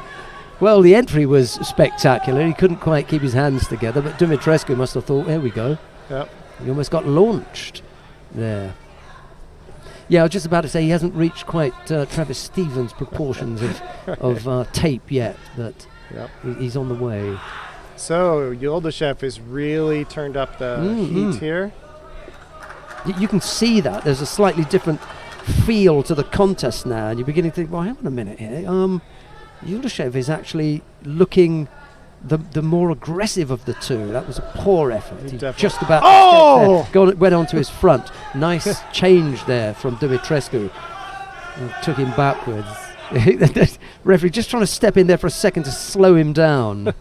Well, the entry was spectacular. He couldn't quite keep his hands together, but Dumitrescu must have thought, there we go. Yep. He almost got launched there. Yeah, I was just about to say he hasn't reached quite Travis Stevens' proportions of tape yet, but he's on the way. So Yuldashev has really turned up the heat here. You can see that. There's a slightly different feel to the contest now, and you're beginning to think, well, hang on a minute here. Yuldashev is actually looking the more aggressive of the two. That was a poor effort. He just about went onto his front. Nice change there from Dumitrescu. Took him backwards. Referee just trying to step in there for a second to slow him down.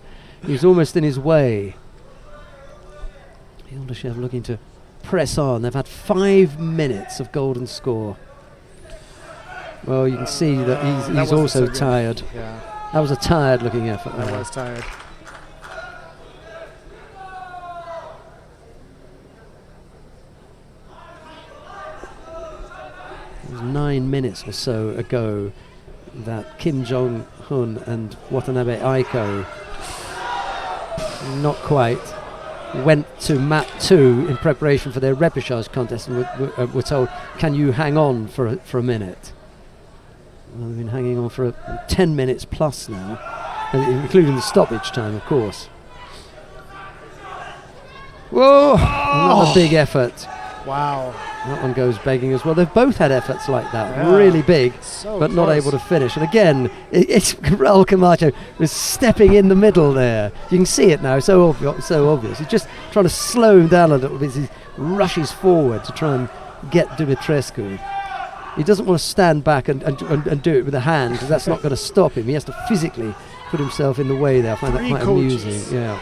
He was almost in his way. Yuldashev looking to press on. They've had 5 minutes of golden score. Well, you can see that he's also tired. Yeah. That was a tired looking effort. That was tired. It was 9 minutes or so ago that Kim Jong-un and Watanabe Aiko, not quite, went to mat 2 in preparation for their repechage contest and were told, can you hang on for a minute? Well, they've been hanging on for 10 minutes plus now, including the stoppage time, of course. Whoa! Not a big effort. Wow. That one goes begging as well. They've both had efforts like that, really big, but not able to finish. And again, it's Raul Camacho was stepping in the middle there. You can see it now, so obvious. He's just trying to slow him down a little bit as he rushes forward to try and get Dumitrescu. He doesn't want to stand back and do it with a hand, because that's not going to stop him. He has to physically put himself in the way there. I find that quite amusing. Yeah.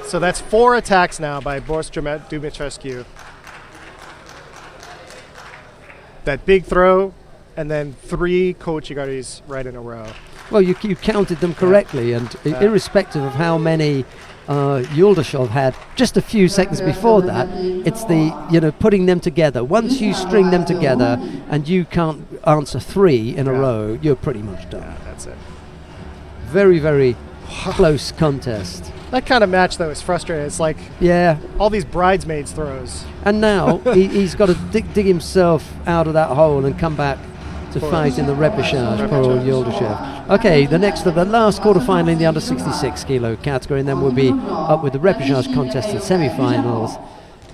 So that's 4 attacks now by Boris Dumitrescu. That big throw, and then 3 Kochigaris right in a row. Well, you counted them correctly, and irrespective of how many Yuldashev had just a few seconds before that, it's the putting them together. Once you string them together and you can't answer 3 in a row, you're pretty much done. Yeah, that's it. Very, very close contest. That kind of match, though, is frustrating. It's like all these bridesmaids throws. And now he's got to dig himself out of that hole and come back to fight in the repechage, poor old Yuldashev. Okay, the last quarterfinal in the under 66 kilo category, and then we'll be up with the repechage contest and semi-finals.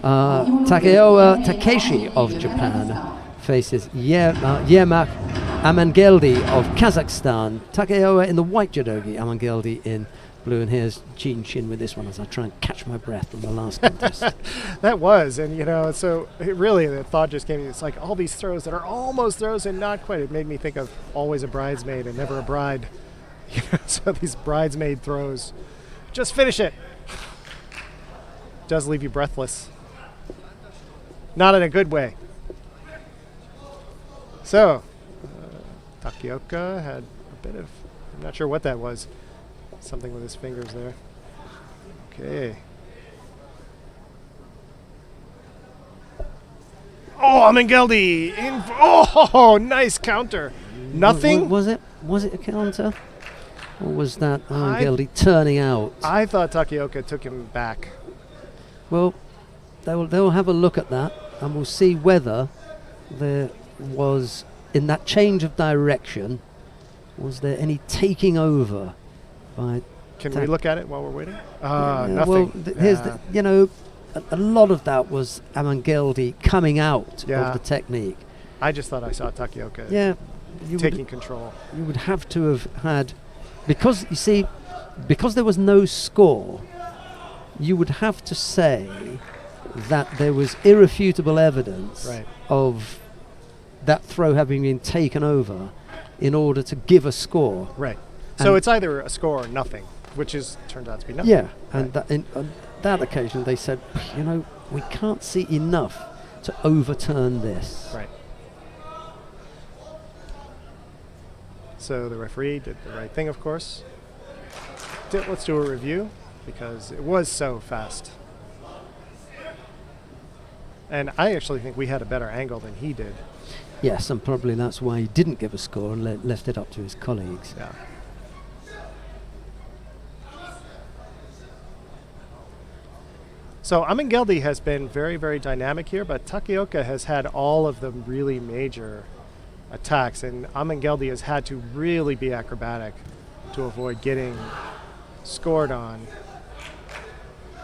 Takeoa Takeshi of Japan faces Yermak Amangeldi of Kazakhstan. Takeoa in the white judogi, Amangeldi in blue, and here's Jean Shin with this one as I try and catch my breath from the last contest. That was, and so really the thought just came to me, it's like all these throws that are almost throws and not quite. It made me think of always a bridesmaid and never a bride. So these bridesmaid throws, just finish it. Does leave you breathless. Not in a good way. So, Takioka had a bit of, I'm not sure what that was. Something with his fingers there. Okay. Oh, Amangeldi! Oh, nice counter. Nothing? Was it a counter? Or was that Amangeldi turning out? I thought Takioka took him back. Well, they'll have a look at that, and we'll see whether there was, in that change of direction, was there any taking over? Can we look at it while we're waiting? Nothing. Well, here's a lot of that was Amangeldi coming out of the technique. I just thought I saw Takioka taking control. You would have to have had, because there was no score, you would have to say that there was irrefutable evidence of that throw having been taken over in order to give a score. Right. So it's either a score or nothing, which turned out to be nothing. Yeah, and on that occasion they said, we can't see enough to overturn this. Right. So the referee did the right thing, of course. Let's do a review, because it was so fast. And I actually think we had a better angle than he did. Yes, and probably that's why he didn't give a score and left it up to his colleagues. Yeah. So Amangeldi has been very, very dynamic here, but Takioka has had all of the really major attacks, and Amangeldi has had to really be acrobatic to avoid getting scored on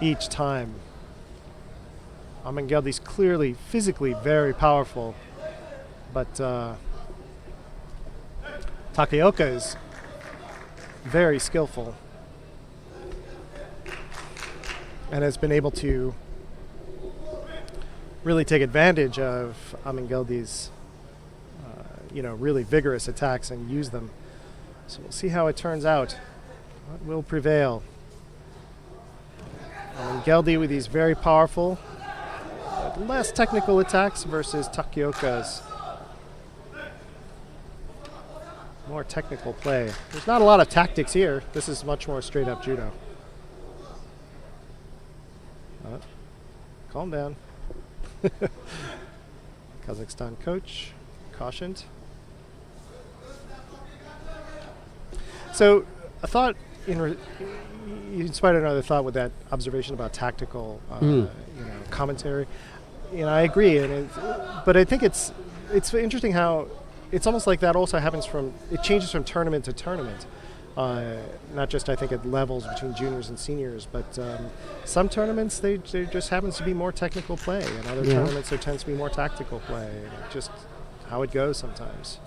each time. Amangeldi's clearly physically very powerful, But Takaoka is very skillful and has been able to really take advantage of Amangeldi's really vigorous attacks and use them. So we'll see how it turns out. What will prevail? Amangeldi with these very powerful, but less technical attacks versus Takaoka's more technical play. There's not a lot of tactics here. This is much more straight up judo. Calm down. Kazakhstan coach cautioned. So a thought you inspired another thought with that observation about tactical commentary. I agree, but I think it's interesting how it's almost like that also happens it changes from tournament to tournament. Not just, I think, at levels between juniors and seniors, but some tournaments, there just happens to be more technical play, and other tournaments there tends to be more tactical play. Just how it goes sometimes.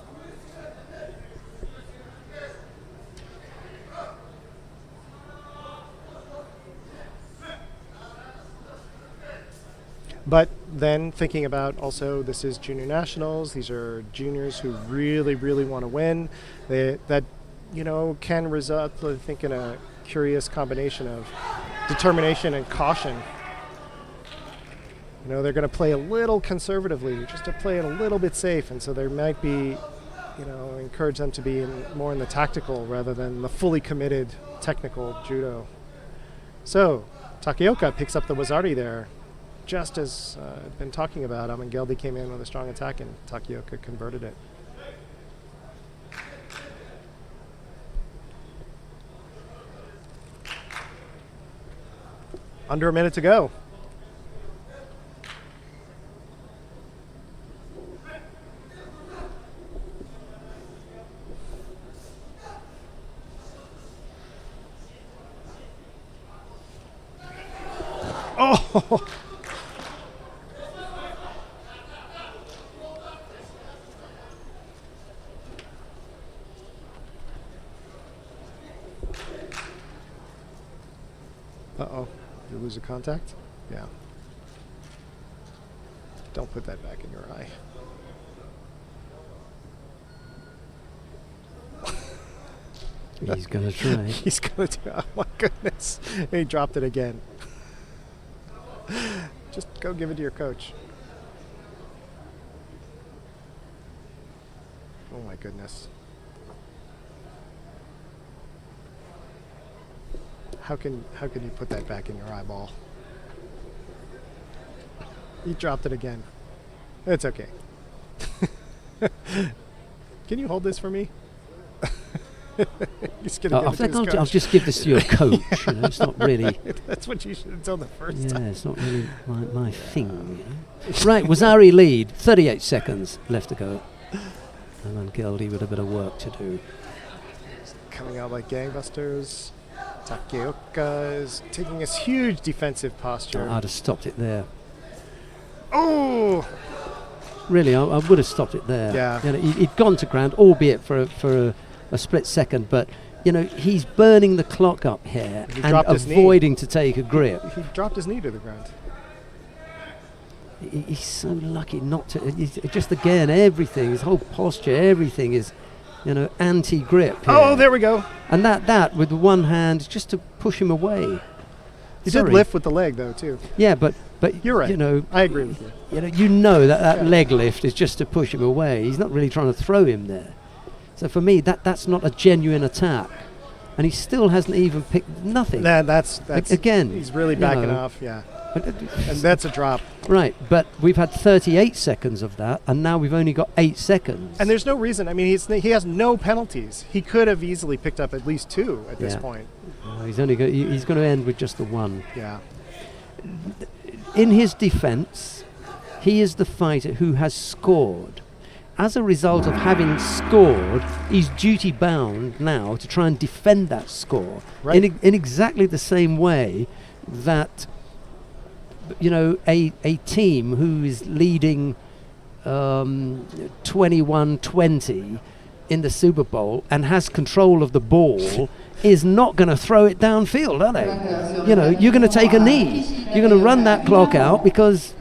But then thinking about also, this is junior nationals. These are juniors who really, really want to win. That can result, I think, in a curious combination of determination and caution. They're going to play a little conservatively, just to play it a little bit safe, and so there might be, encourage them to be more in the tactical rather than the fully committed technical judo. So Takaoka picks up the wazari there. Just as I've been talking about, Amangeldi came in with a strong attack and Takaoka converted it. Under a minute to go. Oh! Uh-oh. Did you lose a contact? Yeah. Don't put that back in your eye. He's going to try. He's going to do it. Oh, my goodness. And he dropped it again. Just go give it to your coach. Oh, my goodness. How can you put that back in your eyeball? He dropped it again. It's okay. Can you hold this for me? He's gonna give it to his coach. I'll just give this to your coach. It's not really. That's what you should have done the first time. Yeah, it's not really my thing. Right, Wazari lead. 38 seconds left to go. And Amangeldi with a bit of work to do. Coming out like gangbusters. Takaoka is taking this huge defensive posture. I'd have stopped it there. Oh! Really, I would have stopped it there. Yeah. He'd gone to ground, albeit for a split second, but he's burning the clock up here and avoiding to take a grip. He dropped his knee to the ground. He's so lucky not to. Just again, everything, his whole posture, everything is, anti-grip here. Oh, there we go. And that with one hand, just to push him away. He did lift with the leg, though, too. Yeah, but you're right. I agree with you. That leg lift is just to push him away. He's not really trying to throw him there. So for me, that's not a genuine attack, and he still hasn't even picked nothing. That's again. He's really backing off. Yeah, and that's a drop. Right, but we've had 38 seconds of that, and now we've only got 8 seconds. And there's no reason. I mean, he has no penalties. He could have easily picked up at least 2 at this point. He's going to end with just the 1. Yeah. In his defence, he is the fighter who has scored. As a result of having scored, he's duty-bound now to try and defend that score in exactly the same way that a team who is leading 21-20 in the Super Bowl and has control of the ball is not going to throw it downfield, are they? You know, you're going to take a knee. You're going to run that clock out because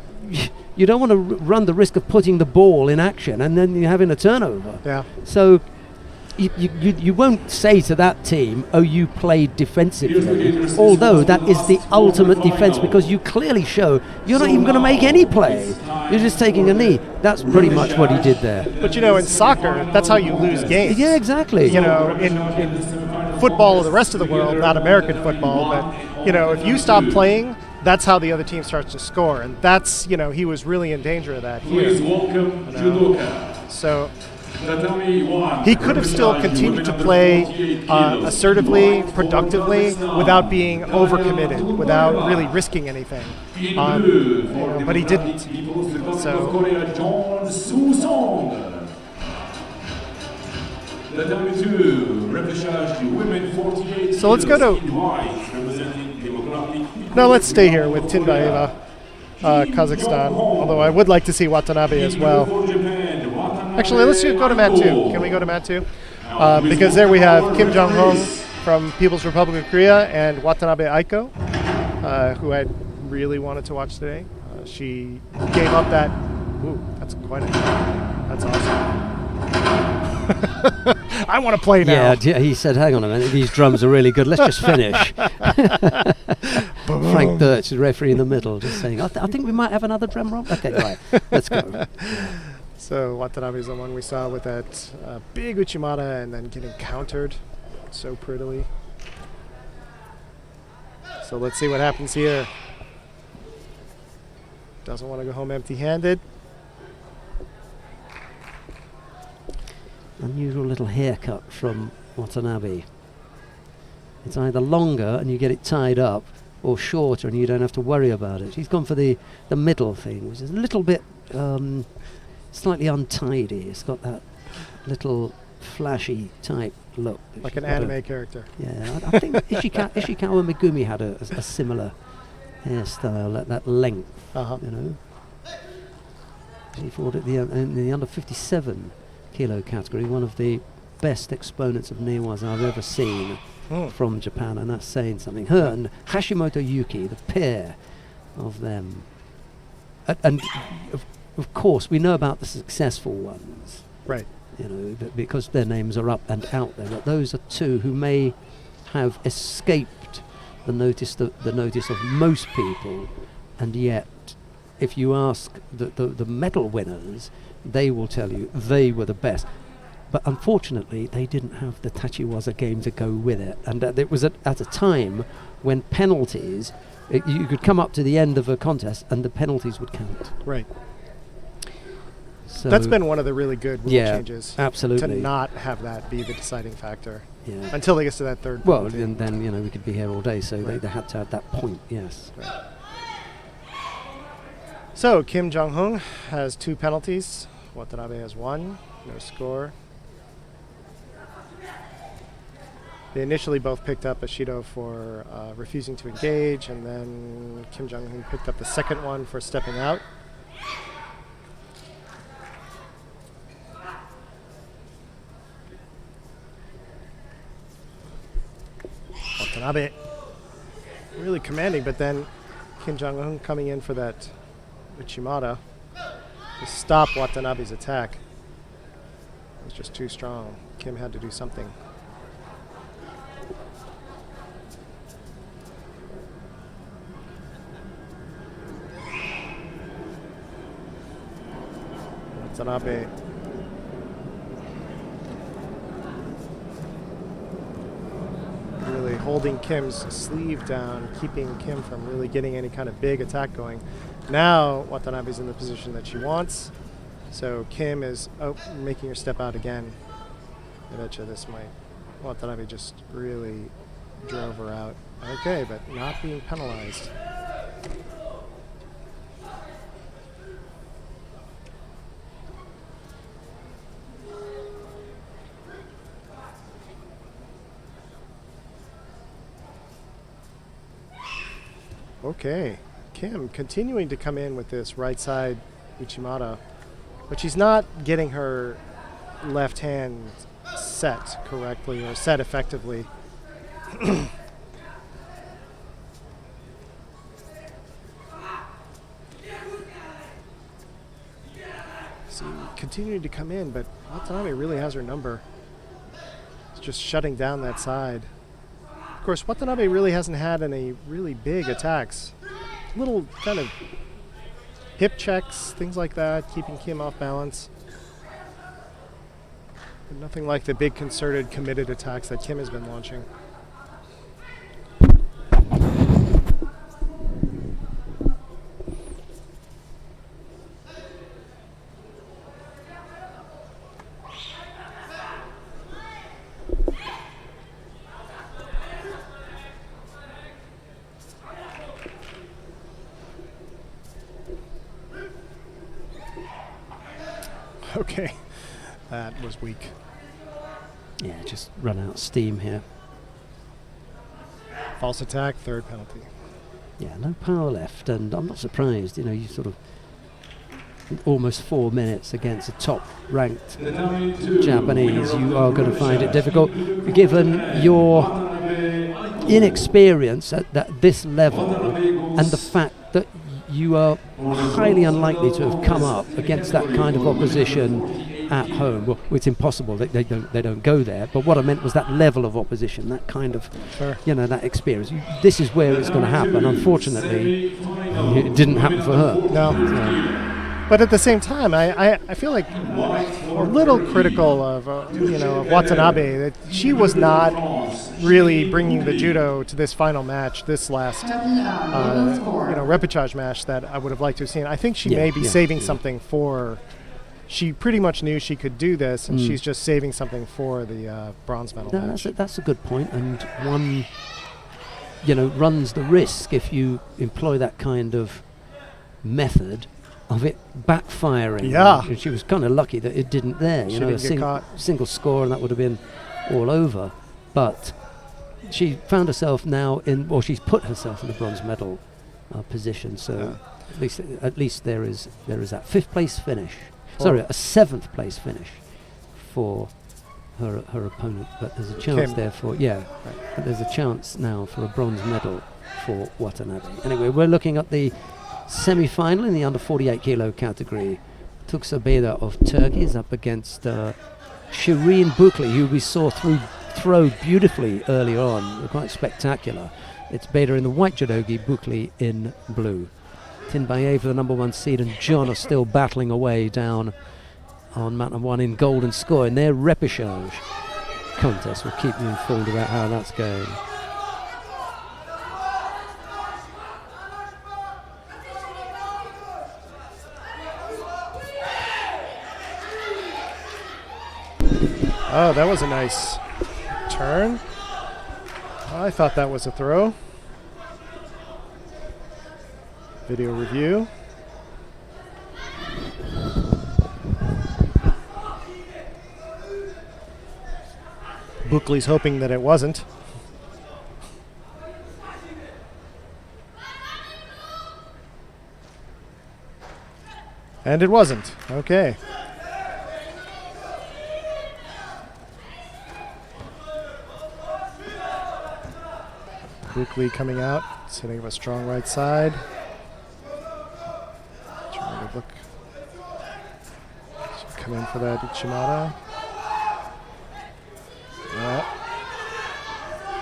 you don't want to run the risk of putting the ball in action and then you're having a turnover. Yeah. So you won't say to that team, oh, you played defensively, although that is the ultimate defense because you clearly show you're not even going to make any play. You're just taking a knee. That's pretty much what he did there. But, you know, in soccer, that's how you lose games. Yeah, exactly. You know, in football of the rest of the world, not American football, but, you know, if you stop playing, that's how the other team starts to score. And that's, you know, he was really in danger of that here. Please welcome Judoka. So he could have still continued to play assertively, productively, without being overcommitted, without really risking anything. But he didn't. So let's go to. No, let's stay here with Tinbaeva, Kazakhstan. Although I would like to see Watanabe as well. Actually, let's go to mat 2. Can we go to mat 2? Because there we have Kim Jong-hong from People's Republic of Korea and Watanabe Aiko, who I really wanted to watch today. She gave up that. Ooh, that's quite a. That's awesome. I want to play now. Yeah, he said, hang on a minute, these drums are really good. Let's just finish. Frank Birch, the referee in the middle, just saying, I think we might have another drum roll. Okay, right, let's go. So Watanabe is the one we saw with that big Uchimata and then getting countered so prettily. So let's see what happens here. Doesn't want to go home empty-handed. Unusual little haircut from Watanabe. It's either longer and you get it tied up, or shorter and you don't have to worry about it. He's gone for the middle thing, which is a little bit slightly untidy. It's got that little flashy type look. Like an anime character. Yeah, I think Ishikawa Megumi had a similar hairstyle, that length, you know. He fought at in the under 57 kilo category, one of the best exponents of Newaza I've ever seen from Japan, and that's saying something. Her and Hashimoto Yuki, the pair of them. And of course, we know about the successful ones. Right. You know, because their names are up and out there. But those are two who may have escaped the notice of most people, and yet, if you ask the medal winners, they will tell you they were the best. But unfortunately, they didn't have the Tachiwaza game to go with it. And it was at a time when penalties, you could come up to the end of a contest and the penalties would count. Right. So that's been one of the really good rule changes. Absolutely. To not have that be the deciding factor. Yeah. Until they get to that third Well, penalty. and then, you know, we could be here all day, so they had to have that point, yes. Right. So, Kim Jong-hong has 2 penalties. Watanabe has 1. No score. They initially both picked up Ashido for refusing to engage, and then Kim Jong-un picked up the second one for stepping out. Watanabe really commanding, but then Kim Jong-un coming in for that Uchimata to stop Watanabe's attack. It was just too strong. Kim had to do something. Watanabe really holding Kim's sleeve down, keeping Kim from really getting any kind of big attack going. Now Watanabe's in the position that she wants, so Kim is making her step out again. I bet you this might. Watanabe just really drove her out. Okay, but not being penalized. Okay, Kim continuing to come in with this right side Uchimata. but she's not getting her left hand set correctly or set effectively. So continuing to come in, but Watanabe really has her number. It's just shutting down that side. Of course, Watanabe really hasn't had any really big attacks. Little kind of hip checks, things like that, keeping Kim off balance. But nothing like the big concerted, committed attacks that Kim has been launching. Okay, that was weak. Yeah, just run out of steam here. False attack, third penalty. Yeah, no power left, and I'm not surprised. You know, you sort of almost 4 minutes against a top-ranked Japanese. You are going to find it difficult, given your inexperience at this level and the fact that you are highly unlikely to have come up against that kind of opposition at home. Well, it's impossible. They don't go there. But what I meant was that level of opposition, that kind of, you know, that experience. This is where it's going to happen. Unfortunately, it didn't happen for her. No. But at the same time, I feel like a little critical of of Watanabe, that she was not really bringing the judo to this final match, this last repechage match that I would have liked to have seen. I think she may be saving something for. She pretty much knew she could do this, and she's just saving something for the bronze medal match. That's a good point, and one, runs the risk if you employ that kind of method of it backfiring. Yeah. And she was kind of lucky that it didn't there. She didn't get caught. Single score, and that would have been all over. But she found herself now she's put herself in the bronze medal position. So at least there is that fifth place finish. Sorry, a seventh place finish for her opponent. But there's a chance Kim. there for But there's a chance now for a bronze medal for Watanabe. Anyway, we're looking at the semi-final in the under 48 kilo category. Tuksabeda of Turkey is up against Shireen Bukli, who we saw throw beautifully earlier on, quite spectacular. It's Beda in the white judogi, Bukli in blue. Tinbaye for the number one seed, and John are still battling away down on mat number one in gold and score in their repechage contest. We'll keep you informed about how that's going. Oh, that was a nice turn. I thought that was a throw. Video review. Bukli's hoping that it wasn't. And it wasn't. Okay. Bukli coming out, sitting up a strong right side. Trying to look. Should come in for that Ichimata. Yeah.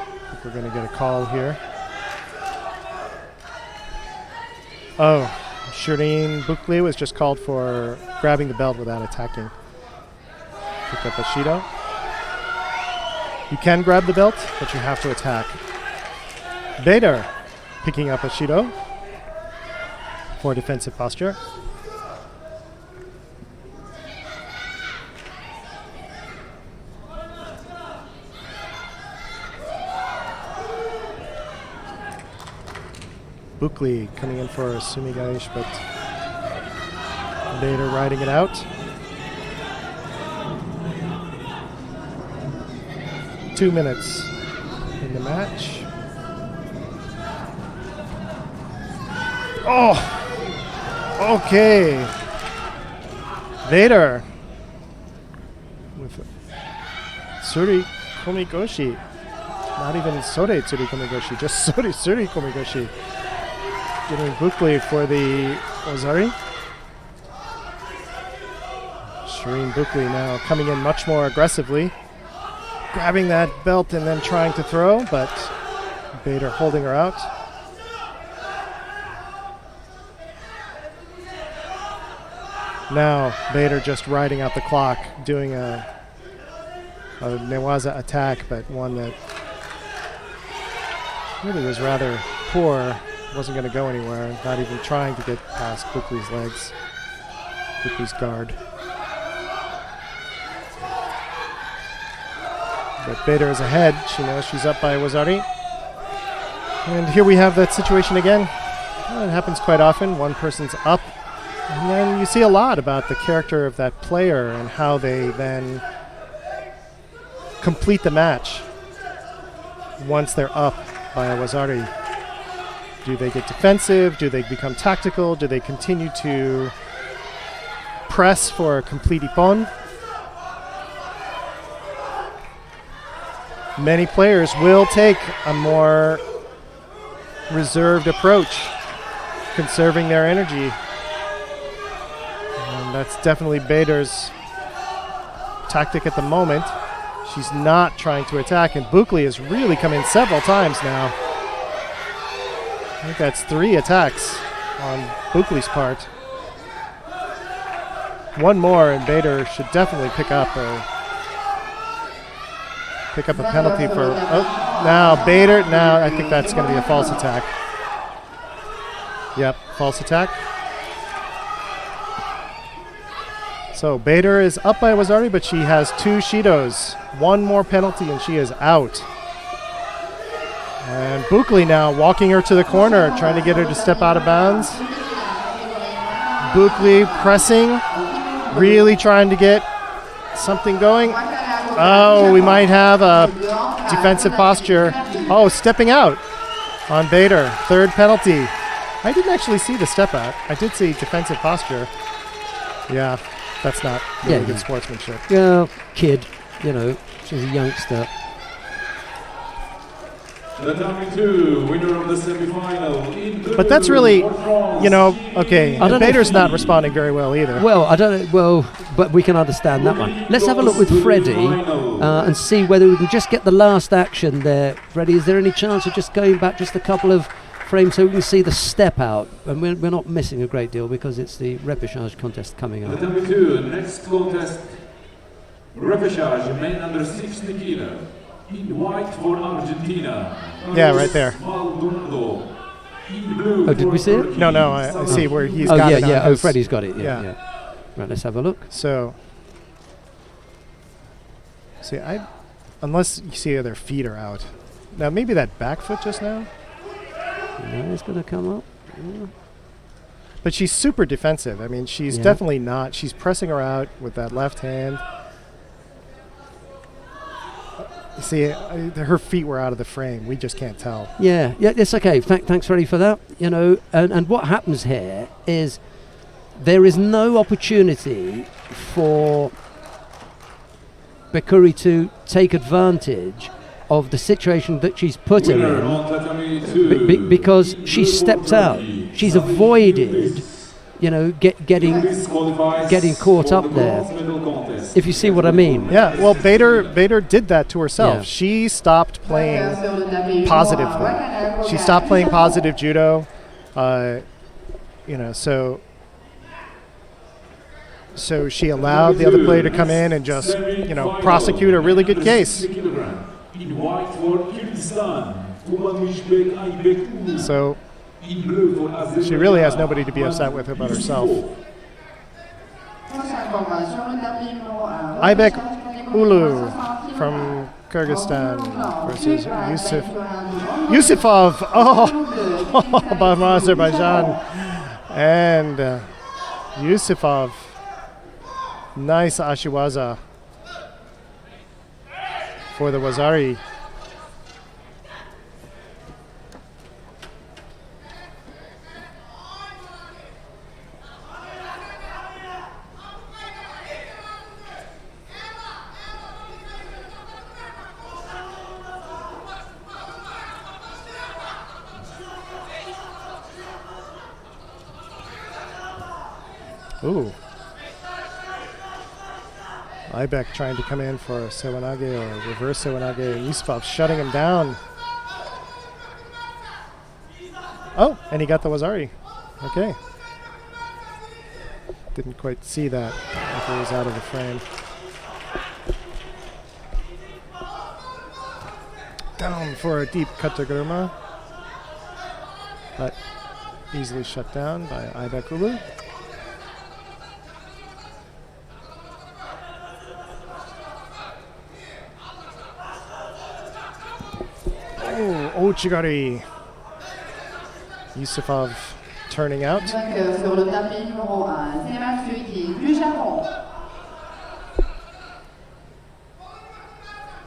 I think we're going to get a call here. Oh, Shireen Bukli was just called for grabbing the belt without attacking. Pick up a Shido. You can grab the belt, but you have to attack. Bader picking up a Shido for defensive posture. Bukli coming in for a Sumigaish, but Bader riding it out. 2 minutes in the match. Oh, okay. Vader with Suri Komigoshi. Not even Sore Tsuri Komigoshi, just Suri Komigoshi. Getting Bukli for the Ozari. Shireen Bukli now coming in much more aggressively. Grabbing that belt and then trying to throw, but Vader holding her out. Now Vader just riding out the clock, doing a Newaza attack, but one that really was rather poor. Wasn't going to go anywhere, not even trying to get past Bukli's legs, Bukli's guard. But Vader is ahead. She knows she's up by Wazari. And here we have that situation again. Well, it happens quite often. One person's up. And then you see a lot about the character of that player and how they then complete the match once they're up by a Wazari. Do they get defensive? Do they become tactical? Do they continue to press for a complete ippon? Many players will take a more reserved approach, conserving their energy. And that's definitely Bader's tactic at the moment. She's not trying to attack, and Bukli has really come in several times now. I think that's 3 attacks on Bukli's part. One more, and Bader should definitely pick up a penalty for. Oh, now Bader. Now I think that's going to be a false attack. Yep, false attack. So Bader is up by Wazari, but she has 2 Shidos. One more penalty, and she is out. And Bukli now walking her to the corner, trying to get her to step out of bounds. Bukli pressing, really trying to get something going. Oh, we might have a defensive posture. Oh, stepping out on Bader. 3rd penalty. I didn't actually see the step out. I did see defensive posture. Yeah, that's not really good sportsmanship. Yeah, kid, you know, she's a youngster. The number 2 winner of the semi-final. But that's really, you know, okay. Bader's not responding very well either. Well, I don't know. Well, but we can understand that one. Let's have a look with Freddie and see whether we can just get the last action there. Freddie, is there any chance of just going back just a couple of frames so we can see the step out? And we're not missing a great deal because it's the repechage contest coming up. The number 2, next contest, repechage, men under 60 kilo. In white for Argentina. Yeah, right there. Oh, did we see it? No, I see where he's got it. Oh, Freddie's got it. Yeah. Right, let's have a look. So, see, unless you see their feet are out. Now, maybe that back foot just now. No, it's going to come up. Yeah. But she's super defensive. I mean, she's definitely not. She's pressing her out with that left hand. See, her feet were out of the frame. We just can't tell. Yeah, it's okay. Thanks, Freddie, for that. You know, and what happens here is there is no opportunity for Bekuri to take advantage of the situation that she's put him in because she stepped out. She's avoided, you know, getting caught up there. If you see what I mean. Yeah, well, Vader did that to herself. Yeah. She stopped playing positively. She stopped playing positive judo. You know, so she allowed the other player to come in and just, you know, prosecute a really good case. So she really has nobody to be upset with but herself. Aybek Ulu from Kyrgyzstan versus Yusufov from Azerbaijan. And Yusufov, nice ashiwaza for the Wazari. Ooh. Aibek trying to come in for Sewanage or reverse Sewanage. Yusupov shutting him down. Oh, and he got the Wazari. Okay. Didn't quite see that after he was out of the frame. Down for a deep Kataguruma. But easily shut down by Aibek Ulu. Oh, Ochigari. Yusupov turning out. Vainqueur sur le tapis numéro 1, Zematsuki du Japon.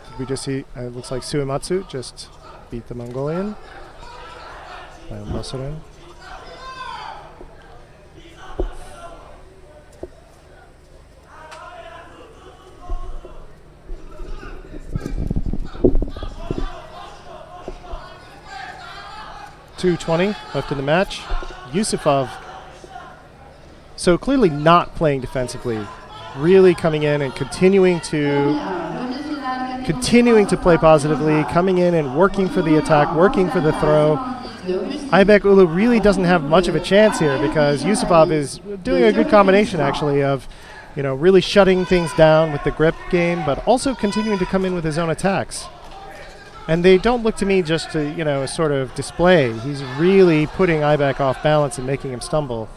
Did we just see, it looks like Suematsu just beat the Mongolian. By Masarin. .220 left in the match. Yusupov, so clearly not playing defensively, really coming in and continuing to play positively, coming in and working for the attack, working for the throw. Aibek Ulu really doesn't have much of a chance here because Yusupov is doing a good combination actually of, really shutting things down with the grip game, but also continuing to come in with his own attacks. And they don't look to me just to, sort of display. He's really putting Aibek off balance and making him stumble.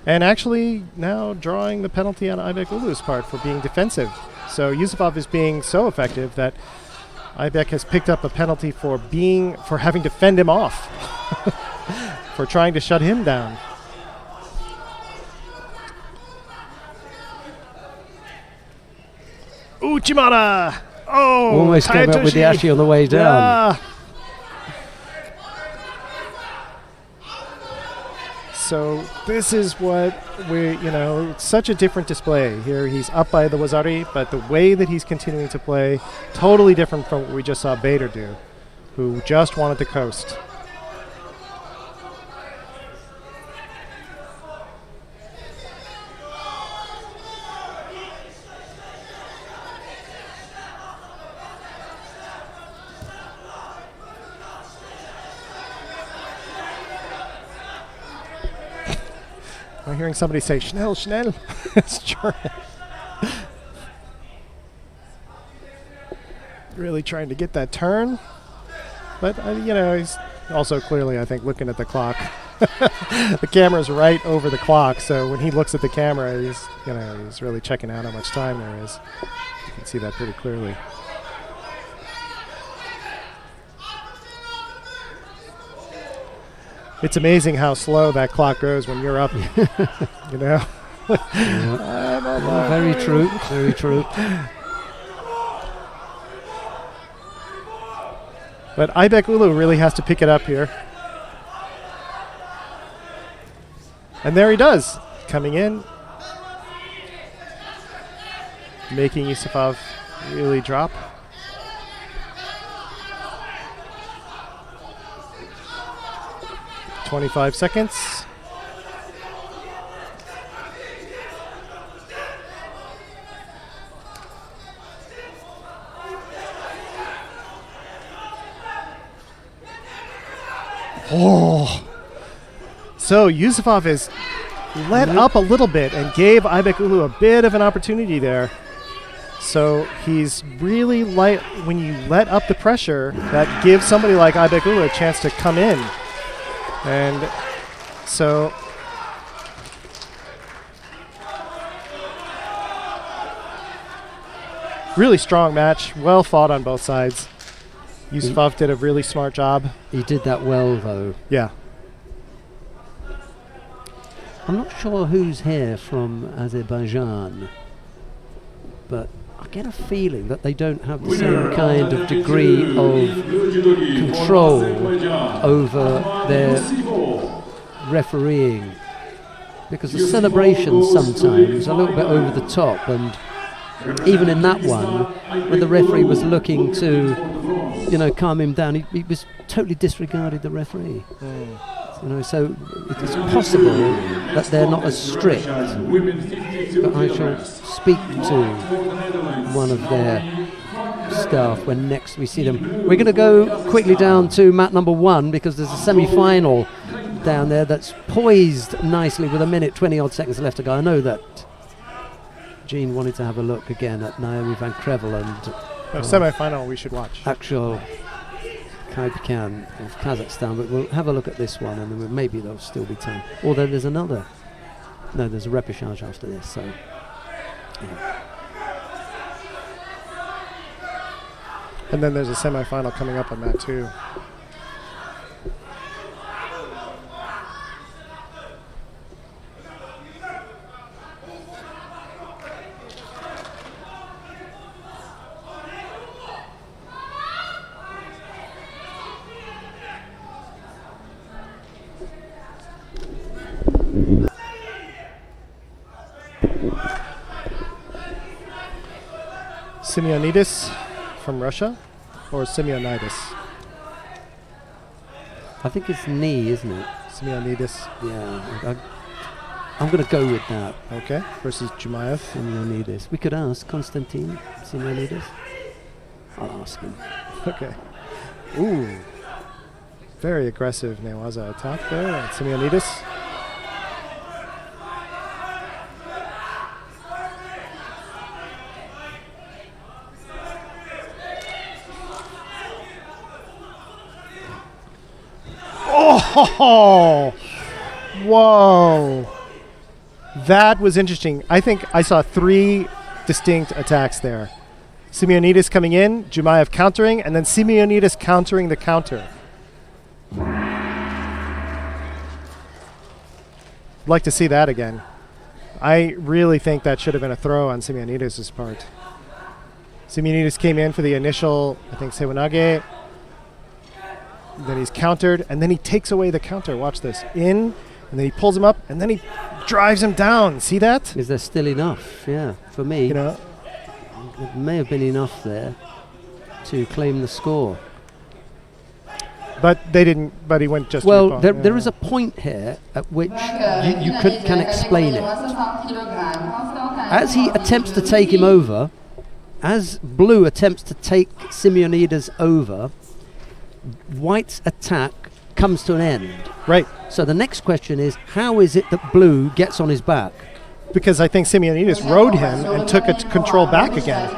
And actually now drawing the penalty on Aibek Ulu's part for being defensive. So Yusupov is being so effective that Aibek has picked up a penalty for having to fend him off, for trying to shut him down. Uchimata! Oh, almost came up with the ashi on the way down. Yeah. So this is what it's such a different display. Here he's up by the Wazari, but the way that he's continuing to play, totally different from what we just saw Bader do, who just wanted to coast. I'm hearing somebody say, Schnell, Schnell. It's German. Really trying to get that turn. But, he's also clearly, I think, looking at the clock. The camera's right over the clock, so when he looks at the camera, he's really checking out how much time there is. You can see that pretty clearly. It's amazing how slow that clock goes when you're up, Yeah. Very true, very true. But Aibek Ulu really has to pick it up here. And there he does, coming in, making Yusupov really drop. .25 seconds. Oh. So Yusupov is let up a little bit and gave Aibek Ulu a bit of an opportunity there. So he's really light. When you let up the pressure, that gives somebody like Aibek Ulu a chance to come in. And so really strong match, well fought on both sides. Yusupov did a really smart job. He did that well, though. Yeah. I'm not sure who's here from Azerbaijan, but I get a feeling that they don't have the same kind of degree of control over their refereeing, because the celebrations sometimes are a little bit over the top, and even in that one, when the referee was looking to, calm him down, he was totally disregarded the referee. So it is possible that they're not as strict. Women 52 But I shall kilograms. speak to one of their staff when next we see them. We're going to go quickly down to mat number 1 because there's a semi-final down there that's poised nicely with 1 minute 20 odd seconds left to go. I know that Jean wanted to have a look again at Naomi Van Crevel and Semi-final we should watch. actual Kaibikan of Kazakhstan, but we'll have a look at this one and then maybe there'll still be time. Although there's another. No, there's a repechage after this, so yeah. And then there's a semi-final coming up on that too. Simeonidis from Russia, or Simeonitis? I think it's knee, isn't it? Simeonidis. Yeah, I'm going to go with that. Okay. Versus Jumayev. Simeonidis. We could ask Konstantin Simeonidis. I'll ask him. Okay. Ooh. Very aggressive Newaza attack there at Simeonidis. Oh! Whoa! That was interesting. I think I saw 3 distinct attacks there. Simeonidis coming in, Jumayev countering, and then Simeonidis countering the counter. Like to see that again. I really think that should have been a throw on Simeonidis' part. Simeonidis came in for the initial, I think, Sewanage. Then he's countered, and then he takes away the counter. Watch this. In, and then he pulls him up, and then he drives him down. See that? Is there still enough? Yeah, for me, You know, it may have been enough there to claim the score. but they didn't. But he went just. Well, too far. there is a point here at which you can explain it. As he attempts to take him over, as Blue attempts to take Simeonides over, White's attack comes to an end. Right, So the next question is, how is it that Blue gets on his back? because I think Simeonidis rode him and took it to control back again.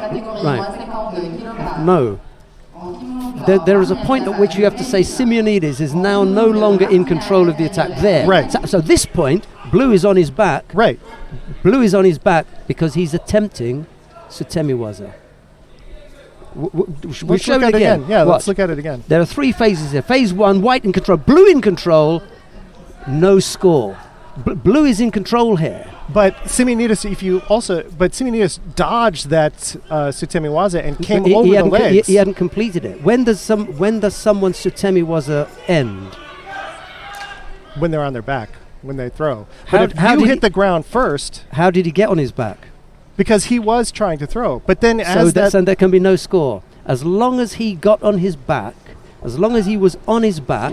Right. No. There is a point at which you have to say Simeonides is now no longer in control of the attack there. Right. So this point, Blue is on his back. Right. Blue is on his back because he's attempting Sutemiwaza. We'll Let's show look it at it again. again. Yeah, let's Watch. look at it again. There are 3 phases here. Phase 1, White in control. Blue in control. No score. Blue is in control here. But Simeonidis, Simeonidis dodged that Sutemiwaza and came over the legs. He hadn't completed it. When does someone's Sutemiwaza end? When they're on their back, when they throw. How- But if how you did hit he- the ground first, How did he get on his back? because he was trying to throw. But then So there can be no score. As long as he got on his back, as long as he was on his back,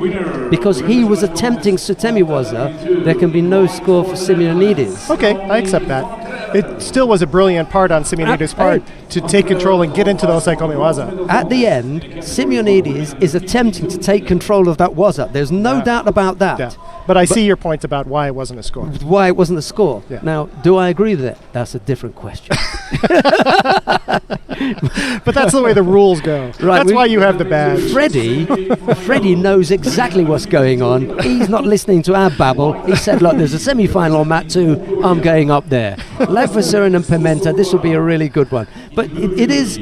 because he was attempting Sutemiwaza, there can be no score for Simeonides. Okay, I accept that. It still was a brilliant part on Simeonidis' part to take control and get into the Osaikomiwaza. At the end, Simeonides is attempting to take control of that waza. There's no doubt about that. Yeah. But I see your point about why it wasn't a score. Why it wasn't a score. Yeah. Now, do I agree with it? That's a different question. But that's the way the rules go. Right, That's why you have the badge. Freddie knows exactly what's going on. He's not listening to our babble. He said, look, there's a semi-final on mat 2. I'm going up there. Leverkusen and Pimenta, this will be a really good one. But it is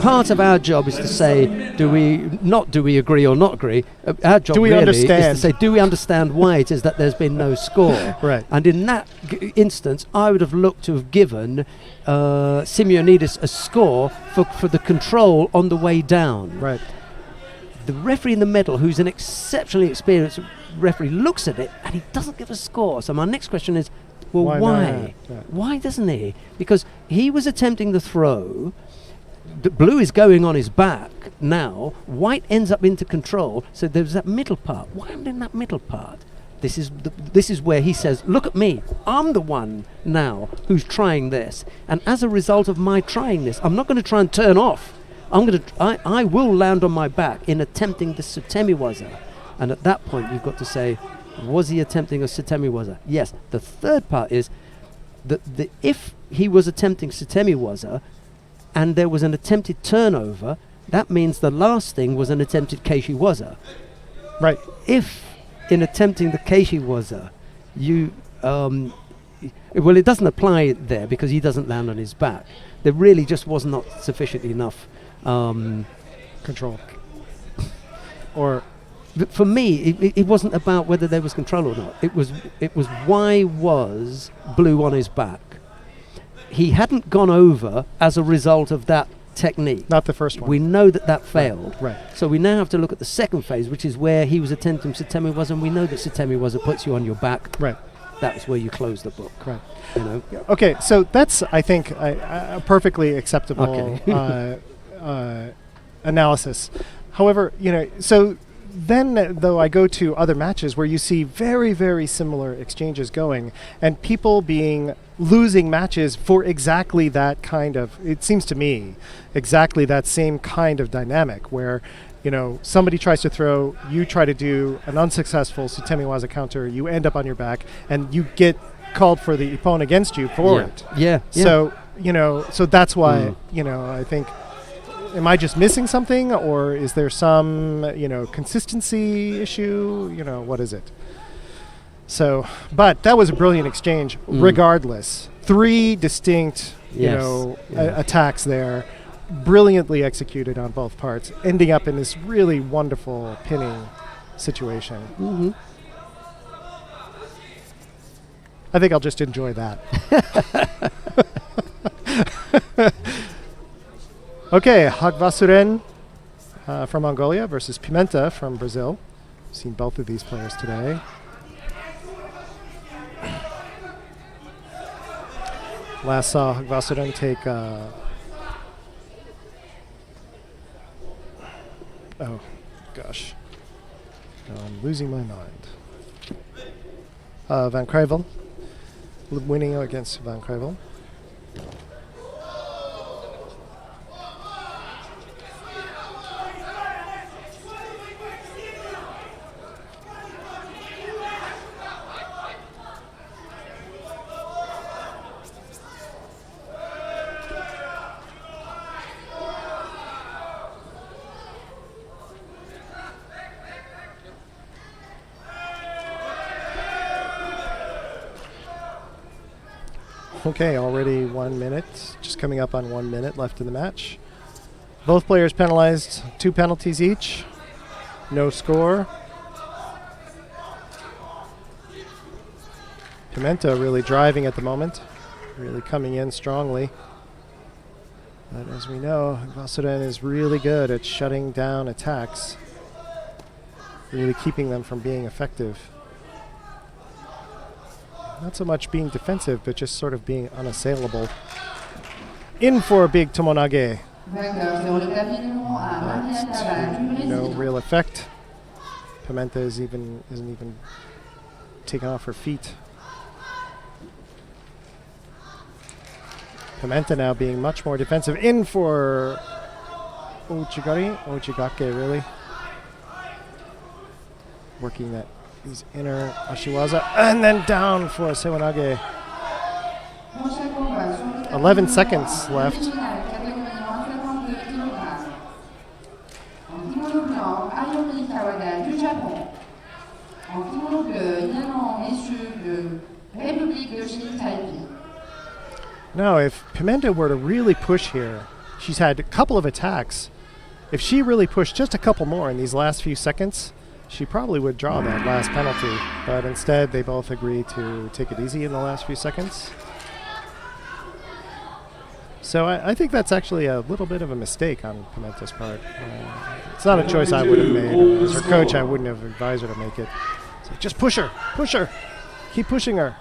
part of our job is to say, do we agree or not agree? Our job Do we really is understand? to say, do we understand why it is that there's been no score? Right. And in that instance, I would have looked to have given Simeonidis a score for the control on the way down. Right. The referee in the middle, who's an exceptionally experienced referee, looks at it and he doesn't give a score. So my next question is, well, Why why? not? Yeah. Why doesn't he? Because he was attempting the throw. Blue is going on his back. now. White ends up into control, so there's that middle part. Why am I in that middle part? This is where he says, look at me, I'm the one now who's trying this, and as a result of my trying this, I'm not going to try and turn off. I will land on my back in attempting the Sutemi-waza. And at that point you've got to say, was he attempting a Sutemi-waza? Yes. The third part is that if he was attempting Sutemi-waza and there was an attempted turnover, that means the last thing was an attempted Keishi-waza. Right. If in attempting the Keishi-waza, well, it doesn't apply there because he doesn't land on his back. There really just was not sufficiently enough control. Or for me, it wasn't about whether there was control or not. It was why was Blue on his back? He hadn't gone over as a result of that technique. Not the first one. We know that failed. Right. So we now have to look at the second phase, which is where he was attempting Sutemi-waza, and we know that Sutemi-waza puts you on your back. Right. That's where you close the book. Right. You know. Okay, so that's, I think, a perfectly acceptable analysis. However, so then, though, I go to other matches where you see very, very similar exchanges going, and people losing matches for exactly that kind of, it seems to me, exactly that same kind of dynamic where, somebody tries to throw, you try to do an unsuccessful Sutemi-waza counter, you end up on your back, and you get called for the ippon against you for it. Yeah. So, so that's why, I think, am I just missing something, or is there some, consistency issue? What is it? So, but that was a brilliant exchange regardless. 3 distinct, attacks there, brilliantly executed on both parts, ending up in this really wonderful pinning situation. Mm-hmm. I think I'll just enjoy that. Okay, Hagvasuren from Mongolia versus Pimenta from Brazil. I've seen both of these players today. Last saw Hagvasuren take oh gosh, I'm losing my mind. Van Krevel, winning against Van Krevel. Okay, already 1 minute, just coming up on 1 minute left in the match. Both players penalized, 2 penalties each. No score. Pimenta really driving at the moment, really coming in strongly. But as we know, Hagvasuren is really good at shutting down attacks, really keeping them from being effective. Not so much being defensive, but just sort of being unassailable. In for a big tomonage. No real effect. Pimenta isn't even taken off her feet. Pimenta now being much more defensive. In for Ochigake, really. Working these inner Ashiwaza, and then down for a Sewanage. 11 seconds left. Now, if Pimenta were to really push here, she's had a couple of attacks. If she really pushed just a couple more in these last few seconds, she probably would draw that last penalty, but instead they both agree to take it easy in the last few seconds. So I think that's actually a little bit of a mistake on Pimenta's part. It's not a choice I would have made. As her coach, I wouldn't have advised her to make it. So just push her, keep pushing her.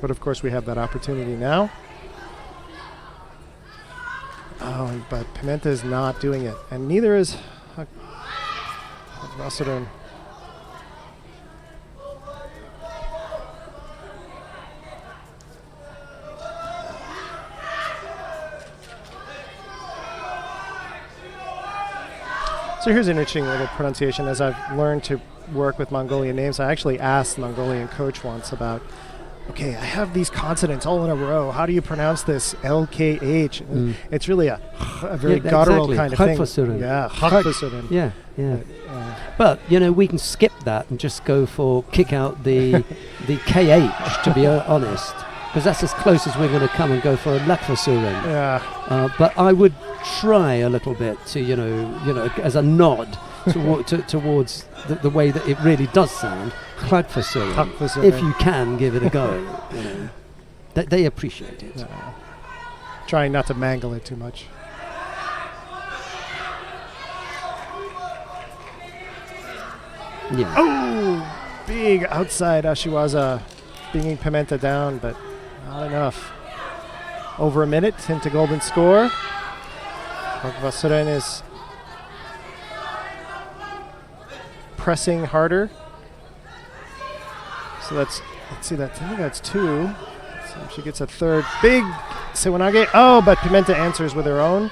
But of course we have that opportunity now. Oh, but Pimenta is not doing it, and neither is Vasadun. So here's an interesting little pronunciation. As I've learned to work with Mongolian names, I actually asked the Mongolian coach once about, okay, I have these consonants all in a row. How do you pronounce this? LKH. It's really a very guttural kind of thing. Yeah, Hakfasuren. Yeah, yeah. But, you know, we can skip that and just go for kick out the KH, to be honest, because that's as close as we're going to come and go for a Lakfasuren. Yeah. But I would try a little bit to, you know, as a nod towards the way that it really does sound, Klagfasuren. If you can give it a go, you know, they appreciate it. Trying not to mangle it too much. Yeah. Oh, big outside Ashiwaza, bringing Pimenta down, but not enough. Over a minute into golden score. Hakfasuren is pressing harder. So let's see that. I think that's 2. So if she gets a third. Big Sewanage. Oh, but Pimenta answers with her own.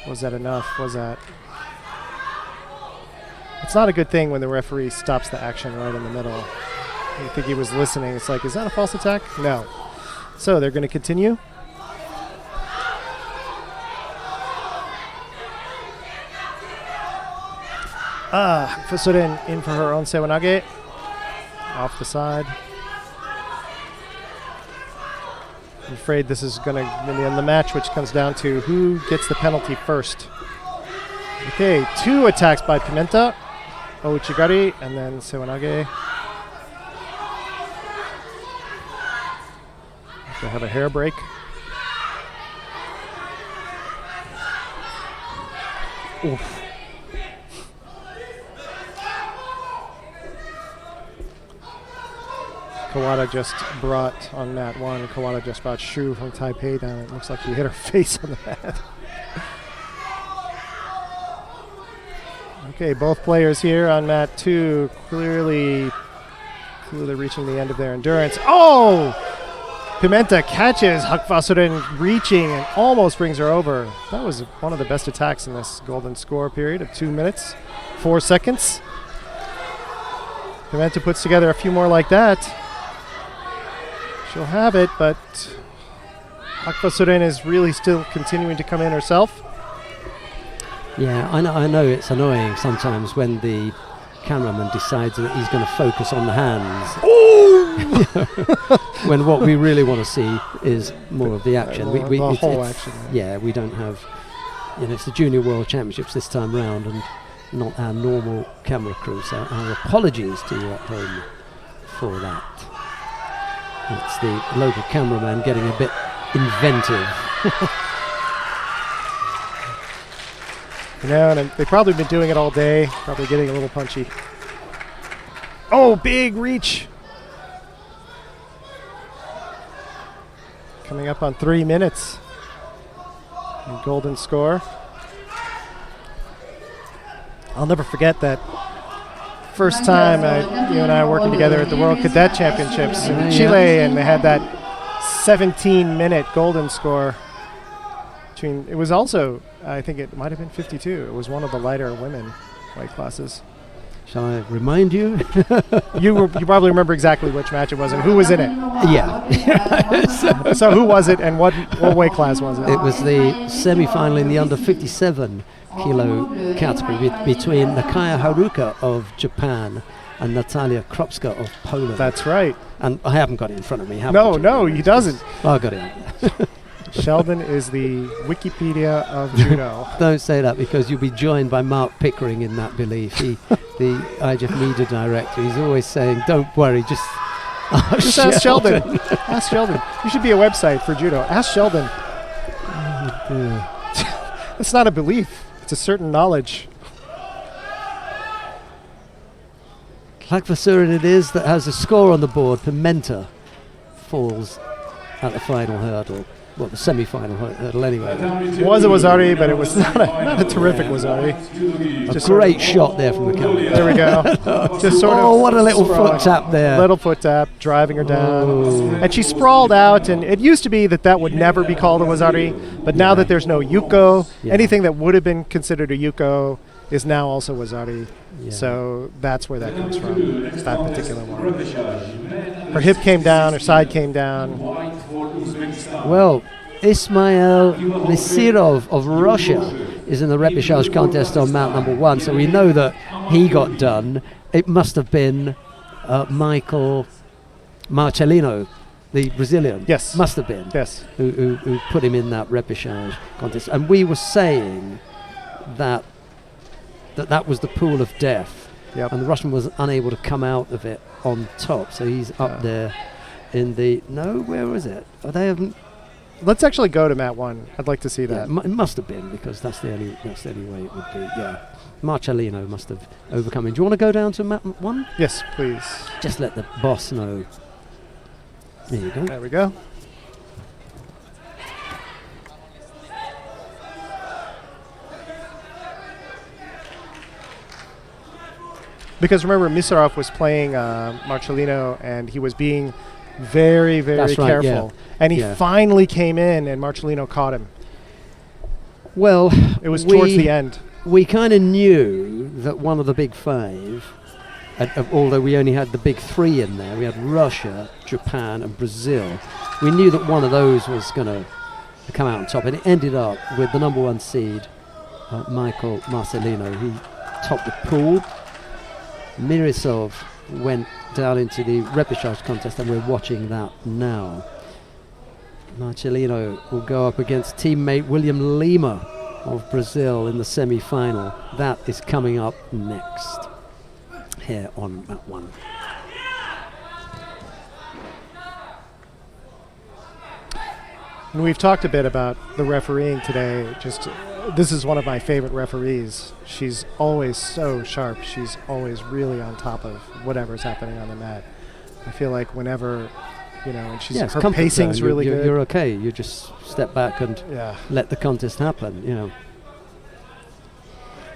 Was that enough? Was that? It's not a good thing when the referee stops the action right in the middle. I think he was listening. It's like, is that a false attack? No. So they're going to continue. Fasuren in for her own Sewanage. Off the side. I'm afraid this is going to be in the match, which comes down to who gets the penalty first. Okay, 2 attacks by Pimenta. Ouchigari and then Sewanage. They have a hair break. Oof. Kawada just brought on mat 1. Kawada just brought Shu from Taipei down. It looks like he hit her face on the mat. Okay, both players here on mat 2 clearly reaching the end of their endurance. Oh! Pimenta catches Hakfasuren reaching and almost brings her over. That was one of the best attacks in this golden score period of 2 minutes, 4 seconds. Pimenta puts together a few more like that. She'll have it, but Hakfasuren is really still continuing to come in herself. Yeah, I know it's annoying sometimes when the cameraman decides that he's going to focus on the hands. When what we really want to see is more of the action. The whole action. Yeah, we don't have, you know, it's the Junior World Championships this time round and not our normal camera crew, so our apologies to you at home for that. It's the local cameraman getting a bit inventive. You know, and they've probably been doing it all day, probably getting a little punchy. Oh, big reach. Coming up on 3 minutes. And golden score. I'll never forget that first time you and I were working together at the World Cadet Championships in Chile, and they had that 17-minute golden score. It was also, I think it might have been 52. It was one of the lighter women weight classes. Shall I remind you? You probably remember exactly which match it was and who was in it. Yeah. So who was it and what weight class was it? It was the semi-final in the under 57 kilo category between Nakaya Haruka of Japan and Natalia Kropska of Poland. That's right. And I haven't got it in front of me. No, he doesn't. I got it. Sheldon is the Wikipedia of judo. Don't say that, because you'll be joined by Mark Pickering in that belief. He, the IGF media director, he's always saying, don't worry, just ask Sheldon. Ask Sheldon. You should be a website for judo. Ask Sheldon. It's not a belief. It's a certain knowledge. Hakfasuren it is that has a score on the board. Pimenta falls at the final hurdle. well, the semi-final hurdle anyway. It was a Wazari, but it was not a terrific Wazari. A great shot there from the camera. There we go. Just sort of. Oh, what a little sprawling. foot tap there. Little foot tap, driving her down. Oh. And she sprawled out, and it used to be that would never be called a Wazari, but now that there's no Yuko, anything that would have been considered a Yuko is now also Wazari. Yeah. So that's where that comes from, that particular one. Her hip came down, her side came down. Well, Ismail Misirov of Russia is in the repechage contest on mat number 1, so we know that he got done. It must have been Michael Marcellino, the Brazilian. Yes. Must have been. Yes. Who put him in that repechage contest. And we were saying that was the pool of death. Yep. And the Russian was unable to come out of it on top, so he's up there in the... No, where was it? Oh, they haven't... Let's actually go to mat 1. I'd like to see that. Yeah, it must have been, because that's the only way it would be. Yeah, Marcellino must have overcome him. Do you want to go down to mat 1? Yes, please. Just let the boss know. There you go. There we go. Because remember, Misirov was playing Marcellino, and he was being very, very That's right, careful. yeah. And he finally came in, and Marcellino caught him. Well, it was towards the end. We kind of knew that one of the big 5, although we only had the big 3 in there, we had Russia, Japan, and Brazil. We knew that one of those was going to come out on top, and it ended up with the number 1 seed, Michael Marcellino. He topped the pool. Mirisov went down into the repechage contest, and we're watching that now. Marcellino will go up against teammate William Lima of Brazil in the semi-final. That is coming up next here on mat 1. And we've talked a bit about the refereeing today. This is one of my favorite referees. She's always so sharp. She's always really on top of whatever's happening on the mat. I feel like whenever, and her pacing's really good. You're okay. You just step back and let the contest happen,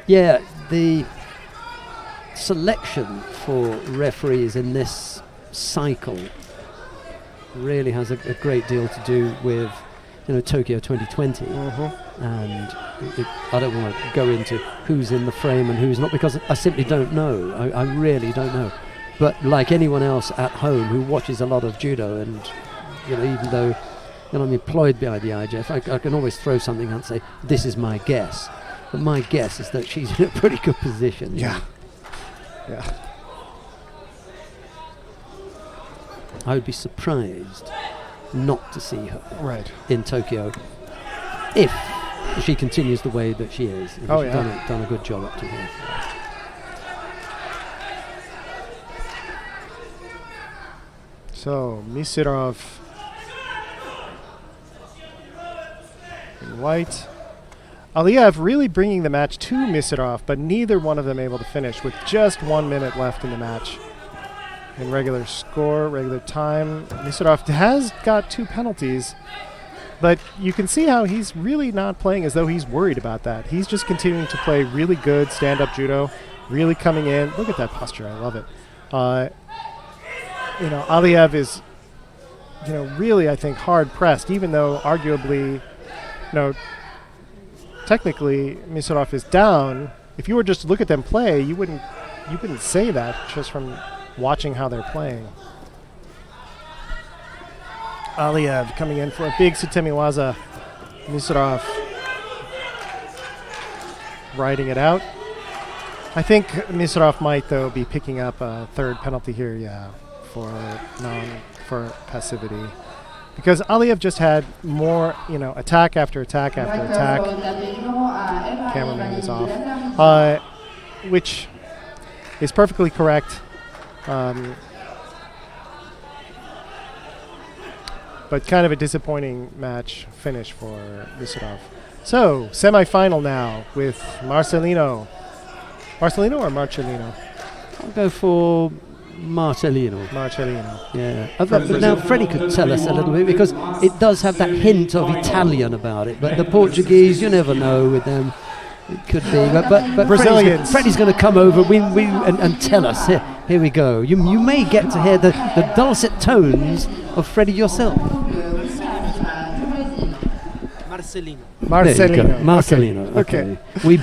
Yeah, the selection for referees in this cycle really has a great deal to do with Tokyo 2020. And I don't want to go into who's in the frame and who's not, because I simply don't know. I really don't know. But like anyone else at home who watches a lot of judo, and even though I'm employed by the IJF, I can always throw something out and say, this is my guess. But my guess is that she's in a pretty good position. Yeah. I would be surprised not to see her in Tokyo if she continues the way that she is. She's done a good job up to here. So Misirov in white. Aliyev really bringing the match to Misirov, but neither one of them able to finish with just 1 minute left in the match. In regular score, regular time, Misirov has got 2 penalties, but you can see how he's really not playing as though he's worried about that. He's just continuing to play really good stand-up judo, really coming in. Look at that posture, I love it. Aliyev is, really, I think, hard-pressed, even though arguably, technically Misirov is down. If you were just to look at them play, you wouldn't say that just from watching how they're playing. Aliyev coming in for a big Sutemiwaza. Misirov riding it out. I think Misirov might, though, be picking up a 3rd penalty here, for passivity. Because Aliyev just had more, attack after attack after attack. Cameraman is off. Which is perfectly correct. But kind of a disappointing match finish for Misirov. So, semi-final now with Marcellino. Marcellino or Marcellino? I'll go for Marcelino. Yeah. Yeah. But now Freddie could tell us a little bit, because it does have that hint of Italian about it. But the Portuguese, you never know with them. It could be. But Brazilians. Freddie's going to come over and tell us. Here we go. You may get to hear the dulcet tones of Freddie yourself. Marcelino. Okay. We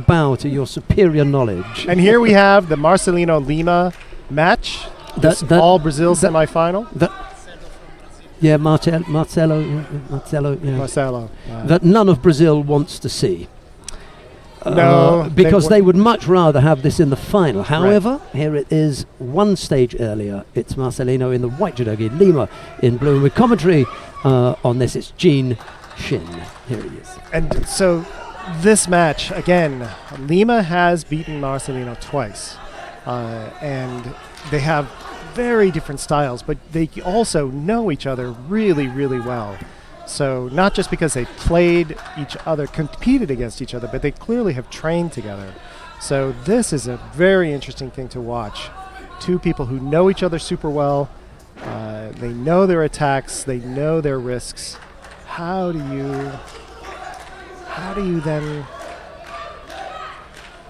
bow to your superior knowledge. And here we have the Marcelino Lima match. This all Brazil semifinal. Marcelo. Yeah. Marcelo. That none of Brazil wants to see. No, because they would much rather have this in the final. However, here it is one stage earlier. It's Marcelino in the white judogi, Lima in blue. And with commentary on this, it's Gene Shin. Here he is. And so this match, again, Lima has beaten Marcelino twice. And they have very different styles, but they also know each other really, really well. So not just because they played each other, competed against each other, but they clearly have trained together. So this is a very interesting thing to watch. Two people who know each other super well. They know their attacks. They know their risks. How do you then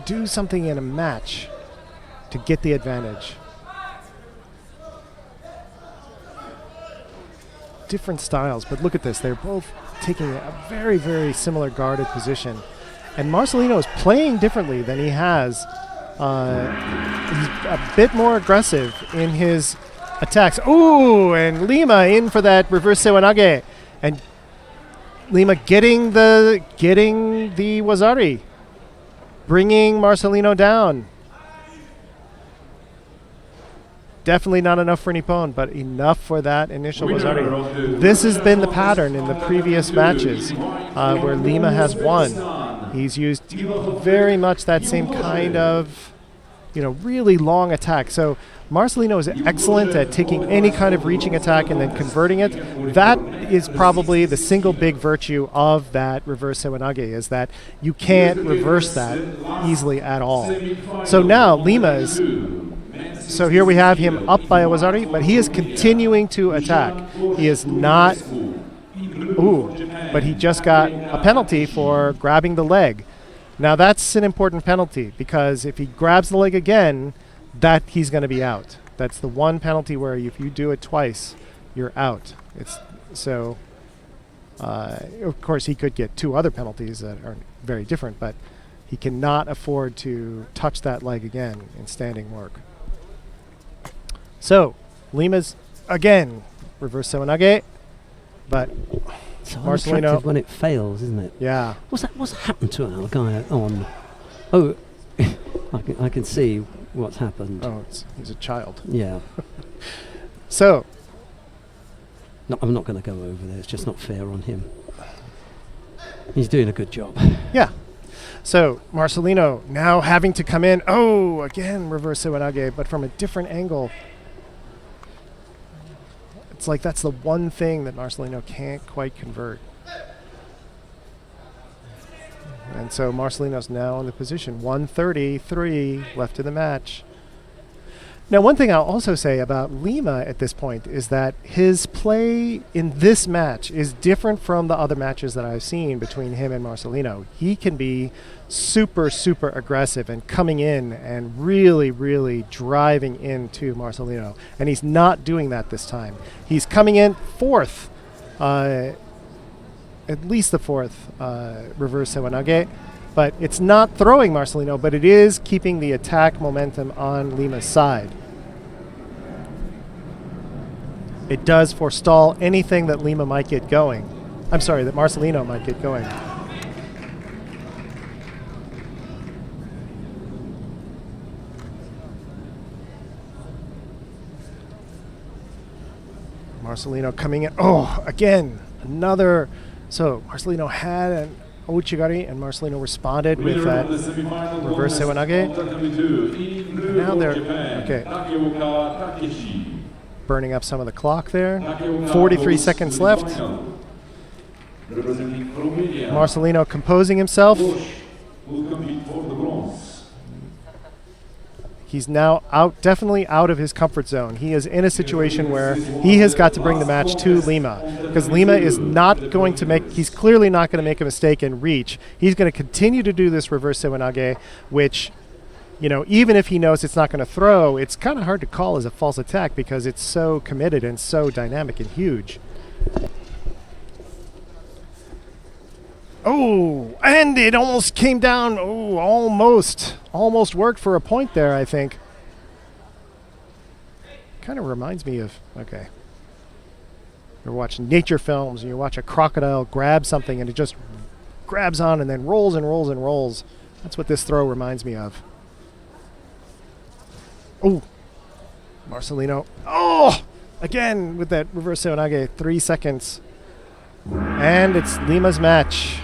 do something in a match to get the advantage? Different styles, but look at this. They're both taking a very, very similar guarded position. And Marcelino is playing differently than he has. He's a bit more aggressive in his attacks. Ooh, and Lima in for that reverse sewanage. And Lima getting the wazari, bringing Marcelino down. Definitely not enough for Nippon, but enough for that initial wazari. This has been the pattern in the previous matches where Lima has won. He's used very much that same kind of, really long attack. So Marcelino is excellent at taking any kind of reaching attack and then converting it. That is probably the single big virtue of that reverse sewanage, is that you can't reverse that easily at all. So now Lima is... So here we have him up by a wazari, but he is continuing to attack. He is not... but he just got a penalty for grabbing the leg. Now that's an important penalty, because if he grabs the leg again, that he's going to be out. That's the one penalty where if you do it twice, you're out. Of course, he could get two other penalties that are very different, but he cannot afford to touch that leg again in standing work. So, Lima's, again, reverse sewanage, but so Marcelino... when it fails, isn't it? Yeah. What's happened to our guy on... Oh, I can see what's happened. Oh, he's a child. Yeah. So... No, I'm not going to go over there. It's just not fair on him. He's doing a good job. Yeah. So, Marcelino now having to come in. Oh, again, reverse sewanage, but from a different angle. It's like that's the one thing that Marcelino can't quite convert. And so Marcelino's now in the position. 133 left in the match. Now, one thing I'll also say about Lima at this point is that his play in this match is different from the other matches that I've seen between him and Marcelino. He can be super, super aggressive and coming in and really, really driving into Marcelino. And he's not doing that this time. He's coming in fourth, at least the fourth reverse sewanage. But it's not throwing Marcelino, but it is keeping the attack momentum on Lima's side. It does forestall anything that Lima might get going. I'm sorry, that Marcelino might get going. Marcelino coming in. Oh, again, another. So Marcelino had an Ouchigari, and Marcelino responded with that reverse sewanage. And now they're burning up some of the clock there. 43 seconds left. Marcelino composing himself. He's now definitely out of his comfort zone. He is in a situation where he has got to bring the match to Lima, because Lima is not going to he's clearly not going to make a mistake and reach. He's going to continue to do this reverse sewanage, which, even if he knows it's not going to throw, it's kind of hard to call as a false attack because it's so committed and so dynamic and huge. Oh, and it almost came down. Oh, almost worked for a point there, I think. Kind of reminds me of, okay, you're watching nature films and you watch a crocodile grab something and it just grabs on and then rolls and rolls and rolls. That's what this throw reminds me of. Oh, Marcelino. Oh, again with that reverse sewanage, 3 seconds. And it's Lima's match.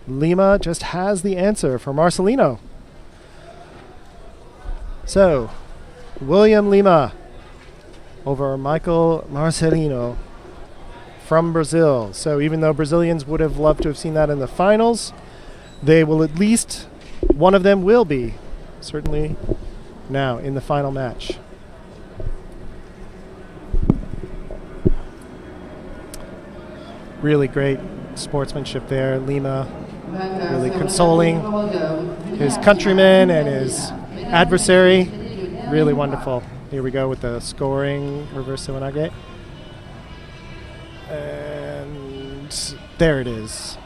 Lima just has the answer for Marcelino. So, William Lima over Michael Marcelino from Brazil. So even though Brazilians would have loved to have seen that in the finals, they will at least, one of them will be, certainly now in the final match. Really great sportsmanship there. Lima really consoling his countrymen and his adversary. Really wonderful. Here we go with the scoring reverse sewanage. And there it is.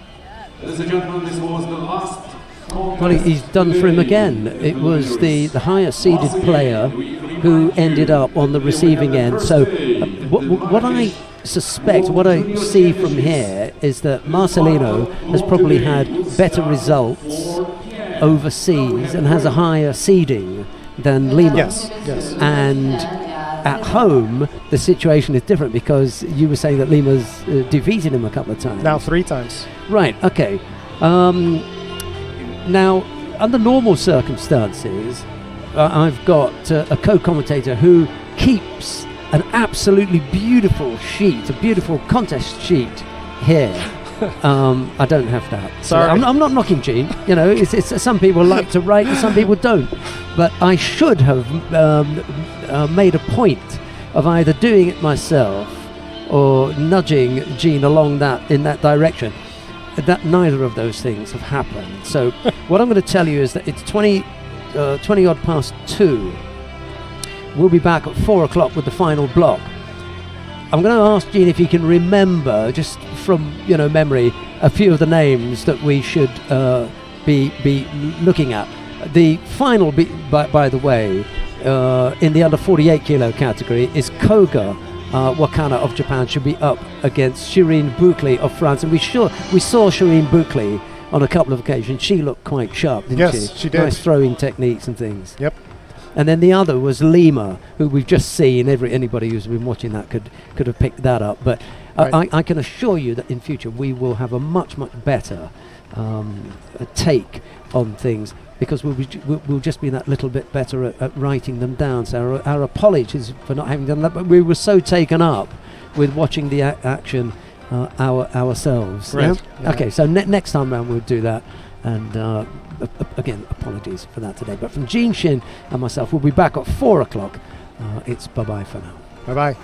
Ladies and gentlemen, this was the last. Well, he's done for him again. It was the higher seeded player who ended up on the receiving end. So what I suspect, what I see from here is that Marcelino has probably had better results overseas and has a higher seeding than Lima. Yes. And at home, the situation is different because you were saying that Lima's defeated him a couple of times. Now 3 times. Right, okay. Now, under normal circumstances, I've got a co-commentator who keeps an absolutely beautiful sheet, a beautiful contest sheet here. I don't have that. Sorry. I'm not knocking Gene. It's some people like to write and some people don't. But I should have made a point of either doing it myself or nudging Gene along in that direction. That neither of those things have happened. So what I'm going to tell you is that it's 20 odd past 2. We'll be back at 4 o'clock with the final block. I'm going to ask Gene if he can remember, just from memory, a few of the names that we should be looking at. The final, by the way, in the under 48 kilo category is Koga Wakana of Japan should be up against Shireen Bouclé of France, and we saw Shireen Bouclé on a couple of occasions. She looked quite sharp, didn't she? Yes, she did. Nice throwing techniques and things. Yep. And then the other was Lima, who we've just seen. Anybody who's been watching that could have picked that up. But Right. I can assure you that in future we will have a much better take on things, because we'll just be that little bit better at writing them down. So our apologies for not having done that, but we were so taken up with watching the action ourselves. Right. Yeah? Yeah. Okay, so next time round we'll do that. And again, apologies for that today. But from Gene Shin and myself, we'll be back at 4 o'clock. It's bye-bye for now. Bye-bye.